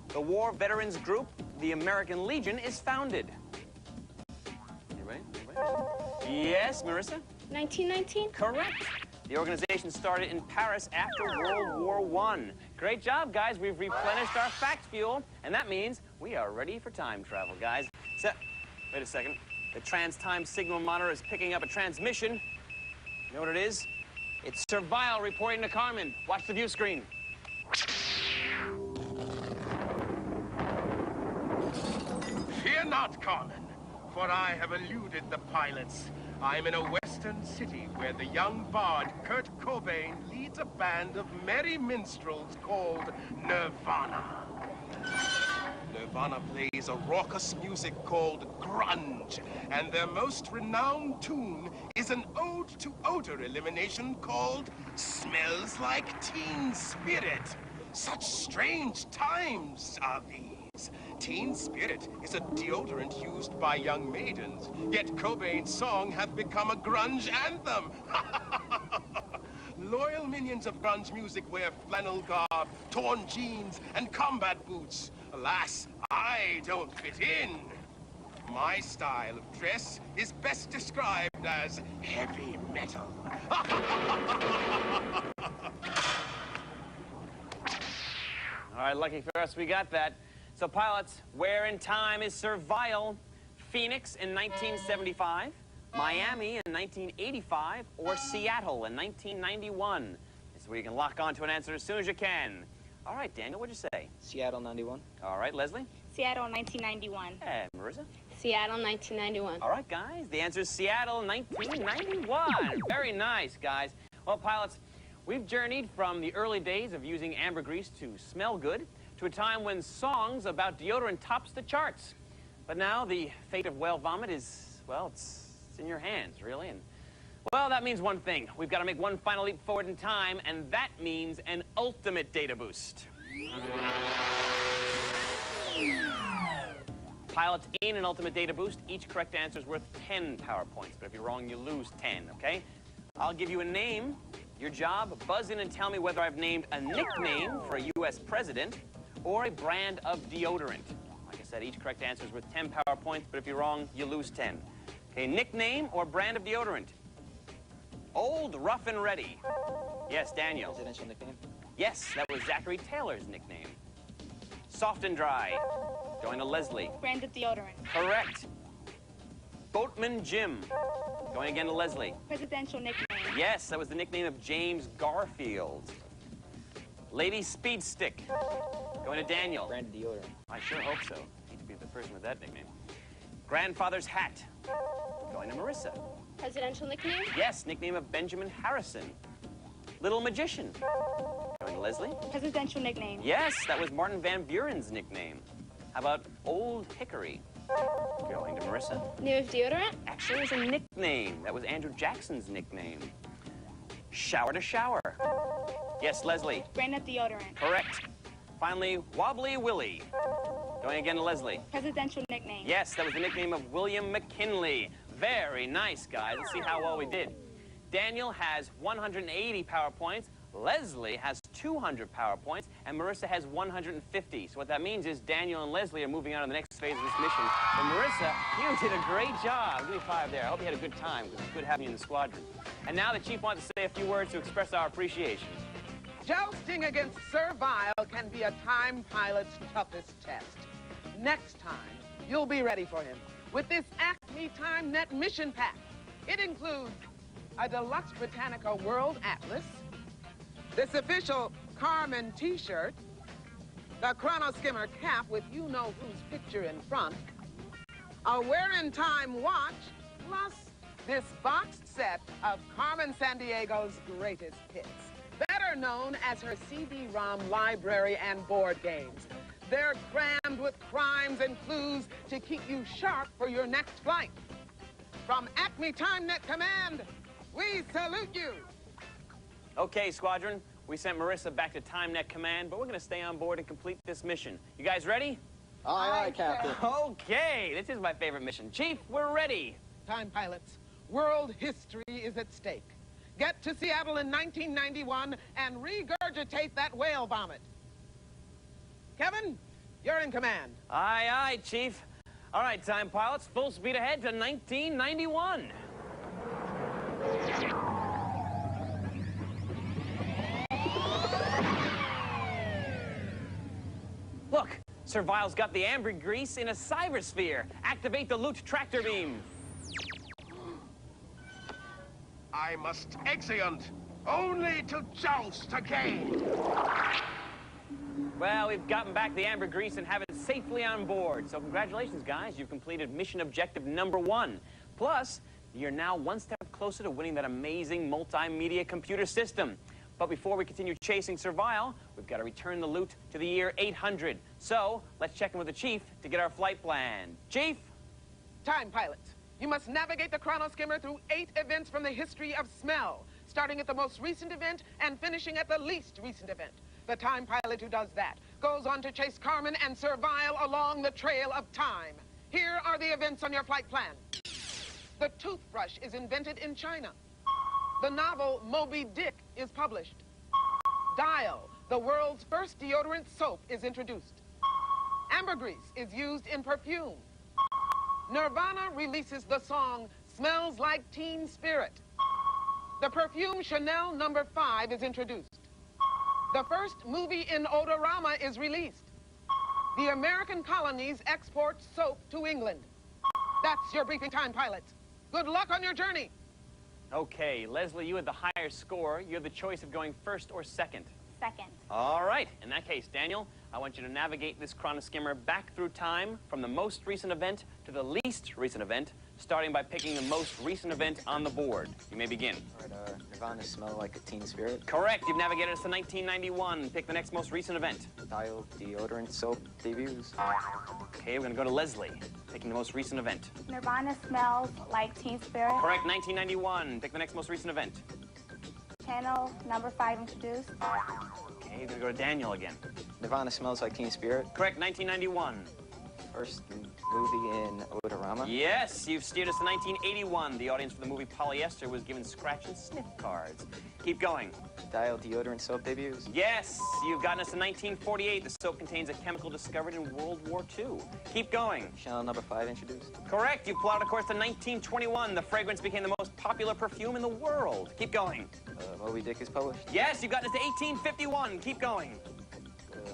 The war veterans group, the American Legion, is founded. Anybody? Yes, Marissa? 1919? Correct. The organization started in Paris after World War I. Great job, guys. We've replenished our fact fuel, and that means we are ready for time travel, guys. So, wait a second. The trans-time signal monitor is picking up a transmission. You know what it is? It's Survival reporting to Carmen. Watch the view screen. Fear not, Carmen, for I have eluded the pilots. I'm in a western city where the young bard Kurt Cobain leads a band of merry minstrels called Nirvana. Nirvana plays a raucous music called grunge, and their most renowned tune is an ode to odor elimination called Smells Like Teen Spirit. Such strange times are these. Teen Spirit is a deodorant used by young maidens, yet Cobain's song hath become a grunge anthem. Loyal minions of grunge music wear flannel garb, torn jeans, and combat boots. Alas, I don't fit in. My style of dress is best described as heavy metal. All right, lucky for us, we got that. So, pilots, where in time is Survival? Phoenix in 1975, Miami in 1985, or Seattle in 1991? This is where you can lock on to an answer as soon as you can. All right, Daniel, what'd you say? Seattle, 91. All right, Leslie? Seattle, 1991. And Marissa? Seattle, 1991. All right, guys, the answer is Seattle, 1991. Very nice, guys. Well, pilots, we've journeyed from the early days of using ambergris to smell good to a time when songs about deodorant tops the charts. But now the fate of whale vomit is, well, it's in your hands, really. And, well, that means one thing. We've got to make one final leap forward in time, and that means an ultimate data boost. Pilots in an ultimate data boost, each correct answer is worth 10 power points. But if you're wrong, you lose 10, okay? I'll give you a name. Your job, buzz in and tell me whether I've named a nickname for a U.S. president or a brand of deodorant. Like I said, each correct answer is worth 10 power points, but if you're wrong, you lose 10. Okay, nickname or brand of deodorant? Old, Rough and Ready. Yes, Daniel. Presidential nickname? Yes, that was Zachary Taylor's nickname. Soft and Dry. Going to Leslie. Brand of deodorant. Correct. Boatman Jim. Going again to Leslie. Presidential nickname. Yes, that was the nickname of James Garfield. Lady Speed Stick. Going to Daniel. Brand of deodorant. I sure hope so. Hate to be the person with that nickname. Grandfather's Hat. Going to Marissa. Presidential nickname. Yes, nickname of Benjamin Harrison. Little Magician. Going to Leslie. Presidential nickname. Yes, that was Martin Van Buren's nickname. How about Old Hickory? Going to Marissa. Name of deodorant. Actually, it was a nickname. That was Andrew Jackson's nickname. Shower to Shower. Yes, Leslie. Brand of deodorant. Correct. Finally, Wobbly Willie. Going again to Leslie. Presidential nickname. Yes, that was the nickname of William McKinley. Very nice, guys. Let's see how well we did. Daniel has 180 power points. Leslie has 200 power points, and Marissa has 150. So what that means is Daniel and Leslie are moving on to the next phase of this mission. But Marissa, you did a great job. Give me 5 there. I hope you had a good time, because it's good having you in the squadron. And now the Chief wants to say a few words to express our appreciation. Jousting against Servile can be a time pilot's toughest test. Next time, you'll be ready for him with this Acme TimeNet mission pack. It includes a deluxe Britannica World Atlas, this official Carmen t-shirt, the Chrono Skimmer cap with you-know-whose picture in front, a wear-in-time watch, plus this boxed set of Carmen Sandiego's greatest hits, better known as her CD-ROM library and board games. They're crammed with crimes and clues to keep you sharp for your next flight. From Acme TimeNet Command, we salute you. Okay, Squadron, we sent Marissa back to TimeNet Command, but we're going to stay on board and complete this mission. You guys ready? Aye, aye, Captain. Okay, this is my favorite mission. Chief, we're ready. Time pilots, world history is at stake. Get to Seattle in 1991 and regurgitate that whale vomit. Kevin, you're in command. Aye, aye, Chief. All right, time pilots, full speed ahead to 1991. Look, Servile's got the ambergris in a cybersphere. Activate the loot tractor beam. I must exeunt, only to joust again. Well, we've gotten back the ambergris and have it safely on board. So congratulations, guys. You've completed mission objective #1. Plus, you're now one step closer to winning that amazing multimedia computer system. But before we continue chasing Servile, we've got to return the loot to the year 800. So let's check in with the Chief to get our flight plan. Chief? Time pilots, you must navigate the Chrono Skimmer through 8 events from the history of smell, starting at the most recent event and finishing at the least recent event. The time pilot who does that goes on to chase Carmen and Servile along the trail of time. Here are the events on your flight plan. The toothbrush is invented in China. The novel Moby Dick is published. Dial, the world's first deodorant soap, is introduced. Ambergris is used in perfume. Nirvana releases the song Smells Like Teen Spirit. The perfume Chanel No. 5 is introduced. The first movie in Odorama is released. The American colonies export soap to England. That's your briefing, time pilots. Good luck on your journey. Okay, Leslie, you had the higher score. You have the choice of going first or second. Second. All right. In that case, Daniel, I want you to navigate this Chrono Skimmer back through time from the most recent event to the least recent event, starting by picking the most recent event on the board. You may begin. All right, Nirvana Smell Like a Teen Spirit. Correct. You've navigated us to 1991. Pick the next most recent event. Dial deodorant soap debuts. Okay, we're going to go to Leslie, picking the most recent event. Nirvana Smells Like Teen Spirit. Correct. 1991. Pick the next most recent event. Channel No. 5 introduced. Okay, we're going to go to Daniel again. Nirvana Smells Like Teen Spirit. Correct. 1991. First movie in Odorama? Yes, you've steered us to 1981. The audience for the movie Polyester was given scratch and sniff cards. Keep going. Dial deodorant soap debuts? Yes, you've gotten us to 1948. The soap contains a chemical discovered in World War II. Keep going. Chanel No. 5 introduced? Correct. You plotted, of course, to 1921. The fragrance became the most popular perfume in the world. Keep going. Moby Dick is published? Yes, you've gotten us to 1851. Keep going.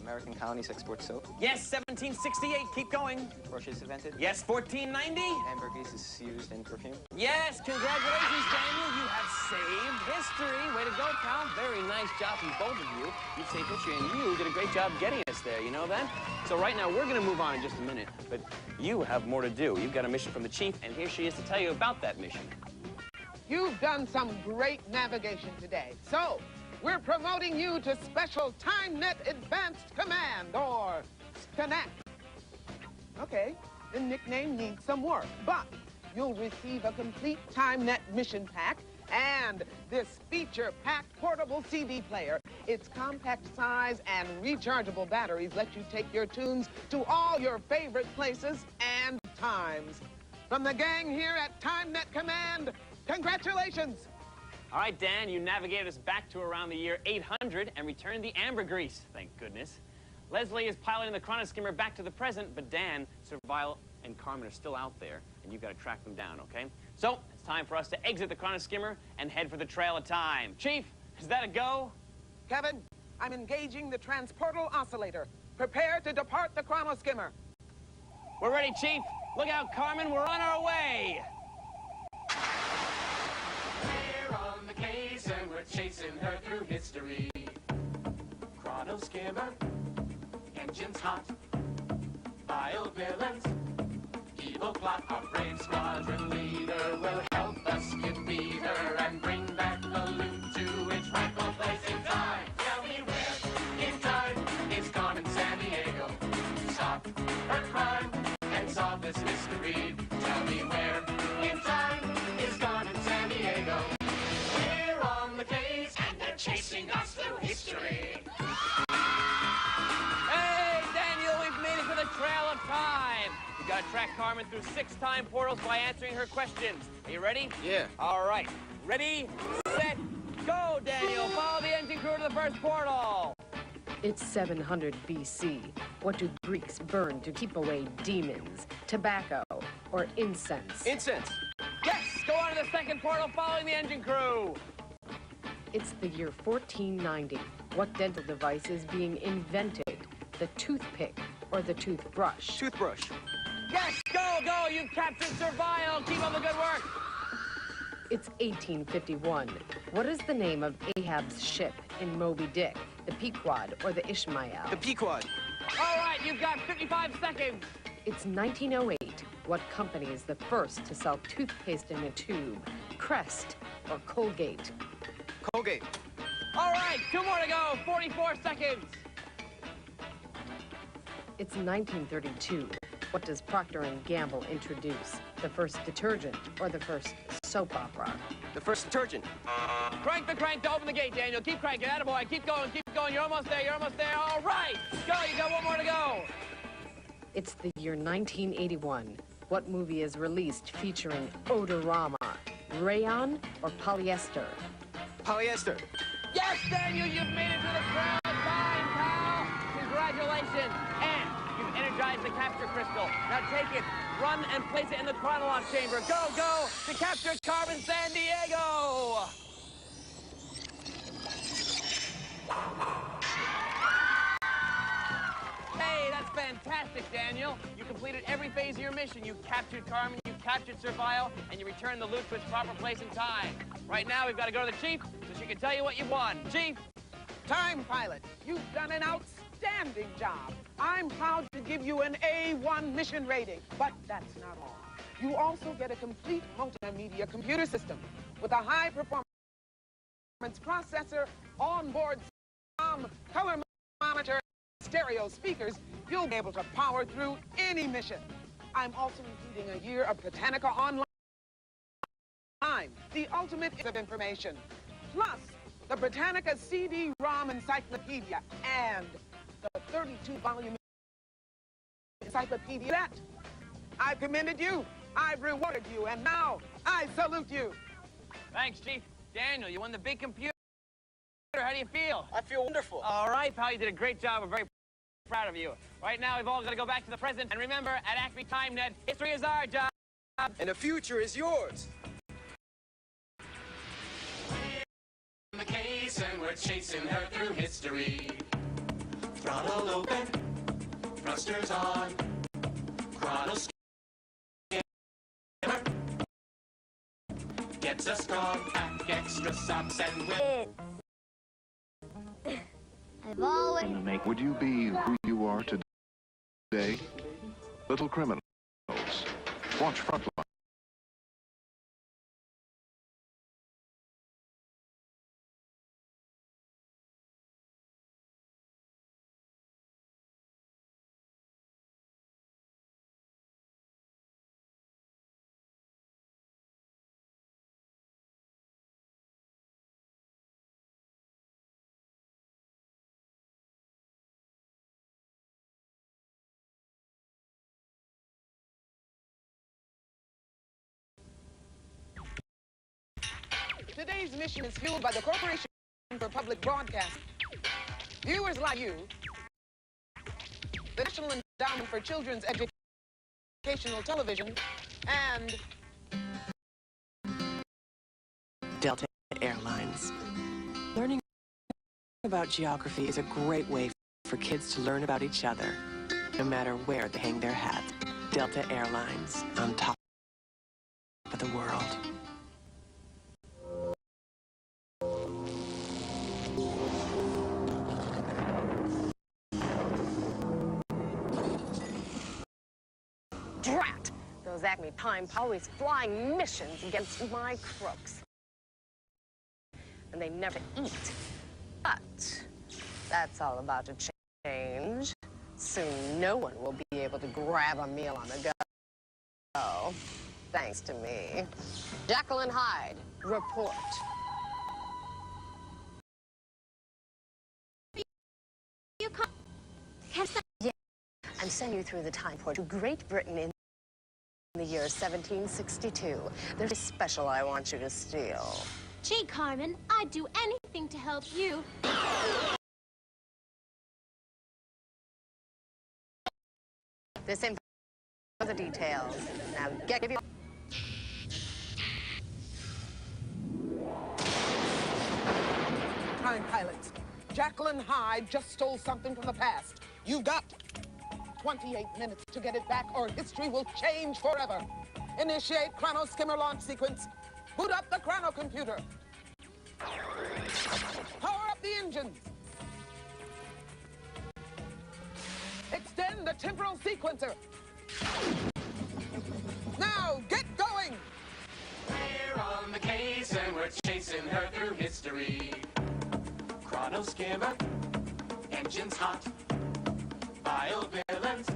American colonies export soap? Yes, 1768. Keep going. Brushes invented? Yes, 1490. Ambergris is used in perfume? Yes, congratulations, Daniel. You have saved history. Way to go, pal. Very nice job from both of you. You saved history, and you did a great job getting us there. You know that? So right now, we're going to move on in just a minute, but you have more to do. You've got a mission from the chief, and here she is to tell you about that mission. You've done some great navigation today. So, we're promoting you to Special TimeNet Advanced Command, or SCANAC. Okay, the nickname needs some work, but you'll receive a complete TimeNet mission pack and this feature-packed portable CD player. Its compact size and rechargeable batteries let you take your tunes to all your favorite places and times. From the gang here at TimeNet Command, congratulations! All right, Dan, you navigated us back to around the year 800 and returned the ambergris, thank goodness. Leslie is piloting the chronoskimmer back to the present, but Dan, Servile, and Carmen are still out there, and you've got to track them down, okay? So, it's time for us to exit the chronoskimmer and head for the Trail of Time. Chief, is that a go? Kevin, I'm engaging the transportal oscillator. Prepare to depart the chronoskimmer. We're ready, Chief. Look out, Carmen, we're on our way. And we're chasing her through history. Chrono skimmer, engines hot, vile villains, evil plot. Our brave squadron leader will help us defeat her and bring back the loot to its rightful place in time. Tell me where in time is Carmen San Diego. Stop her crime and solve this mystery. Tell me where in time is Carmen San Diego. Chasing us through history. Hey, Daniel, we've made it to the Trail of Time. We've got to track Carmen through 6 time portals by answering her questions. Are you ready? Yeah. All right. Ready, set, go, Daniel. Follow the engine crew to the first portal. It's 700 BC. What do Greeks burn to keep away demons? Tobacco or incense? Incense. Yes, go on to the second portal following the engine crew. It's the year 1490. What dental device is being invented? The toothpick or the toothbrush? Toothbrush. Yes, go, go. You've captured Servile. Keep up the good work. It's 1851. What is the name of Ahab's ship in Moby Dick? The Pequod or the Ishmael? The Pequod. All right, you've got 55 seconds. It's 1908. What company is the first to sell toothpaste in a tube? Crest or Colgate? Colgate. All right, 2 more to go. 44 seconds. It's 1932. What does Procter & Gamble introduce? The first detergent or the first soap opera? The first detergent. Crank the crank to open the gate, Daniel. Keep cranking. Attaboy. Keep going, keep going. You're almost there, you're almost there. All right, go. You got 1 more to go. It's the year 1981. What movie is released featuring Odorama? Rayon or polyester? Polyester. Yes, Daniel, you've made it to the Trail of Time, pal. Congratulations. And you've energized the capture crystal. Now take it, run and place it in the chronolock chamber. Go, go, to capture Carmen San Diego. Hey, that's fantastic, Daniel. You completed every phase of your mission. You captured Carmen, you captured Servile, and you returned the loot to its proper place in time. Right now, we've got to go to the Chief so she can tell you what you won. Chief? Time Pilot, you've done an outstanding job. I'm proud to give you an A1 mission rating, but that's not all. You also get a complete multimedia computer system with a high-performance processor, onboard color monitor, stereo speakers. You'll be able to power through any mission. I'm also including a year of Britannica Online, the ultimate of information, plus the Britannica CD-ROM Encyclopedia and the 32-volume encyclopedia. That I commended you, I've rewarded you, and now I salute you. Thanks, Chief. Daniel, you won the big computer. How do you feel? I feel wonderful. All right, pal, you did a great job. We're very proud of you. Right now, we've all got to go back to the present. And remember, at Acme TimeNet, history is our job. And the future is yours. The case and we're chasing her through history. Throttle open, thrusters on, chrono skimmer gets a strong pack, extra socks and whip. I've always... Would you be who you are today? Little criminals. Watch Frontline. Today's mission is fueled by the Corporation for Public Broadcasting. Viewers like you, the National Endowment for Children's Educational Television, and Delta Airlines. Learning about geography is a great way for kids to learn about each other, no matter where they hang their hat. Delta Airlines, on top of the world. Drat! Those Acme Time always flying missions against my crooks. And they never eat. But that's all about to change. Soon no one will be able to grab a meal on the go. Thanks to me. Jacqueline Hyde, report. You can't... Yeah. I'm sending you through the time port to Great Britain in the year 1762. There's a special I want you to steal. Gee, Carmen, I'd do anything to help you. This info for the details. Now give you... Time pilots. Jacqueline Hyde just stole something from the past. You've got 28 minutes to get it back, or history will change forever. Initiate chrono skimmer launch sequence. Boot up the chrono computer. Power up the engines. Extend the temporal sequencer. Now, get going! We're on the case and we're chasing her through history. Chrono skimmer, engines hot, vile villains,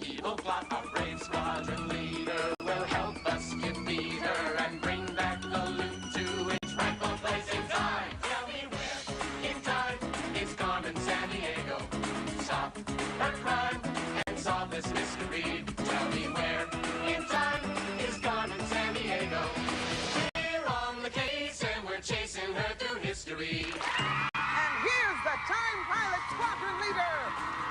evil plot. Our brave squadron leader will help us defeat her and bring back the loot to its rightful place in time. Tell me where in time is Carmen San Diego. Stop that crime and solve this mystery. Tell me where in time is Carmen San Diego. We're on the case and we're chasing her through history. And here's the time pilot squadron leader,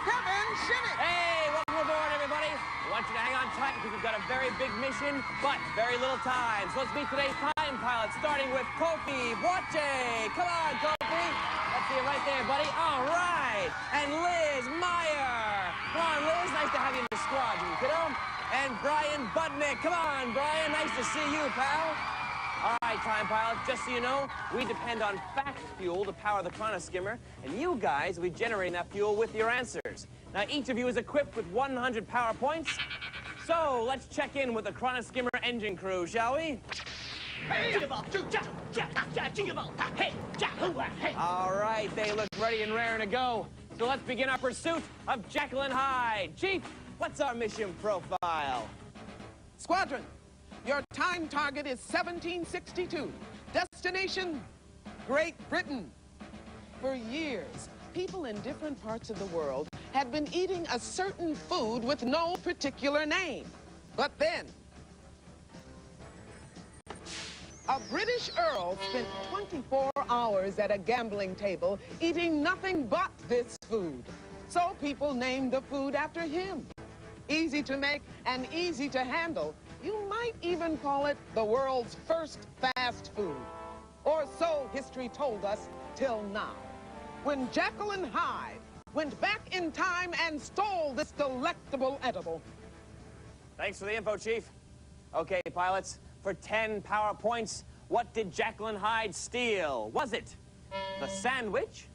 Kevin Shinnick. Hey, welcome aboard, everybody. I want you to hang on tight because we've got a very big mission, but very little time. So let's meet today's time pilot, starting with Kofi Boche. Come on, Kofi. Let's see you right there, buddy. All right. And Liz Meyer. Come on, Liz. Nice to have you in the squadron, kiddo. And Brian Budnick. Come on, Brian. Nice to see you, pal. All right, time pilot, just so you know, we depend on fact fuel to power the chrono skimmer, and you guys will be generating that fuel with your answers. Now, each of you is equipped with 100 power points. So, let's check in with the chrono skimmer engine crew, shall we? All right, they look ready and raring to go. So let's begin our pursuit of Jacqueline Hyde. Chief, what's our mission profile? Squadron, your time target is 1762. Destination, Great Britain. For years, people in different parts of the world had been eating a certain food with no particular name. But then, a British earl spent 24 hours at a gambling table eating nothing but this food. So people named the food after him. Easy to make and easy to handle. You might even call it the world's first fast food. Or so history told us till now, when Jekyll and Hyde went back in time and stole this delectable edible. Thanks for the info, Chief. Okay, pilots, for 10 power points, what did Jekyll and Hyde steal? Was it the sandwich,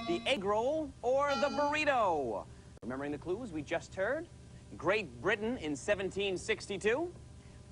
the egg roll, or the burrito? Remembering the clues we just heard? Great Britain in 1762,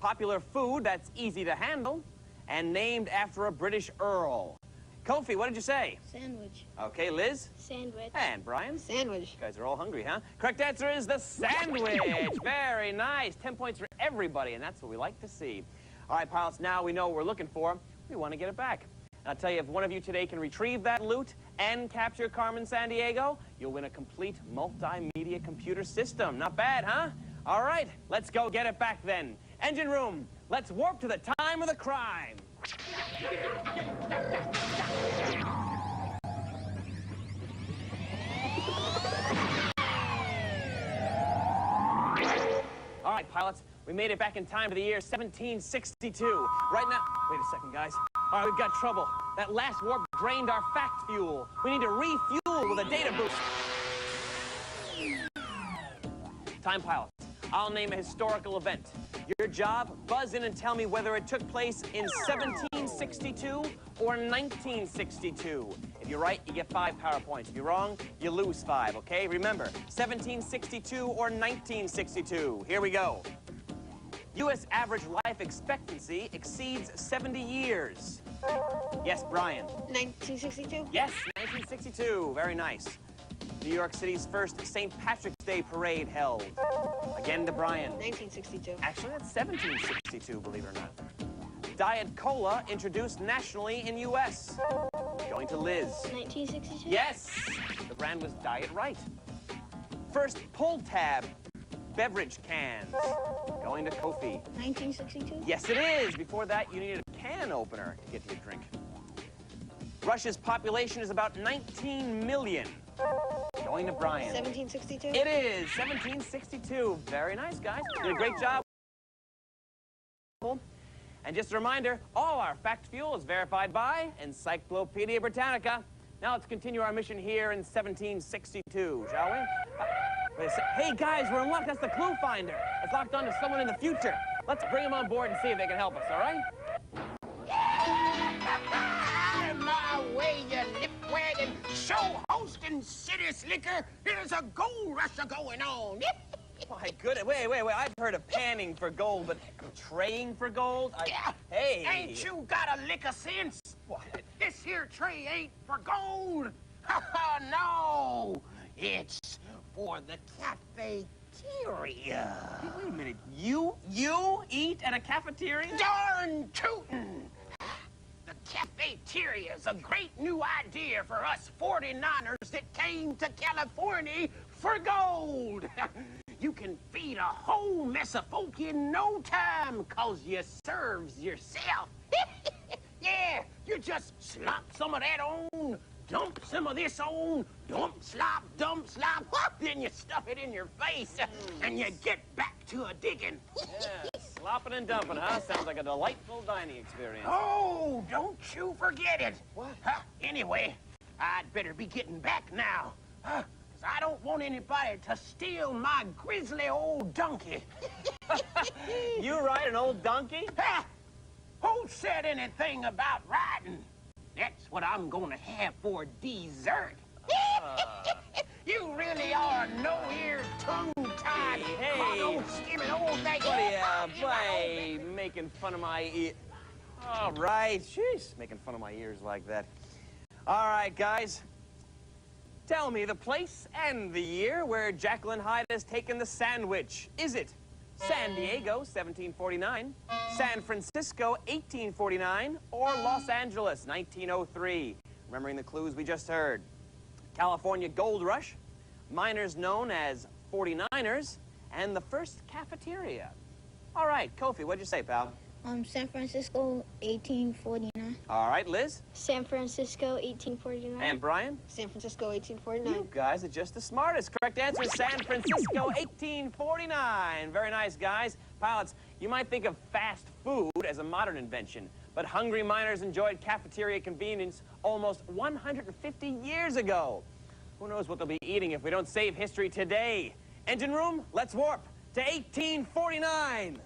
popular food that's easy to handle, and named after a British earl. Kofi, what did you say? Sandwich. Okay, Liz? Sandwich. And Brian? Sandwich. You guys are all hungry, huh? Correct answer is the sandwich. Very nice. 10 points for everybody, and that's what we like to see. All right, pilots, now we know what we're looking for. We want to get it back. And I'll tell you, if one of you today can retrieve that loot and capture Carmen Sandiego, you'll win a complete multimedia computer system. Not bad, huh? All right, let's go get it back then. Engine room, let's warp to the time of the crime. All right, pilots, we made it back in time for the year 1762. Right now, wait a second, guys. All right, we've got trouble. That last warp drained our fact fuel. We need to refuel with a data boost. Time pilots, I'll name a historical event. Your job, buzz in and tell me whether it took place in 1762 or 1962. If you're right, you get 5 power points. If you're wrong, you lose 5, okay? Remember, 1762 or 1962. Here we go. U.S. average life expectancy exceeds 70 years. Yes, Brian. 1962? Yes, 1962. Very nice. New York City's first St. Patrick's Day parade held. Again to Brian. 1962. Actually, that's 1762, believe it or not. Diet Cola introduced nationally in U.S. Going to Liz. 1962? Yes! The brand was Diet Right. First pull tab beverage cans. Going to Kofi. 1962? Yes, it is. Before that, you needed a can opener to get to your drink. Russia's population is about 19 million. Going to Brian. 1762? It is 1762. Very nice, guys. Did a great job. And just a reminder, all our fact fuel is verified by Encyclopedia Britannica. Now let's continue our mission here in 1762, shall we? Wait a sec. Hey, guys, we're unlocked. That's the clue finder. It's locked on to someone in the future. Let's bring them on board and see if they can help us, all right? My way, you lip-wagging, show-hosting, city slicker. There's a gold rush going on. My goodness. Wait. I've heard of panning for gold, but traying for gold? Hey. Ain't you got a lick of sense? What? This here tray ain't for gold. No. It's for the cafeteria. Wait a minute. You eat at a cafeteria? Darn tootin'. The cafeteria's a great new idea for us 49ers that came to California for gold. You can feed a whole mess of folk in no time, 'cause you serves yourself. Yeah, you just slop some of that on, dump some of this on, dump, slop, then you stuff it in your face, and you get back to a digging. Yeah, slopping and dumping, huh? Sounds like a delightful dining experience. Oh, don't you forget it. What? Anyway, I'd better be getting back now. 'Cause I don't want anybody to steal my grizzly old donkey. You ride an old donkey? Who said anything about riding? That's what I'm gonna have for dessert. You really are no-ear, tongue-tied, old skimming old thing. What are you, boy, making fun of my ear? All right, jeez, making fun of my ears like that. All right, guys. Tell me the place and the year where Jekyll and Hyde has taken the sandwich. Is it San Diego, 1749, San Francisco, 1849, or Los Angeles, 1903? Remembering the clues we just heard. California Gold Rush, miners known as 49ers, and the first cafeteria. All right, Kofi, what'd you say, pal? San Francisco, 1849. All right, Liz? San Francisco, 1849. And Brian? San Francisco, 1849. You guys are just the smartest. Correct answer is San Francisco, 1849. Very nice, guys. Pilots, you might think of fast food as a modern invention, but hungry miners enjoyed cafeteria convenience almost 150 years ago. Who knows what they'll be eating if we don't save history today? Engine room, let's warp to 1849.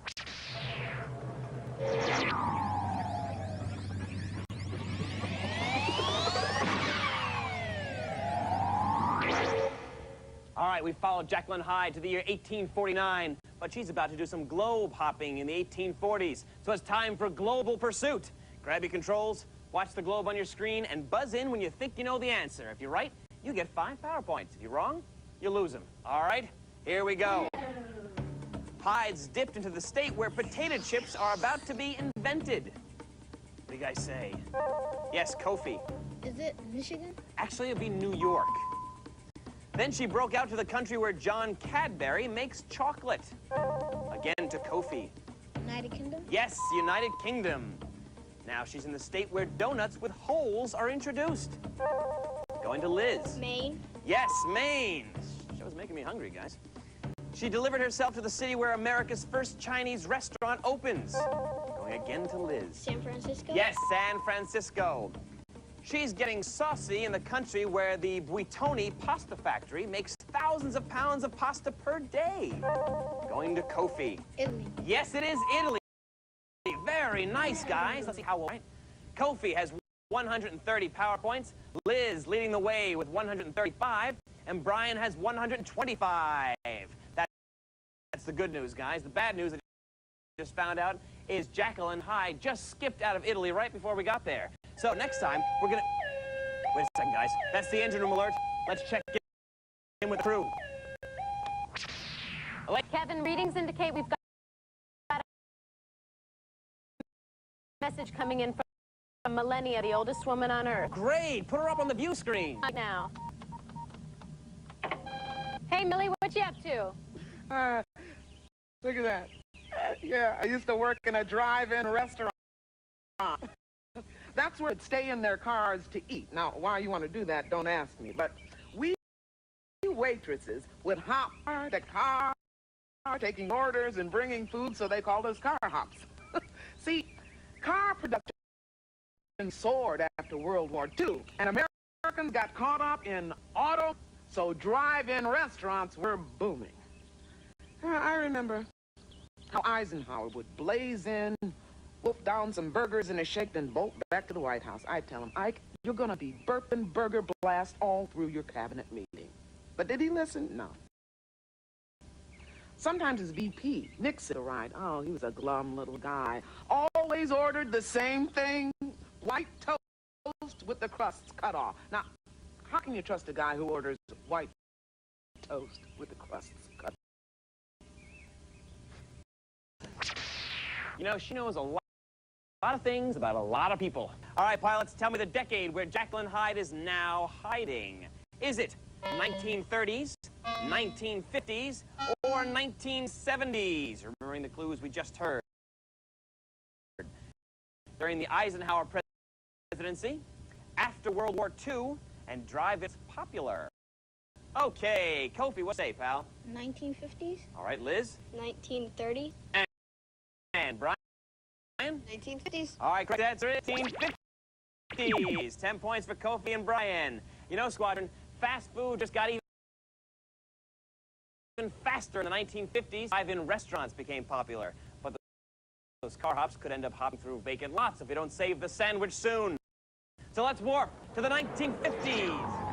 All right, we followed Jacqueline Hyde to the year 1849, but she's about to do some globe hopping in the 1840s. So it's time for global pursuit. Grab your controls, watch the globe on your screen, and buzz in when you think you know the answer. If you're right, you get 5 power points. If you're wrong, you lose them. All right, here we go. Hyde's dipped into the state where potato chips are about to be invented. What do you guys say? Yes, Kofi. Is it Michigan? Actually, it'd be New York. Then she broke out to the country where John Cadbury makes chocolate. Again to Kofi. United Kingdom? Yes, United Kingdom. Now she's in the state where donuts with holes are introduced. Going to Liz. Maine? Yes, Maine. Show's making me hungry, guys. She delivered herself to the city where America's first Chinese restaurant opens. Going again to Liz. San Francisco? Yes, San Francisco. She's getting saucy in the country where the Buitoni pasta factory makes thousands of pounds of pasta per day. Going to Kofi. Italy. Yes, it is Italy. Very nice, guys. Let's see how well. Kofi has 130 power points. Liz leading the way with 135. And Brian has 125. That's the good news, guys. The bad news that I just found out is Jacqueline Hyde just skipped out of Italy right before we got there. So next time, we're gonna... Wait a second, guys. That's the engine room alert. Let's check in with the crew. Kevin, readings indicate we've got a message coming in from Millennia, the oldest woman on Earth. Great. Put her up on the view screen. Now. Hey, Millie, what you up to? Look at that. Yeah, I used to work in a drive-in restaurant. That's where they'd stay in their cars to eat. Now, why you want to do that, don't ask me. But we waitresses would hop to car, taking orders and bringing food, so they called us car hops. See, car production soared after World War II, and Americans got caught up in auto, so drive-in restaurants were booming. I remember how Eisenhower would blaze in, wolf down some burgers in a shake, then bolt back to the White House. I'd tell him, Ike, you're going to be burping burger blast all through your cabinet meeting. But did he listen? No. Sometimes his VP, Nixon, would ride. Oh, he was a glum little guy. Always ordered the same thing, white toast with the crusts cut off. Now, how can you trust a guy who orders white toast with the crusts cut off? You know, she knows a lot of things about a lot of people. All right, pilots, tell me the decade where Jacqueline Hyde is now hiding. Is it 1930s, 1950s, or 1970s? Remembering the clues we just heard. During the Eisenhower presidency, after World War II, and drive-ins popular. Okay, Kofi, what say, pal? 1950s. All right, Liz? 1930. And Brian? 1950s. All right, correct answer is 1950s. 10 points for Kofi and Brian. You know, Squadron, fast food just got even faster in the 1950s. Drive-in restaurants became popular. But those car hops could end up hopping through vacant lots if we don't save the sandwich soon. So let's warp to the 1950s.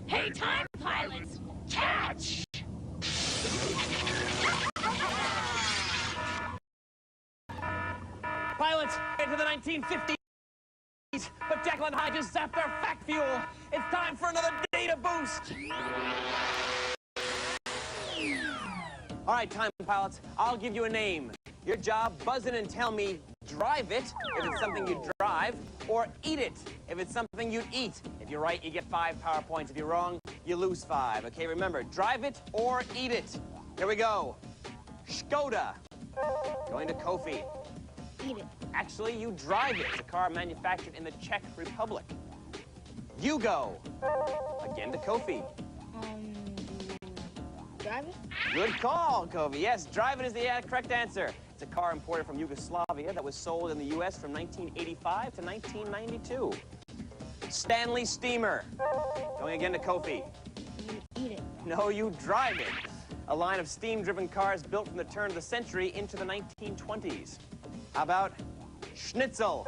Hey, time pilots, catch! Pilots, into the 1950s. But Jacqueline Hyde just zapped our fact fuel. It's time for another data boost. All right, time pilots, I'll give you a name. Your job, buzz in and tell me drive it if it's something you drive, or eat it if it's something you'd eat. If you're right, you get 5 power points. If you're wrong, you lose 5. Okay, remember, drive it or eat it. Here we go. Skoda. Going to Kofi. Eat it. Actually, you drive it. It's a car manufactured in the Czech Republic. You go. Again to Kofi. Drive it? Good call, Kofi. Yes, drive it is the correct answer. It's a car imported from Yugoslavia that was sold in the U.S. from 1985 to 1992. Stanley Steamer. Going again to Kofi. You eat it. No, you drive it. A line of steam-driven cars built from the turn of the century into the 1920s. How about Schnitzel?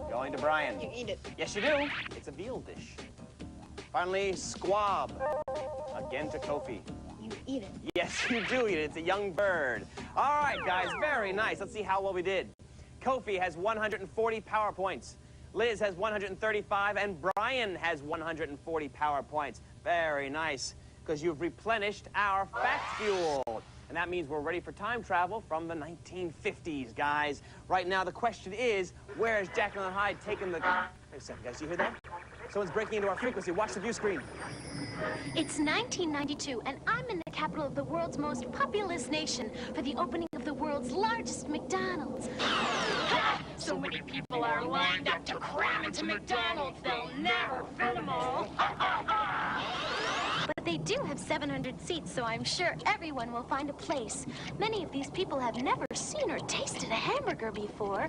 Going to Brian. You eat it. Yes, you do. It's a veal dish. Finally, Squab. Again to Kofi. You eat it. Yes, you do eat it. It's a young bird. All right, guys, very nice. Let's see how well we did. Kofi has 140 power points. Liz has 135, and Brian has 140 power points. Very nice, because you've replenished our fact fuel. And that means we're ready for time travel from the 1950s, guys. Right now, the question is, where has Jekyll and Hyde taken the... Wait a second, guys, you hear that? Someone's breaking into our frequency. Watch the view screen. It's 1992, and I'm in the capital of the world's most populous nation for the opening of the world's largest McDonald's. So many people are lined up to cram into McDonald's, they'll never fit them all. But they do have 700 seats, so I'm sure everyone will find a place. Many of these people have never seen or tasted a hamburger before.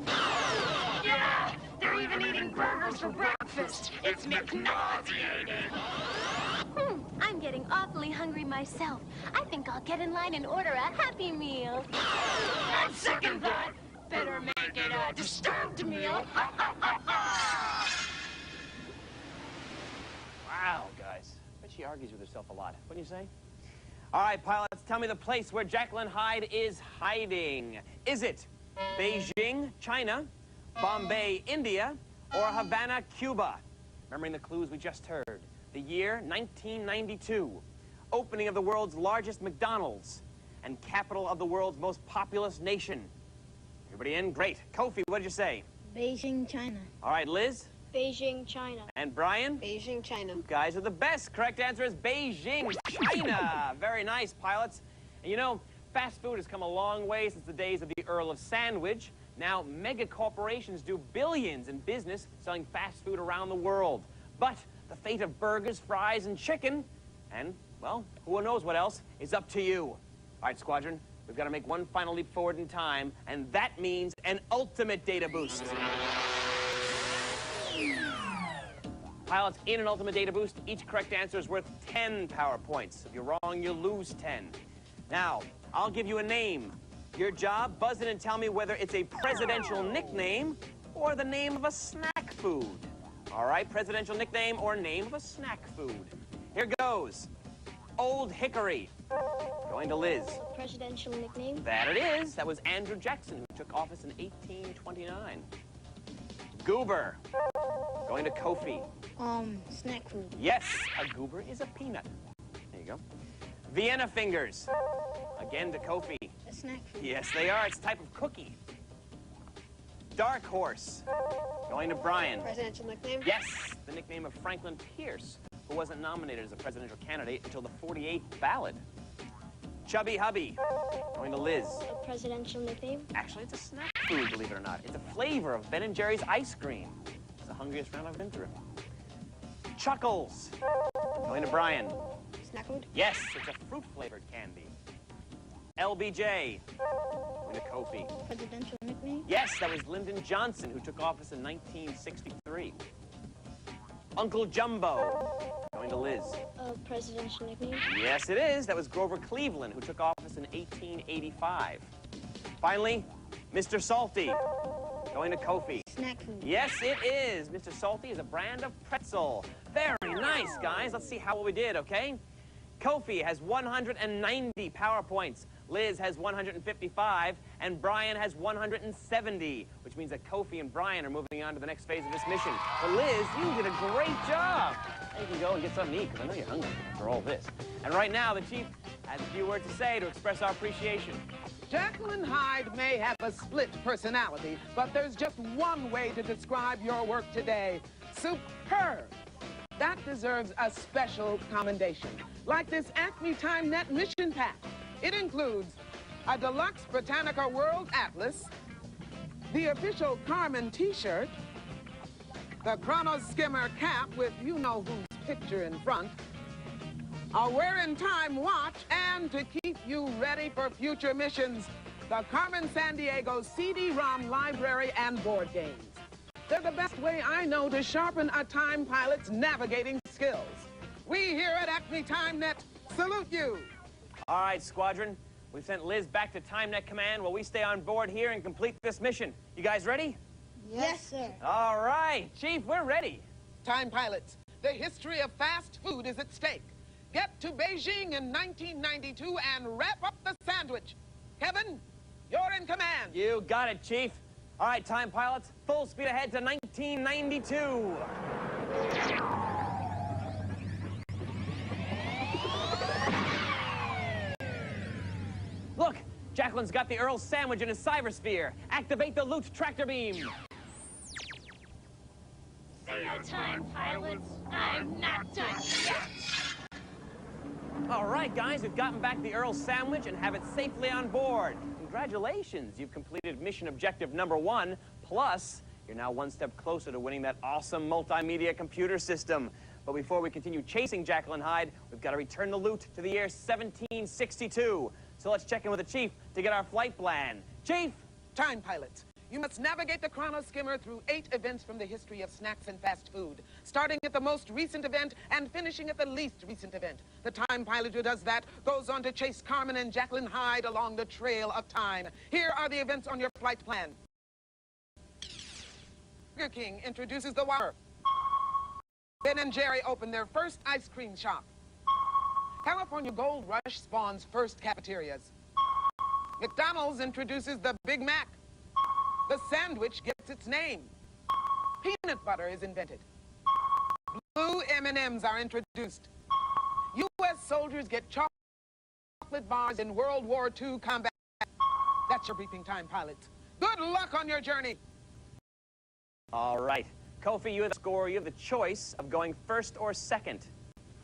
Yeah, they're even eating burgers for breakfast. It's nauseating. I'm getting awfully hungry myself. I think I'll get in line and order a Happy Meal. I'd second that. Better make it a disturbed meal. Wow, guys. I bet she argues with herself a lot. What do you say? All right, pilots, tell me the place where Jekyll and Hyde is hiding. Is it Beijing, China, Bombay, India, or Havana, Cuba? Remembering the clues we just heard. The year, 1992. Opening of the world's largest McDonald's. And capital of the world's most populous nation. Everybody in? Great. Kofi, what did you say? Beijing, China. All right, Liz? Beijing, China. And Brian? Beijing, China. You guys are the best. Correct answer is Beijing, China. Very nice, pilots. And you know, fast food has come a long way since the days of the Earl of Sandwich. Now, mega corporations do billions in business selling fast food around the world. But the fate of burgers, fries, and chicken, and, well, who knows what else, is up to you. All right, Squadron, we've got to make one final leap forward in time, and that means an ultimate data boost. Pilots, in an ultimate data boost, each correct answer is worth 10 power points. If you're wrong, you lose 10. Now, I'll give you a name. Your job, buzz in and tell me whether it's a presidential nickname or the name of a snack food. All right, presidential nickname or name of a snack food. Here goes. Old Hickory. Going to Liz. Presidential nickname? That it is. That was Andrew Jackson, who took office in 1829. Goober. Going to Kofi. Snack food. Yes, a goober is a peanut. There you go. Vienna Fingers. Again to Kofi. A snack food. Yes, they are. It's a type of cookie. Dark Horse. Going to Brian. Presidential nickname? Yes, the nickname of Franklin Pierce, who wasn't nominated as a presidential candidate until the 48th ballot. Chubby Hubby. Going to Liz. A presidential nickname? Actually, it's a snack food, believe it or not. It's a flavor of Ben & Jerry's ice cream. It's the hungriest round I've been through. Chuckles. Going to Brian. Snack food? Yes, it's a fruit-flavored candy. LBJ. Going to Kofi. Presidential nickname? Yes, that was Lyndon Johnson, who took office in 1963. Uncle Jumbo. Going to Liz. A presidential nickname? Yes, it is. That was Grover Cleveland, who took office in 1885. Finally, Mr. Salty. Going to Kofi. Snack food. Yes, it is. Mr. Salty is a brand of pretzel. Very nice, guys. Let's see how well we did, okay? Kofi has 190 power points. Liz has 155, and Brian has 170, which means that Kofi and Brian are moving on to the next phase of this mission. But Liz, you did a great job. Now you can go and get something to eat, because I know you're hungry after all this. And right now, the Chief has a few words to say to express our appreciation. Jacqueline Hyde may have a split personality, but there's just one way to describe your work today. Superb. That deserves a special commendation, like this Acme TimeNet mission pack. It includes a deluxe Britannica World Atlas, the official Carmen t-shirt, the Chrono Skimmer cap with you-know-whose picture in front, a wear-in-time watch, and to keep you ready for future missions, the Carmen Sandiego CD-ROM library and board games. They're the best way I know to sharpen a time pilot's navigating skills. We here at Acme TimeNet salute you. All right, Squadron. We've sent Liz back to TimeNet Command while we stay on board here and complete this mission. You guys ready? Yes, sir. All right, Chief, we're ready. Time pilots, the history of fast food is at stake. Get to Beijing in 1992 and wrap up the sandwich. Kevin, you're in command. You got it, Chief. All right, time pilots, full speed ahead to 1992. Look, Jacqueline's got the Earl sandwich in his cybersphere. Activate the loot tractor beam. See ya, time pilots. I'm not done yet. All right, guys, we've gotten back the Earl sandwich and have it safely on board. Congratulations, you've completed mission objective #1, plus you're now one step closer to winning that awesome multimedia computer system. But before we continue chasing Jacqueline Hyde, we've got to return the loot to the year 1762. So let's check in with the Chief to get our flight plan. Chief! Time pilots, you must navigate the Chrono Skimmer through 8 events from the history of snacks and fast food, starting at the most recent event and finishing at the least recent event. The time pilot who does that goes on to chase Carmen and Jacqueline Hyde along the trail of time. Here are the events on your flight plan. Burger King introduces the Whopper. Ben and Jerry open their first ice cream shop. California Gold Rush spawns first cafeterias. McDonald's introduces the Big Mac. The sandwich gets its name. Peanut butter is invented. Blue M&Ms are introduced. U.S. soldiers get chocolate bars in World War II combat. That's your briefing, time pilots. Good luck on your journey. All right. Kofi, you have the score. You have the choice of going first or second.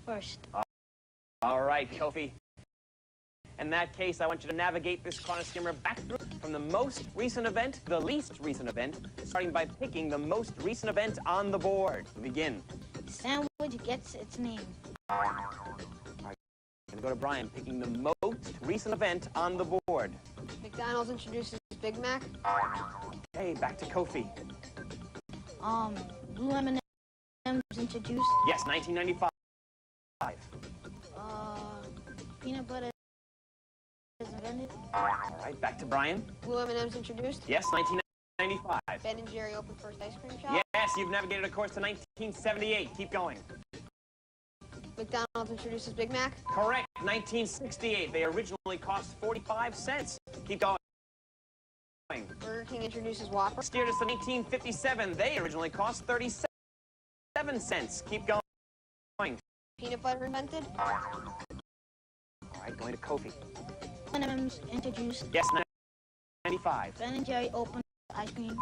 First. All right, Kofi. In that case, I want you to navigate this Chrono Skimmer back through from the most recent event to the least recent event, starting by picking the most recent event on the board. Begin. Sandwich gets its name. All right, gonna go to Brian, picking the most recent event on the board. McDonald's introduces Big Mac. Okay, back to Kofi. Blue M&M's introduced. Yes, 1995. Peanut butter is invented. All right, back to Brian. Blue M&M's introduced. Yes, 1995. Ben and Jerry opened first ice cream shop. Yes, you've navigated, of course, to 1978. Keep going. McDonald's introduces Big Mac. Correct, 1968. They originally cost 45 cents. Keep going. Burger King introduces Whopper. Steered us to 1957. They originally cost 37 cents. Keep going. Peanut butter invented. All right, going to Kofi. M&M's introduced. Yes, 1995. Ben and Jerry opened ice cream.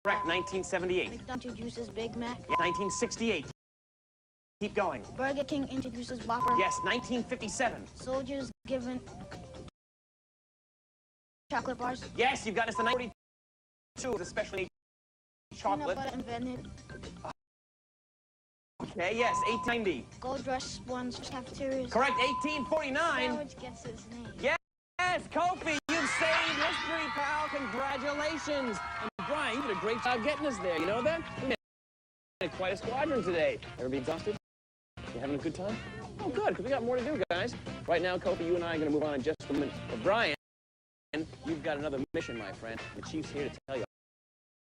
Correct, 1978. McDonald's introduces Big Mac. Yes, 1968. Keep going. Burger King introduces Whopper. Yes, 1957. Soldiers given chocolate bars. Yes, you've got us to 1942, especially chocolate. Peanut butter invented. Okay, yes, 1890. Gold Rush spawns cafeterias. Correct, 1849. Sandwich gets its name. Yes, Kofi, you've saved history, pal. Congratulations. And Brian, you did a great job getting us there. You know that? We made quite a squadron today. Everybody exhausted? You having a good time? Oh, good, because we got more to do, guys. Right now, Kofi, you and I are going to move on in just a minute. But Brian, you've got another mission, my friend. The Chief's here to tell you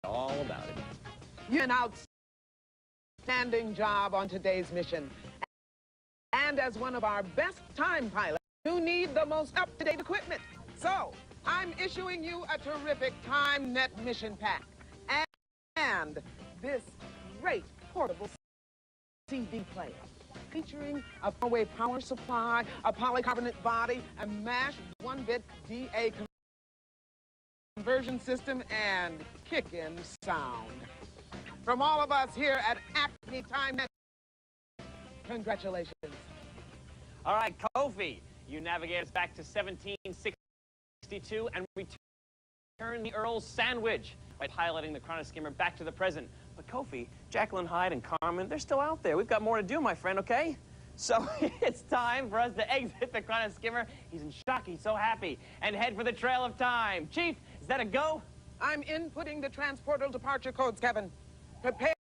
all about it. You did an outstanding job on today's mission. And as one of our best time pilots, you need the most up-to-date equipment. So, I'm issuing you a terrific TimeNet mission pack. And this great portable CD player. featuring a four-way power supply, a polycarbonate body, a mashed one-bit DA conversion system, and kick-in sound. From all of us here at Acme Time Net, congratulations. All right, Kofi, you navigate us back to 1762 and return the Earl's Sandwich by piloting the Chronoskimmer back to the present. But Kofi, Jacqueline Hyde and Carmen, they're still out there. We've got more to do, my friend, okay? So it's time for us to exit the Chronoskimmer. He's in shock, he's so happy, and head for the Trail of Time. Chief, is that a go? I'm inputting the transportal departure codes, Kevin. Prepare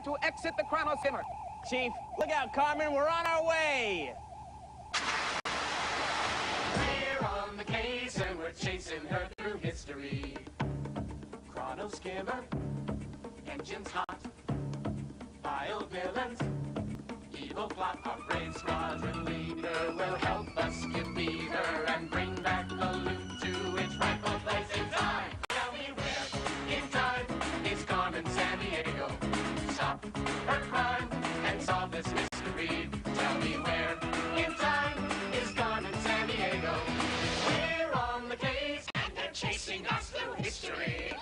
to exit the Chronoskimmer. Chief, look out, Carmen, we're on our way. We're on the case and we're chasing her through history. Chronoskimmer, engines hot, vile villains, evil plot. Our brave squadron leader will help us get beater and bring back the loot to its rightful place in time. Tell me where in time is Carmen Sandiego? Stop her crime and solve this mystery. Tell me where in time is Carmen Sandiego? We're on the case and they're chasing us through history.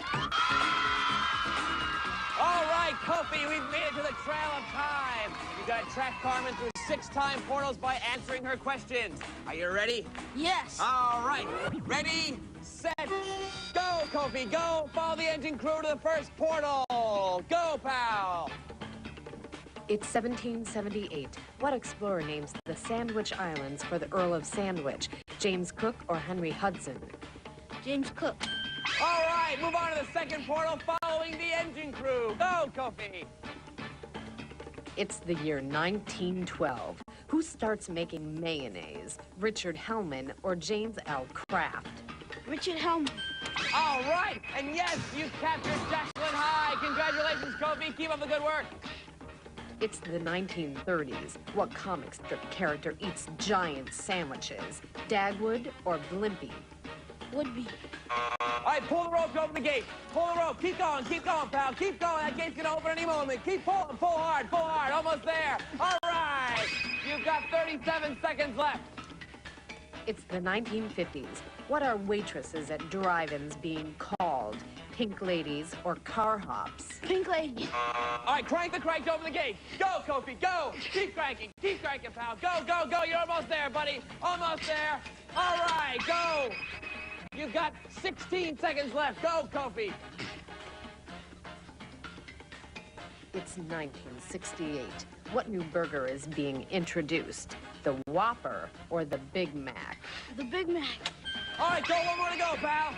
All right, Kofi, we've made it to the Trail of Time. You gotta track Carmen through 6 time portals by answering her questions. Are you ready? Yes. All right, ready, set, go, Kofi, go. Follow the engine crew to the first portal. Go, pal. It's 1778. What explorer names the Sandwich Islands for the Earl of Sandwich? James Cook or Henry Hudson? James Cook. All right, move on to the second portal following the engine crew. Go, Kofi. It's the year 1912. Who starts making mayonnaise? Richard Hellman or James L. Kraft? Richard Hellman. All right, and yes, you've captured Jacqueline Hyde. Congratulations, Kofi. Keep up the good work. It's the 1930s. What comic strip character eats giant sandwiches? Dagwood or Blimpie? Would-be. All right, pull the rope to open the gate. Pull the rope. Keep going, pal. Keep going. That gate's gonna open any moment. Keep pulling. Pull hard. Almost there. All right. You've got 37 seconds left. It's the 1950s. What are waitresses at drive-ins being called? Pink ladies or car hops? Pink lady. All right, crank the crank to open the gate. Go, Kofi, go. Keep cranking, pal. Go. You're almost there, buddy. Almost there. All right, go. You've got 16 seconds left. Go, Kofi. It's 1968. What new burger is being introduced? The Whopper or the Big Mac? The Big Mac. All right, go. One more to go, pal.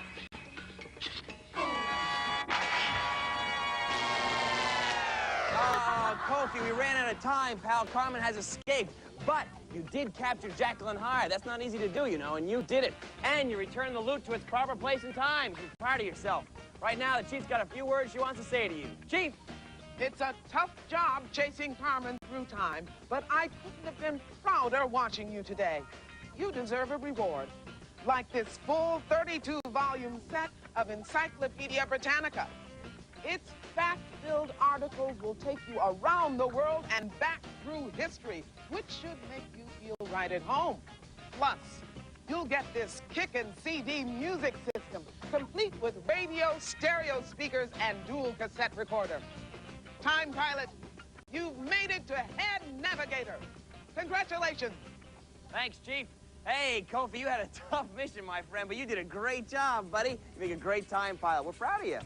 Oh, Kofi, we ran out of time, pal. Carmen has escaped. But you did capture Jacqueline Hyde. That's not easy to do, you know, and you did it. And you returned the loot to its proper place and time. You're proud of yourself. Right now, the Chief's got a few words she wants to say to you. Chief! It's a tough job chasing Carmen through time, but I couldn't have been prouder watching you today. You deserve a reward, like this full 32-volume set of Encyclopedia Britannica. Its fact-filled articles will take you around the world and back through history, which should make you feel right at home. Plus, you'll get this kickin' CD music system, complete with radio, stereo speakers, and dual cassette recorder. Time Pilot, you've made it to Head Navigator. Congratulations. Thanks, Chief. Hey, Kofi, you had a tough mission, my friend, but you did a great job, buddy. You make a great time pilot. We're proud of you.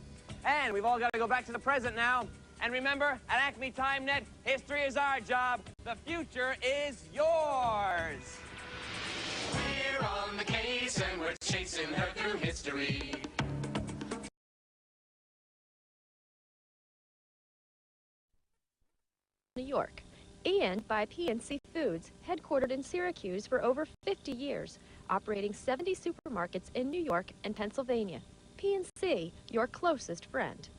And we've all got to go back to the present now. And remember, at Acme Time Net, history is our job. The future is yours. We're on the case and we're chasing her through history. New York, and by PNC Foods, headquartered in Syracuse for over 50 years, operating 70 supermarkets in New York and Pennsylvania. PNC, your closest friend.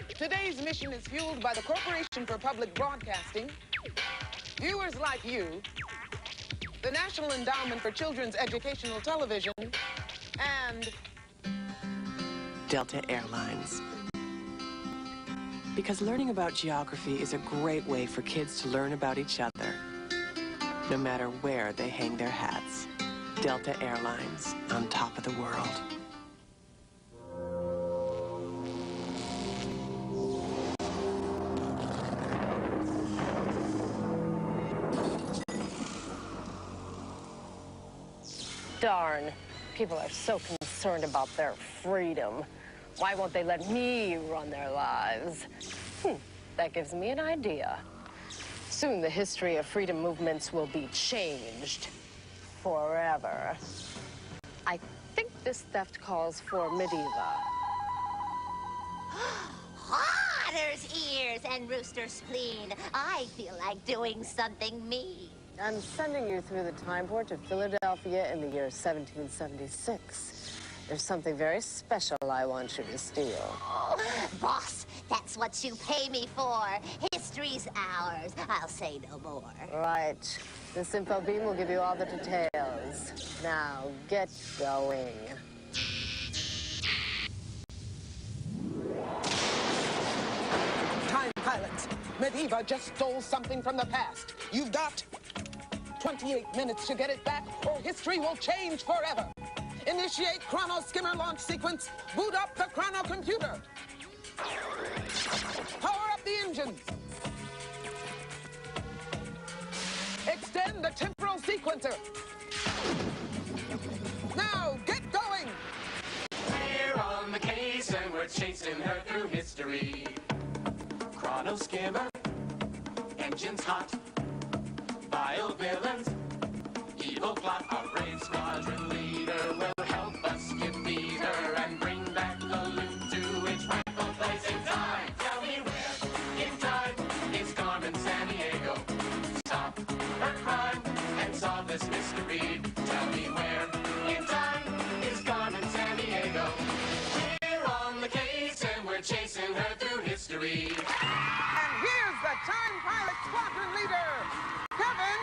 Today's mission is fueled by the Corporation for Public Broadcasting, viewers like you, the National Endowment for Children's Educational Television, and Delta Airlines. Because learning about geography is a great way for kids to learn about each other, no matter where they hang their hats. Delta Airlines, on top of the world. Darn, people are so concerned about their freedom. Why won't they let me run their lives? That gives me an idea. Soon the history of freedom movements will be changed forever. I think this theft calls for Mediva. Otter's ears and rooster spleen. I feel like doing something mean. I'm sending you through the time port to Philadelphia in the year 1776. There's something very special I want you to steal. Oh, boss, that's what you pay me for. History's ours. I'll say no more. Right. This info beam will give you all the details. Now, get going. Time pilots, Mediva just stole something from the past. You've got 28 minutes to get it back, or history will change forever. Initiate chrono skimmer launch sequence. Boot up the chrono computer. Power up the engines. Extend the temporal sequencer. Now, get going. We're on the case and we're chasing her through history. Chrono skimmer, engines hot. Vile villains, evil plot. Our brave squadron leader will help us defeat her and bring back the loot to its rightful place in time. Tell me where in time is Carmen Sandiego? Stop her crime and solve this mystery. Tell me where in time is Carmen Sandiego? We're on the case and we're chasing her through history. And here's the time pilot squadron leader,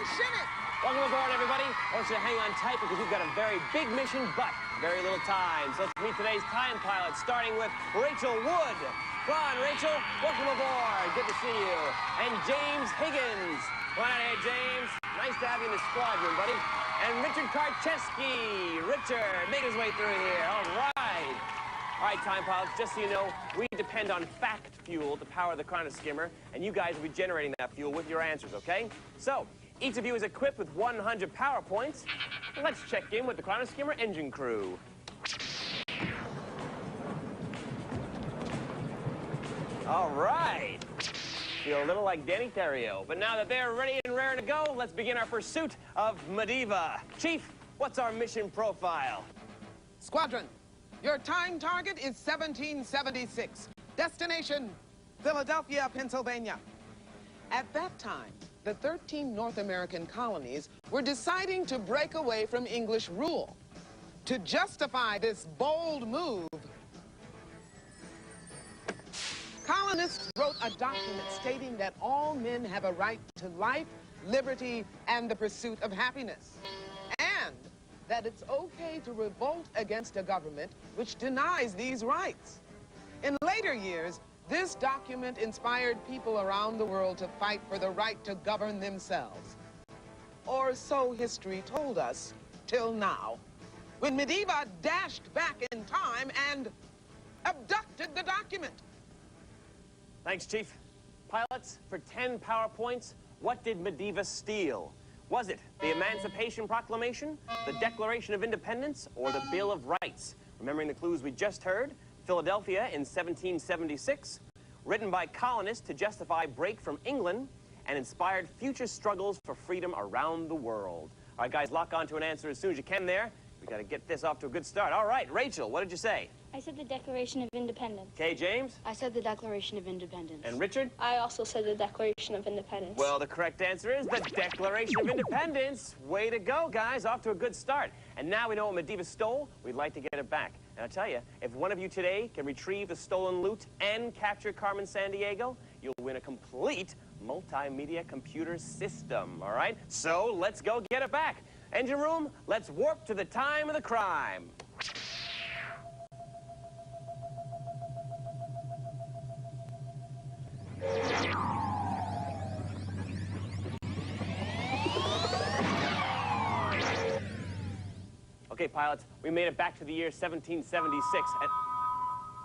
Shinnick. Welcome aboard, everybody. I want you to hang on tight because we've got a very big mission, but very little time. So let's meet today's time pilots, starting with Rachel Wood. Come on, Rachel. Welcome aboard. Good to see you. And James Higgins. Come on out here, James. Nice to have you in the squadron, buddy. And Richard Karcheski. Richard, make his way through here. All right. All right, time pilots, just so you know, we depend on fact fuel to power the chrono skimmer, and you guys will be generating that fuel with your answers, okay? So, each of you is equipped with 100 power points. Let's check in with the chrono skimmer engine crew. All right. Feel a little like Danny Theriot. But now that they're ready and raring to go, let's begin our pursuit of Mediva. Chief, what's our mission profile? Squadron, your time target is 1776. Destination, Philadelphia, Pennsylvania. At that time, the 13 North American colonies were deciding to break away from English rule. To justify this bold move, colonists wrote a document stating that all men have a right to life, liberty, and the pursuit of happiness, and that it's okay to revolt against a government which denies these rights. In later years, this document inspired people around the world to fight for the right to govern themselves. Or so history told us, till now, when Mediva dashed back in time and abducted the document. Thanks, Chief. Pilots, for 10 power points, what did Mediva steal? Was it the Emancipation Proclamation, the Declaration of Independence, or the Bill of Rights? Remembering the clues we just heard, Philadelphia in 1776, written by colonists to justify break from England, and inspired future struggles for freedom around the world. All right, guys, lock on to an answer as soon as you can there. We got to get this off to a good start. All right, Rachel, what did you say? I said the Declaration of Independence. Okay, James? I said the Declaration of Independence. And Richard? I also said the Declaration of Independence. Well, the correct answer is the Declaration of Independence. Way to go, guys. Off to a good start. And now we know what Mediva stole. We'd like to get it back. And I'll tell you, if one of you today can retrieve the stolen loot and capture Carmen Sandiego, you'll win a complete multimedia computer system, all right? So let's go get it back. Engine room, let's warp to the time of the crime. Okay, pilots, we made it back to the year 1776. And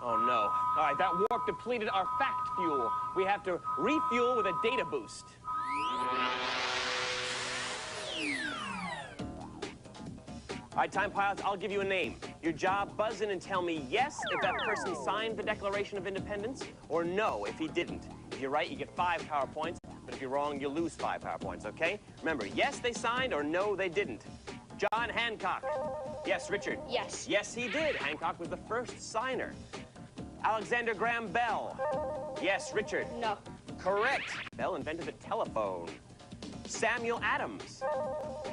oh, no. All right, that warp depleted our fact fuel. We have to refuel with a data boost. All right, time pilots, I'll give you a name. Your job, buzz in and tell me yes if that person signed the Declaration of Independence, or no if he didn't. If you're right, you get 5 power points, but if you're wrong, you lose 5 power points, okay? Remember, yes, they signed, or no, they didn't. John Hancock. Yes, Richard. Yes. Yes, he did. Hancock was the first signer. Alexander Graham Bell. Yes, Richard. No. Correct. Bell invented the telephone. Samuel Adams.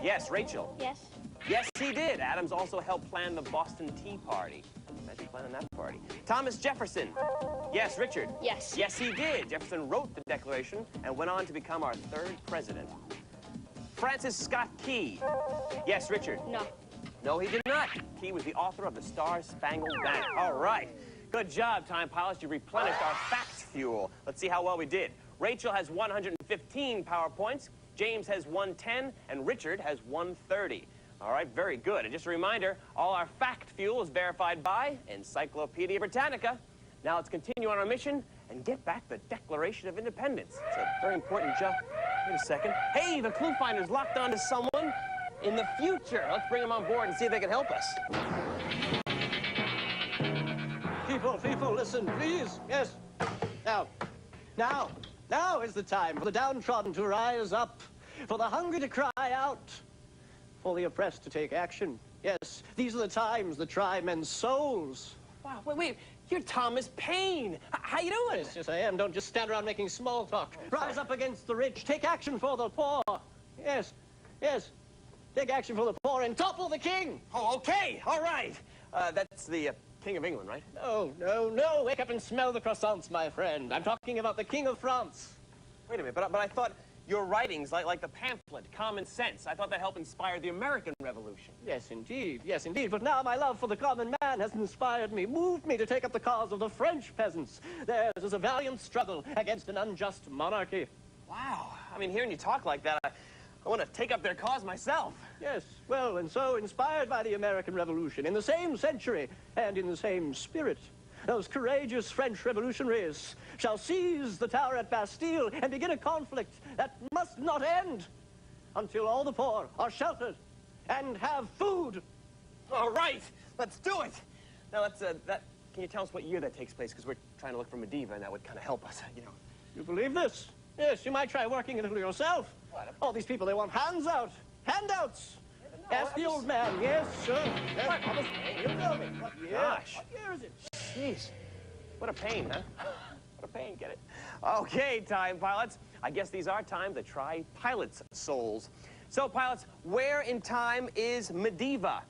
Yes, Rachel. Yes. Yes, he did. Adams also helped plan the Boston Tea Party. Imagine planning that party. Thomas Jefferson. Yes, Richard. Yes. Yes, he did. Jefferson wrote the Declaration and went on to become our 3rd president. Francis Scott Key. Yes, Richard. No. No, he did not. Key was the author of the Star-Spangled Banner. All right. Good job, time pilots. You replenished our facts fuel. Let's see how well we did. Rachel has 115 power points. James has 110, and Richard has 130. All right, very good. And just a reminder, all our fact fuel is verified by Encyclopedia Britannica. Now let's continue on our mission and get back the Declaration of Independence. It's a very important job. Wait a second. Hey, the clue finder's locked onto someone in the future. Let's bring them on board and see if they can help us. People, listen, please. Yes. Now is the time for the downtrodden to rise up, for the hungry to cry out, for the oppressed to take action. Yes, these are the times that try men's souls. Wow, wait. You're Thomas Paine. How you doing? Yes, I am. Don't just stand around making small talk. Rise up against the rich. Take action for the poor. Yes. Take action for the poor and topple the king. Oh, okay. All right. That's the King of England, right? No. Wake up and smell the croissants, my friend. I'm talking about the King of France. Wait a minute, but I thought your writings, like the pamphlet, Common Sense, I thought that helped inspire the American Revolution. Yes, indeed. But now my love for the common man has inspired me, moved me to take up the cause of the French peasants. Theirs is a valiant struggle against an unjust monarchy. Wow. I mean, hearing you talk like that, I want to take up their cause myself. Yes, well, and so inspired by the American Revolution, in the same century and in the same spirit, those courageous French revolutionaries shall seize the tower at Bastille and begin a conflict that must not end until all the poor are sheltered and have food. All right, let's do it. Now, can you tell us what year that takes place? Because we're trying to look for Medieval, and that would kind of help us, you know. You believe this? Yes, you might try working a little yourself. What? All these people, they want hands out. Handouts. Ask the old man. Yes, sir. Yes, he'll tell me. What year? Gosh. What year is it? Jeez. What a pain, huh? What a pain, get it? Okay, time pilots. I guess these are time to try pilots' souls. So, pilots, where in time is Medieval?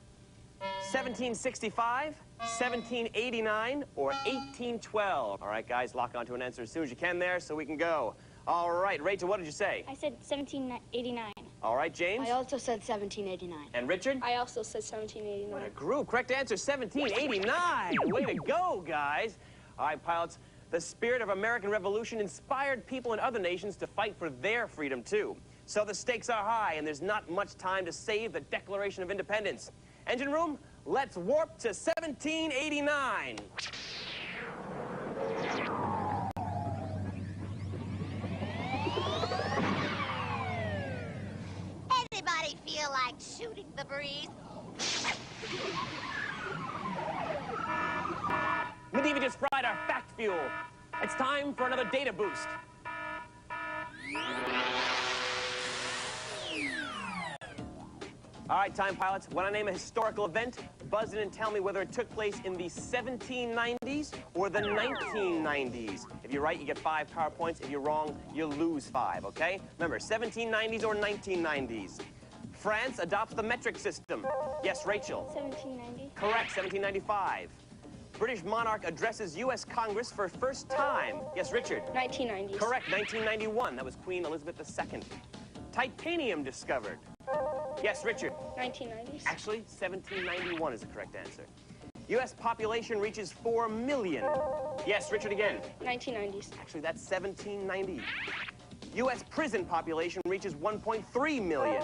1765, 1789, or 1812? All right, guys, lock onto an answer as soon as you can there so we can go. All right, Rachel, what did you say? I said 1789. All right, James? I also said 1789. And Richard? I also said 1789. What a group. Correct answer, 1789. Way to go, guys. All right, pilots, the spirit of American Revolution inspired people in other nations to fight for their freedom, too. So the stakes are high, and there's not much time to save the Declaration of Independence. Engine room, let's warp to 1789. Anybody feel like shooting the breeze? Medieval just fried our fact fuel. It's time for another data boost. All right, time pilots, when I name a historical event, buzz in and tell me whether it took place in the 1790s or the 1990s. If you're right, you get 5 power points. If you're wrong, you lose 5, okay? Remember, 1790s or 1990s. France adopts the metric system. Yes, Rachel? 1790. Correct, 1795. British monarch addresses U.S. Congress for first time. Yes, Richard? 1990s. Correct, 1991. That was Queen Elizabeth II. Titanium discovered. Yes, Richard? 1990s. Actually, 1791 is the correct answer. U.S. population reaches 4 million. Yes, Richard again? 1990s. Actually, that's 1790. U.S. prison population reaches 1.3 million.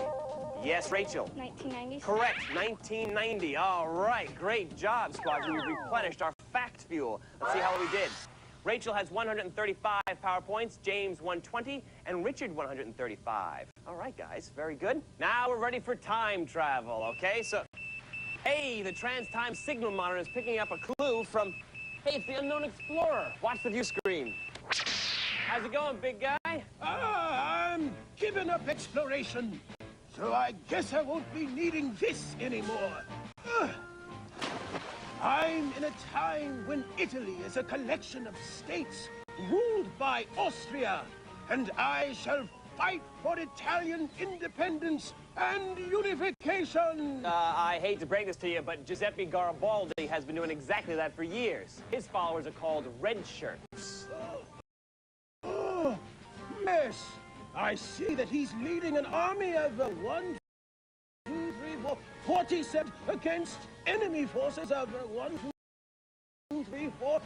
Yes, Rachel. 1990s. Correct, 1990. All right, great job, squad. We've replenished our fact fuel. Let's see how we did. Rachel has 135 PowerPoints, James 120, and Richard 135. All right, guys, very good. Now we're ready for time travel, okay? So, hey, the trans-time signal monitor is picking up a clue from, hey, it's the unknown explorer. Watch the view screen. How's it going, big guy? I'm giving up exploration, so I guess I won't be needing this anymore. I'm in a time when Italy is a collection of states ruled by Austria, and I shall fight for Italian independence and unification. I hate to break this to you, but Giuseppe Garibaldi has been doing exactly that for years. His followers are called red shirts. Oh, yes. I see that he's leading an army of 1, 2, 3, 4, 47 against enemy forces of 1, 2, 3, 4,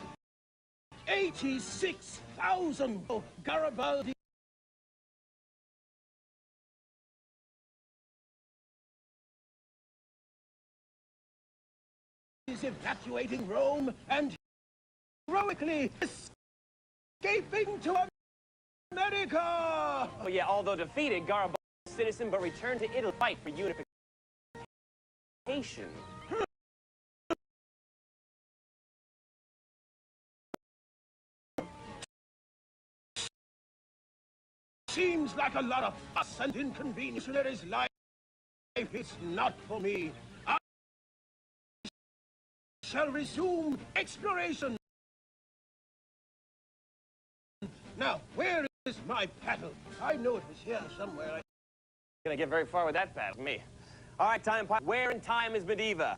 86,000. Oh, Garibaldi is evacuating Rome and heroically escaping to America. Oh yeah, although defeated, Garibaldi was a citizen but returned to Italy to fight for unification. Seems like a lot of fuss and inconvenience in his life. It's not for me. I shall resume exploration. Now, where is my paddle? I know it was here somewhere. You're gonna get very far with that paddle, me. All right, time. Where in time is Medieval?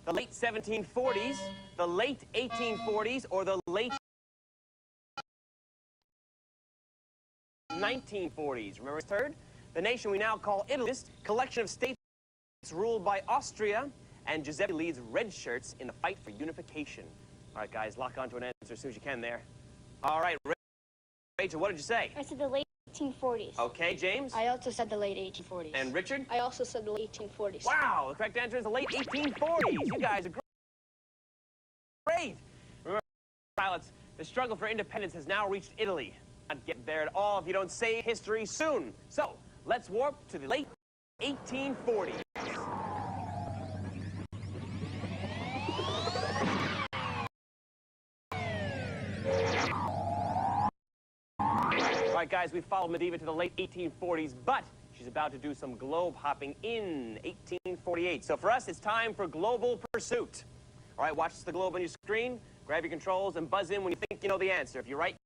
The late 1740s, the late 1840s, or the late 1940s. Remember his third? The nation we now call Italy, this collection of states ruled by Austria, and Giuseppe leads red shirts in the fight for unification. All right, guys, lock on to an answer as soon as you can there. All right, Rachel, what did you say? I said the late 1840s. Okay, James? I also said the late 1840s. And Richard? I also said the late 1840s. Wow, the correct answer is the late 1840s. You guys are great. Remember, pilots, the struggle for independence has now reached Italy. Not get there at all if you don't save history soon. So, let's warp to the late 1840s. All right, guys, we followed Medieval to the late 1840s, but she's about to do some globe hopping in 1848. So for us, it's time for Global Pursuit. All right, watch the globe on your screen, grab your controls, and buzz in when you think you know the answer. If you're right,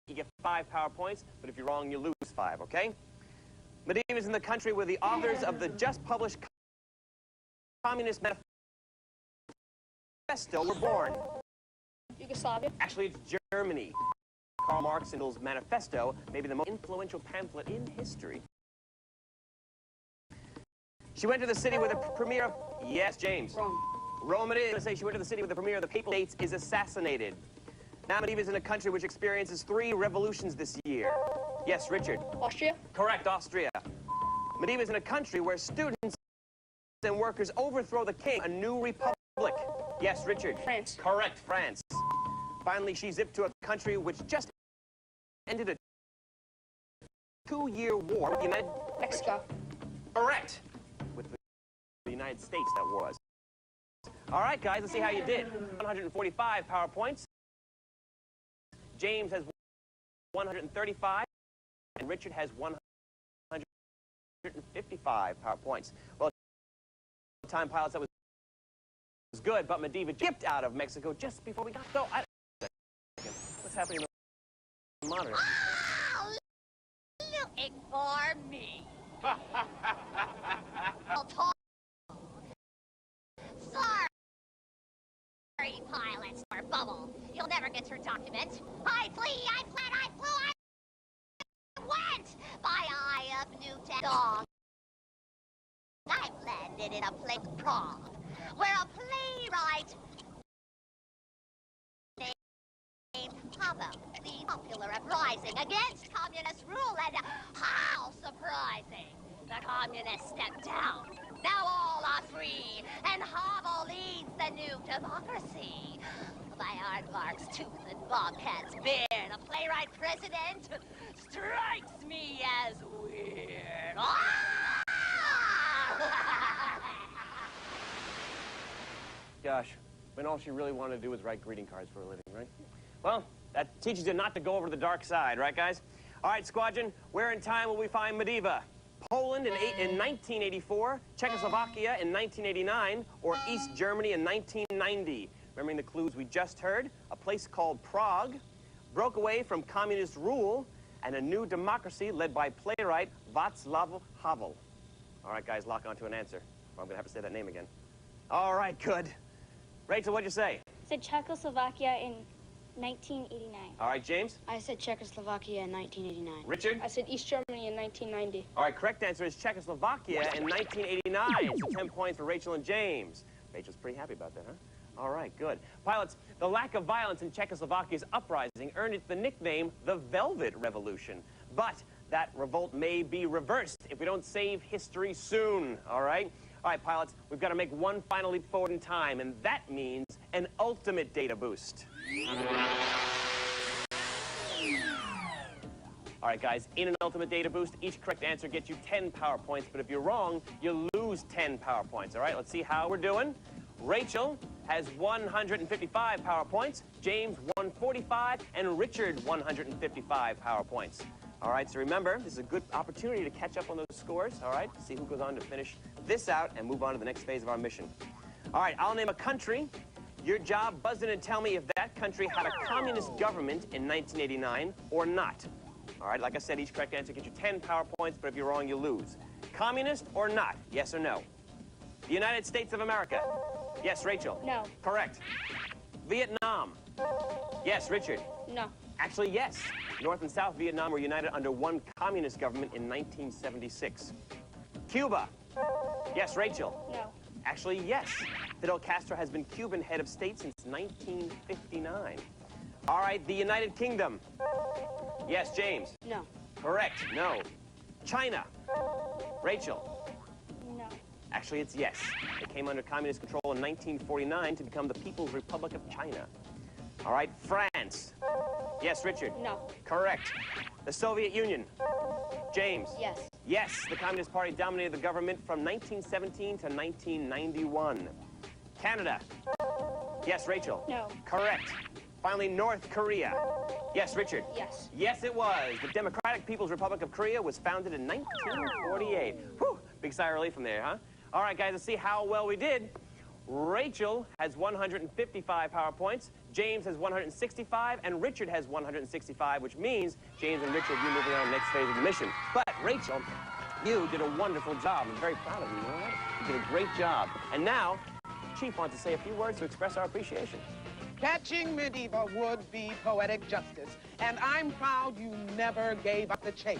you get 5 PowerPoints, but if you're wrong, you lose 5, okay? Medieval is in the country where the authors of the just published Communist Manifesto were born. Yugoslavia. Actually, it's Germany. Karl Marx and his Manifesto may be the most influential pamphlet in history. She went to the city where the premier of... Yes, James. Rome it is. I say she went to the city where the premier of the Papal States is assassinated. Now Medieval is in a country which experiences 3 revolutions this year. Yes, Richard. Austria. Correct, Austria. Medieval is in a country where students and workers overthrow the king, a new republic. Yes, Richard. France. Correct, France. Finally, she zipped to a country which just ended a 2-year war with the United... Mexico. Correct. With the United States, that was. All right, guys, let's see how you did. 145 PowerPoints. James has 135, and Richard has 155 PowerPoints. Well, time pilots, that was good, but Medieval skipped out of Mexico just before we got... So, what's happening in the monitor? Oh, looking for me. Sorry, pilots, or bubble. You'll never get your document. I flee, I fled, I flew, I went by eye of Newton Dog. I landed in a place Prague, where a playwright named Hobo, the popular uprising against communist rule, and how surprising! The communists step down. Now all are free, and Hobo leads the new democracy. By Aardvark's tooth and Bobcat's beard, a playwright president strikes me as weird. Gosh, when all she really wanted to do was write greeting cards for a living, right? Well, that teaches you not to go over to the dark side, right, guys? All right, Squadron, where in time will we find Mediva? Poland in 1984, Czechoslovakia in 1989, or East Germany in 1990? Remembering the clues we just heard, a place called Prague broke away from communist rule, and a new democracy led by playwright Václav Havel. All right, guys, lock onto an answer, or I'm going to have to say that name again. All right, good. Rachel, what'd you say? I said Czechoslovakia in 1989. All right, James? I said Czechoslovakia in 1989. Richard? I said East Germany in 1990. All right, correct answer is Czechoslovakia in 1989. So 10 points for Rachel and James. Rachel's pretty happy about that, huh? All right, good. Pilots, the lack of violence in Czechoslovakia's uprising earned it the nickname the Velvet Revolution. But that revolt may be reversed if we don't save history soon, all right? All right, pilots, we've got to make one final leap forward in time, and that means an ultimate data boost. All right, guys, in an ultimate data boost, each correct answer gets you 10 power points, but if you're wrong, you lose 10 power points, all right? Let's see how we're doing. Rachel has 155 power points, James 145, and Richard 155 power points. All right, so remember, this is a good opportunity to catch up on those scores, all right? See who goes on to finish this out and move on to the next phase of our mission. All right, I'll name a country. Your job, buzz in and tell me if that country had a communist government in 1989 or not. All right, like I said, each correct answer gets you 10 power points, but if you're wrong, you lose. Communist or not? Yes or no? The United States of America? Yes, Rachel? No. Correct. Vietnam? Yes, Richard? No. Actually, yes. North and South Vietnam were united under one communist government in 1976. Cuba? Yes, Rachel? No. Actually, yes. Fidel Castro has been Cuban head of state since 1959. All right, the United Kingdom? Yes, James? No. Correct, no. China? Rachel? No. Actually, it's yes. It came under communist control in 1949 to become the People's Republic of China. All right, France? Yes, Richard? No. Correct. The Soviet Union? James? Yes. Yes, the Communist Party dominated the government from 1917 to 1991. Canada? Yes, Rachel? No. Correct. Finally, North Korea? Yes, Richard? Yes. Yes, it was. The Democratic People's Republic of Korea was founded in 1948. Whew, big sigh of relief from there, huh? All right, guys, let's see how well we did. Rachel has 155 power points, James has 165, and Richard has 165, which means James and Richard, you moving on to the next phase of the mission. But Rachel, you did a wonderful job. I'm very proud of you, all right? You did a great job. And now, Chief wants to say a few words to express our appreciation. Catching Mediva would be poetic justice, and I'm proud you never gave up the chase.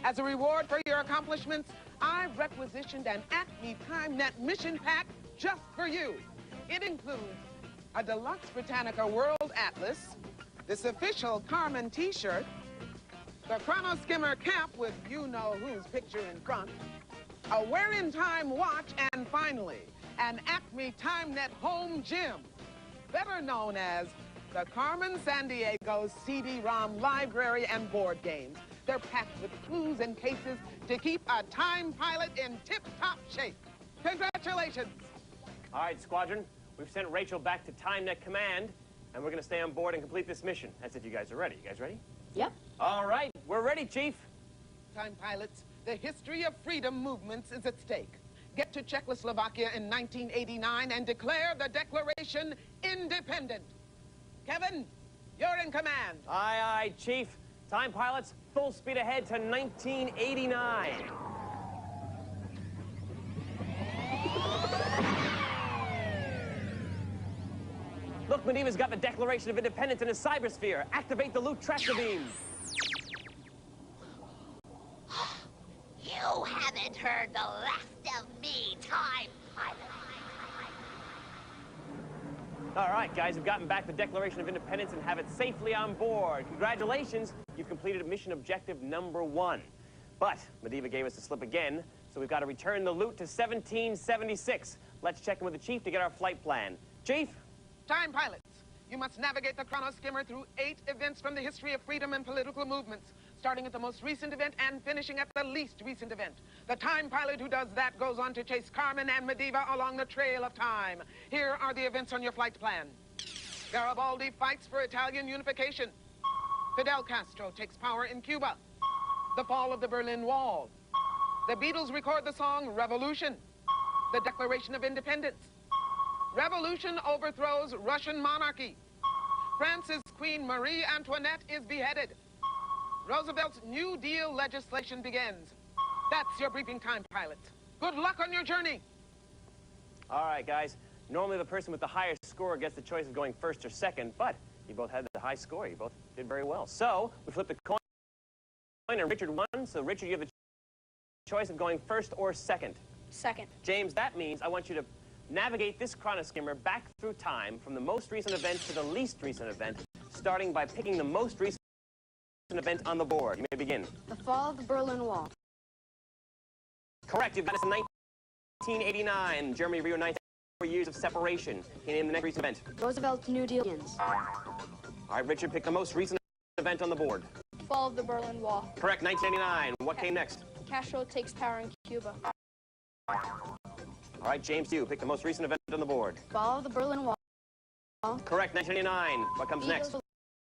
As a reward for your accomplishments, I've requisitioned an Acme TimeNet mission pack just for you. It includes a deluxe Britannica World Atlas, this official Carmen t-shirt, the Chrono Skimmer cap with you-know-whose picture in front, a wear-in-time watch, and finally, an Acme TimeNet home gym, better known as the Carmen Sandiego CD-ROM library and board games. They're packed with clues and cases to keep a time pilot in tip-top shape. Congratulations. All right, Squadron, we've sent Rachel back to TimeNet Command, and we're going to stay on board and complete this mission. That's if you guys are ready. You guys ready? Yep. All right, we're ready, Chief. Time pilots, the history of freedom movements is at stake. Get to Czechoslovakia in 1989 and declare the Declaration independent. Kevin, you're in command. Aye, aye, Chief. Time pilots, full speed ahead to 1989. Look, Mediva's got the Declaration of Independence in his cybersphere. Activate the loot tractor beam. You haven't heard the last of me, Time Pilot. All right, guys, we've gotten back the Declaration of Independence and have it safely on board. Congratulations, you've completed mission objective number 1. But Mediva gave us the slip again, So we've got to return the loot to 1776. Let's check in with the Chief to get our flight plan. Chief? Time pilots, you must navigate the chrono skimmer through 8 events from the history of freedom and political movements, starting at the most recent event and finishing at the least recent event. The time pilot who does that goes on to chase Carmen and Medivh along the trail of time. Here are the events on your flight plan. Garibaldi fights for Italian unification. Fidel Castro takes power in Cuba. The fall of the Berlin Wall. The Beatles record the song Revolution. The Declaration of Independence. Revolution overthrows Russian monarchy. France's Queen Marie Antoinette is beheaded. Roosevelt's New Deal legislation begins. That's your briefing time, pilots. Good luck on your journey. All right, guys. Normally the person with the highest score gets the choice of going first or second, but you both had the high score. You both did very well. So we flipped the coin and Richard won. So Richard, you have the choice of going first or second. Second. James, that means I want you to navigate this chrono skimmer back through time from the most recent event to the least recent event, starting by picking the most recent event on the board. You may begin. The fall of the Berlin Wall. Correct. You've got us in 1989. Germany reunites 4 years of separation. Can you name the next recent event? Roosevelt's New Deal begins. All right, Richard, pick the most recent event on the board. Fall of the Berlin Wall. Correct. 1989. What came next? Castro takes power in Cuba. All right, James, you pick the most recent event on the board. Fall of the Berlin Wall. Correct. 1989. What comes next?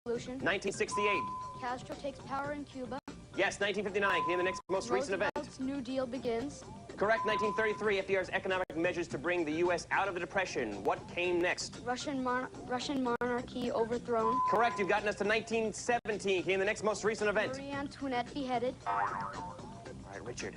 Revolution. 1968. Castro takes power in Cuba. Yes, 1959. Can you name the next most recent event? Roosevelt's New Deal begins. Correct. 1933. FDR's economic measures to bring the U.S. out of the Depression. What came next? Russian monarchy overthrown. Correct. You've gotten us to 1917. Can you name the next most recent event? Marie Antoinette beheaded. All right, Richard.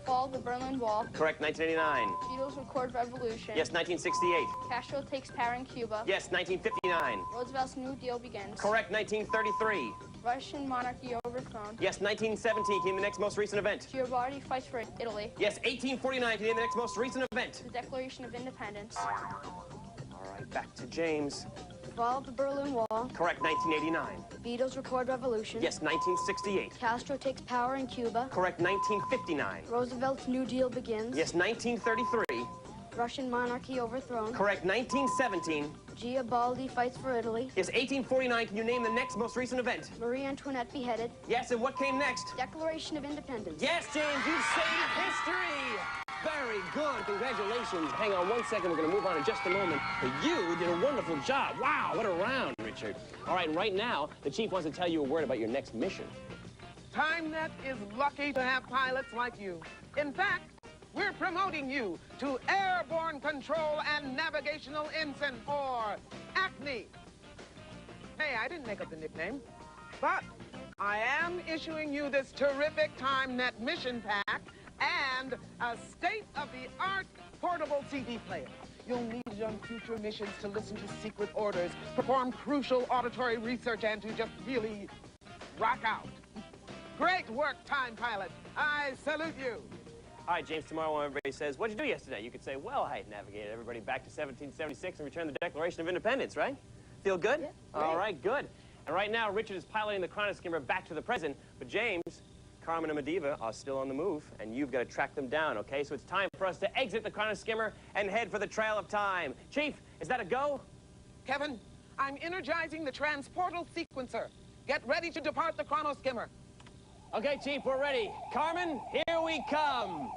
Fall of the Berlin Wall. Correct. 1989. Beatles record Revolution. Yes, 1968. Castro takes power in Cuba. Yes, 1959. Roosevelt's New Deal begins. Correct. 1933. Russian monarchy overthrown. Yes, 1917. Can you name the next most recent event? Garibaldi fights for Italy. Yes, 1849. Can you name the next most recent event? The Declaration of Independence. All right, back to James. Fall of the Berlin Wall. Correct. 1989. Beatles record Revolution. Yes, 1968. Castro takes power in Cuba. Correct. 1959. Roosevelt's New Deal begins. Yes, 1933. Russian monarchy overthrown. Correct. 1917. Garibaldi fights for Italy. Yes, 1849. Can you name the next most recent event? Marie Antoinette beheaded. Yes, and what came next? Declaration of Independence. Yes, James, you've saved history! Very good. Congratulations. Hang on one second. We're going to move on in just a moment. But you did a wonderful job. Wow, what a round, Richard. All right, and right now, the Chief wants to tell you a word about your next mission. TimeNet is lucky to have pilots like you. In fact, we're promoting you to Airborne Control and Navigational Ensign, or ACNE. Hey, I didn't make up the nickname, but I am issuing you this terrific TimeNet mission pack and a state-of-the-art portable CD player. You'll need it on future missions to listen to secret orders, perform crucial auditory research, and to just really rock out. Great work, Time Pilot. I salute you. All right, James, tomorrow when everybody says, what'd you do yesterday? You could say, well, I navigated everybody back to 1776 and returned the Declaration of Independence, right? Feel good? Yeah, all right, good. And right now, Richard is piloting the chrono skimmer back to the present, but James, Carmen, and Medivh are still on the move, and you've got to track them down, okay? So it's time for us to exit the chrono skimmer and head for the trail of time. Chief, is that a go? Kevin, I'm energizing the transportal sequencer. Get ready to depart the chrono skimmer. Okay, Chief, we're ready. Carmen, here we come.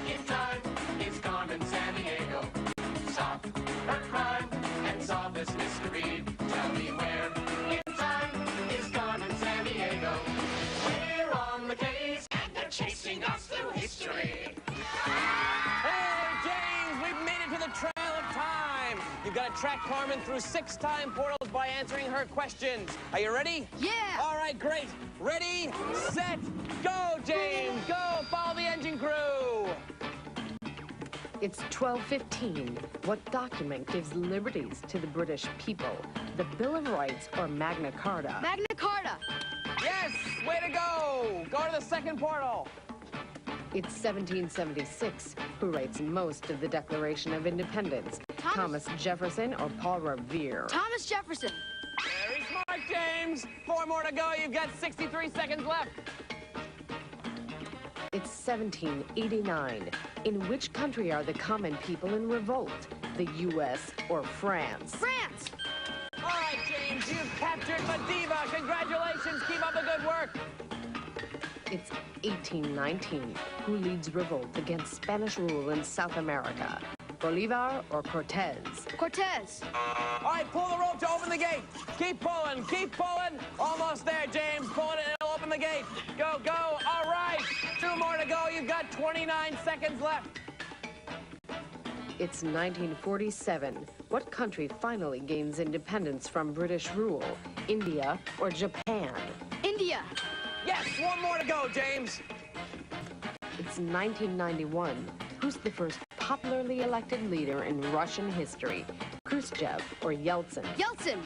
In time is Carmen Sandiego. Stop her crime and solve this mystery. Tell me where in time is Carmen Sandiego. We're on the case and they're chasing us through history. Hey, James, we've made it to the trail of time. You've got to track Carmen through 6 time portals by answering her questions. Are you ready? Yeah. All right, great. Ready, set, go, James. Go, follow the engine crew. It's 1215. What document gives liberties to the British people? The Bill of Rights or Magna Carta? Magna Carta. Yes, way to go. Go to the second portal. It's 1776. Who writes most of the Declaration of Independence? Thomas Jefferson or Paul Revere? Thomas Jefferson. Very smart, James. 4 more to go. You've got 63 seconds left. It's 1789. In which country are the common people in revolt? The U.S. or France? France! All right, James, you've captured Medina. Congratulations. Keep up the good work. It's 1819. Who leads revolt against Spanish rule in South America? Bolivar or Cortez? Cortez! All right, pull the rope to open the gate. Keep pulling, keep pulling. Almost there, James. Pull it and it'll open the gate. Go, go. All right. 2 more to go. You've got 29 seconds left. It's 1947. What country finally gains independence from British rule? India or Japan? India! Yes, 1 more to go, James. It's 1991. Who's the first popularly elected leader in Russian history? Khrushchev or Yeltsin? Yeltsin!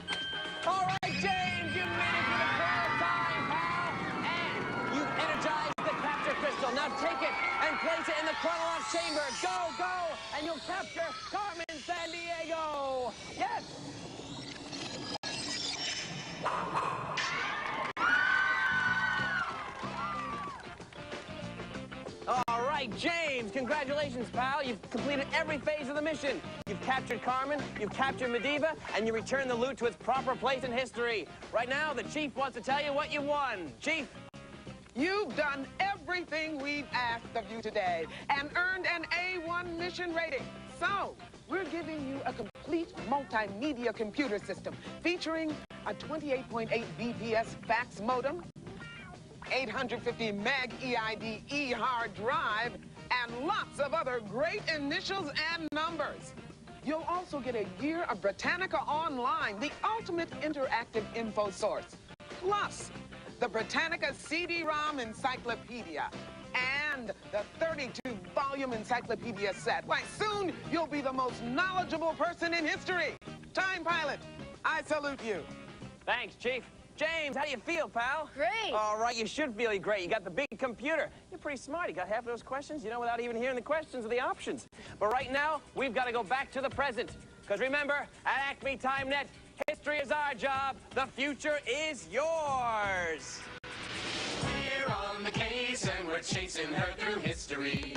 All right, James, you made it to the clear time, pal. And you've energized the capture crystal. Now take it and place it in the chronolock chamber. Go, go, and you'll capture Carmen Sandiego. Yes! All right, James, congratulations, pal. You've completed every phase of the mission. You've captured Carmen, you've captured Medina, and you returned the loot to its proper place in history. Right now, the Chief wants to tell you what you won. Chief? You've done everything we've asked of you today and earned an A1 mission rating. So, we're giving you a complete multimedia computer system featuring a 28.8 BPS fax modem, 850 meg EID hard drive, and lots of other great initials and numbers. You'll also get a year of Britannica Online, the ultimate interactive info source, plus the Britannica CD-ROM Encyclopedia, and the 32-volume encyclopedia set. Why, soon you'll be the most knowledgeable person in history. Time Pilot, I salute you. Thanks, Chief. James, how do you feel, pal? Great. All right, you should feel great. You got the big computer. You're pretty smart. You got half of those questions, you know, without even hearing the questions or the options. But right now, we've got to go back to the present. Because remember, at Acme TimeNet, history is our job. The future is yours. We're on the case and we're chasing her through history.